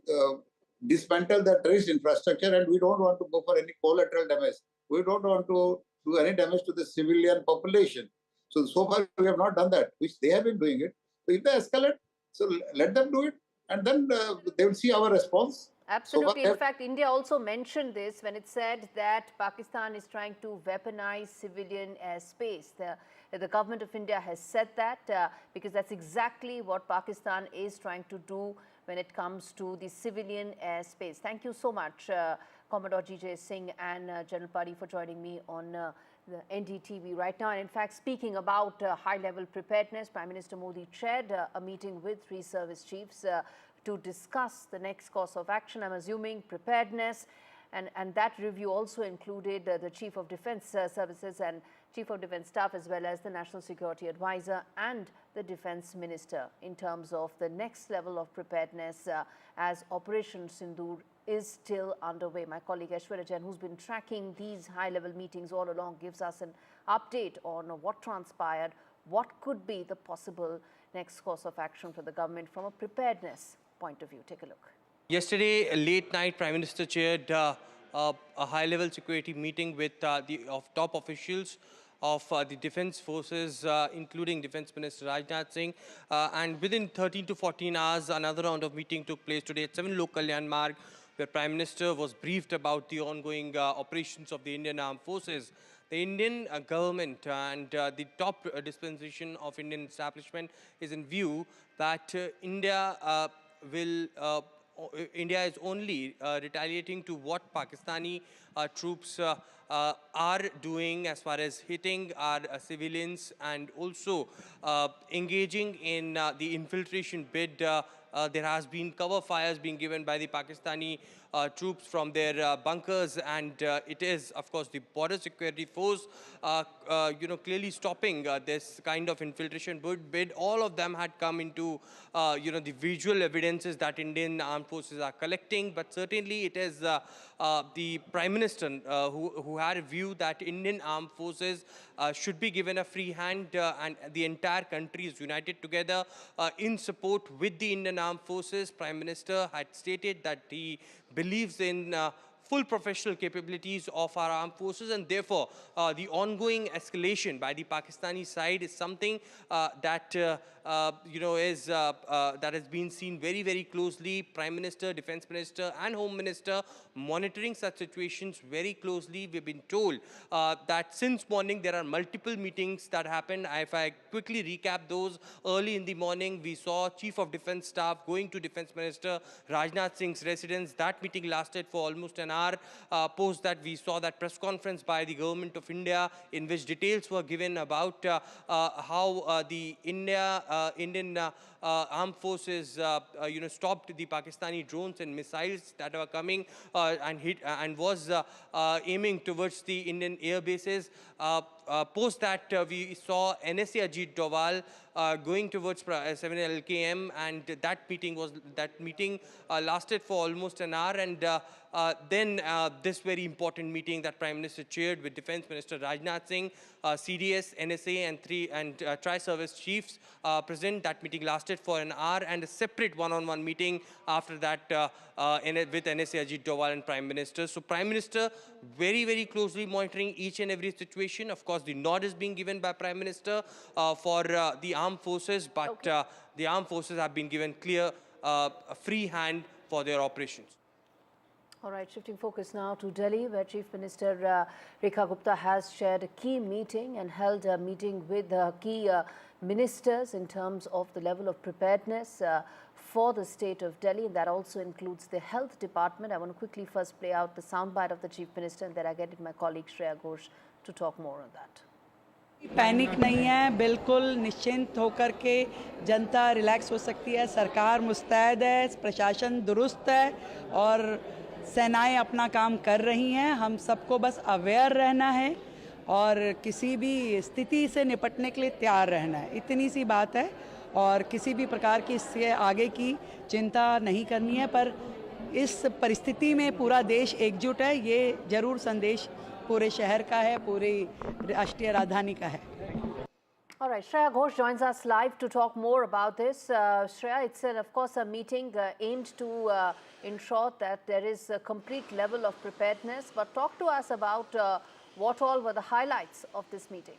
dismantle the terrorist infrastructure and we don't want to go for any collateral damage. We don't want to do any damage to the civilian population. So far we have not done that, which they have been doing it. So if they escalate, so let them do it and then they will see our response. Absolutely. In fact, India also mentioned this when it said that Pakistan is trying to weaponize civilian airspace. The government of India has said that because that's exactly what Pakistan is trying to do when it comes to the civilian airspace. Thank you so much, Commodore G.J. Singh and General Padi, for joining me on the NDTV right now. And in fact, speaking about high-level preparedness, Prime Minister Modi chaired a meeting with three service chiefs to discuss the next course of action. I'm assuming preparedness, and that review also included the Chief of Defence Services and Chief of Defence Staff, as well as the National Security Advisor and the Defence Minister, in terms of the next level of preparedness as Operation Sindoor is still underway. My colleague Aishwarya Jain, who's been tracking these high-level meetings all along, gives us an update on what transpired, what could be the possible next course of action for the government from a preparedness point of view. Take a look. Yesterday, late night, Prime Minister chaired a high-level security meeting with the top officials of the defense forces, including Defense Minister Rajnath Singh. And within 13 to 14 hours, another round of meeting took place today at 7 Lok Kalyan Marg, where Prime Minister was briefed about the ongoing operations of the Indian Armed Forces. The Indian government and the top dispensation of Indian establishment is in view that India is only retaliating to what Pakistani troops are doing as far as hitting our civilians and also engaging in the infiltration bid. There has been cover fires being given by the Pakistani troops from their bunkers, and it is, of course, the border security force, clearly stopping this kind of infiltration bid. All of them had come into, the visual evidences that Indian armed forces are collecting, but certainly it is the Prime Minister who had a view that Indian armed forces should be given a free hand, and the entire country is united together in support with the Indian Armed Forces. Prime Minister had stated that he believes in full professional capabilities of our armed forces, and therefore the ongoing escalation by the Pakistani side is something that that has been seen very, very closely. Prime Minister, Defence Minister and Home Minister monitoring such situations very closely. We've been told that since morning there are multiple meetings that happened. If I quickly recap those, early in the morning we saw Chief of Defence Staff going to Defence Minister Rajnath Singh's residence. That meeting lasted for almost an hour. Post that, we saw that press conference by the Government of India in which details were given about how the Indian armed forces stopped the Pakistani drones and missiles that were coming and hit and was aiming towards the Indian air bases. Post that, we saw NSA Ajit Doval going towards 7 LKM, and that meeting lasted for almost an hour, and then this very important meeting that Prime Minister chaired with Defence Minister Rajnath Singh, CDS, NSA and tri-service chiefs present. That meeting lasted for an hour, and a separate one-on-one meeting after that with NSA Ajit Doval and Prime Minister. So Prime Minister very, very closely monitoring each and every situation. Of course, the nod is being given by Prime Minister for the armed forces, but the armed forces have been given clear free hand for their operations. All right, shifting focus now to Delhi, where Chief Minister Rekha Gupta has chaired a key meeting and held a meeting with key ministers in terms of the level of preparedness for the state of Delhi. And that also includes the health department. I want to quickly first play out the soundbite of the Chief Minister, and then I get my colleague Shreya Ghosh to talk more on that. Panic नहीं है, बिल्कुल निश्चिंत होकर के जनता relax हो सकती है। सरकार मुस्तैद है, प्रशासन दुरुस्त है और सेनाएं अपना काम कर रही हैं। हम सबको बस अवेयर रहना है और किसी भी स्थिति से निपटने के लिए तैयार रहना है। इतनी सी बात है और किसी भी प्रकार की इससे आगे की चिंता नहीं करनी है। पर इस परिस्थिति में पूरा देश एकजुट है, ये जरूर संदेश पूरे शहर का है, पूरी राष्ट्रीय राजधानी का है। All right, Shreya Ghosh joins us live to talk more about this. Shreya, it's of course a meeting aimed to ensure that there is a complete level of preparedness. But talk to us about what all were the highlights of this meeting.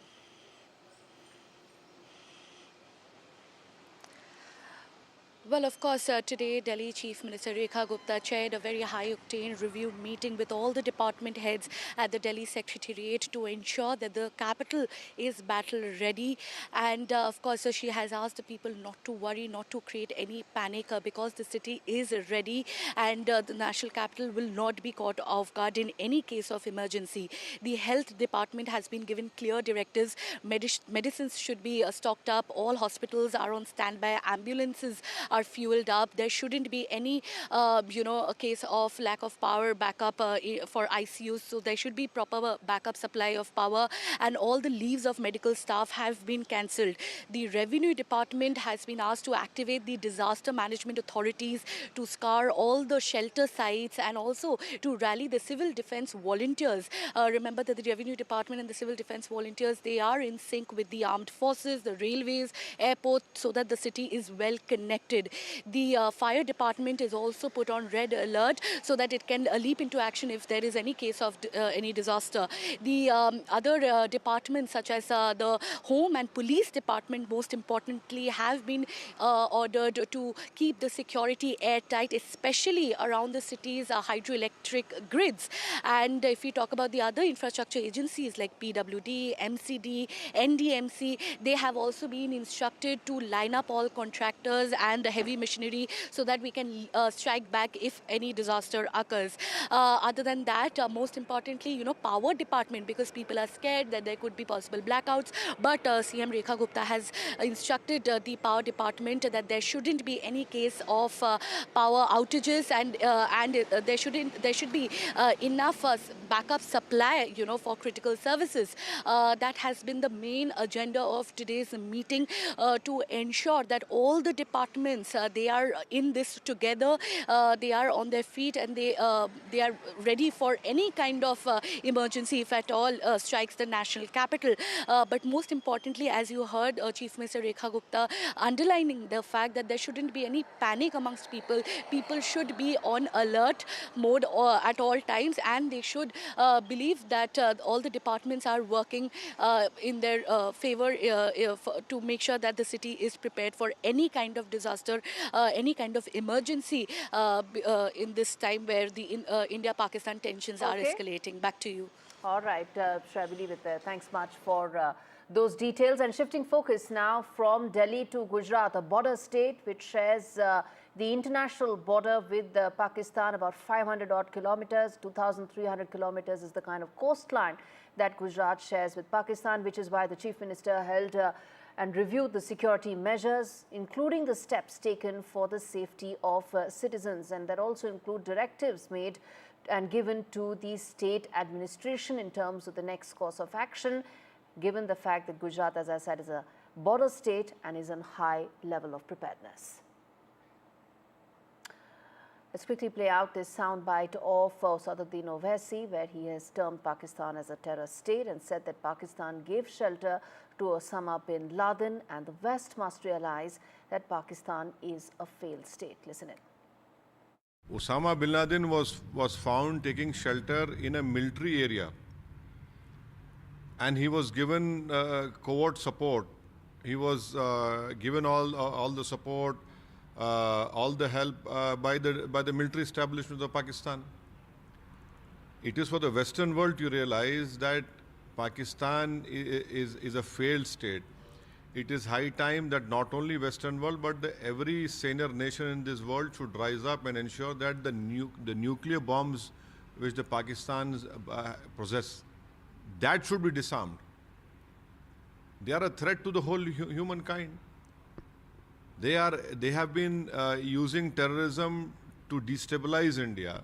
Well, of course, today Delhi Chief Minister Rekha Gupta chaired a very high-octane review meeting with all the department heads at the Delhi Secretariat to ensure that the capital is battle-ready. And of course, she has asked the people not to worry, not to create any panic because the city is ready and the national capital will not be caught off guard in any case of emergency. The health department has been given clear directives. Medicines should be stocked up. All hospitals are on standby. Ambulances are fueled up. There shouldn't be any, a case of lack of power backup for ICUs. So there should be proper backup supply of power, and all the leaves of medical staff have been cancelled. The revenue department has been asked to activate the disaster management authorities to scour all the shelter sites and also to rally the civil defence volunteers. Remember that the revenue department and the civil defence volunteers, they are in sync with the armed forces, the railways, airports, so that the city is well connected. The fire department is also put on red alert so that it can leap into action if there is any case of any disaster. The other departments such as the home and police department, most importantly, have been ordered to keep the security airtight, especially around the city's hydroelectric grids. And if we talk about the other infrastructure agencies like PWD, MCD, NDMC, they have also been instructed to line up all contractors and heavy machinery so that we can strike back if any disaster occurs. Other than that, most importantly, power department, because people are scared that there could be possible blackouts, but CM Rekha Gupta has instructed the power department that there shouldn't be any case of power outages, and there should be enough backup supply, for critical services. That has been the main agenda of today's meeting, to ensure that all the departments departments, they are in this together. They are on their feet and they are ready for any kind of emergency if at all strikes the national capital. But most importantly, as you heard Chief Minister Rekha Gupta underlining the fact that there shouldn't be any panic amongst people. People should be on alert mode at all times, and they should believe that all the departments are working in their favor to make sure that the city is prepared for any kind of disaster, any kind of emergency in this time where the India-Pakistan tensions are escalating. Back to you. All right, shall we leave it there? Thanks much for those details. And shifting focus now from Delhi to Gujarat, a border state which shares the international border with Pakistan, about 500 odd kilometers, 2,300 kilometers is the kind of coastline that Gujarat shares with Pakistan, which is why the Chief Minister held and reviewed the security measures, including the steps taken for the safety of citizens, and that also include directives made and given to the state administration in terms of the next course of action, given the fact that Gujarat, as I said, is a border state and is in high level of preparedness. Let's quickly play out this soundbite of Sadruddin Owaisi, where he has termed Pakistan as a terror state and said that Pakistan gave shelter to Osama bin Laden and the West must realize that Pakistan is a failed state. Listen in. Osama bin Laden was found taking shelter in a military area, and he was given covert support. He was given all the support, all the help by the military establishment of Pakistan. It is for the Western world to realize that Pakistan is a failed state. It is high time that not only Western world but every senior nation in this world should rise up and ensure that the nuclear bombs which the Pakistans possess, that should be disarmed. They are a threat to the whole humankind. They have been using terrorism to destabilize India.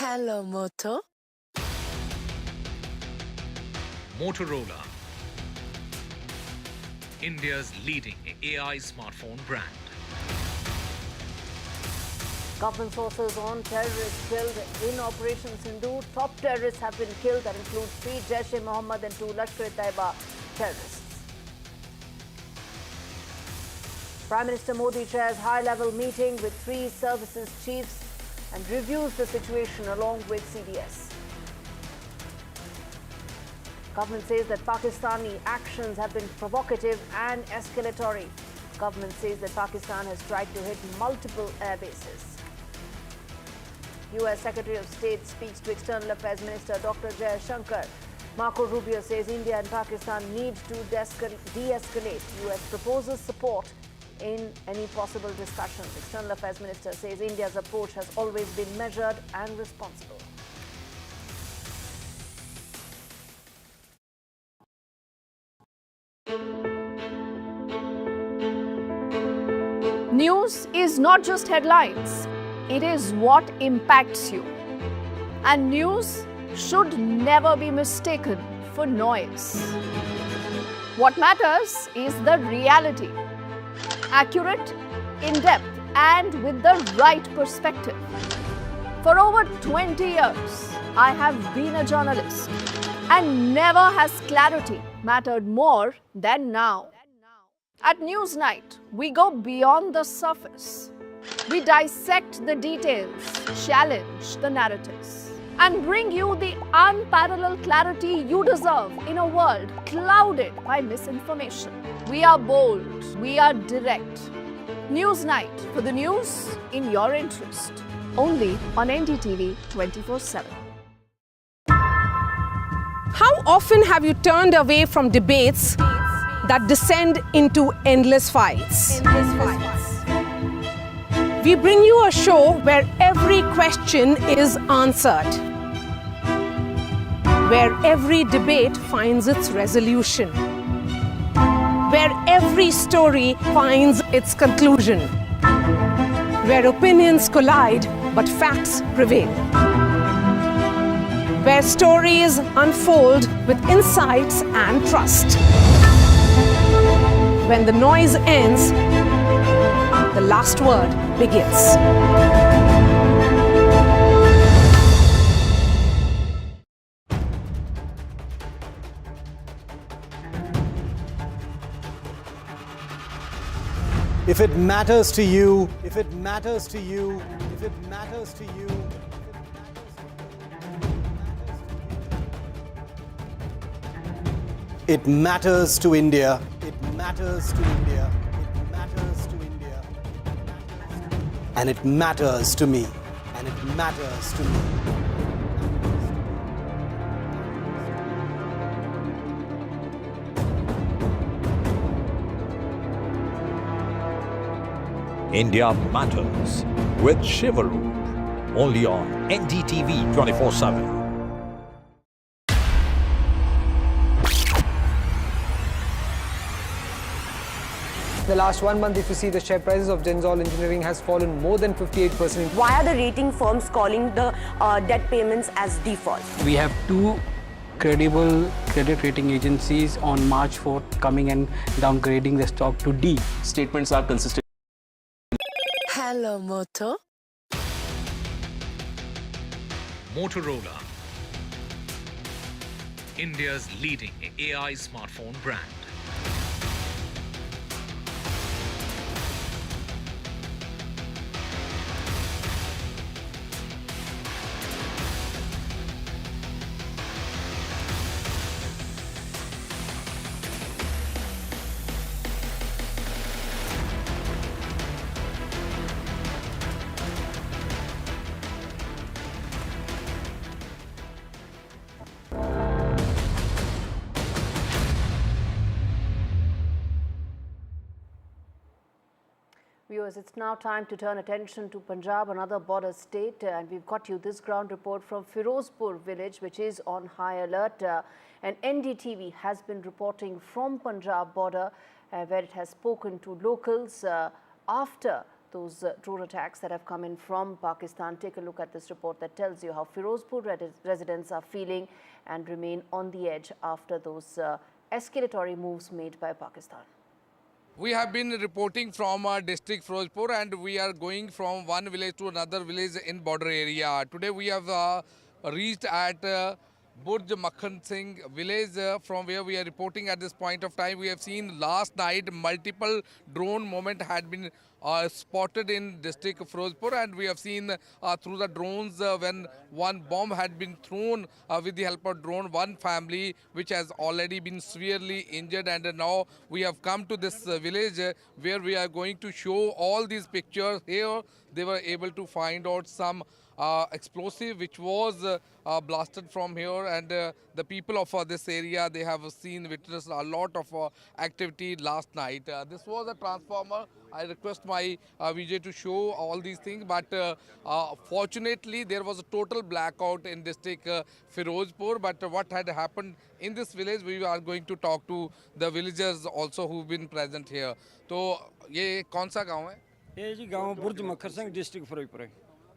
Hello, Moto. Motorola, India's leading AI smartphone brand. Government sources on terrorists killed in Operation Sindoor. Top terrorists have been killed. That includes 3 Jaish-e-Mohammed and 2 Lashkar-e-Taiba terrorists. Prime Minister Modi chairs high-level meeting with 3 services chiefs and reviews the situation along with CDS. Government says that Pakistani actions have been provocative and escalatory. Government says that Pakistan has tried to hit multiple air bases. U.S. Secretary of State speaks to External Affairs Minister Dr. Jaishankar. Marco Rubio says India and Pakistan need to de-escalate. U.S. proposes support in any possible discussions. External Affairs Minister says India's approach has always been measured and responsible. News is not just headlines, it is what impacts you. And news should never be mistaken for noise. What matters is the reality. Accurate, in-depth, and with the right perspective. For over 20 years, I have been a journalist, and never has clarity mattered more than now. At Newsnight, we go beyond the surface. We dissect the details, challenge the narratives, and bring you the unparalleled clarity you deserve in a world clouded by misinformation. We are bold, we are direct. Newsnight, for the news in your interest. Only on NDTV 24/7. How often have you turned away from debates that descend into endless fights? We bring you a show where every question is answered, where every debate finds its resolution, where every story finds its conclusion, where opinions collide but facts prevail, where where stories unfold with insights and trust. When the noise ends, the last word begins. If it matters to you, if it matters to you, if it matters to you, it matters to India. It matters to India. It matters to India. And it matters to me. And it matters to me. India Matters with Shivaru, only on NDTV 24/7. The last 1 month, if you see, the share prices of Genzol Engineering has fallen more than 58%. Why are the rating firms calling the debt payments as default? We have two credible credit rating agencies on March 4th coming and downgrading the stock to D. Statements are consistent. Hello, Moto. Motorola, India's leading AI smartphone brand. Viewers, it's now time to turn attention to Punjab, another border state, and we've got you this ground report from Firozpur village, which is on high alert. And NDTV has been reporting from Punjab border, where it has spoken to locals after those drone attacks that have come in from Pakistan. Take a look at this report that tells you how Firozpur residents are feeling and remain on the edge after those escalatory moves made by Pakistan. We have been reporting from district Firozpur, and we are going from one village to another village in border area. Today we have reached at Burj Makhan Singh village, from where we are reporting at this point of time. We have seen last night multiple drone movement had been spotted in district Firozpur, and we have seen through the drones when one bomb had been thrown with the help of drone, one family which has already been severely injured, and now we have come to this village where we are going to show all these pictures. Here they were able to find out some explosive which was blasted from here, and the people of this area, they have witnessed a lot of activity last night. This was a transformer. I request my Vijay to show all these things, but fortunately there was a total blackout in district Firozpur. But what had happened in this village, we are going to talk to the villagers also who've been present here. तो ये कौन सा गांव है? ये जी गांव बुर्ज मक्खर Singh district Firozpur है।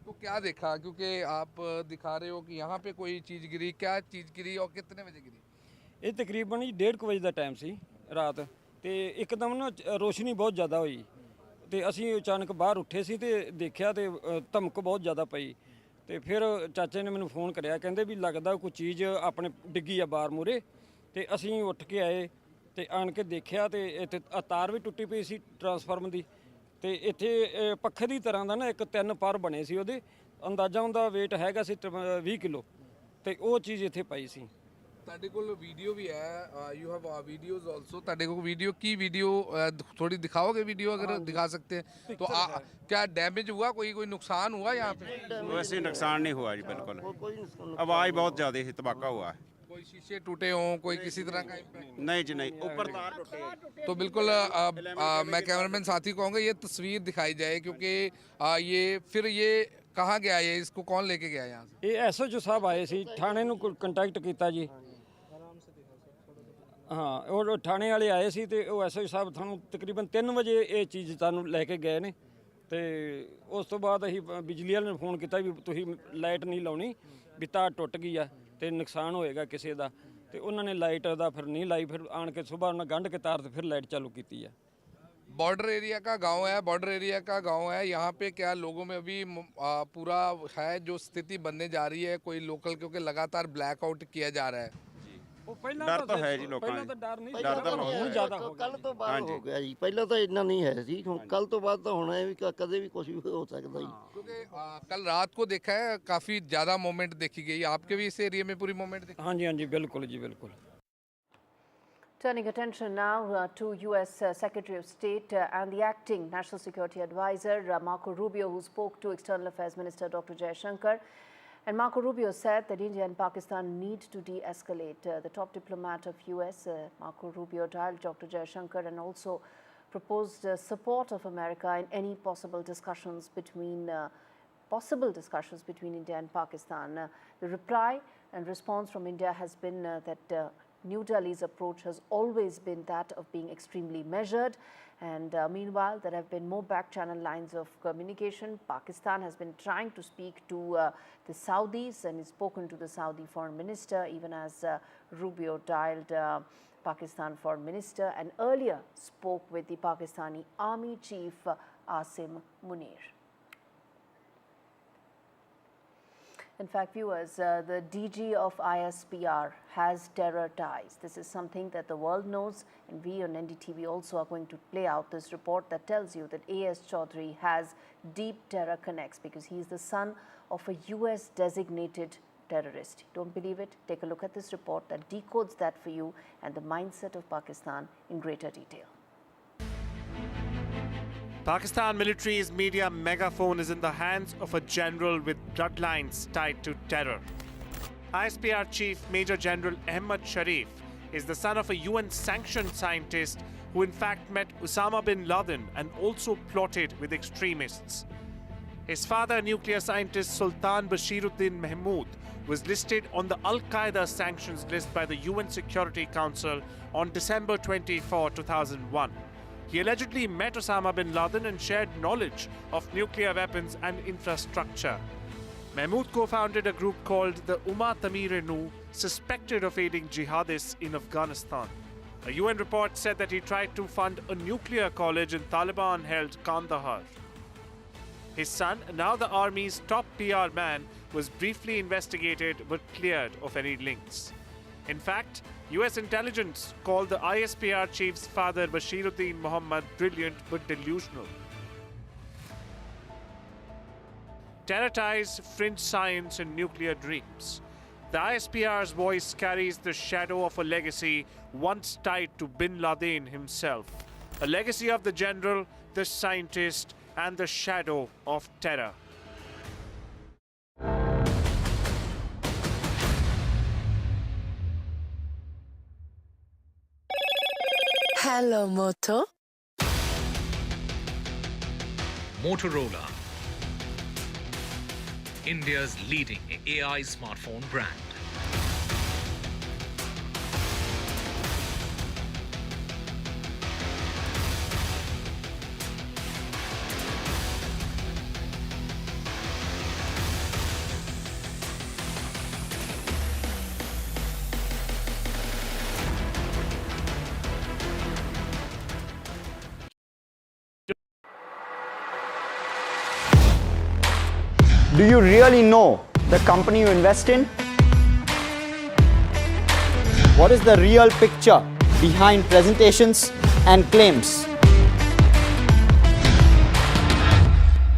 तो क्या देखा, क्योंकि आप दिखा रहे हो कि यहाँ पे कोई चीज़ गिरी, क्या चीज़ गिरी और कितने बजे गिरी? ये तकरीबन जी 1:30 ਵਜੇ ਦਾ ਟਾਈਮ ਸੀ ਰਾਤ, ਤੇ ਇੱਕਦਮ ਨਾ ਰੋਸ਼ਨੀ ਬਹੁਤ ਜ਼ਿਆਦਾ ਹੋਈ, ਤੇ ਅਸੀਂ ਅਚਾਨਕ ਬਾਹਰ ਉੱਠੇ ਸੀ ਤੇ ਦੇਖਿਆ ਤੇ ਧਮਕ ਬਹੁਤ ਜ਼ਿਆਦਾ ਪਈ, ਤੇ ਫਿਰ ਚਾਚੇ ਨੇ ਮੈਨੂੰ ਫੋਨ ਕਰਿਆ, ਕਹਿੰਦੇ ਵੀ ਲੱਗਦਾ ਕੋਈ ਚੀਜ਼ ਆਪਣੇ ਡਿੱਗੀ ਆ ਬਾਹਰ ਮੂਰੇ, ਤੇ ਅਸੀਂ ਉੱਠ ਕੇ ਆਏ ਤੇ ਆਣ ਕੇ ਦੇਖਿਆ ਤੇ ਇੱਥੇ ਤਾਰ ਵੀ ਟੁੱਟੀ ਪਈ ਸੀ ਟਰਾਂਸਫਾਰਮਰ ਦੀ, ਤੇ ਇੱਥੇ ਪੱਖੇ ਦੀ ਤਰ੍ਹਾਂ ਦਾ ਨਾ ਇੱਕ 3 ਪਰ ਬਣੇ ਸੀ, ਉਹਦੇ ਅੰਦਾਜ਼ਾ ਉਹਦਾ weight ਹੈਗਾ ਸੀ 20 ਕਿਲੋ, ਤੇ ਉਹ ਚੀਜ਼ ਇੱਥੇ ਪਈ ਸੀ। ਤੁਹਾਡੇ ਕੋਲ ਵੀਡੀਓ ਵੀ ਹੈ, ਯੂ ਹੈਵ ਵੀਡੀਓਜ਼ ਆਲਸੋ, ਤੁਹਾਡੇ ਕੋਲ ਵੀਡੀਓ की वीडियो थोड़ी दिखाओगे वीडियो अगर दिखा सकते हैं तो? क्या डैमेज हुआ, कोई नुकसान हुआ यहाँ पे? वैसे नुकसान नहीं हुआ जी, बिल्कुल आवाज़ बहुत ज़्यादा है, तबाका हुआ है। कोई शीशे टूटे हों, कोई किसी तरह का इम्पैक्ट? नहीं जी नहीं, ऊपर तार टूटे। तो बिल्कुल मैं कैमरामैन साथी कहूँगा ये तस्वीर दिखाई जाए, क्योंकि ये कहाँ गया, ये इसको कौन लेके गया यहाँ से? ये SHO साहब आए सी, थाने ਨੂੰ ਕੰਟੈਕਟ ਕੀਤਾ ਜੀ। ਹਾਂ, ਉਹ ਥਾਣੇ ਵਾਲੇ ਆਏ ਸੀ ਤੇ ਉਹ SHO ਸਾਹਿਬ ਤੁਹਾਨੂੰ ਤਕਰੀਬਨ 3 ਵਜੇ ਇਹ ਚੀਜ਼ ਤੁਹਾਨੂੰ ਲੈ ਕੇ ਗਏ ਨੇ, ਤੇ ਉਸ ਤੋਂ ਬਾਅਦ ਅਸੀਂ ਬਿਜਲੀ ਵਾਲੇ ਨੂੰ ਫੋਨ ਕੀਤਾ ਵੀ ਤੁਸੀਂ ਲਾਈਟ ਨਹੀਂ ਲਾਉਣੀ, ਵੀ ਤਾਰ ਟੁੱਟ ਗਈ ਆ, ਤੇ ਨੁਕਸਾਨ ਹੋਏਗਾ ਕਿਸੇ ਦਾ ਤੇ ਉਹਨਾਂ ਨੇ ਲਾਈਟ ਦਾ ਫਿਰ ਨਹੀਂ ਲਾਈ, ਫਿਰ ਆਣ ਕੇ ਸਵੇਰ ਉਹਨਾਂ ਗੰਢ ਕੇ ਤਾਰ ਤੇ ਫਿਰ ਲਾਈਟ ਚਾलू ਕੀਤੀ ਹੈ। बॉर्डर एरिया का गांव है, बॉर्डर एरिया का गांव है। यहाँ पे क्या लोगों में अभी पूरा है जो स्थिति बनने जा रही है, कोई लोकल, क्योंकि लगातार ब्लैकआउट किया जा रहा है। ਡਰ ਤਾਂ ਹੈ ਜੀ ਲੋਕਾਂ ਨੂੰ, ਡਰ ਤਾਂ ਹੁਣ ਜ਼ਿਆਦਾ ਹੋ ਗਿਆ। ਕੱਲ ਤੋਂ ਬਾਅਦ ਹੋ ਗਿਆ ਜੀ, ਪਹਿਲਾਂ ਤਾਂ ਇੰਨਾ ਨਹੀਂ ਹੈ ਸੀ, ਹੁਣ ਕੱਲ ਤੋਂ ਬਾਅਦ ਤਾਂ ਹੋਣਾ ਹੈ ਵੀ ਕਦੇ ਵੀ ਕੁਝ ਵੀ ਹੋ ਸਕਦਾ ਜੀ। क्योंकि कल रात को देखा है काफी ज्यादा मूवमेंट देखी गई, आपके भी इस एरिया में पूरी मूवमेंट देखी? हाँ जी, हाँ जी, बिल्कुल जी, बिल्कुल। Turning attention now to US Secretary of State and the acting National Security Advisor Marco Rubio, who spoke to External Affairs Minister Dr. Jaishankar. And Marco Rubio said that India and Pakistan need to de-escalate. The top diplomat of US, Marco Rubio, dialed Dr. Jaishankar and also proposed support of America in any possible discussions between India and Pakistan. The reply and response from India has been that New Delhi's approach has always been that of being extremely measured. And meanwhile, there have been more back-channel lines of communication. Pakistan has been trying to speak to the Saudis and has spoken to the Saudi foreign minister, even as Rubio dialed Pakistan foreign minister and earlier spoke with the Pakistani army chief Asim Munir. In fact, viewers, the DG of ISPR has terror ties. This is something that the world knows, and we on NDTV also are going to play out this report that tells you that A.S. Chaudhary has deep terror connects because he is the son of a US designated terrorist. Don't believe it? Take a look at this report that decodes that for you and the mindset of Pakistan in greater detail. Pakistan military's media megaphone is in the hands of a general with bloodlines tied to terror. ISPR Chief Major General Ahmad Sharif is the son of a UN-sanctioned scientist who in fact met Osama bin Laden and also plotted with extremists. His father, nuclear scientist Sultan Bashiruddin Mahmood, was listed on the Al-Qaeda sanctions list by the UN Security Council on December 24, 2001. He allegedly met Osama bin Laden and shared knowledge of nuclear weapons and infrastructure. Mahmood co-founded a group called the Umma Tamir-e-Nu, suspected of aiding jihadists in Afghanistan. A UN report said that he tried to fund a nuclear college in Taliban-held Kandahar. His son, now the army's top PR man, was briefly investigated but cleared of any links. In fact, US intelligence called the ISPR chief's father Bashiruddin Muhammad brilliant but delusional. Terror ties, fringe science and nuclear dreams. The ISPR's voice carries the shadow of a legacy once tied to bin Laden himself. A legacy of the general, the scientist and the shadow of terror. Hello, Moto. Motorola, India's leading AI smartphone brand. Do you really know the company you invest in? What is the real picture behind presentations and claims?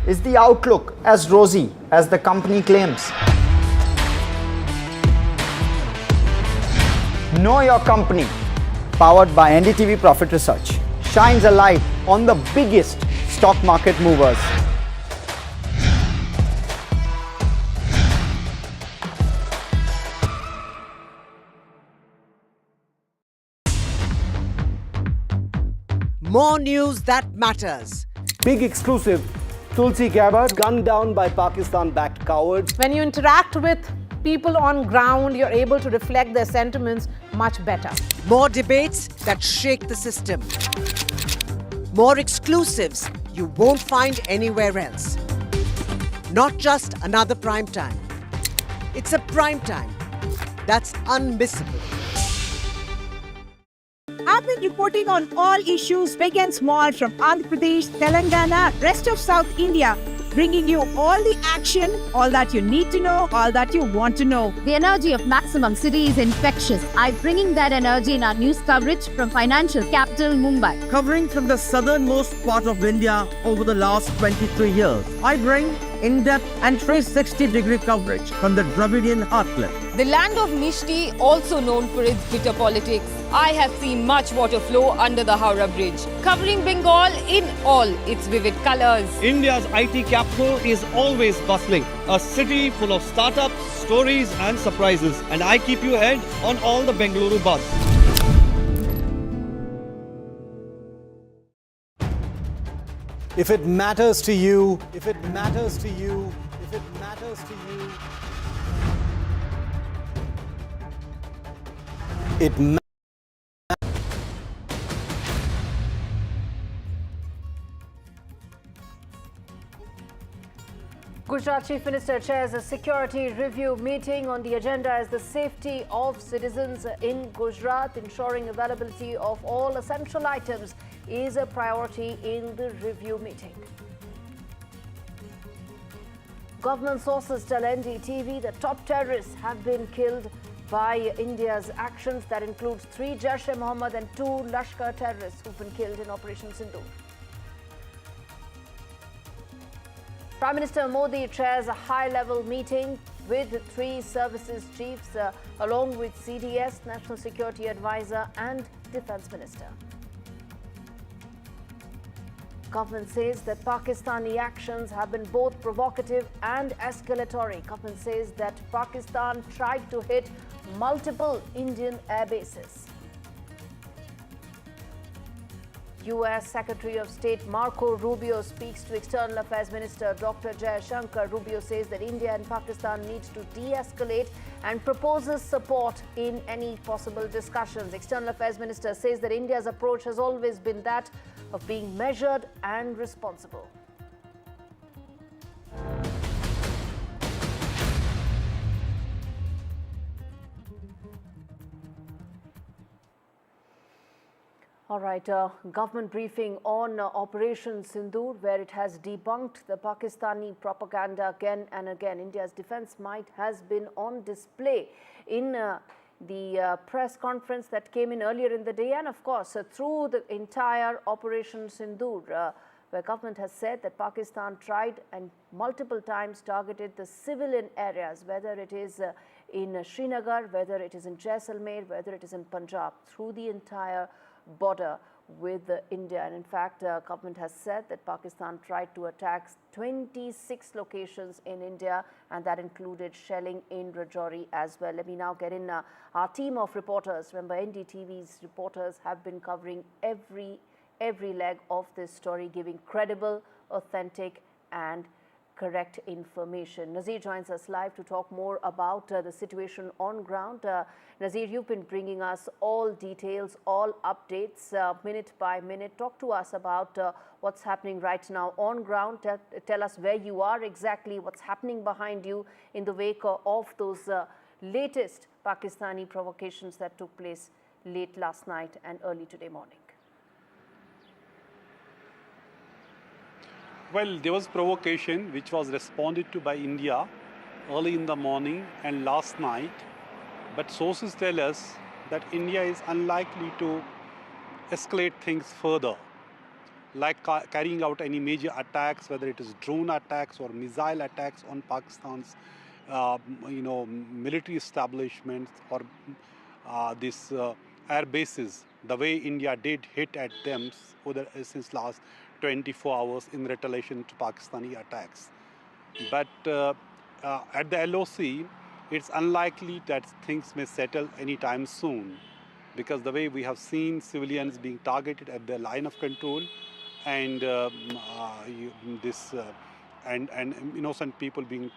Is the outlook as rosy as the company claims? Know Your Company, powered by NDTV Profit Research, shines a light on the biggest stock market movers. More news that matters. Big exclusive. Tulsi Gabbard gunned down by Pakistan-backed cowards. When you interact with people on ground, you're able to reflect their sentiments much better. More debates that shake the system. More exclusives you won't find anywhere else. Not just another prime time. It's a prime time that's unmissable. I've been reporting on all issues big and small from Andhra Pradesh, Telangana, rest of South India, bringing you all the action, all that you need to know, all that you want to know. The energy of Maximum City is infectious. I'm bringing that energy in our news coverage from financial capital Mumbai. Covering from the southernmost part of India over the last 23 years, I bring in-depth and 360-degree coverage from the Dravidian heartland. The land of Mishti, also known for its bitter politics. I have seen much water flow under the Howrah Bridge, covering Bengal in all its vivid colors. India's IT capital is always bustling, a city full of startups, stories and surprises. And I keep you ahead on all the Bengaluru buzz. If it matters to you, if it matters to you, if it matters to you, it matters. Gujarat Chief Minister chairs a security review meeting. On the agenda is the safety of citizens in Gujarat. Ensuring availability of all essential items is a priority in the review meeting. Government sources tell NDTV that top terrorists have been killed by India's actions. That includes 3 Jaish-e-Mohammed and 2 Lashkar terrorists who've been killed in Operation Sindoor. Prime Minister Modi chairs a high-level meeting with 3 services chiefs, along with CDS, National Security Advisor, and Defence Minister. Government says that Pakistani actions have been both provocative and escalatory. Government says that Pakistan tried to hit multiple Indian air bases. U.S. Secretary of State Marco Rubio speaks to External Affairs Minister Dr. Jaishankar. Rubio says that India and Pakistan need to de-escalate and proposes support in any possible discussions. External Affairs Minister says that India's approach has always been that of being measured and responsible. All right, government briefing on Operation Sindoor, where it has debunked the Pakistani propaganda again and again. India's defense might has been on display in the press conference that came in earlier in the day, and of course through the entire Operation Sindoor, where government has said that Pakistan tried and multiple times targeted the civilian areas, whether it is in Srinagar, whether it is in Jaisalmer, whether it is in Punjab, through the entire border with India. And in fact, government has said that Pakistan tried to attack 26 locations in India, and that included shelling in Rajouri as well. Let me now get in our team of reporters. Remember, NDTV's reporters have been covering every leg of this story, giving credible, authentic and correct information. Nazir joins us live to talk more about the situation on ground. Nazir, you've been bringing us all details, all updates, minute by minute. Talk to us about what's happening right now on ground. Tell us where you are exactly, what's happening behind you in the wake of those latest Pakistani provocations that took place late last night and early today morning. Well, there was provocation which was responded to by India early in the morning and last night. But sources tell us that India is unlikely to escalate things further, like carrying out any major attacks, whether it is drone attacks or missile attacks on Pakistan's military establishments or these air bases, the way India did hit at them since last 24 hours in retaliation to Pakistani attacks. But at the LOC, it's unlikely that things may settle anytime soon, because the way we have seen civilians being targeted at the line of control, and and innocent people being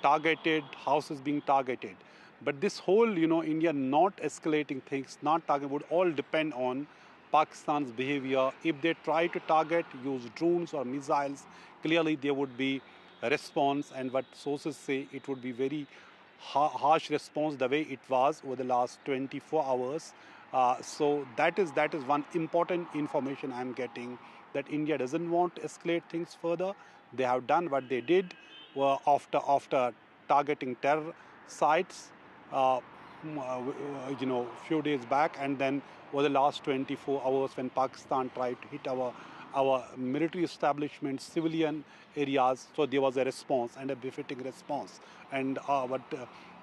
targeted, houses being targeted. But this whole India not escalating things, not targeting, would all depend on Pakistan's behavior. If they try to target, use drones or missiles, clearly there would be a response, and what sources say, it would be very harsh response the way it was over the last 24 hours. So that is one important information I'm getting, that India doesn't want to escalate things further. They have done what they did after targeting terror sites, few days back, and then over the last 24 hours when Pakistan tried to hit our military establishments, civilian areas, so there was a response and a befitting response. And what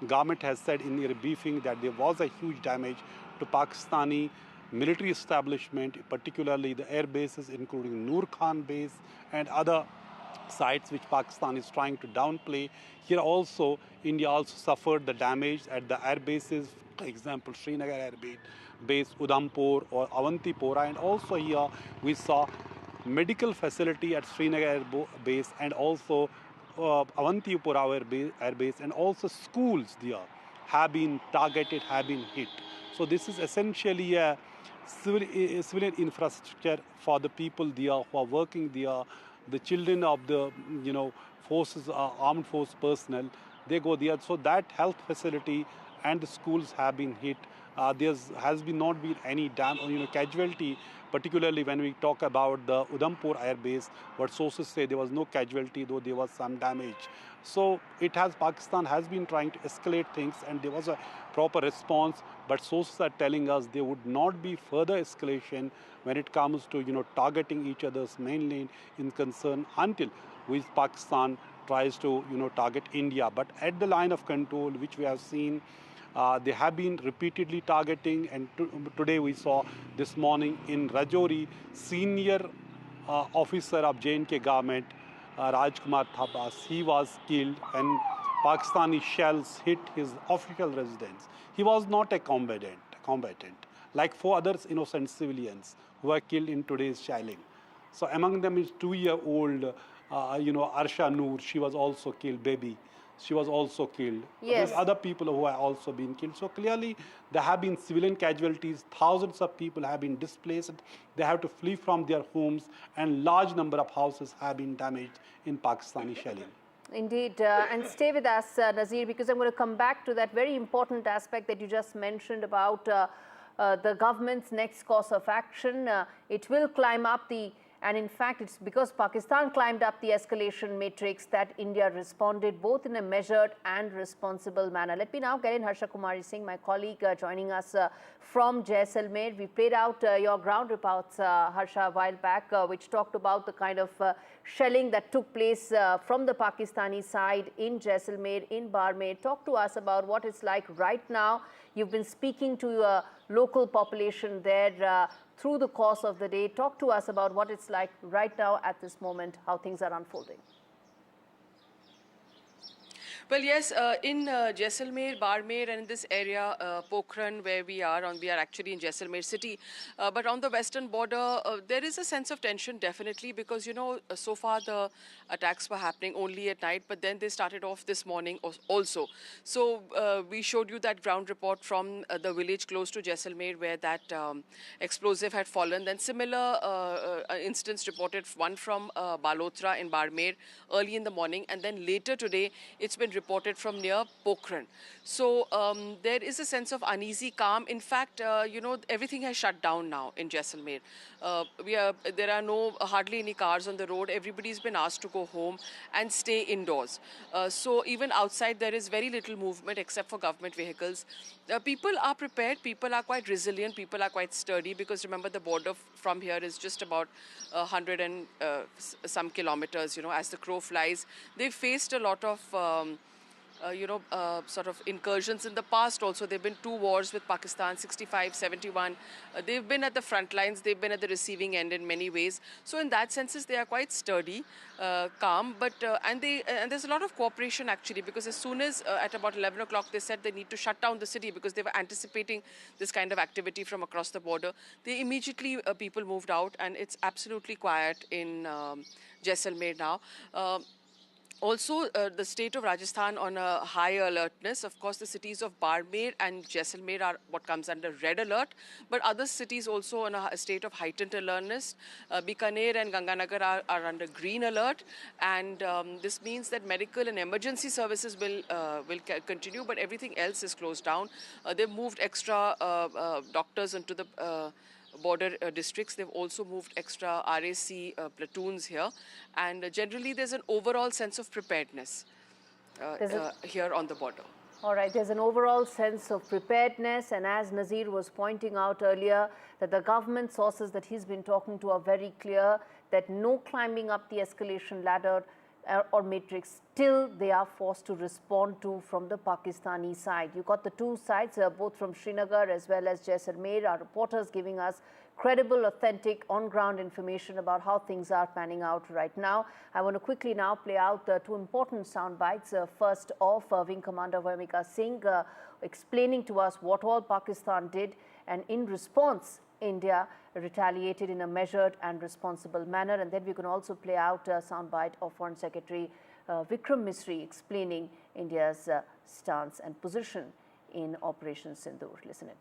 government has said in their briefing, that there was a huge damage to Pakistani military establishment, particularly the air bases, including Noor Khan base and other sites which Pakistan is trying to downplay. Here also, India also suffered the damage at the air bases, for example, Srinagar air base, Udhampur or Avantipora, and also here we saw medical facility at Srinagar air base, and also Avantipura air base, and also schools there have been targeted, have been hit. So this is essentially a civilian infrastructure for the people there who are working there. The children of the forces, armed force personnel, they go there. So that health facility and the schools have been hit. There has not been any casualty, particularly when we talk about the Udhampur air base. What sources say, there was no casualty, though there was some damage. So Pakistan has been trying to escalate things, and there was a proper response. But sources are telling us there would not be further escalation when it comes to targeting each other's mainland in concern until Pakistan tries to target India. But at the line of control, which we have seen, they have been repeatedly targeting, and today we saw this morning in Rajouri, senior officer of J&K government, Rajkumar Thapas, he was killed when Pakistani shells hit his official residence. He was not a combatant, like 4 others innocent civilians who were killed in today's shelling. So among them is 2-year-old, Arsha Noor. She was also killed, baby. She was also killed. Yes. There's other people who have also been killed. So clearly there have been civilian casualties. Thousands of people have been displaced. They have to flee from their homes, and large number of houses have been damaged in Pakistani shelling. Indeed, and stay with us, Nazir, because I'm going to come back to that very important aspect that you just mentioned about the government's next course of action. It will climb up and in fact, it's because Pakistan climbed up the escalation matrix that India responded both in a measured and responsible manner. Let me now get in Harsha Kumari Singh, my colleague, joining us from Jaisalmer. We played out your ground reports, Harsha, a while back, which talked about the kind of shelling that took place from the Pakistani side in Jaisalmer, in Barmer. Talk to us about what it's like right now. You've been speaking to local population there through the course of the day. Talk to us about what it's like right now at this moment, how things are unfolding. Well, yes, in Jaisalmer, Barmer, and in this area, Pokhran, where we are actually in Jaisalmer city. But on the western border, there is a sense of tension, definitely, because, so far the attacks were happening only at night, but then they started off this morning also. So we showed you that ground report from the village close to Jaisalmer, where that explosive had fallen. Then similar incidents reported, one from Balotra in Barmer early in the morning, and then later today, it's been reported from near Pokhran. So there is a sense of uneasy calm. In fact, everything has shut down now in Jaisalmer. There are hardly any cars on the road. Everybody's been asked to go home and stay indoors. So even outside, there is very little movement except for government vehicles. People are prepared. People are quite resilient. People are quite sturdy, because remember, the border from here is just about 100 and some kilometers, as the crow flies. They've faced a lot of sort of incursions in the past also. There have been 2 wars with Pakistan, 65, 71. They've been at the front lines. They've been at the receiving end in many ways. So in that sense, they are quite sturdy, calm. But and there's a lot of cooperation, actually, because as soon as at about 11 o'clock, they said they need to shut down the city because they were anticipating this kind of activity from across the border. They immediately, people moved out, and it's absolutely quiet in Jaisalmer now. Also, the state of Rajasthan on a high alertness. Of course, the cities of Barmer and Jaisalmer are what comes under red alert, but other cities also on a state of heightened alertness. Bikaner and Ganganagar are under green alert, and this means that medical and emergency services will continue, but everything else is closed down. They've moved extra doctors into the border districts. They've also moved extra RAC platoons here, and generally there's an overall sense of preparedness here on the border. All right, there's an overall sense of preparedness, and as Nazir was pointing out earlier, that the government sources that he's been talking to are very clear that no climbing up the escalation ladder or matrix till they are forced to respond to from the Pakistani side. You got the two sides, both from Srinagar as well as Jaisalmer. Our reporters giving us credible, authentic, on-ground information about how things are panning out right now. I want to quickly now play out two important sound bites. First off, Wing Commander Vamika Singh explaining to us what all Pakistan did, and in response, India retaliated in a measured and responsible manner. And then we can also play out a soundbite of Foreign Secretary Vikram Misri explaining India's stance and position in Operation Sindoor. Listen in.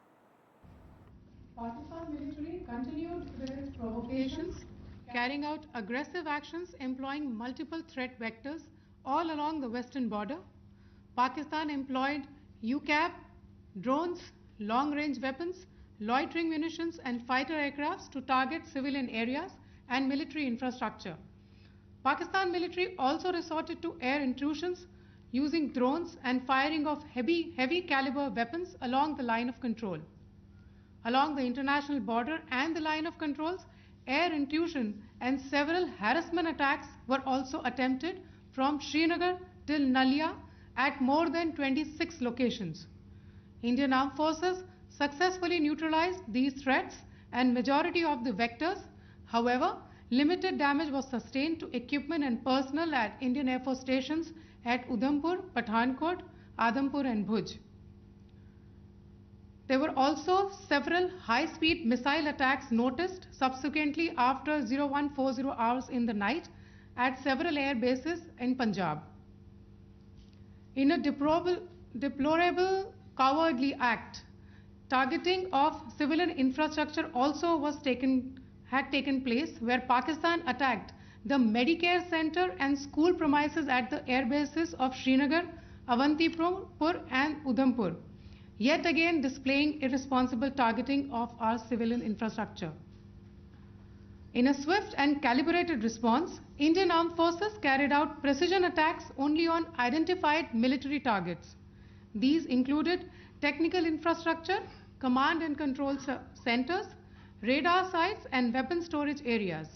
Pakistan military continued with its provocations, carrying out aggressive actions employing multiple threat vectors all along the western border. Pakistan employed UCAV, drones, long-range weapons, loitering munitions and fighter aircrafts to target civilian areas and military infrastructure. Pakistan military also resorted to air intrusions using drones and firing of heavy caliber weapons along the line of control. Along the international border and the line of controls, air intrusion and several harassment attacks were also attempted from Srinagar till Nalia at more than 26 locations. Indian Armed Forces successfully neutralized these threats and majority of the vectors. However, limited damage was sustained to equipment and personnel at Indian Air Force stations at Udhampur, Pathankot, Adampur and Bhuj. There were also several high-speed missile attacks noticed subsequently after 0140 hours in the night at several air bases in Punjab. In a deplorable cowardly act, targeting of civilian infrastructure also had taken place, where Pakistan attacked the Medicare center and school premises at the air bases of Srinagar, Avantipur and Udhampur, yet again displaying irresponsible targeting of our civilian infrastructure. In a swift and calibrated response, Indian Armed Forces carried out precision attacks only on identified military targets. These included technical infrastructure, command and control centers, radar sites and weapon storage areas.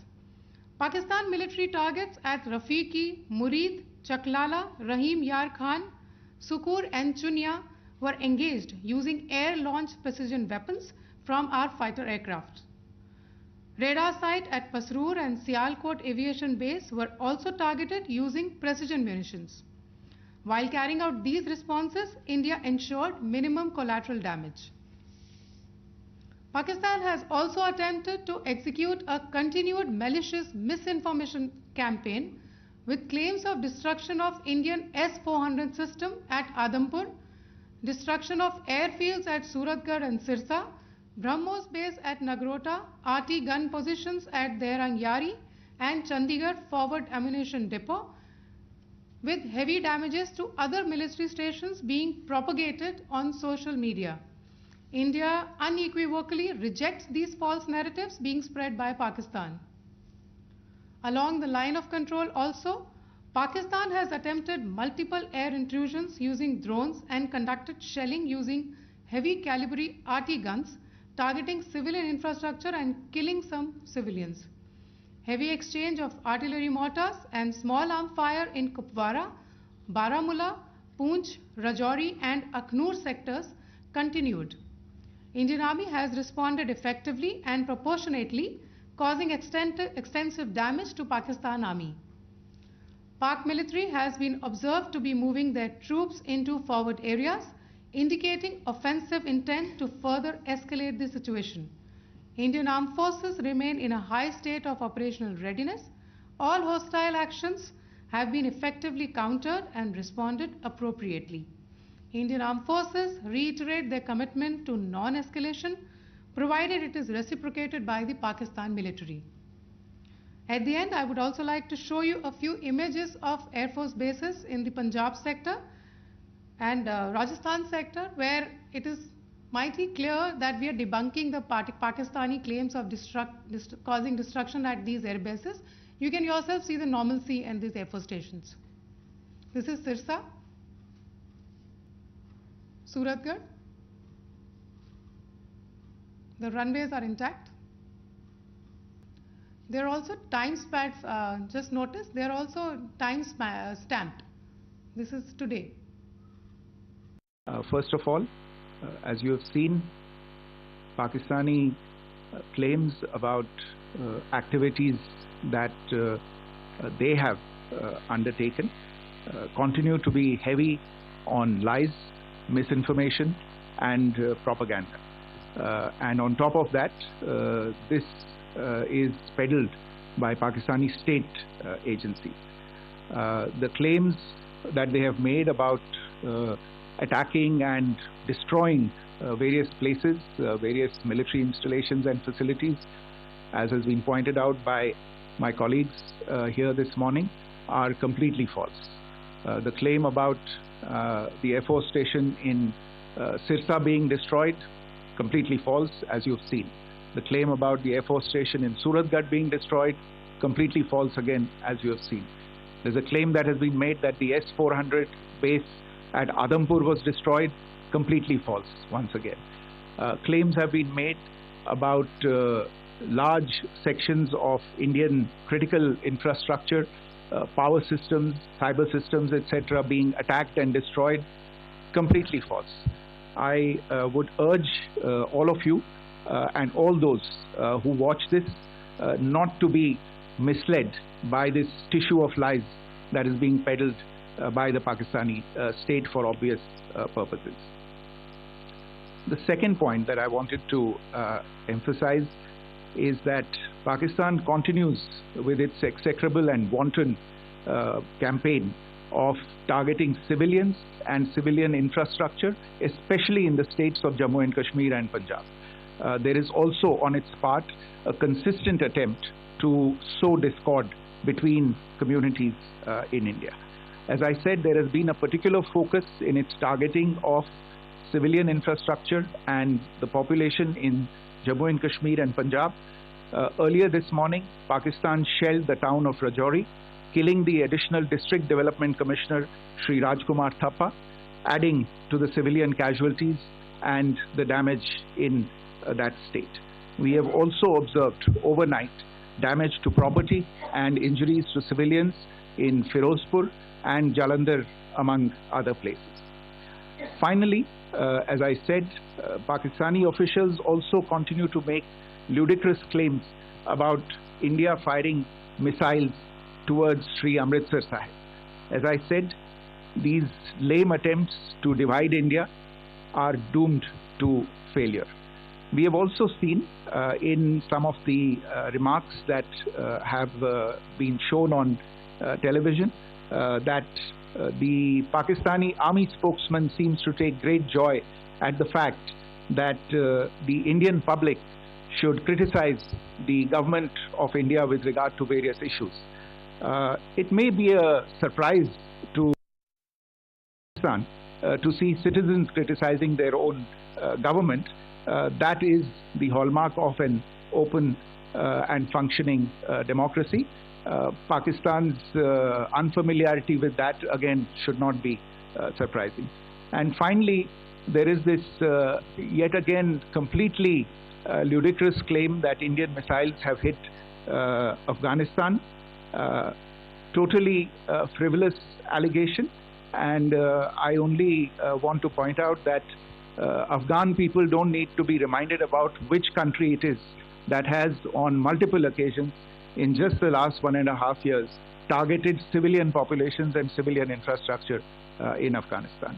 Pakistan military targets at Rafiqi, Murid, Chaklala, Rahim Yar Khan, Sukur and Chunya were engaged using air-launched precision weapons from our fighter aircraft. Radar site at Pasroor and Sialkot Aviation Base were also targeted using precision munitions. While carrying out these responses, India ensured minimum collateral damage. Pakistan has also attempted to execute a continued malicious misinformation campaign with claims of destruction of Indian S-400 system at Adampur, destruction of airfields at Suratgarh and Sirsa, BrahMos base at Nagrota, RT gun positions at Derang Yari and Chandigarh forward ammunition depot, with heavy damages to other military stations being propagated on social media. India unequivocally rejects these false narratives being spread by Pakistan. Along the line of control also, Pakistan has attempted multiple air intrusions using drones and conducted shelling using heavy caliber RT guns, targeting civilian infrastructure and killing some civilians. Heavy exchange of artillery mortars and small arm fire in Kupwara, Baramulla, Poonch, Rajouri and Akhnur sectors continued. Indian Army has responded effectively and proportionately, causing extensive damage to Pakistan Army. Pak military has been observed to be moving their troops into forward areas, indicating offensive intent to further escalate the situation. Indian Armed Forces remain in a high state of operational readiness. All hostile actions have been effectively countered and responded appropriately. Indian Armed Forces reiterate their commitment to non-escalation, provided it is reciprocated by the Pakistan military. At the end, I would also like to show you a few images of Air Force bases in the Punjab sector and Rajasthan sector, where it is mighty clear that we are debunking the Pakistani claims of causing destruction at these air bases. You can yourself see the normalcy in these Air Force stations. This is Sirsa, Suratgarh. The runways are intact. There are also time stamps, just notice, they are also time stamped. This is today. First of all, as you have seen, Pakistani claims about activities that they have undertaken continue to be heavy on lies, misinformation and propaganda. And on top of that, this is peddled by Pakistani state agencies. The claims that they have made about attacking and destroying various places, various military installations and facilities, as has been pointed out by my colleagues here this morning, are completely false. The claim about the Air Force station in Sirsa being destroyed, completely false, as you've seen. The claim about the Air Force station in Suratgarh being destroyed, completely false again, as you have seen. There's a claim that has been made that the S-400 base at Adampur was destroyed, completely false once again. Claims have been made about large sections of Indian critical infrastructure, power systems, cyber systems, etc. being attacked and destroyed, completely false. I would urge all of you and all those who watch this not to be misled by this tissue of lies that is being peddled by the Pakistani state for obvious purposes. The second point that I wanted to emphasize is that Pakistan continues with its execrable and wanton campaign of targeting civilians and civilian infrastructure, especially in the states of Jammu and Kashmir and Punjab. There is also on its part a consistent attempt to sow discord between communities in India. As I said, there has been a particular focus in its targeting of civilian infrastructure and the population in Jammu and Kashmir and Punjab. Earlier this morning, Pakistan shelled the town of Rajouri, killing the additional District Development Commissioner Shri Rajkumar Thappa, adding to the civilian casualties and the damage in that state. We have also observed overnight damage to property and injuries to civilians in Firozpur and Jalandhar, among other places. Finally, as I said, Pakistani officials also continue to make ludicrous claims about India firing missiles towards Sri Amritsar Sahib. As I said, these lame attempts to divide India are doomed to failure. We have also seen in some of the remarks that have been shown on television that the Pakistani army spokesman seems to take great joy at the fact that the Indian public should criticize the government of India with regard to various issues. It may be a surprise to Pakistan to see citizens criticizing their own government. That is the hallmark of an open and functioning democracy. Pakistan's unfamiliarity with that, again, should not be surprising. And finally, there is this yet again completely ludicrous claim that Indian missiles have hit Afghanistan. Totally frivolous allegation, and I only want to point out that Afghan people don't need to be reminded about which country it is that has on multiple occasions in just the last 1.5 years targeted civilian populations and civilian infrastructure in Afghanistan.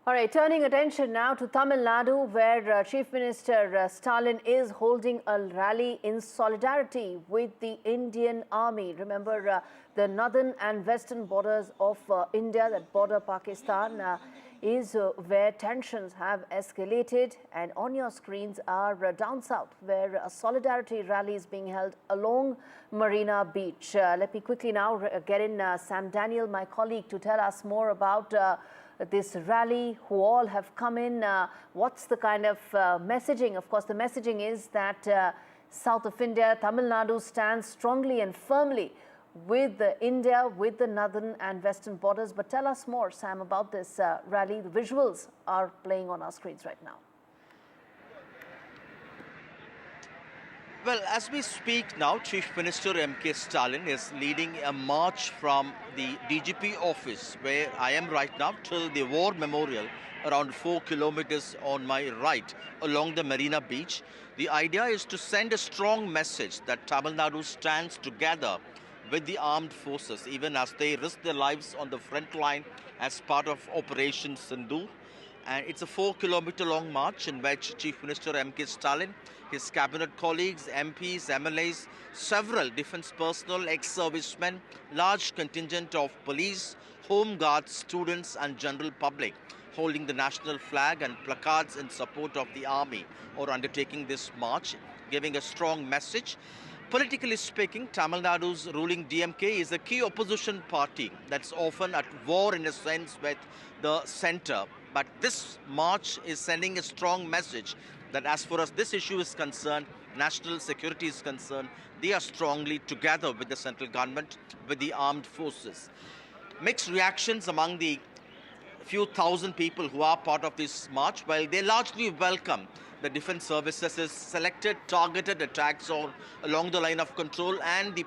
All right, turning attention now to Tamil Nadu, where Chief Minister Stalin is holding a rally in solidarity with the Indian Army. Remember, the northern and western borders of India, that border Pakistan, is where tensions have escalated. And on your screens are down south, where a solidarity rally is being held along Marina Beach. Let me quickly now get in Sam Daniel, my colleague, to tell us more about this rally, who all have come in. What's the kind of messaging? Of course, the messaging is that south of India, Tamil Nadu stands strongly and firmly with India, with the northern and western borders. But tell us more, Sam, about this rally. The visuals are playing on our screens right now. Well, as we speak now, Chief Minister M.K. Stalin is leading a march from the DGP office, where I am right now, till the War Memorial, around 4 kilometers on my right, along the Marina Beach. The idea is to send a strong message that Tamil Nadu stands together with the armed forces, even as they risk their lives on the front line as part of Operation Sindoor. And it's a 4-kilometer long march in which Chief Minister M.K. Stalin, his cabinet colleagues, MPs, MLAs, several defense personnel, ex-servicemen, large contingent of police, home guards, students and general public holding the national flag and placards in support of the army or undertaking this march, giving a strong message. Politically speaking, Tamil Nadu's ruling DMK is a key opposition party that's often at war in a sense with the centre. But this march is sending a strong message that as far as this issue is concerned, national security is concerned, they are strongly together with the central government, with the armed forces. Mixed reactions among the few thousand people who are part of this march, while they largely welcome the defense services' selected targeted attacks along the line of control and the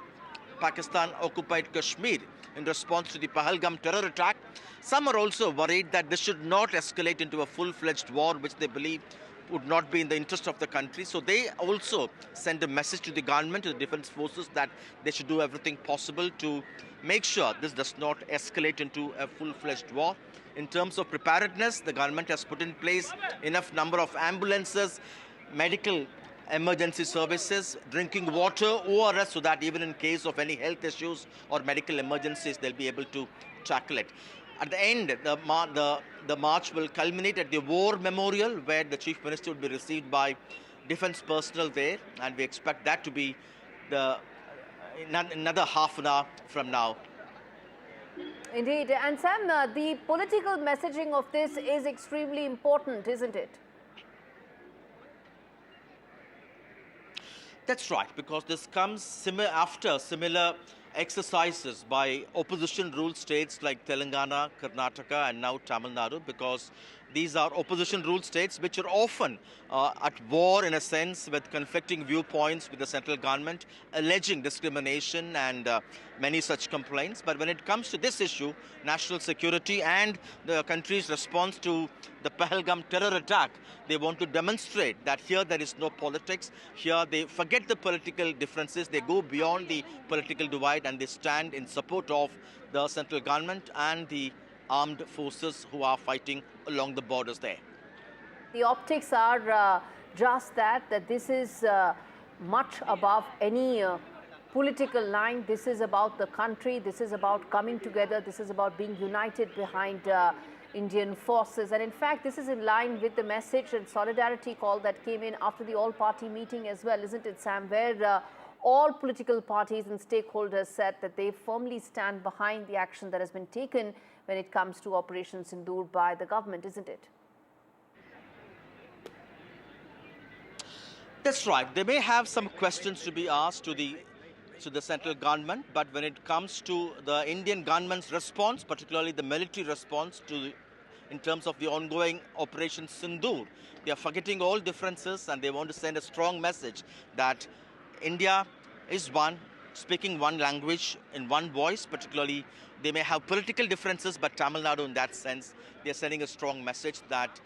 Pakistan-occupied Kashmir in response to the Pahalgam terror attack. Some are also worried that this should not escalate into a full-fledged war, which they believe would not be in the interest of the country. So they also send a message to the government, to the defense forces, that they should do everything possible to make sure this does not escalate into a full-fledged war. In terms of preparedness, the government has put in place enough number of ambulances, medical emergency services, drinking water, ORS, so that even in case of any health issues or medical emergencies, they'll be able to tackle it. At the end, the march will culminate at the War Memorial, where the Chief Minister will be received by defense personnel there, and we expect that to be another half an hour from now. Indeed. And Sam, the political messaging of this is extremely important, isn't it? That's right, because this comes after similar exercises by opposition-ruled states like Telangana, Karnataka and now Tamil Nadu, because these are opposition-ruled states which are often at war in a sense with conflicting viewpoints with the central government, alleging discrimination and many such complaints. But when it comes to this issue, national security and the country's response to the Pahalgam terror attack, they want to demonstrate that here there is no politics. Here they forget the political differences. They go beyond the political divide and they stand in support of the central government and the armed forces who are fighting along the borders there. The optics are just that this is much above any political line. This is about the country. This is about coming together. This is about being united behind Indian forces. And in fact, this is in line with the message and solidarity call that came in after the all-party meeting as well, isn't it, Sam, where all political parties and stakeholders said that they firmly stand behind the action that has been taken when it comes to Operation Sindoor by the government, isn't it? That's right. They may have some questions to be asked to the central government, but when it comes to the Indian government's response, particularly the military response in terms of the ongoing Operation Sindoor, they are forgetting all differences and they want to send a strong message that India is one, speaking one language in one voice. Particularly, they may have political differences, but Tamil Nadu in that sense, they are sending a strong message that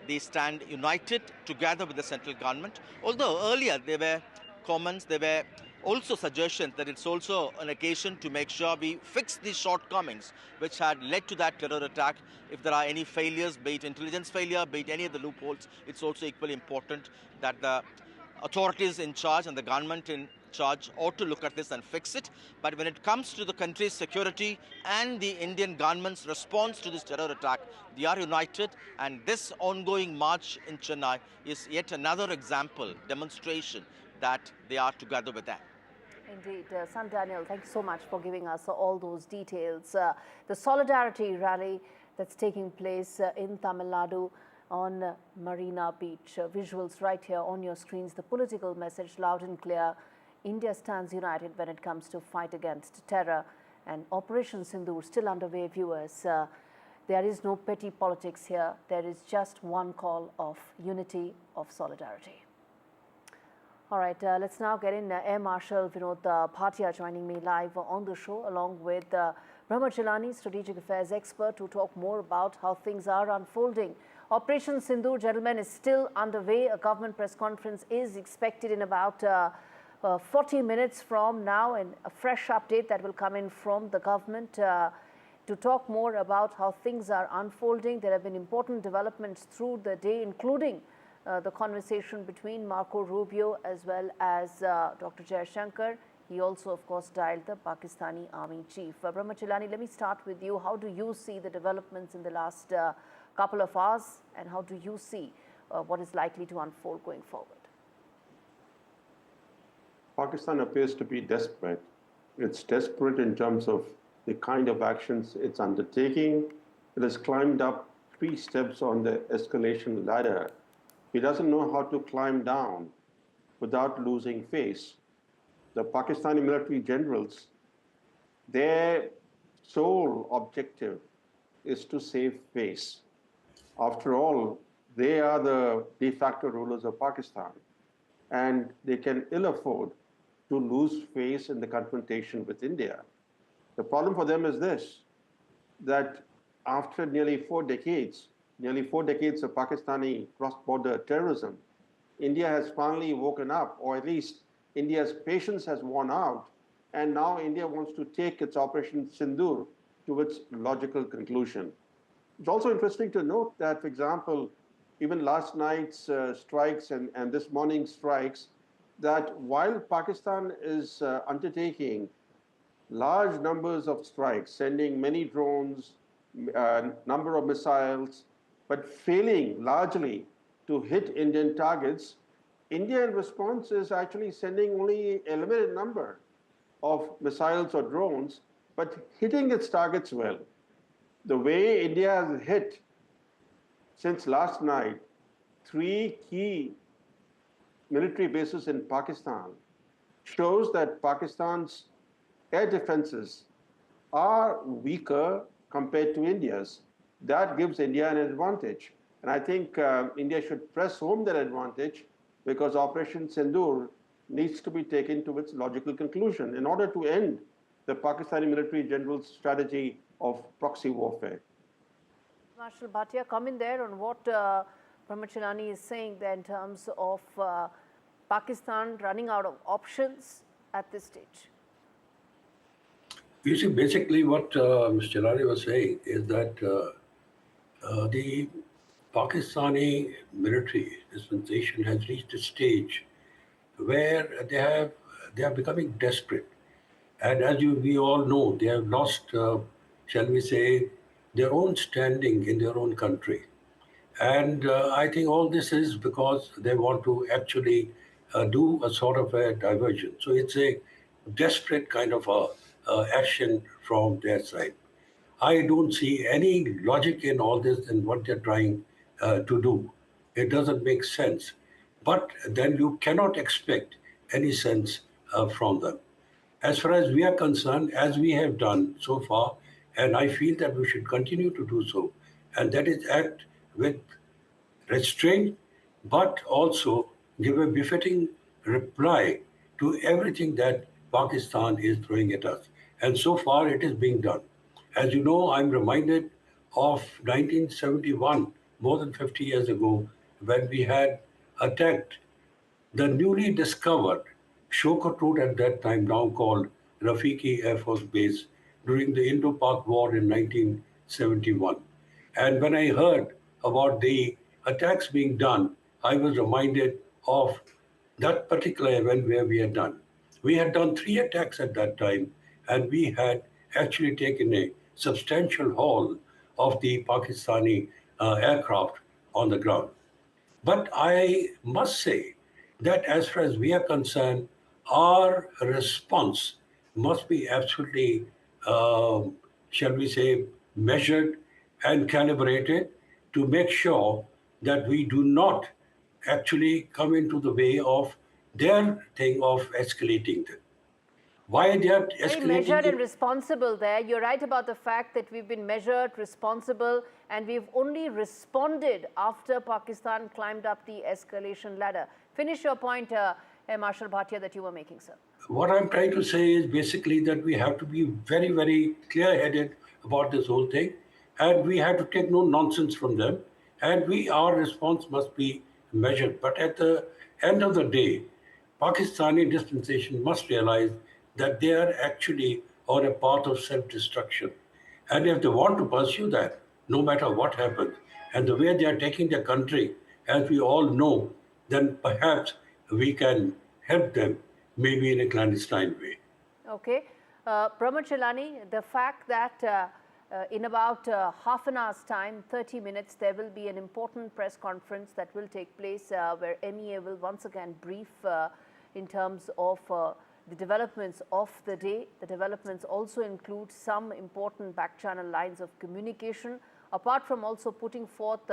they stand united together with the central government. Although earlier there were comments, there were also suggestions that it's also an occasion to make sure we fix the shortcomings which had led to that terror attack. If there are any failures, be it intelligence failure, be it any of the loopholes, it's also equally important that the authorities in charge and the government in charge ought to look at this and fix it. But when it comes to the country's security and the Indian government's response to this terror attack, they are united, and this ongoing march in Chennai is yet another example, demonstration that they are together with them. Indeed. Son Daniel, thank you so much for giving us all those details. The Solidarity rally that's taking place in Tamil Nadu on Marina Beach. Visuals right here on your screens. The political message loud and clear. India stands united when it comes to fight against terror. And Operation Sindoor still underway, viewers. There is no petty politics here. There is just one call of unity, of solidarity. All right, let's now get in Air Marshal Vinod Bhatia joining me live on the show, along with Brahmachalani, strategic affairs expert, to talk more about how things are unfolding. Operation Sindoor, gentlemen, is still underway. A government press conference is expected in about 40 minutes from now, and a fresh update that will come in from the government to talk more about how things are unfolding. There have been important developments through the day, including the conversation between Marco Rubio as well as Dr. Jaishankar. He also, of course, dialed the Pakistani Army Chief. Brahmachalani, let me start with you. How do you see the developments in the last couple of hours, and how do you see what is likely to unfold going forward? Pakistan appears to be desperate. It's desperate in terms of the kind of actions it's undertaking. It has climbed up 3 steps on the escalation ladder. It doesn't know how to climb down without losing face. The Pakistani military generals, their sole objective is to save face. After all, they are the de facto rulers of Pakistan, and they can ill afford to lose face in the confrontation with India. The problem for them is this, that after nearly 4 decades of Pakistani cross-border terrorism, India has finally woken up, or at least India's patience has worn out, and now India wants to take its Operation Sindoor to its logical conclusion. It's also interesting to note that, for example, even last night's strikes and this morning's strikes, that while Pakistan is undertaking large numbers of strikes, sending many drones, number of missiles, but failing largely to hit Indian targets, India in response is actually sending only a limited number of missiles or drones, but hitting its targets well. The way India has hit since last night 3 key military bases in Pakistan shows that Pakistan's air defenses are weaker compared to India's. That gives India an advantage. And I think India should press home that advantage, because Operation Sindoor needs to be taken to its logical conclusion in order to end the Pakistani military general's strategy of proxy warfare. Marshal Bhatia, come in there on what Brahmachalani is saying there in terms of Pakistan running out of options at this stage. You see, basically what Mr. Chalani was saying is that the Pakistani military dispensation has reached a stage where they are becoming desperate. And as we all know, they have lost, shall we say, their own standing in their own country. And I think all this is because they want to actually do a sort of a diversion. So it's a desperate kind of action from their side. I don't see any logic in all this and what they're trying to do. It doesn't make sense. But then you cannot expect any sense from them. As far as we are concerned, as we have done so far, and I feel that we should continue to do so, and that is act with restraint, but also give a befitting reply to everything that Pakistan is throwing at us. And so far it is being done. As you know, I'm reminded of 1971, more than 50 years ago, when we had attacked the newly discovered Shokot Road at that time, now called Rafiki Air Force Base, during the Indo-Pak War in 1971. And when I heard about the attacks being done, I was reminded of that particular event where we had done. We had done 3 attacks at that time, and we had actually taken a substantial haul of the Pakistani aircraft on the ground. But I must say that as far as we are concerned, our response must be absolutely, shall we say, measured and calibrated to make sure that we do not actually come into the way of their thing of escalating them. Why they are Very escalating measured it? and responsible there. You're right about the fact that we've been measured, responsible, and we've only responded after Pakistan climbed up the escalation ladder. Finish your point, Air Marshal Bhatia, that you were making, sir. What I'm trying to say is basically that we have to be very, very clear-headed about this whole thing, and we have to take no nonsense from them, and our response must be measured. But at the end of the day, Pakistani dispensation must realize that they are actually on a path of self-destruction. And if they want to pursue that, no matter what happens, and the way they are taking their country, as we all know, then perhaps we can help them, maybe in a clandestine way. Okay. Pramod Chilani, the fact that in about half an hour's time, 30 minutes, there will be an important press conference that will take place where MEA will once again brief in terms of the developments of the day. The developments also include some important back-channel lines of communication, apart from also putting forth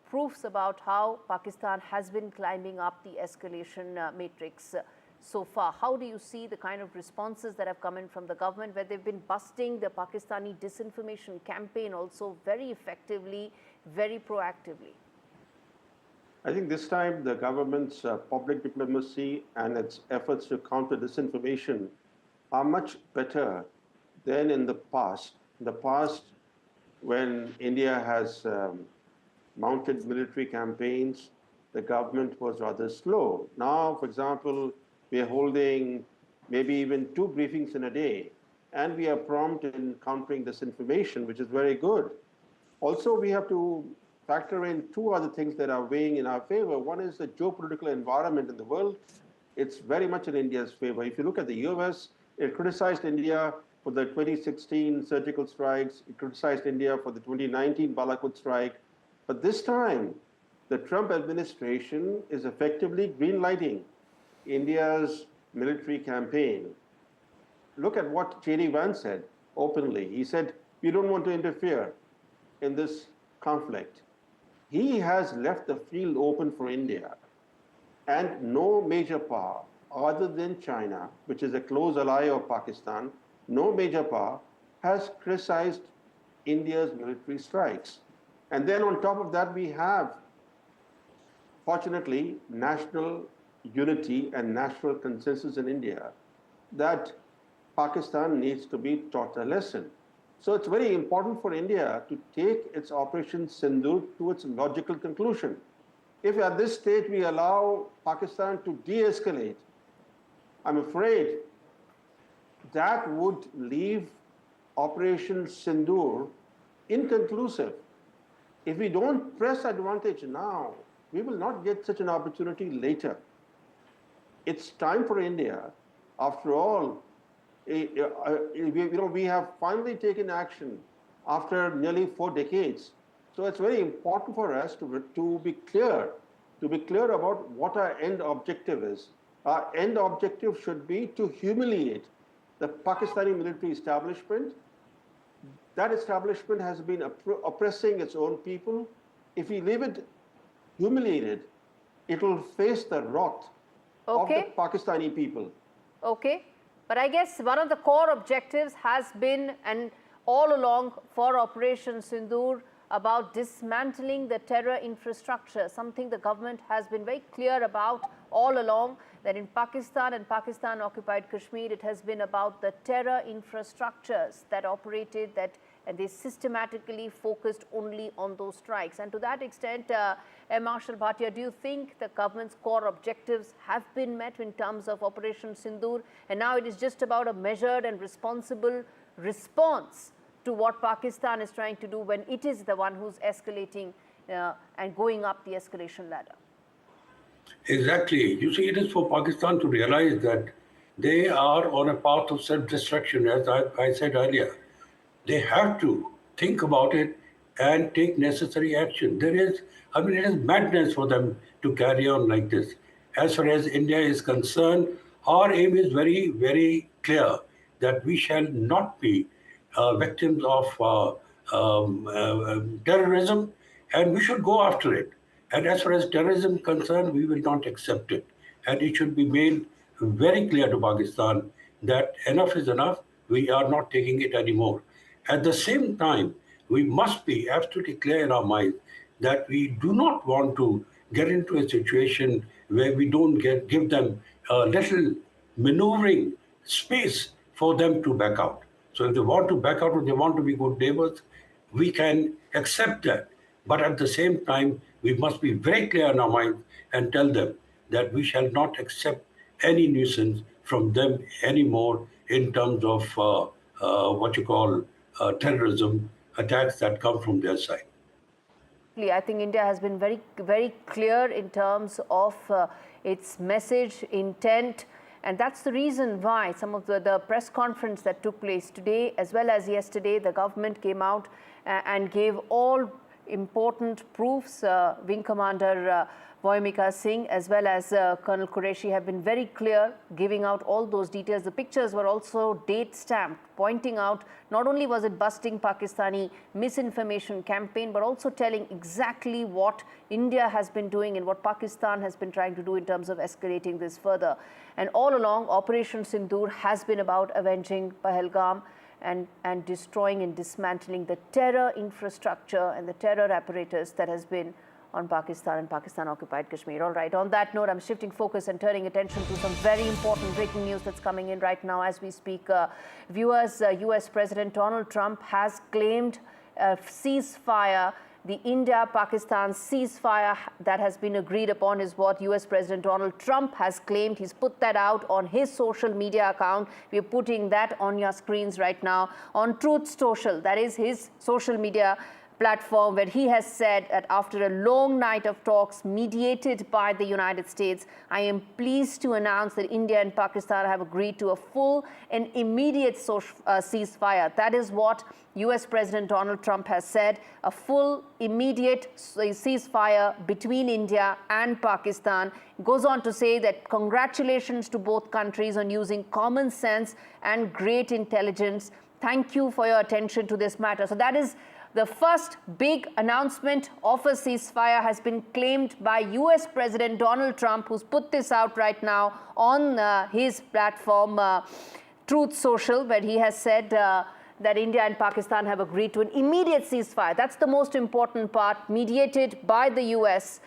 proofs about how Pakistan has been climbing up the escalation matrix so far. How do you see the kind of responses that have come in from the government, where they've been busting the Pakistani disinformation campaign also very effectively, very proactively? I think this time the government's public diplomacy and its efforts to counter disinformation are much better than in the past. In the past, when India has mounted military campaigns, the government was rather slow. Now, for example, we are holding maybe even 2 briefings in a day, and we are prompt in countering disinformation, which is very good. Also, we have to factor in 2 other things that are weighing in our favor. One is the geopolitical environment in the world. It's very much in India's favor. If you look at the US, it criticized India for the 2016 surgical strikes. It criticized India for the 2019 Balakot strike. But this time, the Trump administration is effectively greenlighting India's military campaign. Look at what J.D. Vance said openly. He said, we don't want to interfere in this conflict. He has left the field open for India, and no major power other than China, which is a close ally of Pakistan, no major power has criticized India's military strikes. And then on top of that, we have, fortunately, national unity and national consensus in India that Pakistan needs to be taught a lesson. So it's very important for India to take its Operation Sindoor to its logical conclusion. If at this stage we allow Pakistan to de-escalate, I'm afraid that would leave Operation Sindoor inconclusive. If we don't press advantage now, we will not get such an opportunity later. It's time for India. After all, we have finally taken action after nearly 4 decades. So it's very important for us to be clear about what our end objective is. Our end objective should be to humiliate the Pakistani military establishment. That establishment has been oppressing its own people. If we leave it humiliated, it will face the wrath of the Pakistani people. Okay. But I guess one of the core objectives has been, and all along for Operation Sindoor, about dismantling the terror infrastructure, something the government has been very clear about all along, that in Pakistan and Pakistan-occupied Kashmir, it has been about the terror infrastructures that operated, that and they systematically focused only on those strikes. And to that extent, Marshal Bhatia, do you think the government's core objectives have been met in terms of Operation Sindoor, and now it is just about a measured and responsible response to what Pakistan is trying to do when it is the one who's escalating and going up the escalation ladder? Exactly. You see, it is for Pakistan to realize that they are on a path of self-destruction, as I said earlier. They have to think about it and take necessary action. It is madness for them to carry on like this. As far as India is concerned, our aim is very, very clear that we shall not be victims of terrorism, and we should go after it. And as far as terrorism is concerned, we will not accept it. And it should be made very clear to Pakistan that enough is enough. We are not taking it anymore. At the same time, we must be absolutely clear in our mind that we do not want to get into a situation where we don't give them a little maneuvering space for them to back out. So if they want to back out or they want to be good neighbors, we can accept that. But at the same time, we must be very clear in our mind and tell them that we shall not accept any nuisance from them anymore in terms of terrorism attacks that come from their side. I think India has been very, very clear in terms of its message, intent, and that's the reason why some of the press conference that took place today as well as yesterday, the government came out and gave all important proofs. Wing Commander Voyamika Singh as well as Colonel Qureshi have been very clear, giving out all those details. The pictures were also date stamped, pointing out not only was it busting Pakistani misinformation campaign, but also telling exactly what India has been doing and what Pakistan has been trying to do in terms of escalating this further. And all along, Operation Sindoor has been about avenging Pahalgam and destroying and dismantling the terror infrastructure and the terror apparatus that has been on Pakistan and Pakistan-occupied Kashmir. All right, on that note, I'm shifting focus and turning attention to some very important breaking news that's coming in right now as we speak. Viewers, US President Donald Trump has claimed a ceasefire. The India-Pakistan ceasefire that has been agreed upon is what US President Donald Trump has claimed. He's put that out on his social media account. We're putting that on your screens right now on Truth Social. That is his social media platform, where he has said that after a long night of talks mediated by the United States, I am pleased to announce that India and Pakistan have agreed to a full and immediate ceasefire. That is what US President Donald Trump has said, a full, immediate ceasefire between India and Pakistan. Goes on to say that congratulations to both countries on using common sense and great intelligence. Thank you for your attention to this matter. So that is the first big announcement of a ceasefire has been claimed by US President Donald Trump, who's put this out right now on his platform, Truth Social, where he has said that India and Pakistan have agreed to an immediate ceasefire. That's the most important part, mediated by the US,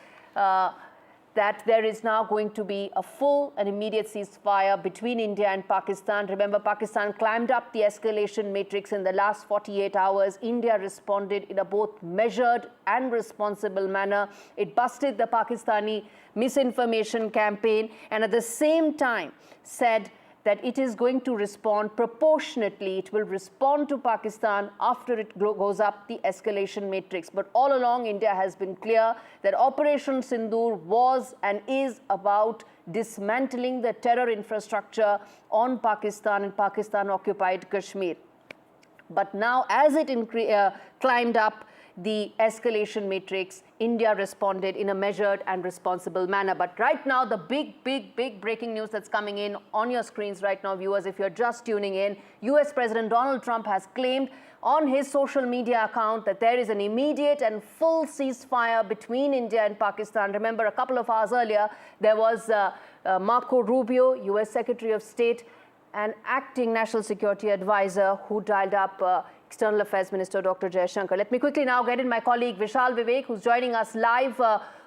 that there is now going to be a full and immediate ceasefire between India and Pakistan. Remember, Pakistan climbed up the escalation matrix in the last 48 hours. India responded in a both measured and responsible manner. It busted the Pakistani misinformation campaign and at the same time said that it is going to respond proportionately. It will respond to Pakistan after it goes up the escalation matrix. But all along, India has been clear that Operation Sindoor was and is about dismantling the terror infrastructure on Pakistan and Pakistan-occupied Kashmir. But now, as it climbed up the escalation matrix, India responded in a measured and responsible manner. But right now, the big breaking news that's coming in on your screens right now, viewers, if you're just tuning in, US President Donald Trump has claimed on his social media account that there is an immediate and full ceasefire between India and Pakistan. Remember, a couple of hours earlier, there was Marco Rubio, US Secretary of State, and acting National Security Advisor, who dialed up External Affairs Minister Dr. Jaishankar. Let me quickly now get in my colleague Vishal Vivek, who's joining us live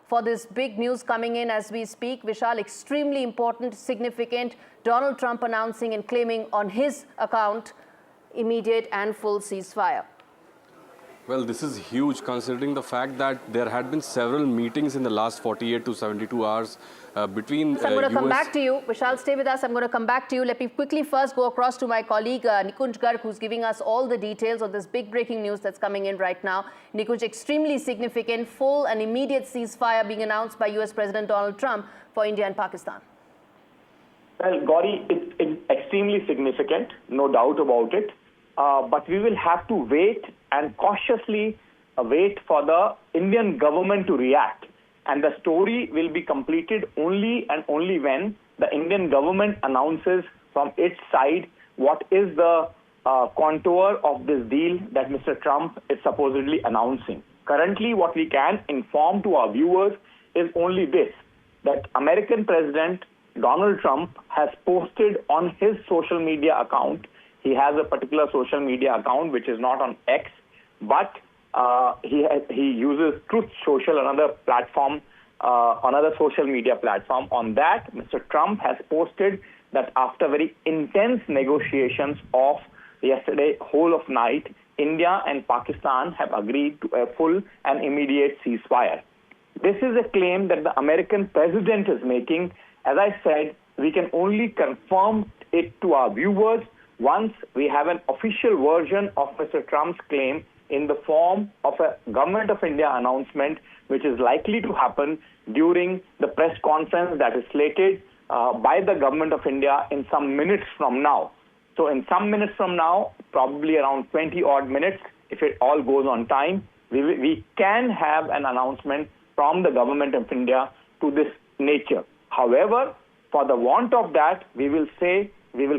for this big news coming in as we speak. Vishal, extremely important, significant. Donald Trump announcing and claiming on his account immediate and full ceasefire. Well, this is huge considering the fact that there had been several meetings in the last 48 to 72 hours between So I'm going to come US back to you. Vishal, stay with us. I'm going to come back to you. Let me quickly first go across to my colleague Nikunj Garg, who's giving us all the details of this big breaking news that's coming in right now. Nikunj, extremely significant, full and immediate ceasefire being announced by US President Donald Trump for India and Pakistan. Well, Gauri, it's extremely significant, no doubt about it. But we will have to wait and cautiously wait for the Indian government to react. And the story will be completed only and only when the Indian government announces from its side what is the contour of this deal that Mr. Trump is supposedly announcing. Currently, what we can inform to our viewers is only this, that American President Donald Trump has posted on his social media account. He has a particular social media account which is not on X, but he uses Truth Social, another platform, another social media platform. On that, Mr. Trump has posted that after very intense negotiations of yesterday whole of night, India and Pakistan have agreed to a full and immediate ceasefire. This is a claim that the American president is making. As I said, we can only confirm it to our viewers once we have an official version of Mr. Trump's claim in the form of a Government of India announcement, which is likely to happen during the press conference that is slated by the Government of India in some minutes from now. So in some minutes from now, probably around 20 odd minutes, if it all goes on time, we can have an announcement from the Government of India to this nature. However, for the want of that, we will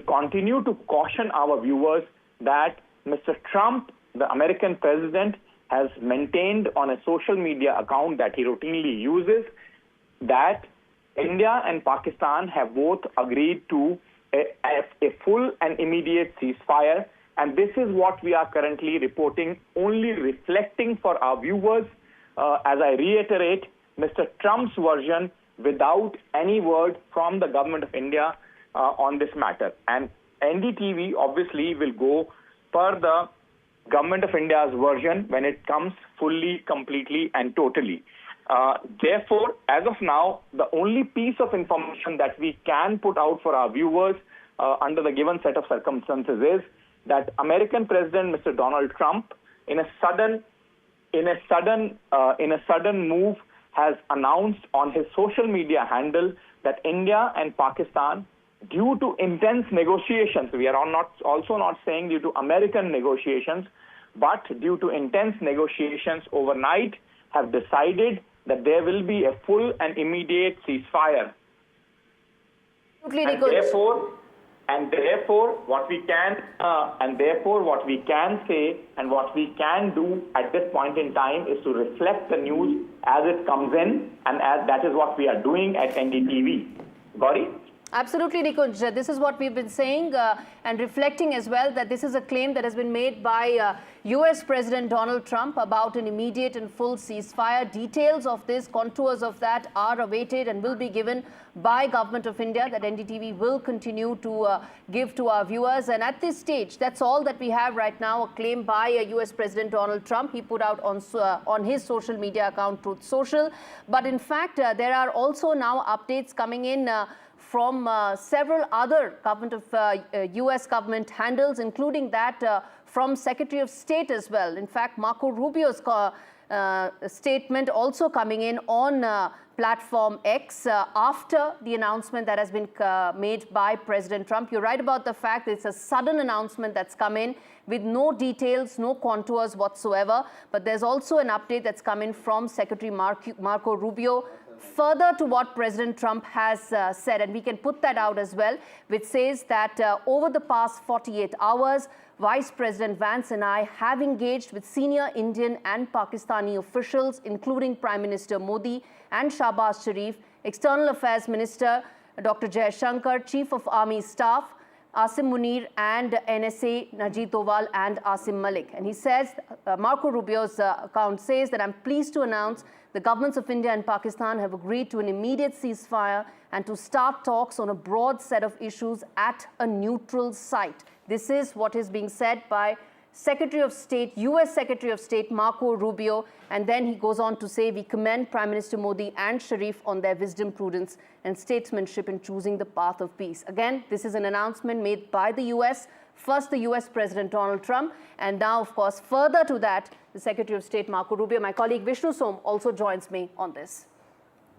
continue to caution our viewers that Mr. Trump, the American president, has maintained on a social media account that he routinely uses that India and Pakistan have both agreed to a full and immediate ceasefire. And this is what we are currently reporting, only reflecting for our viewers, as I reiterate, Mr. Trump's version without any word from the Government of India on this matter. And NDTV obviously will go per the Government of India's version when it comes fully, completely and totally. Therefore, as of now, the only piece of information that we can put out for our viewers under the given set of circumstances is that American President Mr. Donald Trump, in a sudden move, has announced on his social media handle that India and Pakistan, due to intense negotiations, we are also not saying due to American negotiations, but due to intense negotiations overnight, have decided that there will be a full and immediate ceasefire. And therefore, what we can say and what we can do at this point in time is to reflect the news as it comes in, and as that is what we are doing at NDTV. Gauri? Absolutely, Nikunj. This is what we've been saying and reflecting as well, that this is a claim that has been made by US President Donald Trump about an immediate and full ceasefire. Details of this, contours of that are awaited and will be given by Government of India, that NDTV will continue to give to our viewers. And at this stage, that's all that we have right now, a claim by US President Donald Trump. He put out on his social media account, Truth Social. But in fact, there are also now updates coming in from several other US government handles, including that from Secretary of State as well. In fact, Marco Rubio's statement also coming in on platform X after the announcement that has been made by President Trump. You're right about the fact that it's a sudden announcement that's come in with no details, no contours whatsoever. But there's also an update that's come in from Secretary Marco Rubio, further to what President Trump has said, and we can put that out as well, which says that over the past 48 hours, Vice President Vance and I have engaged with senior Indian and Pakistani officials, including Prime Minister Modi and Shahbaz Sharif, External Affairs Minister Dr. Jaishankar, Chief of Army Staff Asim Munir, and NSA Najib Doval and Asim Malik. And he says, Marco Rubio's account says that I'm pleased to announce the governments of India and Pakistan have agreed to an immediate ceasefire and to start talks on a broad set of issues at a neutral site. This is what is being said by Secretary of State, US Secretary of State Marco Rubio, and then he goes on to say, we commend Prime Minister Modi and Sharif on their wisdom, prudence and statesmanship in choosing the path of peace. Again, this is an announcement made by the US, first the US President Donald Trump, and now, of course, further to that, the Secretary of State Marco Rubio. My colleague Vishnu Som also joins me on this.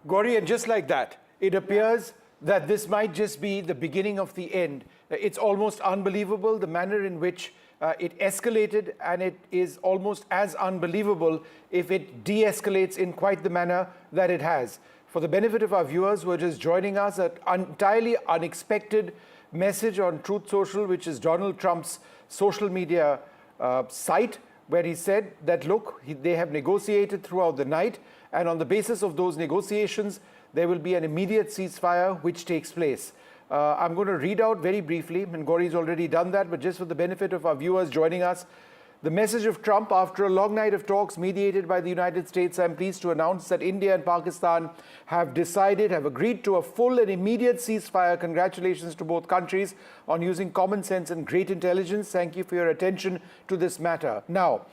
Gauri, and just like that, it appears that this might just be the beginning of the end. It's almost unbelievable the manner in which it escalated, and it is almost as unbelievable if it de-escalates in quite the manner that it has. For the benefit of our viewers who are just joining us, an entirely unexpected message on Truth Social, which is Donald Trump's social media site, where he said that, look, they have negotiated throughout the night, and on the basis of those negotiations, there will be an immediate ceasefire which takes place. I'm going to read out very briefly, and Gauri's already done that, but just for the benefit of our viewers joining us, the message of Trump: after a long night of talks mediated by the United States, I'm pleased to announce that India and Pakistan have agreed to a full and immediate ceasefire. Congratulations to both countries on using common sense and great intelligence. Thank you for your attention to this matter. Now,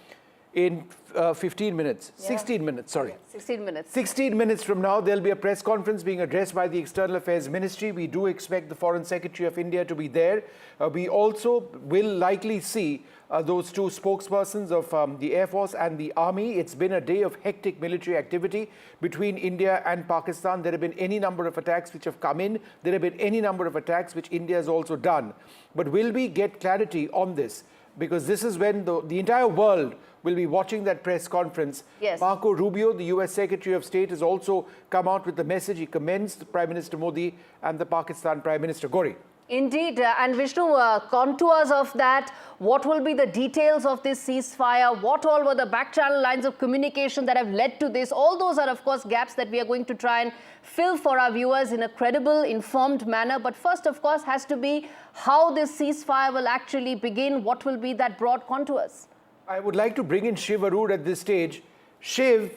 in 16 minutes, sorry. 16 minutes. 16 minutes from now, there'll be a press conference being addressed by the External Affairs Ministry. We do expect the Foreign Secretary of India to be there. We also will likely see those two spokespersons of the Air Force and the Army. It's been a day of hectic military activity between India and Pakistan. There have been any number of attacks which have come in. There have been any number of attacks which India has also done. But will we get clarity on this? Because this is when the entire world will be watching that press conference. Yes. Marco Rubio, the US Secretary of State, has also come out with the message. He commends the Prime Minister Modi and the Pakistan Prime Minister. Gauri. Indeed, and Vishnu, contours of that, what will be the details of this ceasefire, what all were the back channel lines of communication that have led to this, all those are of course gaps that we are going to try and fill for our viewers in a credible, informed manner. But first, of course, has to be how this ceasefire will actually begin, what will be that broad contours. I would like to bring in Shiv Arur at this stage. Shiv,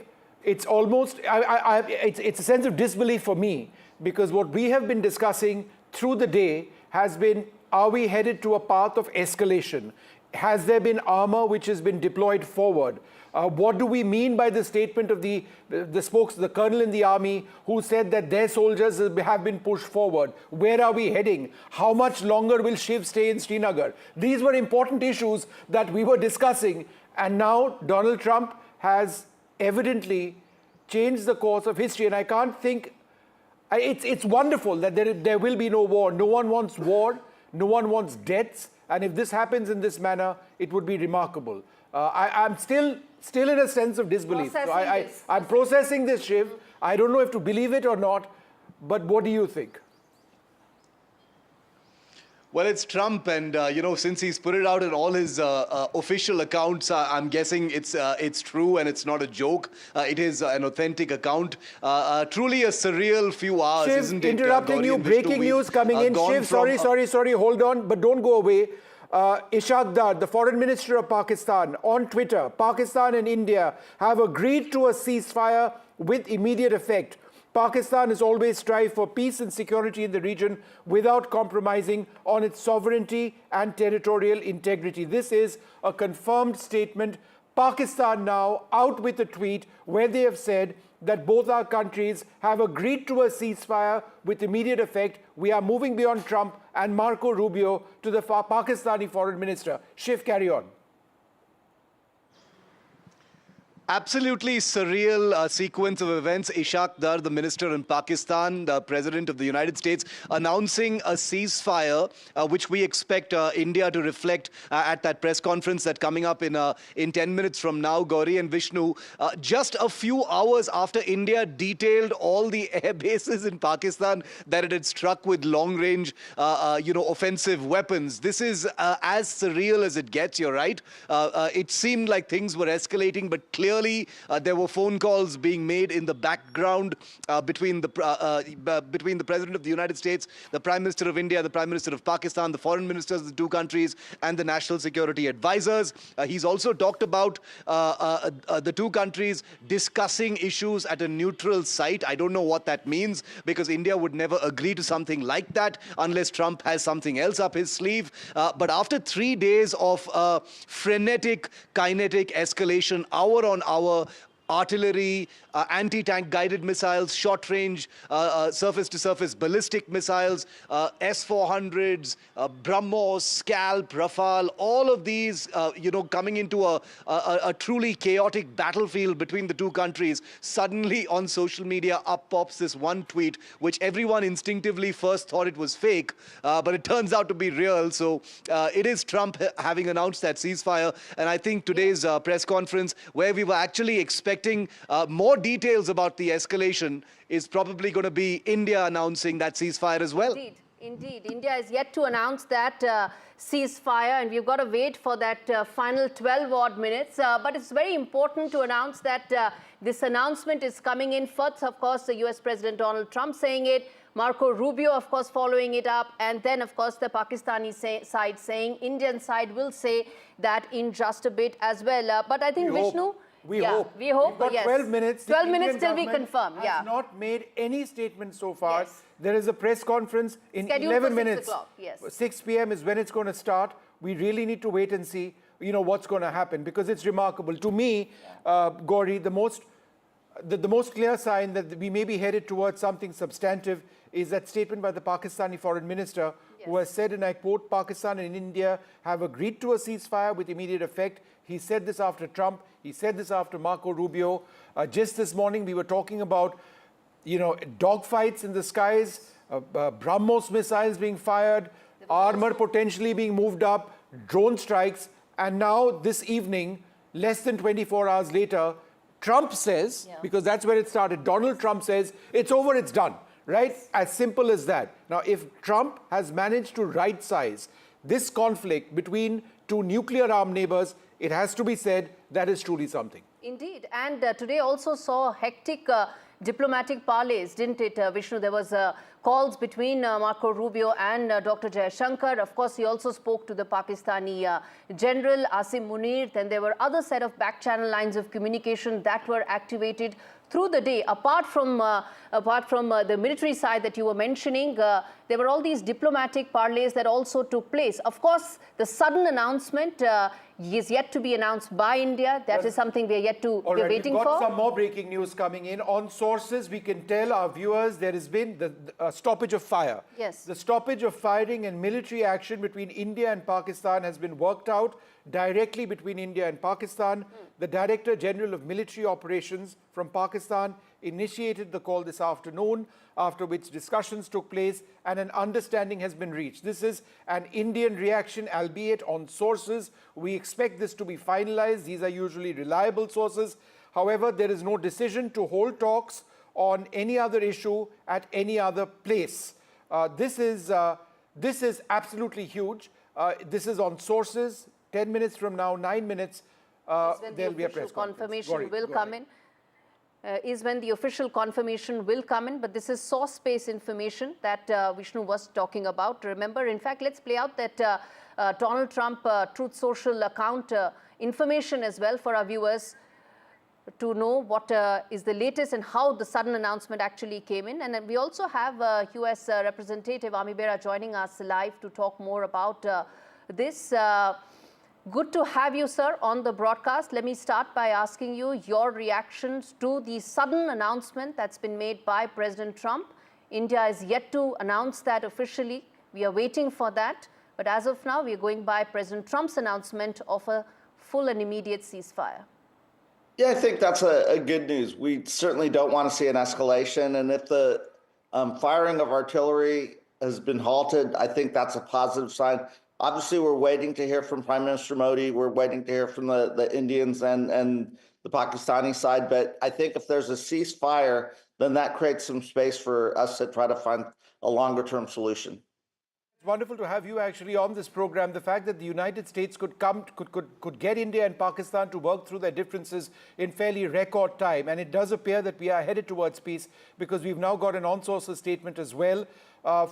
it's almost, it's a sense of disbelief for me, because what we have been discussing through the day has been, are we headed to a path of escalation? Has there been armor which has been deployed forward? What do we mean by the statement of the colonel in the army who said that their soldiers have been pushed forward? Where are we heading? How much longer will Shiv stay in Srinagar? These were important issues that we were discussing, and now Donald Trump has evidently changed the course of history, and I can't think. It's wonderful that there will be no war. No one wants war. No one wants deaths. And if this happens in this manner, it would be remarkable. I'm still in a sense of disbelief. I'm processing this, Shiv. I don't know if to believe it or not, but what do you think? Well, it's Trump, and since he's put it out in all his official accounts, I'm guessing it's true and it's not a joke. It is an authentic account. Truly a surreal few hours, Shiv, isn't it? interrupting you. Breaking news coming in. Shiv, sorry. Hold on, but don't go away. Ishaq Dar, the Foreign Minister of Pakistan, on Twitter, Pakistan and India have agreed to a ceasefire with immediate effect. Pakistan has always strived for peace and security in the region without compromising on its sovereignty and territorial integrity. This is a confirmed statement. Pakistan now out with a tweet where they have said that both our countries have agreed to a ceasefire with immediate effect. We are moving beyond Trump and Marco Rubio to the Pakistani Foreign Minister. Shiv, carry on. Absolutely surreal sequence of events. Ishaq Dar, the minister in Pakistan, the president of the United States, announcing a ceasefire, which we expect India to reflect at that press conference that's coming up in 10 minutes from now, Gauri and Vishnu. Just a few hours after India detailed all the air bases in Pakistan that it had struck with long-range, offensive weapons. This is as surreal as it gets, you're right. It seemed like things were escalating, but clearly clearly there were phone calls being made in the background between the President of the United States, the Prime Minister of India, the Prime Minister of Pakistan, the foreign ministers of the two countries, and the national security advisors. He's also talked about the two countries discussing issues at a neutral site. I don't know what that means, because India would never agree to something like that unless Trump has something else up his sleeve. But after 3 days of frenetic, kinetic escalation, hour on hour, artillery, anti-tank guided missiles, short-range surface-to-surface ballistic missiles, S-400s, BrahMos, Scalp, Rafale, all of these, coming into a truly chaotic battlefield between the two countries. Suddenly on social media up pops this one tweet, which everyone instinctively first thought it was fake, but it turns out to be real. So it is Trump having announced that ceasefire. And I think today's press conference, where we were actually expecting more details about the escalation, is probably going to be India announcing that ceasefire as well. Indeed. India is yet to announce that ceasefire, and we've got to wait for that final 12 odd minutes. But it's very important to announce that this announcement is coming in first, of course, the US President Donald Trump saying it, Marco Rubio, of course, following it up, and then, of course, the Pakistani side saying, Indian side will say that in just a bit as well. But I think, Vishnu, we hope. We hope. We've got 12 minutes. 12 minutes till we confirm. Has not made any statement so far. There is a press conference in scheduled 11 minutes. 6 o'clock. Yes. 6 p.m. is when it's going to start. We really need to wait and see, what's going to happen, because it's remarkable. To me, Gauri, the most clear sign that we may be headed towards something substantive is that statement by the Pakistani foreign minister, who has said, and I quote, Pakistan and India have agreed to a ceasefire with immediate effect. He said this after Trump. He said this after Marco Rubio. Just this morning, we were talking about, dogfights in the skies, BrahMos missiles being fired, armor potentially being moved up, drone strikes. And now this evening, less than 24 hours later, Trump says, because that's where it started, Donald Trump says, it's over, it's done. Right? As simple as that. Now, if Trump has managed to right-size this conflict between two nuclear-armed neighbors, it has to be said that is truly something. Indeed. And today also saw hectic diplomatic parleys, didn't it, Vishnu? There was calls between Marco Rubio and Dr. Jaishankar. Of course, he also spoke to the Pakistani General Asim Munir. Then there were other set of back-channel lines of communication that were activated through the day. Apart from the military side that you were mentioning, there were all these diplomatic parleys that also took place. Of course, the sudden announcement is yet to be announced by India. That is something we are yet to be waiting for. We've got some more breaking news coming in. On sources, we can tell our viewers there has been the stoppage of fire. Yes. The stoppage of firing and military action between India and Pakistan has been worked out directly between India and Pakistan. The Director General of Military Operations from Pakistan initiated the call this afternoon, after which discussions took place and an understanding has been reached. This is an Indian reaction, albeit on sources. We expect this to be finalized. These are usually reliable sources. However, there is no decision to hold talks on any other issue at any other place. This is absolutely huge. This is on sources. 10 minutes from now, 9 minutes, there'll be a press conference. Confirmation will come in. Is when the official confirmation will come in, but this is source-based information that Vishnu was talking about. Remember, in fact, let's play out that Donald Trump Truth Social account information as well for our viewers to know what is the latest and how the sudden announcement actually came in. And we also have US Representative Ami Bera joining us live to talk more about this. Good to have you, sir, on the broadcast. Let me start by asking you your reactions to the sudden announcement that's been made by President Trump. India is yet to announce that officially. We are waiting for that. But as of now, we are going by President Trump's announcement of a full and immediate ceasefire. Yeah, I think that's a good news. We certainly don't want to see an escalation. And if the firing of artillery has been halted, I think that's a positive sign. Obviously, we're waiting to hear from Prime Minister Modi. We're waiting to hear from the Indians and the Pakistani side. But I think if there's a ceasefire, then that creates some space for us to try to find a longer-term solution. It's wonderful to have you actually on this program. The fact that the United States could get India and Pakistan to work through their differences in fairly record time, and it does appear that we are headed towards peace, because we've now got an on-sources statement as well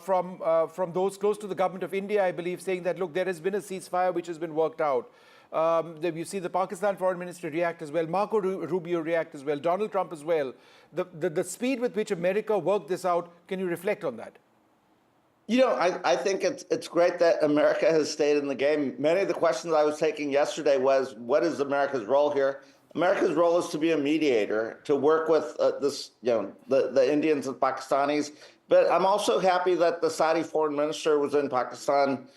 from those close to the government of India, I believe, saying that, look, there has been a ceasefire which has been worked out. You see the Pakistan foreign minister react as well, Marco Rubio react as well, Donald Trump as well. The speed with which America worked this out, can you reflect on that? You know, I think it's great that America has stayed in the game. Many of the questions I was taking yesterday was, what is America's role here? America's role is to be a mediator, to work with the Indians and Pakistanis. But I'm also happy that the Saudi foreign minister was in Pakistan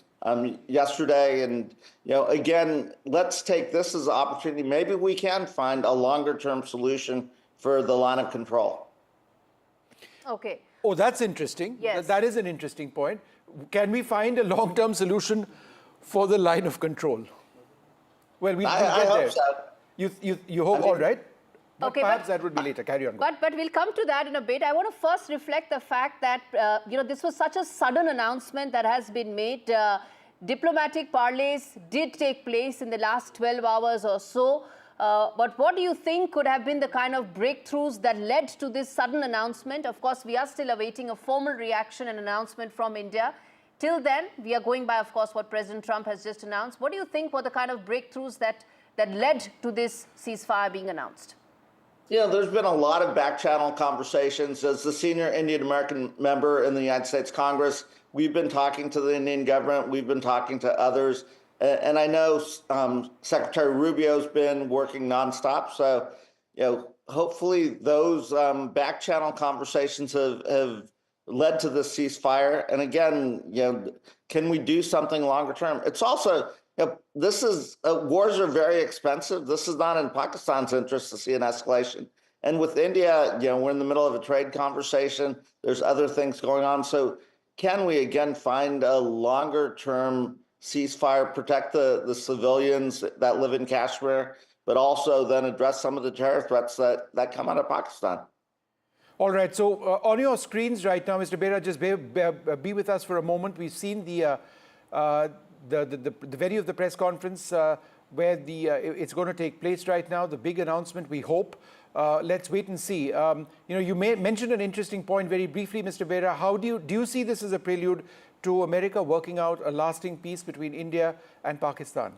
yesterday. And, again, let's take this as an opportunity. Maybe we can find a longer-term solution for the line of control. Okay. Oh, that's interesting. Yes. That is an interesting point. Can we find a long-term solution for the line of control? Well, we'll get I there. hope so. You hope, all right? But Okay, perhaps that would be later. Carry on. But we'll come to that in a bit. I want to first reflect the fact that, this was such a sudden announcement that has been made. Diplomatic parleys did take place in the last 12 hours or so. But what do you think could have been the kind of breakthroughs that led to this sudden announcement? Of course, we are still awaiting a formal reaction and announcement from India. Till then, we are going by, of course, what President Trump has just announced. What do you think were the kind of breakthroughs that led to this ceasefire being announced? There's been a lot of back-channel conversations. As the senior Indian American member in the United States Congress, we've been talking to the Indian government. We've been talking to others. And I know Secretary Rubio's been working nonstop. So, hopefully those back-channel conversations have led to this ceasefire. And again, can we do something longer term? It's also, wars are very expensive. This is not in Pakistan's interest to see an escalation. And with India, we're in the middle of a trade conversation. There's other things going on. So can we again find a longer term ceasefire, protect the civilians that live in Kashmir, but also then address some of the terror threats that come out of Pakistan? All right. So on your screens right now, Mr. Bera, just be with us for a moment. We've seen the video of the press conference where it's going to take place right now. The big announcement, we hope. Let's wait and see. You mentioned an interesting point very briefly, Mr. Bera. How do you see this as a prelude to America working out a lasting peace between India and Pakistan?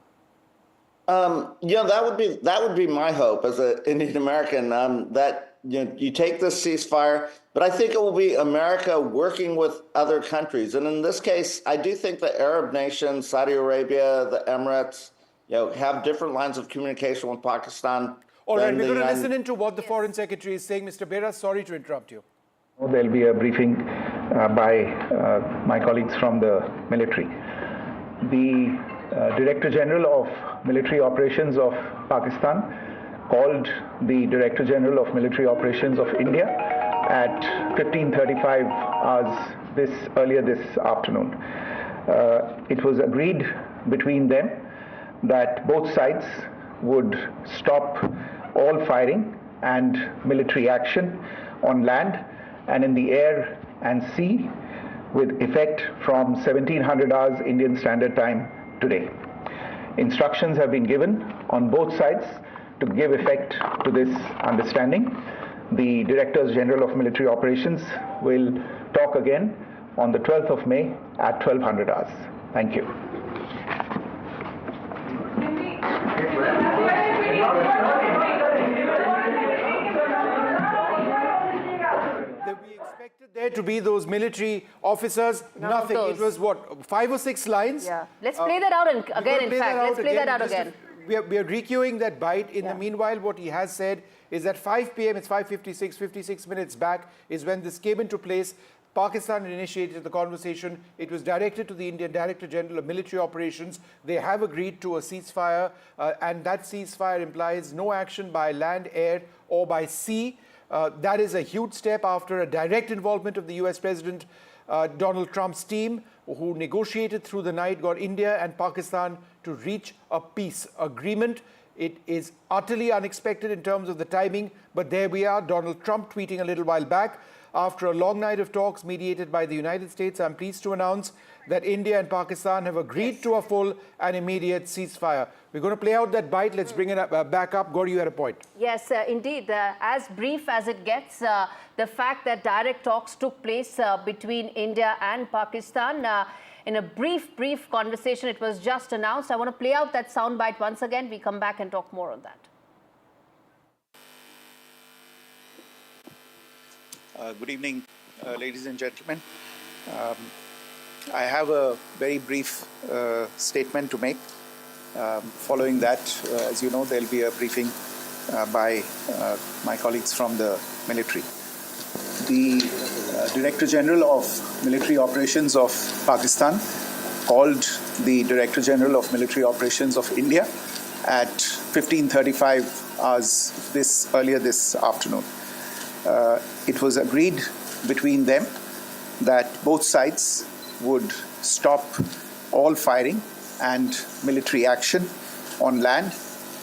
That would be my hope as an Indian American, that you take this ceasefire, but I think it will be America working with other countries. And in this case, I do think the Arab nations, Saudi Arabia, the Emirates, have different lines of communication with Pakistan. All right, we're going to listen into what the Foreign Secretary is saying. Mr. Bera, sorry to interrupt you. There'll be a briefing by my colleagues from the military. The Director General of Military Operations of Pakistan called the Director General of Military Operations of India at 15:35 hours earlier this afternoon. It was agreed between them that both sides would stop all firing and military action on land and in the air and sea with effect from 1700 hours Indian Standard Time today. Instructions have been given on both sides to give effect to this understanding. The Directors General of Military Operations will talk again on the 12th of May at 1200 hours. Thank you. We expected there to be those military officers. Nothing. It was what, 5 or 6 lines? Yeah. Let's play that out again, in fact. Let's play that out again. We are recueing that bite. In the meanwhile, what he has said is that 5 p.m., it's 5:56, 56 minutes back, is when this came into place. Pakistan initiated the conversation. It was directed to the Indian Director General of Military Operations. They have agreed to a ceasefire, and that ceasefire implies no action by land, air, or by sea. That is a huge step after a direct involvement of the US President Donald Trump's team, who negotiated through the night, got India and Pakistan to reach a peace agreement. It is utterly unexpected in terms of the timing, but there we are. Donald Trump tweeting a little while back, after a long night of talks mediated by the United States, I'm pleased to announce that India and Pakistan have agreed to a full and immediate ceasefire. We're going to play out that bite. Let's bring it back up. Gauri, you had a point. Yes, indeed. As brief as it gets, the fact that direct talks took place between India and Pakistan, in a brief conversation, it was just announced. I want to play out that soundbite once again. We come back and talk more on that. Good evening, ladies and gentlemen. I have a very brief statement to make. Following that, as you know, there will be a briefing by my colleagues from the military. The Director General of Military Operations of Pakistan called the Director General of Military Operations of India at 15:35 hours earlier this afternoon. It was agreed between them that both sides would stop all firing and military action on land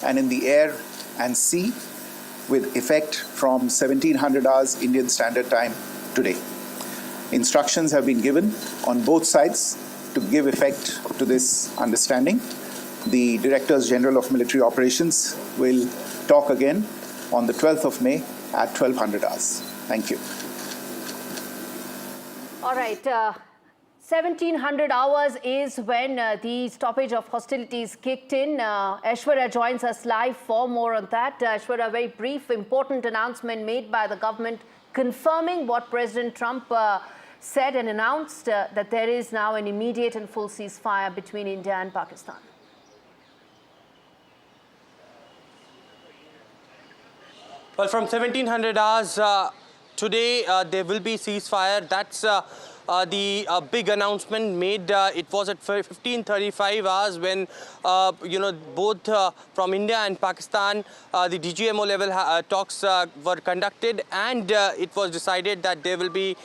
and in the air and sea with effect from 1700 hours Indian Standard Time today. Instructions have been given on both sides to give effect to this understanding. The Directors General of Military Operations will talk again on the 12th of May at 1200 hours. Thank you. All right. 1700 hours is when the stoppage of hostilities kicked in. Aishwarya joins us live for more on that. Aishwarya, very brief, important announcement made by the government confirming what President Trump said and announced, that there is now an immediate and full ceasefire between India and Pakistan. Well, from 1700 hours today, there will be ceasefire. That's the big announcement made. It was at 15:35 hours when, both from India and Pakistan, the DGMO level talks were conducted, and it was decided that there will be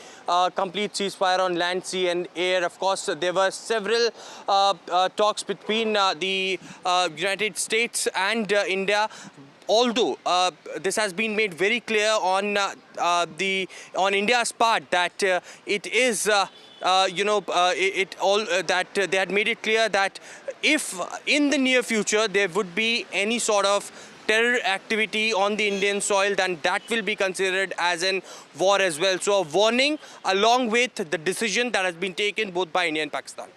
complete ceasefire on land, sea and air. Of course, there were several talks between the United States and India. Although this has been made very clear on India's part that it is that they had made it clear that if in the near future there would be any sort of terror activity on the Indian soil, then that will be considered as an war as well. So a warning along with the decision that has been taken both by India and Pakistan.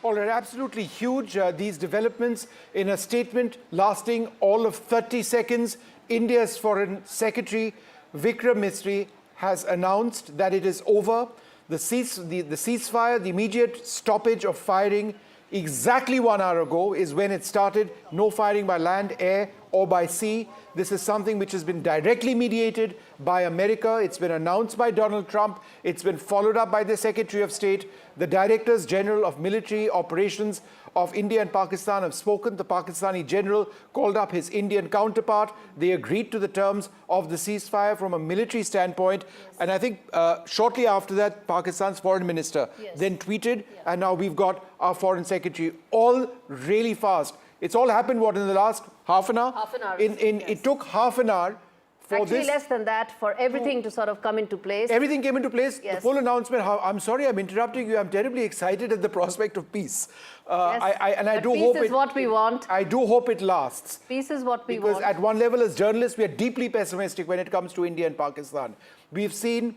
All right, absolutely huge, these developments. In a statement lasting all of 30 seconds, India's Foreign Secretary Vikram Misri has announced that it is over. The ceasefire, the immediate stoppage of firing exactly 1 hour ago is when it started. No firing by land, air or by sea. This is something which has been directly mediated by America. It's been announced by Donald Trump. It's been followed up by the Secretary of State. The Directors General of Military Operations of India and Pakistan have spoken. The Pakistani general called up his Indian counterpart. They agreed to the terms of the ceasefire from a military standpoint. And I think shortly after that, Pakistan's foreign minister then tweeted. And now we've got our foreign secretary, all really fast. It's all happened, what, in the last half an hour? Half an hour. It took half an hour for Actually, less than that, for everything to sort of come into place. Everything came into place. Yes. The full announcement. I'm sorry, I'm interrupting you. I'm terribly excited at the prospect of peace. I do hope peace is what we want. I do hope it lasts. Peace is what we want. Because at one level, as journalists, we are deeply pessimistic when it comes to India and Pakistan. We've seen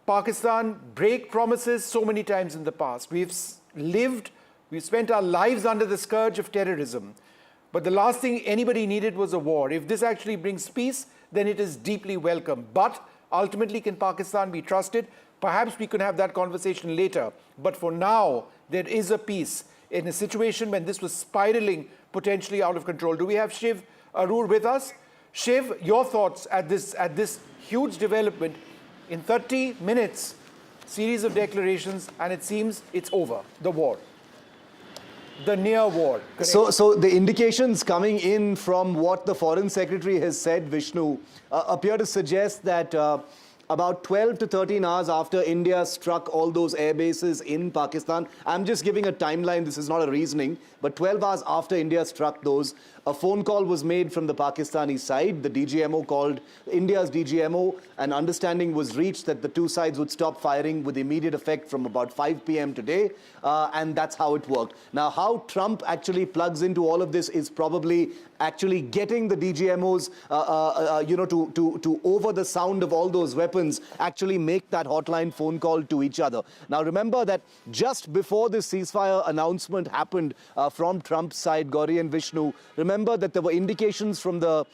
Pakistan break promises so many times in the past. We've spent our lives under the scourge of terrorism. But the last thing anybody needed was a war. If this actually brings peace, then it is deeply welcome. But ultimately, can Pakistan be trusted? Perhaps we could have that conversation later. But for now, there is a peace in a situation when this was spiraling potentially out of control. Do we have Shiv Arur with us? Shiv, your thoughts at this huge development. In 30 minutes, series of declarations, and it seems it's over, the war. The near war. So the indications coming in from what the Foreign Secretary has said, Vishnu, appear to suggest that about 12 to 13 hours after India struck all those air bases in Pakistan, I'm just giving a timeline, this is not a reasoning, but 12 hours after India struck those, a phone call was made from the Pakistani side. The DGMO called India's DGMO. An understanding was reached that the two sides would stop firing with immediate effect from about 5 p.m. today, and that's how it worked. Now, how Trump actually plugs into all of this is probably actually getting the DGMOs, to over the sound of all those weapons, actually make that hotline phone call to each other. Now, remember that just before this ceasefire announcement happened from Trump's side, Gauri and Vishnu, remember that there were indications from the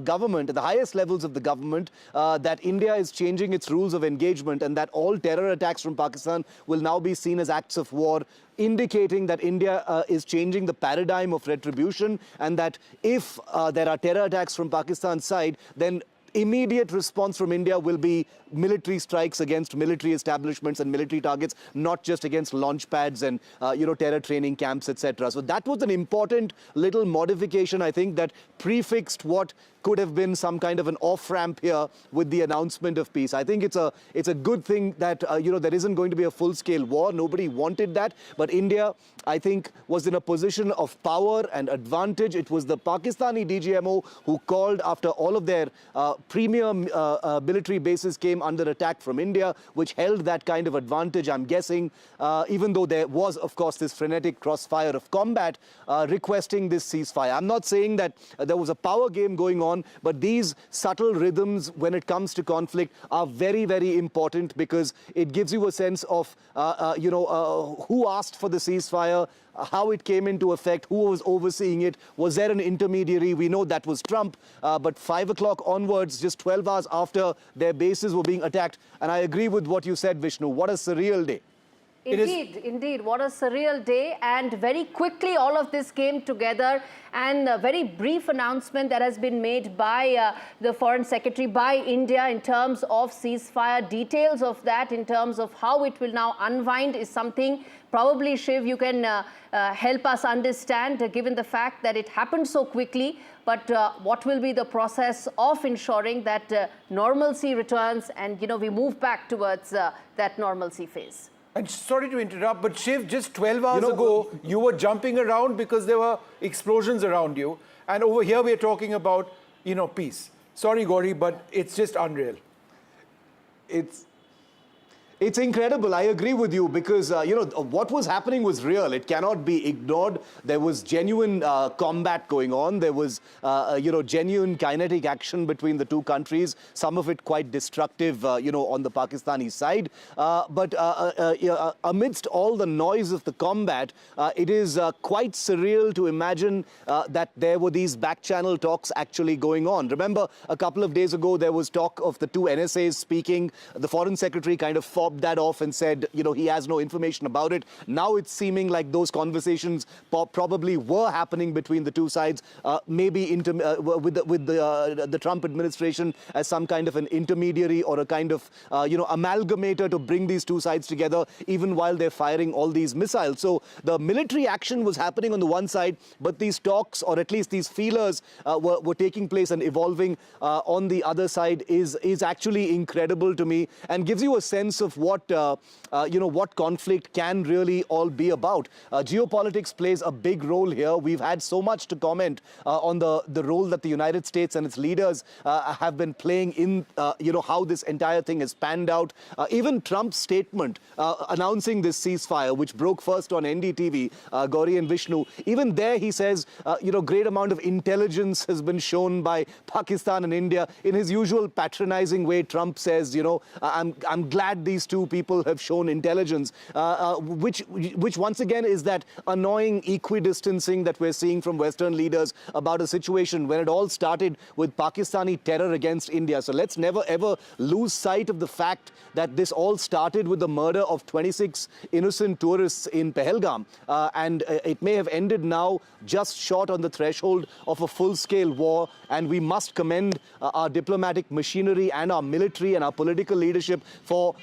government, at the highest levels of the government, that India is changing its rules of engagement and that all terror attacks from Pakistan will now be seen as acts of war, indicating that India is changing the paradigm of retribution, and that if there are terror attacks from Pakistan's side, then immediate response from India will be military strikes against military establishments and military targets, not just against launch pads and terror training camps, etc. So that was an important little modification, I think, that prefixed what could have been some kind of an off-ramp here with the announcement of peace. I think it's a good thing that there isn't going to be a full-scale war. Nobody wanted that, but India, I think, was in a position of power and advantage. It was the Pakistani DGMO who called after all of their premier military bases came under attack from India, which held that kind of advantage, I'm guessing, even though there was, of course, this frenetic crossfire of combat requesting this ceasefire. I'm not saying that there was a power game going on, but these subtle rhythms when it comes to conflict are very, very important, because it gives you a sense of, who asked for the ceasefire, how it came into effect, who was overseeing it, was there an intermediary? We know that was Trump, but 5 o'clock onwards, just 12 hours after their bases were being attacked, and I agree with what you said, Vishnu, what a surreal day. Indeed, what a surreal day, and very quickly all of this came together, and a very brief announcement that has been made by the Foreign Secretary, by India, in terms of ceasefire. Details of that in terms of how it will now unwind is something probably, Shiv, you can help us understand, given the fact that it happened so quickly. But what will be the process of ensuring that normalcy returns and we move back towards that normalcy phase? And sorry to interrupt, but Shiv, just 12 hours ago, you were jumping around because there were explosions around you. And over here, we're talking about, peace. Sorry, Gauri, but it's just unreal. It's incredible. I agree with you, because, what was happening was real. It cannot be ignored. There was genuine combat going on. There was, genuine kinetic action between the two countries, some of it quite destructive, on the Pakistani side. But amidst all the noise of the combat, it is quite surreal to imagine that there were these back-channel talks actually going on. Remember, a couple of days ago, there was talk of the two NSAs speaking. The Foreign Secretary kind of fobbed that off and said, he has no information about it. Now it's seeming like those conversations probably were happening between the two sides, maybe with the Trump administration as some kind of an intermediary or a kind of, amalgamator to bring these two sides together, even while they're firing all these missiles. So the military action was happening on the one side, but these talks, or at least these feelers, were taking place and evolving on the other side is actually incredible to me, and gives you a sense of what conflict can really all be about. Geopolitics plays a big role here. We've had so much to comment on the role that the United States and its leaders have been playing in, how this entire thing has panned out. Even Trump's statement announcing this ceasefire, which broke first on NDTV, Gauri and Vishnu, even there he says, great amount of intelligence has been shown by Pakistan and India. In his usual patronizing way, Trump says, I'm glad these two people have shown intelligence, which once again is that annoying equidistancing that we're seeing from Western leaders about a situation when it all started with Pakistani terror against India. So let's never ever lose sight of the fact that this all started with the murder of 26 innocent tourists in Pahalgam, and it may have ended now just short on the threshold of a full-scale war, and we must commend our diplomatic machinery and our military and our political leadership for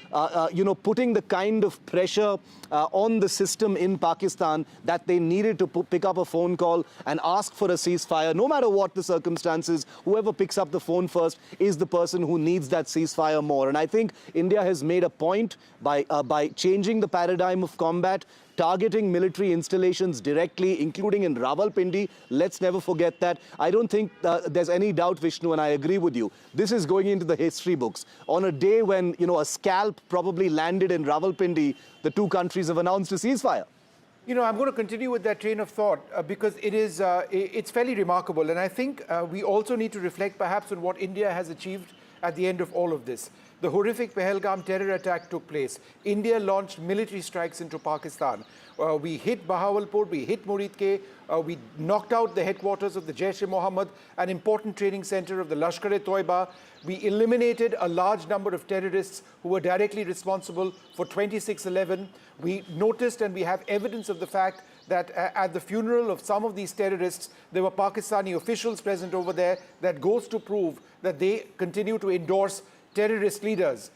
putting the kind of pressure on the system in Pakistan that they needed to pick up a phone call and ask for a ceasefire. No matter what the circumstances, whoever picks up the phone first is the person who needs that ceasefire more. And I think India has made a point by changing the paradigm of combat targeting military installations directly, including in Rawalpindi. Let's never forget that. I don't think there's any doubt, Vishnu, and I agree with you. This is going into the history books. On a day when, you know, a scalp probably landed in Rawalpindi, the two countries have announced a ceasefire. You know, I'm going to continue with that train of thought because it's fairly remarkable. And I think we also need to reflect perhaps on what India has achieved at the end of all of this. The horrific Pahalgam terror attack took place. India launched military strikes into Pakistan. We hit Bahawalpur, we hit Muridke, we knocked out the headquarters of the Jaish-e-Mohammed, an important training center of the Lashkar-e-Toiba. We eliminated a large number of terrorists who were directly responsible for 26/11. We noticed and we have evidence of the fact that at the funeral of some of these terrorists, there were Pakistani officials present over there. That goes to prove that they continue to endorse terrorist leaders.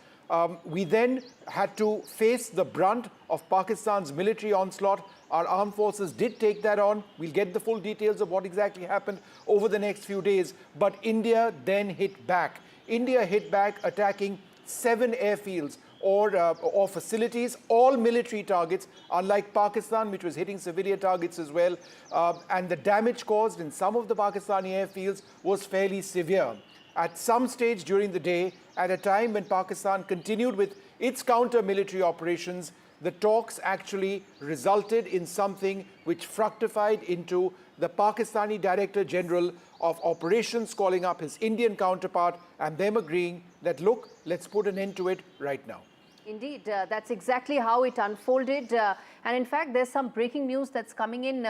We then had to face the brunt of Pakistan's military onslaught. Our armed forces did take that on. We'll get the full details of what exactly happened over the next few days. But India then hit back. India hit back, attacking 7 airfields or facilities, all military targets, unlike Pakistan, which was hitting civilian targets as well. And the damage caused in some of the Pakistani airfields was fairly severe. At some stage during the day, at a time when Pakistan continued with its counter-military operations, the talks actually resulted in something which fructified into the Pakistani Director General of Operations calling up his Indian counterpart and them agreeing that, look, let's put an end to it right now. Indeed, that's exactly how it unfolded. And in fact, there's some breaking news that's coming in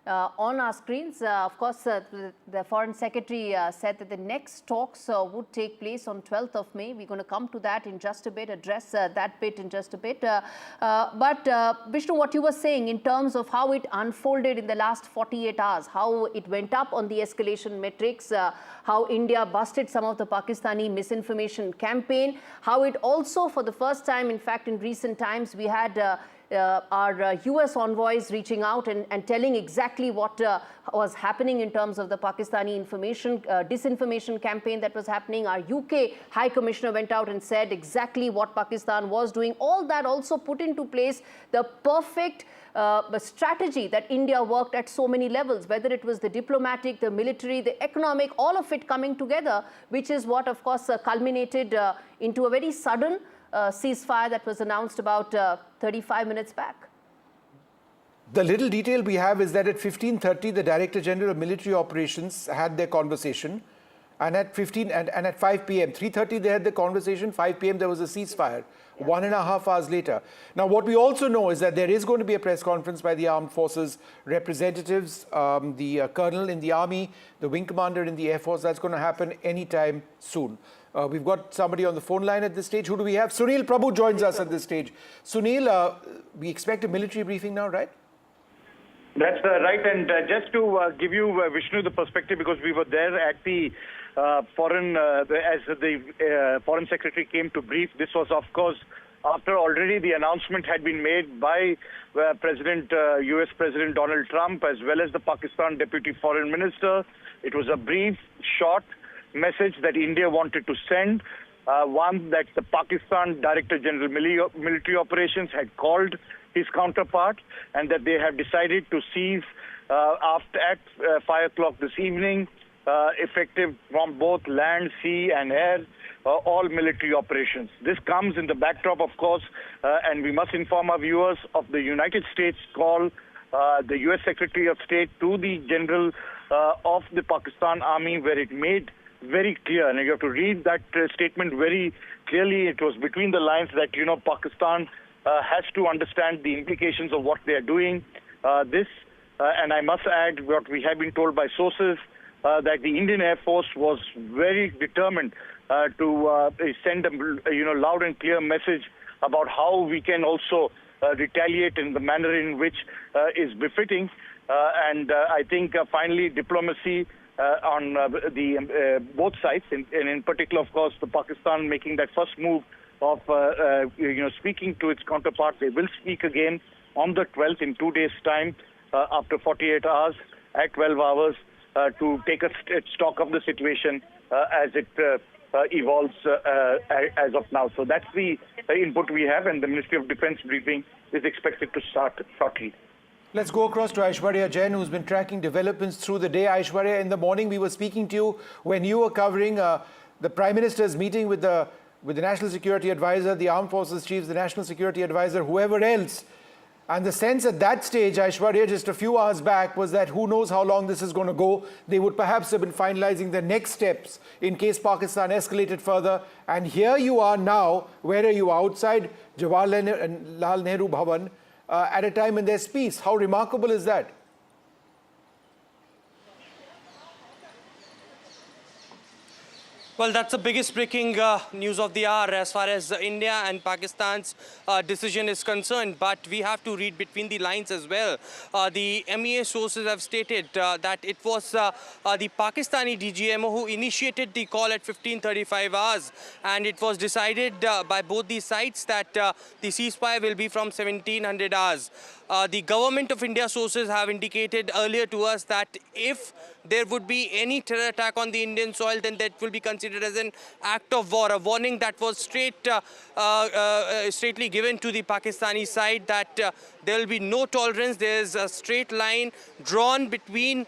on our screens. Of course, the Foreign Secretary said that the next talks would take place on 12th of May. We're going to come to that in just a bit, address that bit in just a bit. But Vishnu, what you were saying in terms of how it unfolded in the last 48 hours, how it went up on the escalation metrics, how India busted some of the Pakistani misinformation campaign, how it also, for the first time, in fact, in recent times, we had our US envoys reaching out and telling exactly what was happening in terms of the Pakistani disinformation campaign that was happening. Our UK High Commissioner went out and said exactly what Pakistan was doing. All that also put into place the perfect strategy that India worked at so many levels, whether it was the diplomatic, the military, the economic, all of it coming together, which is what, of course, culminated into a very sudden ceasefire that was announced about 35 minutes back. The little detail we have is that at 15:30, the Director General of Military Operations had their conversation, and at 5 p.m., 3:30 they had the conversation, 5 p.m. there was a ceasefire, 1.5 hours later. Now, what we also know is that there is going to be a press conference by the Armed Forces representatives, the colonel in the Army, the wing commander in the Air Force. That's going to happen anytime soon. We've got somebody on the phone line at this stage. Who do we have? Sunil Prabhu joins us at this stage. Sunil, we expect a military briefing now, right? That's right. And just to give you, Vishnu, the perspective, because we were there at the as the Foreign Secretary came to brief. This was, of course, after already the announcement had been made by US President Donald Trump, as well as the Pakistan Deputy Foreign Minister. It was a brief, short message that India wanted to send. One, that the Pakistan Director General Military Operations had called his counterpart, and that they have decided to cease at 5 o'clock this evening, effective from both land, sea and air, all military operations. This comes in the backdrop, of course, and we must inform our viewers of the United States call, the US Secretary of State to the General of the Pakistan Army, where it made very clear, and you have to read that statement very clearly. It was between the lines that, Pakistan has to understand the implications of what they are doing. And I must add what we have been told by sources, that the Indian Air Force was very determined to send a loud and clear message about how we can also retaliate in the manner in which is befitting. And I think finally diplomacy on both sides, and in particular, of course, the Pakistan making that first move of speaking to its counterpart. They will speak again on the 12th in 2 days' time, after 48 hours, at 12 hours, to take a stock of the situation as it evolves as of now. So that's the input we have, and the Ministry of Defence briefing is expected to start shortly. Let's go across to Aishwarya Jain, who's been tracking developments through the day. Aishwarya, in the morning we were speaking to you when you were covering the Prime Minister's meeting with the National Security Advisor, the Armed Forces Chiefs, the National Security Advisor, whoever else. And the sense at that stage, Aishwarya, just a few hours back, was that who knows how long this is going to go. They would perhaps have been finalizing the next steps in case Pakistan escalated further. And here you are now, where are you? Outside Jawaharlal Nehru Bhavan at a time when there's peace. How remarkable is that? Well, that's the biggest breaking news of the hour as far as India and Pakistan's decision is concerned. But we have to read between the lines as well. The MEA sources have stated that it was the Pakistani DGMO who initiated the call at 15:35 hours. And it was decided by both the sides that the ceasefire will be from 1700 hours. The government of India sources have indicated earlier to us that if there would be any terror attack on the Indian soil, then that will be considered as an act of war. A warning that was straightly given to the Pakistani side that there will be no tolerance. There is a straight line drawn between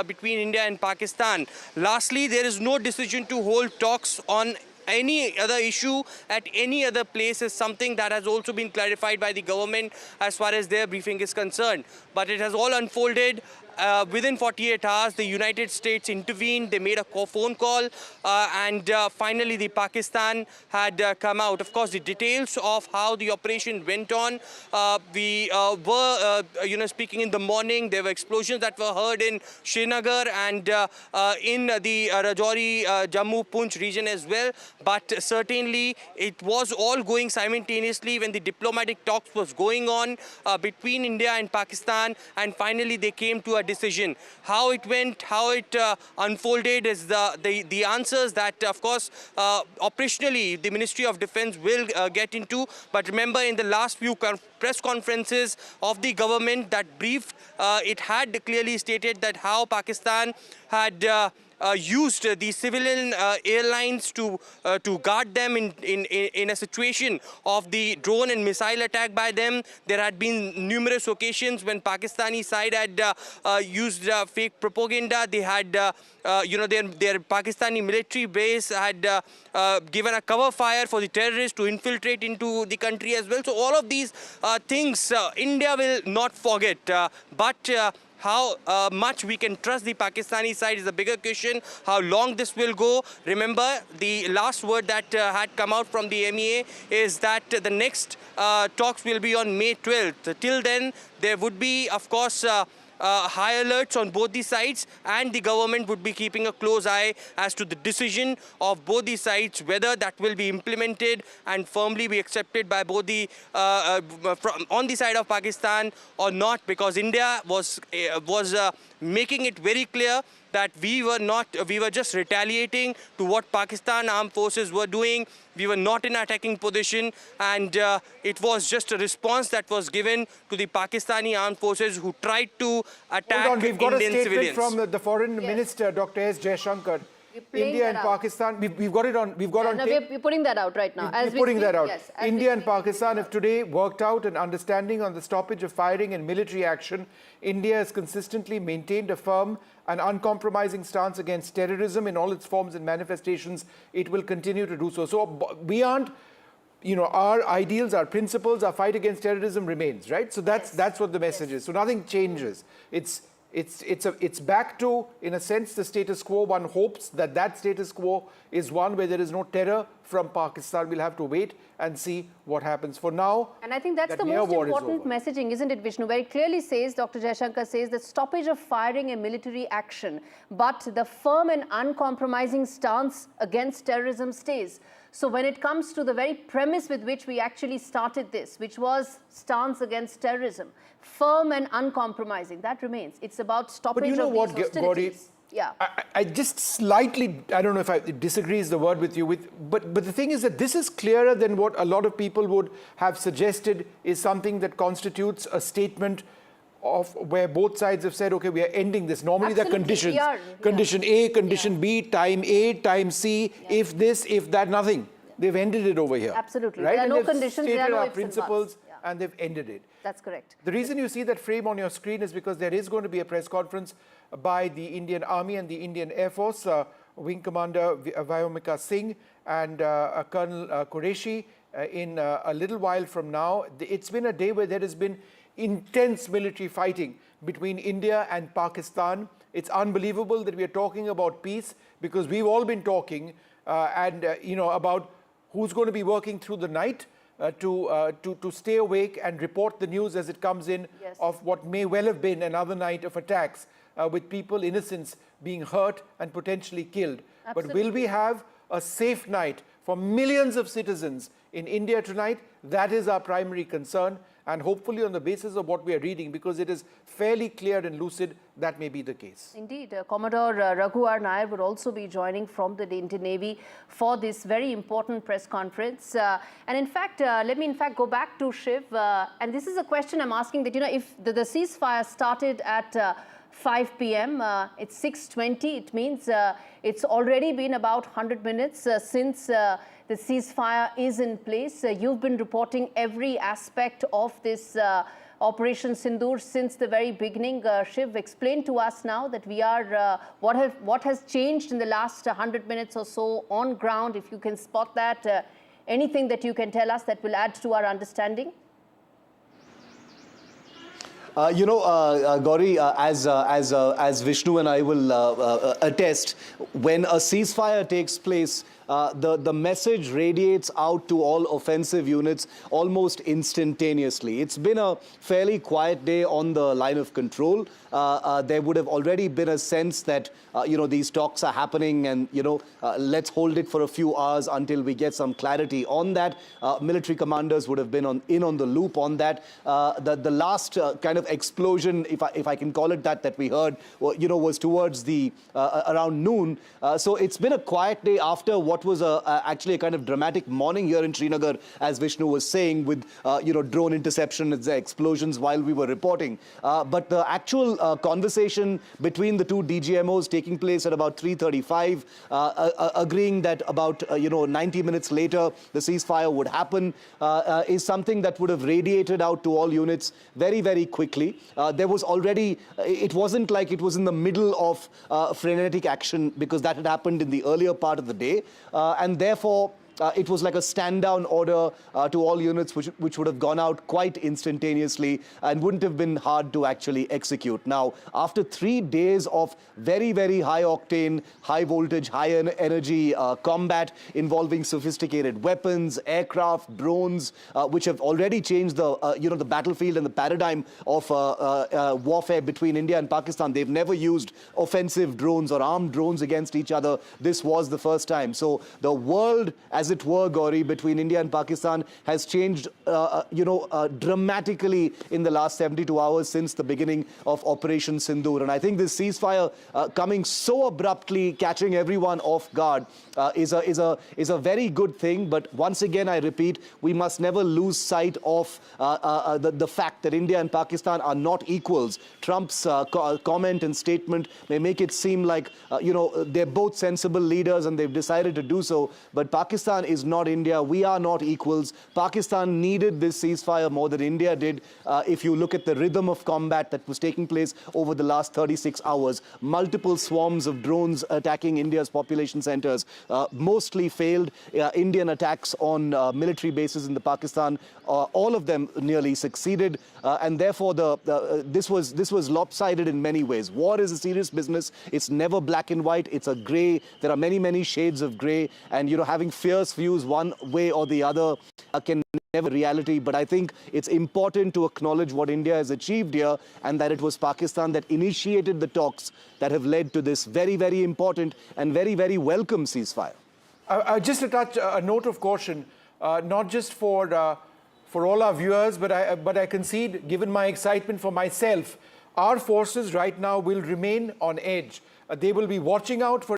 between India and Pakistan. Lastly, there is no decision to hold talks on any other issue at any other place is something that has also been clarified by the government as far as their briefing is concerned. But it has all unfolded. Within 48 hours, the United States intervened. They made a phone call, and finally, the Pakistan had come out. Of course, the details of how the operation went on. We were, speaking in the morning. There were explosions that were heard in Srinagar and in the Rajouri, Jammu, Poonch region as well. But certainly, it was all going simultaneously when the diplomatic talks was going on between India and Pakistan, and finally, they came to a decision. How it went, how it unfolded is the answers that, of course, operationally the Ministry of Defence will get into. But remember, in the last few press conferences of the government that briefed, it had clearly stated that how Pakistan had used the civilian airlines to guard them in a situation of the drone and missile attack by them. There had been numerous occasions when Pakistani side had used fake propaganda. They had, their Pakistani military base had given a cover fire for the terrorists to infiltrate into the country as well. So all of these things India will not forget. But how much we can trust the Pakistani side is a bigger question. How long this will go. Remember, the last word that had come out from the MEA is that the next talks will be on May 12th. Till then, there would be, of course, high alerts on both the sides, and the government would be keeping a close eye as to the decision of both the sides, whether that will be implemented and firmly be accepted by both the on the side of Pakistan or not, because India was making it very clear that we were just retaliating to what Pakistan armed forces were doing. We were not in an attacking position, and it was just a response that was given to the Pakistani armed forces who tried to attack Hold on, we've got Indian a statement civilians. from the Foreign Minister, Dr. S. Jaishankar. India and Pakistan, we've got it on. We've got on tape. We're putting that out right now. We're putting that out. Yes, India and Pakistan have today worked out an understanding on the stoppage of firing and military action. India has consistently maintained a firm and uncompromising stance against terrorism in all its forms and manifestations. It will continue to do so. So we aren't, our ideals, our principles, our fight against terrorism remains, right? So that's what the message is. So nothing changes. It's back to, in a sense, the status quo. One hopes that status quo is one where there is no terror from Pakistan. We'll have to wait and see what happens. For now, and I think that's the most important messaging, isn't it, Vishnu? Where it clearly says, Dr. Jaishankar says, the stoppage of firing and military action, but the firm and uncompromising stance against terrorism stays. So when it comes to the very premise with which we actually started this, which was stance against terrorism, firm and uncompromising, that remains. It's about stoppage of these hostilities. Yeah. I just slightly, I don't know if I disagree is the word with you, but the thing is that this is clearer than what a lot of people would have suggested is something that constitutes a statement where both sides have said, okay, we are ending this. Normally there are conditions. Condition A, condition B, time A, time C, if this, if that, nothing. They've ended it over here. Absolutely. Right? There are And no they've conditions, there are stated no our ifs and buts. principles and they've ended it. That's correct. The reason you see that frame on your screen is because there is going to be a press conference by the Indian Army and the Indian Air Force, Wing Commander Vyomika Singh and Colonel Qureshi in a little while from now. It's been a day where there has been intense military fighting between India and Pakistan. It's unbelievable that we are talking about peace because we've all been talking about who's going to be working through the night to stay awake and report the news as it comes in of what may well have been another night of attacks with people, innocents, being hurt and potentially killed. But will we have a safe night for millions of citizens in India tonight? That is our primary concern. And hopefully on the basis of what we are reading, because it is fairly clear and lucid, that may be the case. Indeed. Commodore Raghuvar Nair would also be joining from the Indian Navy for this very important press conference. And in fact, let me go back to Shiv. And this is a question I'm asking that, if the ceasefire started at 5 p.m., it's 6:20. It means it's already been about 100 minutes since the ceasefire is in place. You've been reporting every aspect of this Operation Sindoor since the very beginning. Shiv, explain to us now that we are, what has changed in the last 100 minutes or so on ground, if you can spot that, anything that you can tell us that will add to our understanding? Gauri, as Vishnu and I will attest, when a ceasefire takes place, the message radiates out to all offensive units almost instantaneously. It's been a fairly quiet day on the line of control. There would have already been a sense that, these talks are happening and, let's hold it for a few hours until we get some clarity on that. Military commanders would have been in on the loop on that. The last kind of explosion, if I can call it that we heard, was towards the around noon. So it's been a quiet day after what was actually a kind of dramatic morning here in Srinagar, as Vishnu was saying, with drone interception and explosions while we were reporting. But the actual conversation between the two DGMOs taking place at about 3:35, agreeing that about 90 minutes later the ceasefire would happen, is something that would have radiated out to all units very, very quickly. There was already, it wasn't like it was in the middle of frenetic action, because that had happened in the earlier part of the day. And therefore, it was like a stand-down order to all units, which would have gone out quite instantaneously and wouldn't have been hard to actually execute. Now, after 3 days of very, very high-octane, high-voltage, high-energy combat involving sophisticated weapons, aircraft, drones, which have already changed the battlefield and the paradigm of warfare between India and Pakistan. They've never used offensive drones or armed drones against each other. This was the first time. So the world, as it were, Gauri, between India and Pakistan has changed, dramatically in the last 72 hours since the beginning of Operation Sindoor. And I think this ceasefire coming so abruptly, catching everyone off guard, is a very good thing. But once again, I repeat, we must never lose sight of the fact that India and Pakistan are not equals. Trump's comment and statement may make it seem like, they're both sensible leaders and they've decided to do so. But Pakistan is not India. We are not equals. Pakistan needed this ceasefire more than India did. If you look at the rhythm of combat that was taking place over the last 36 hours, multiple swarms of drones attacking India's population centers, mostly failed. Indian attacks on military bases in the Pakistan, all of them nearly succeeded. And therefore, this was lopsided in many ways. War is a serious business. It's never black and white. It's a gray. There are many, many shades of gray. And, having fierce views one way or the other can never be reality. But I think it's important to acknowledge what India has achieved here, and that it was Pakistan that initiated the talks that have led to this very, very important and very, very welcome ceasefire. Just to touch a note of caution, not just for all our viewers, but I concede, given my excitement for myself, our forces right now will remain on edge. They will be watching out for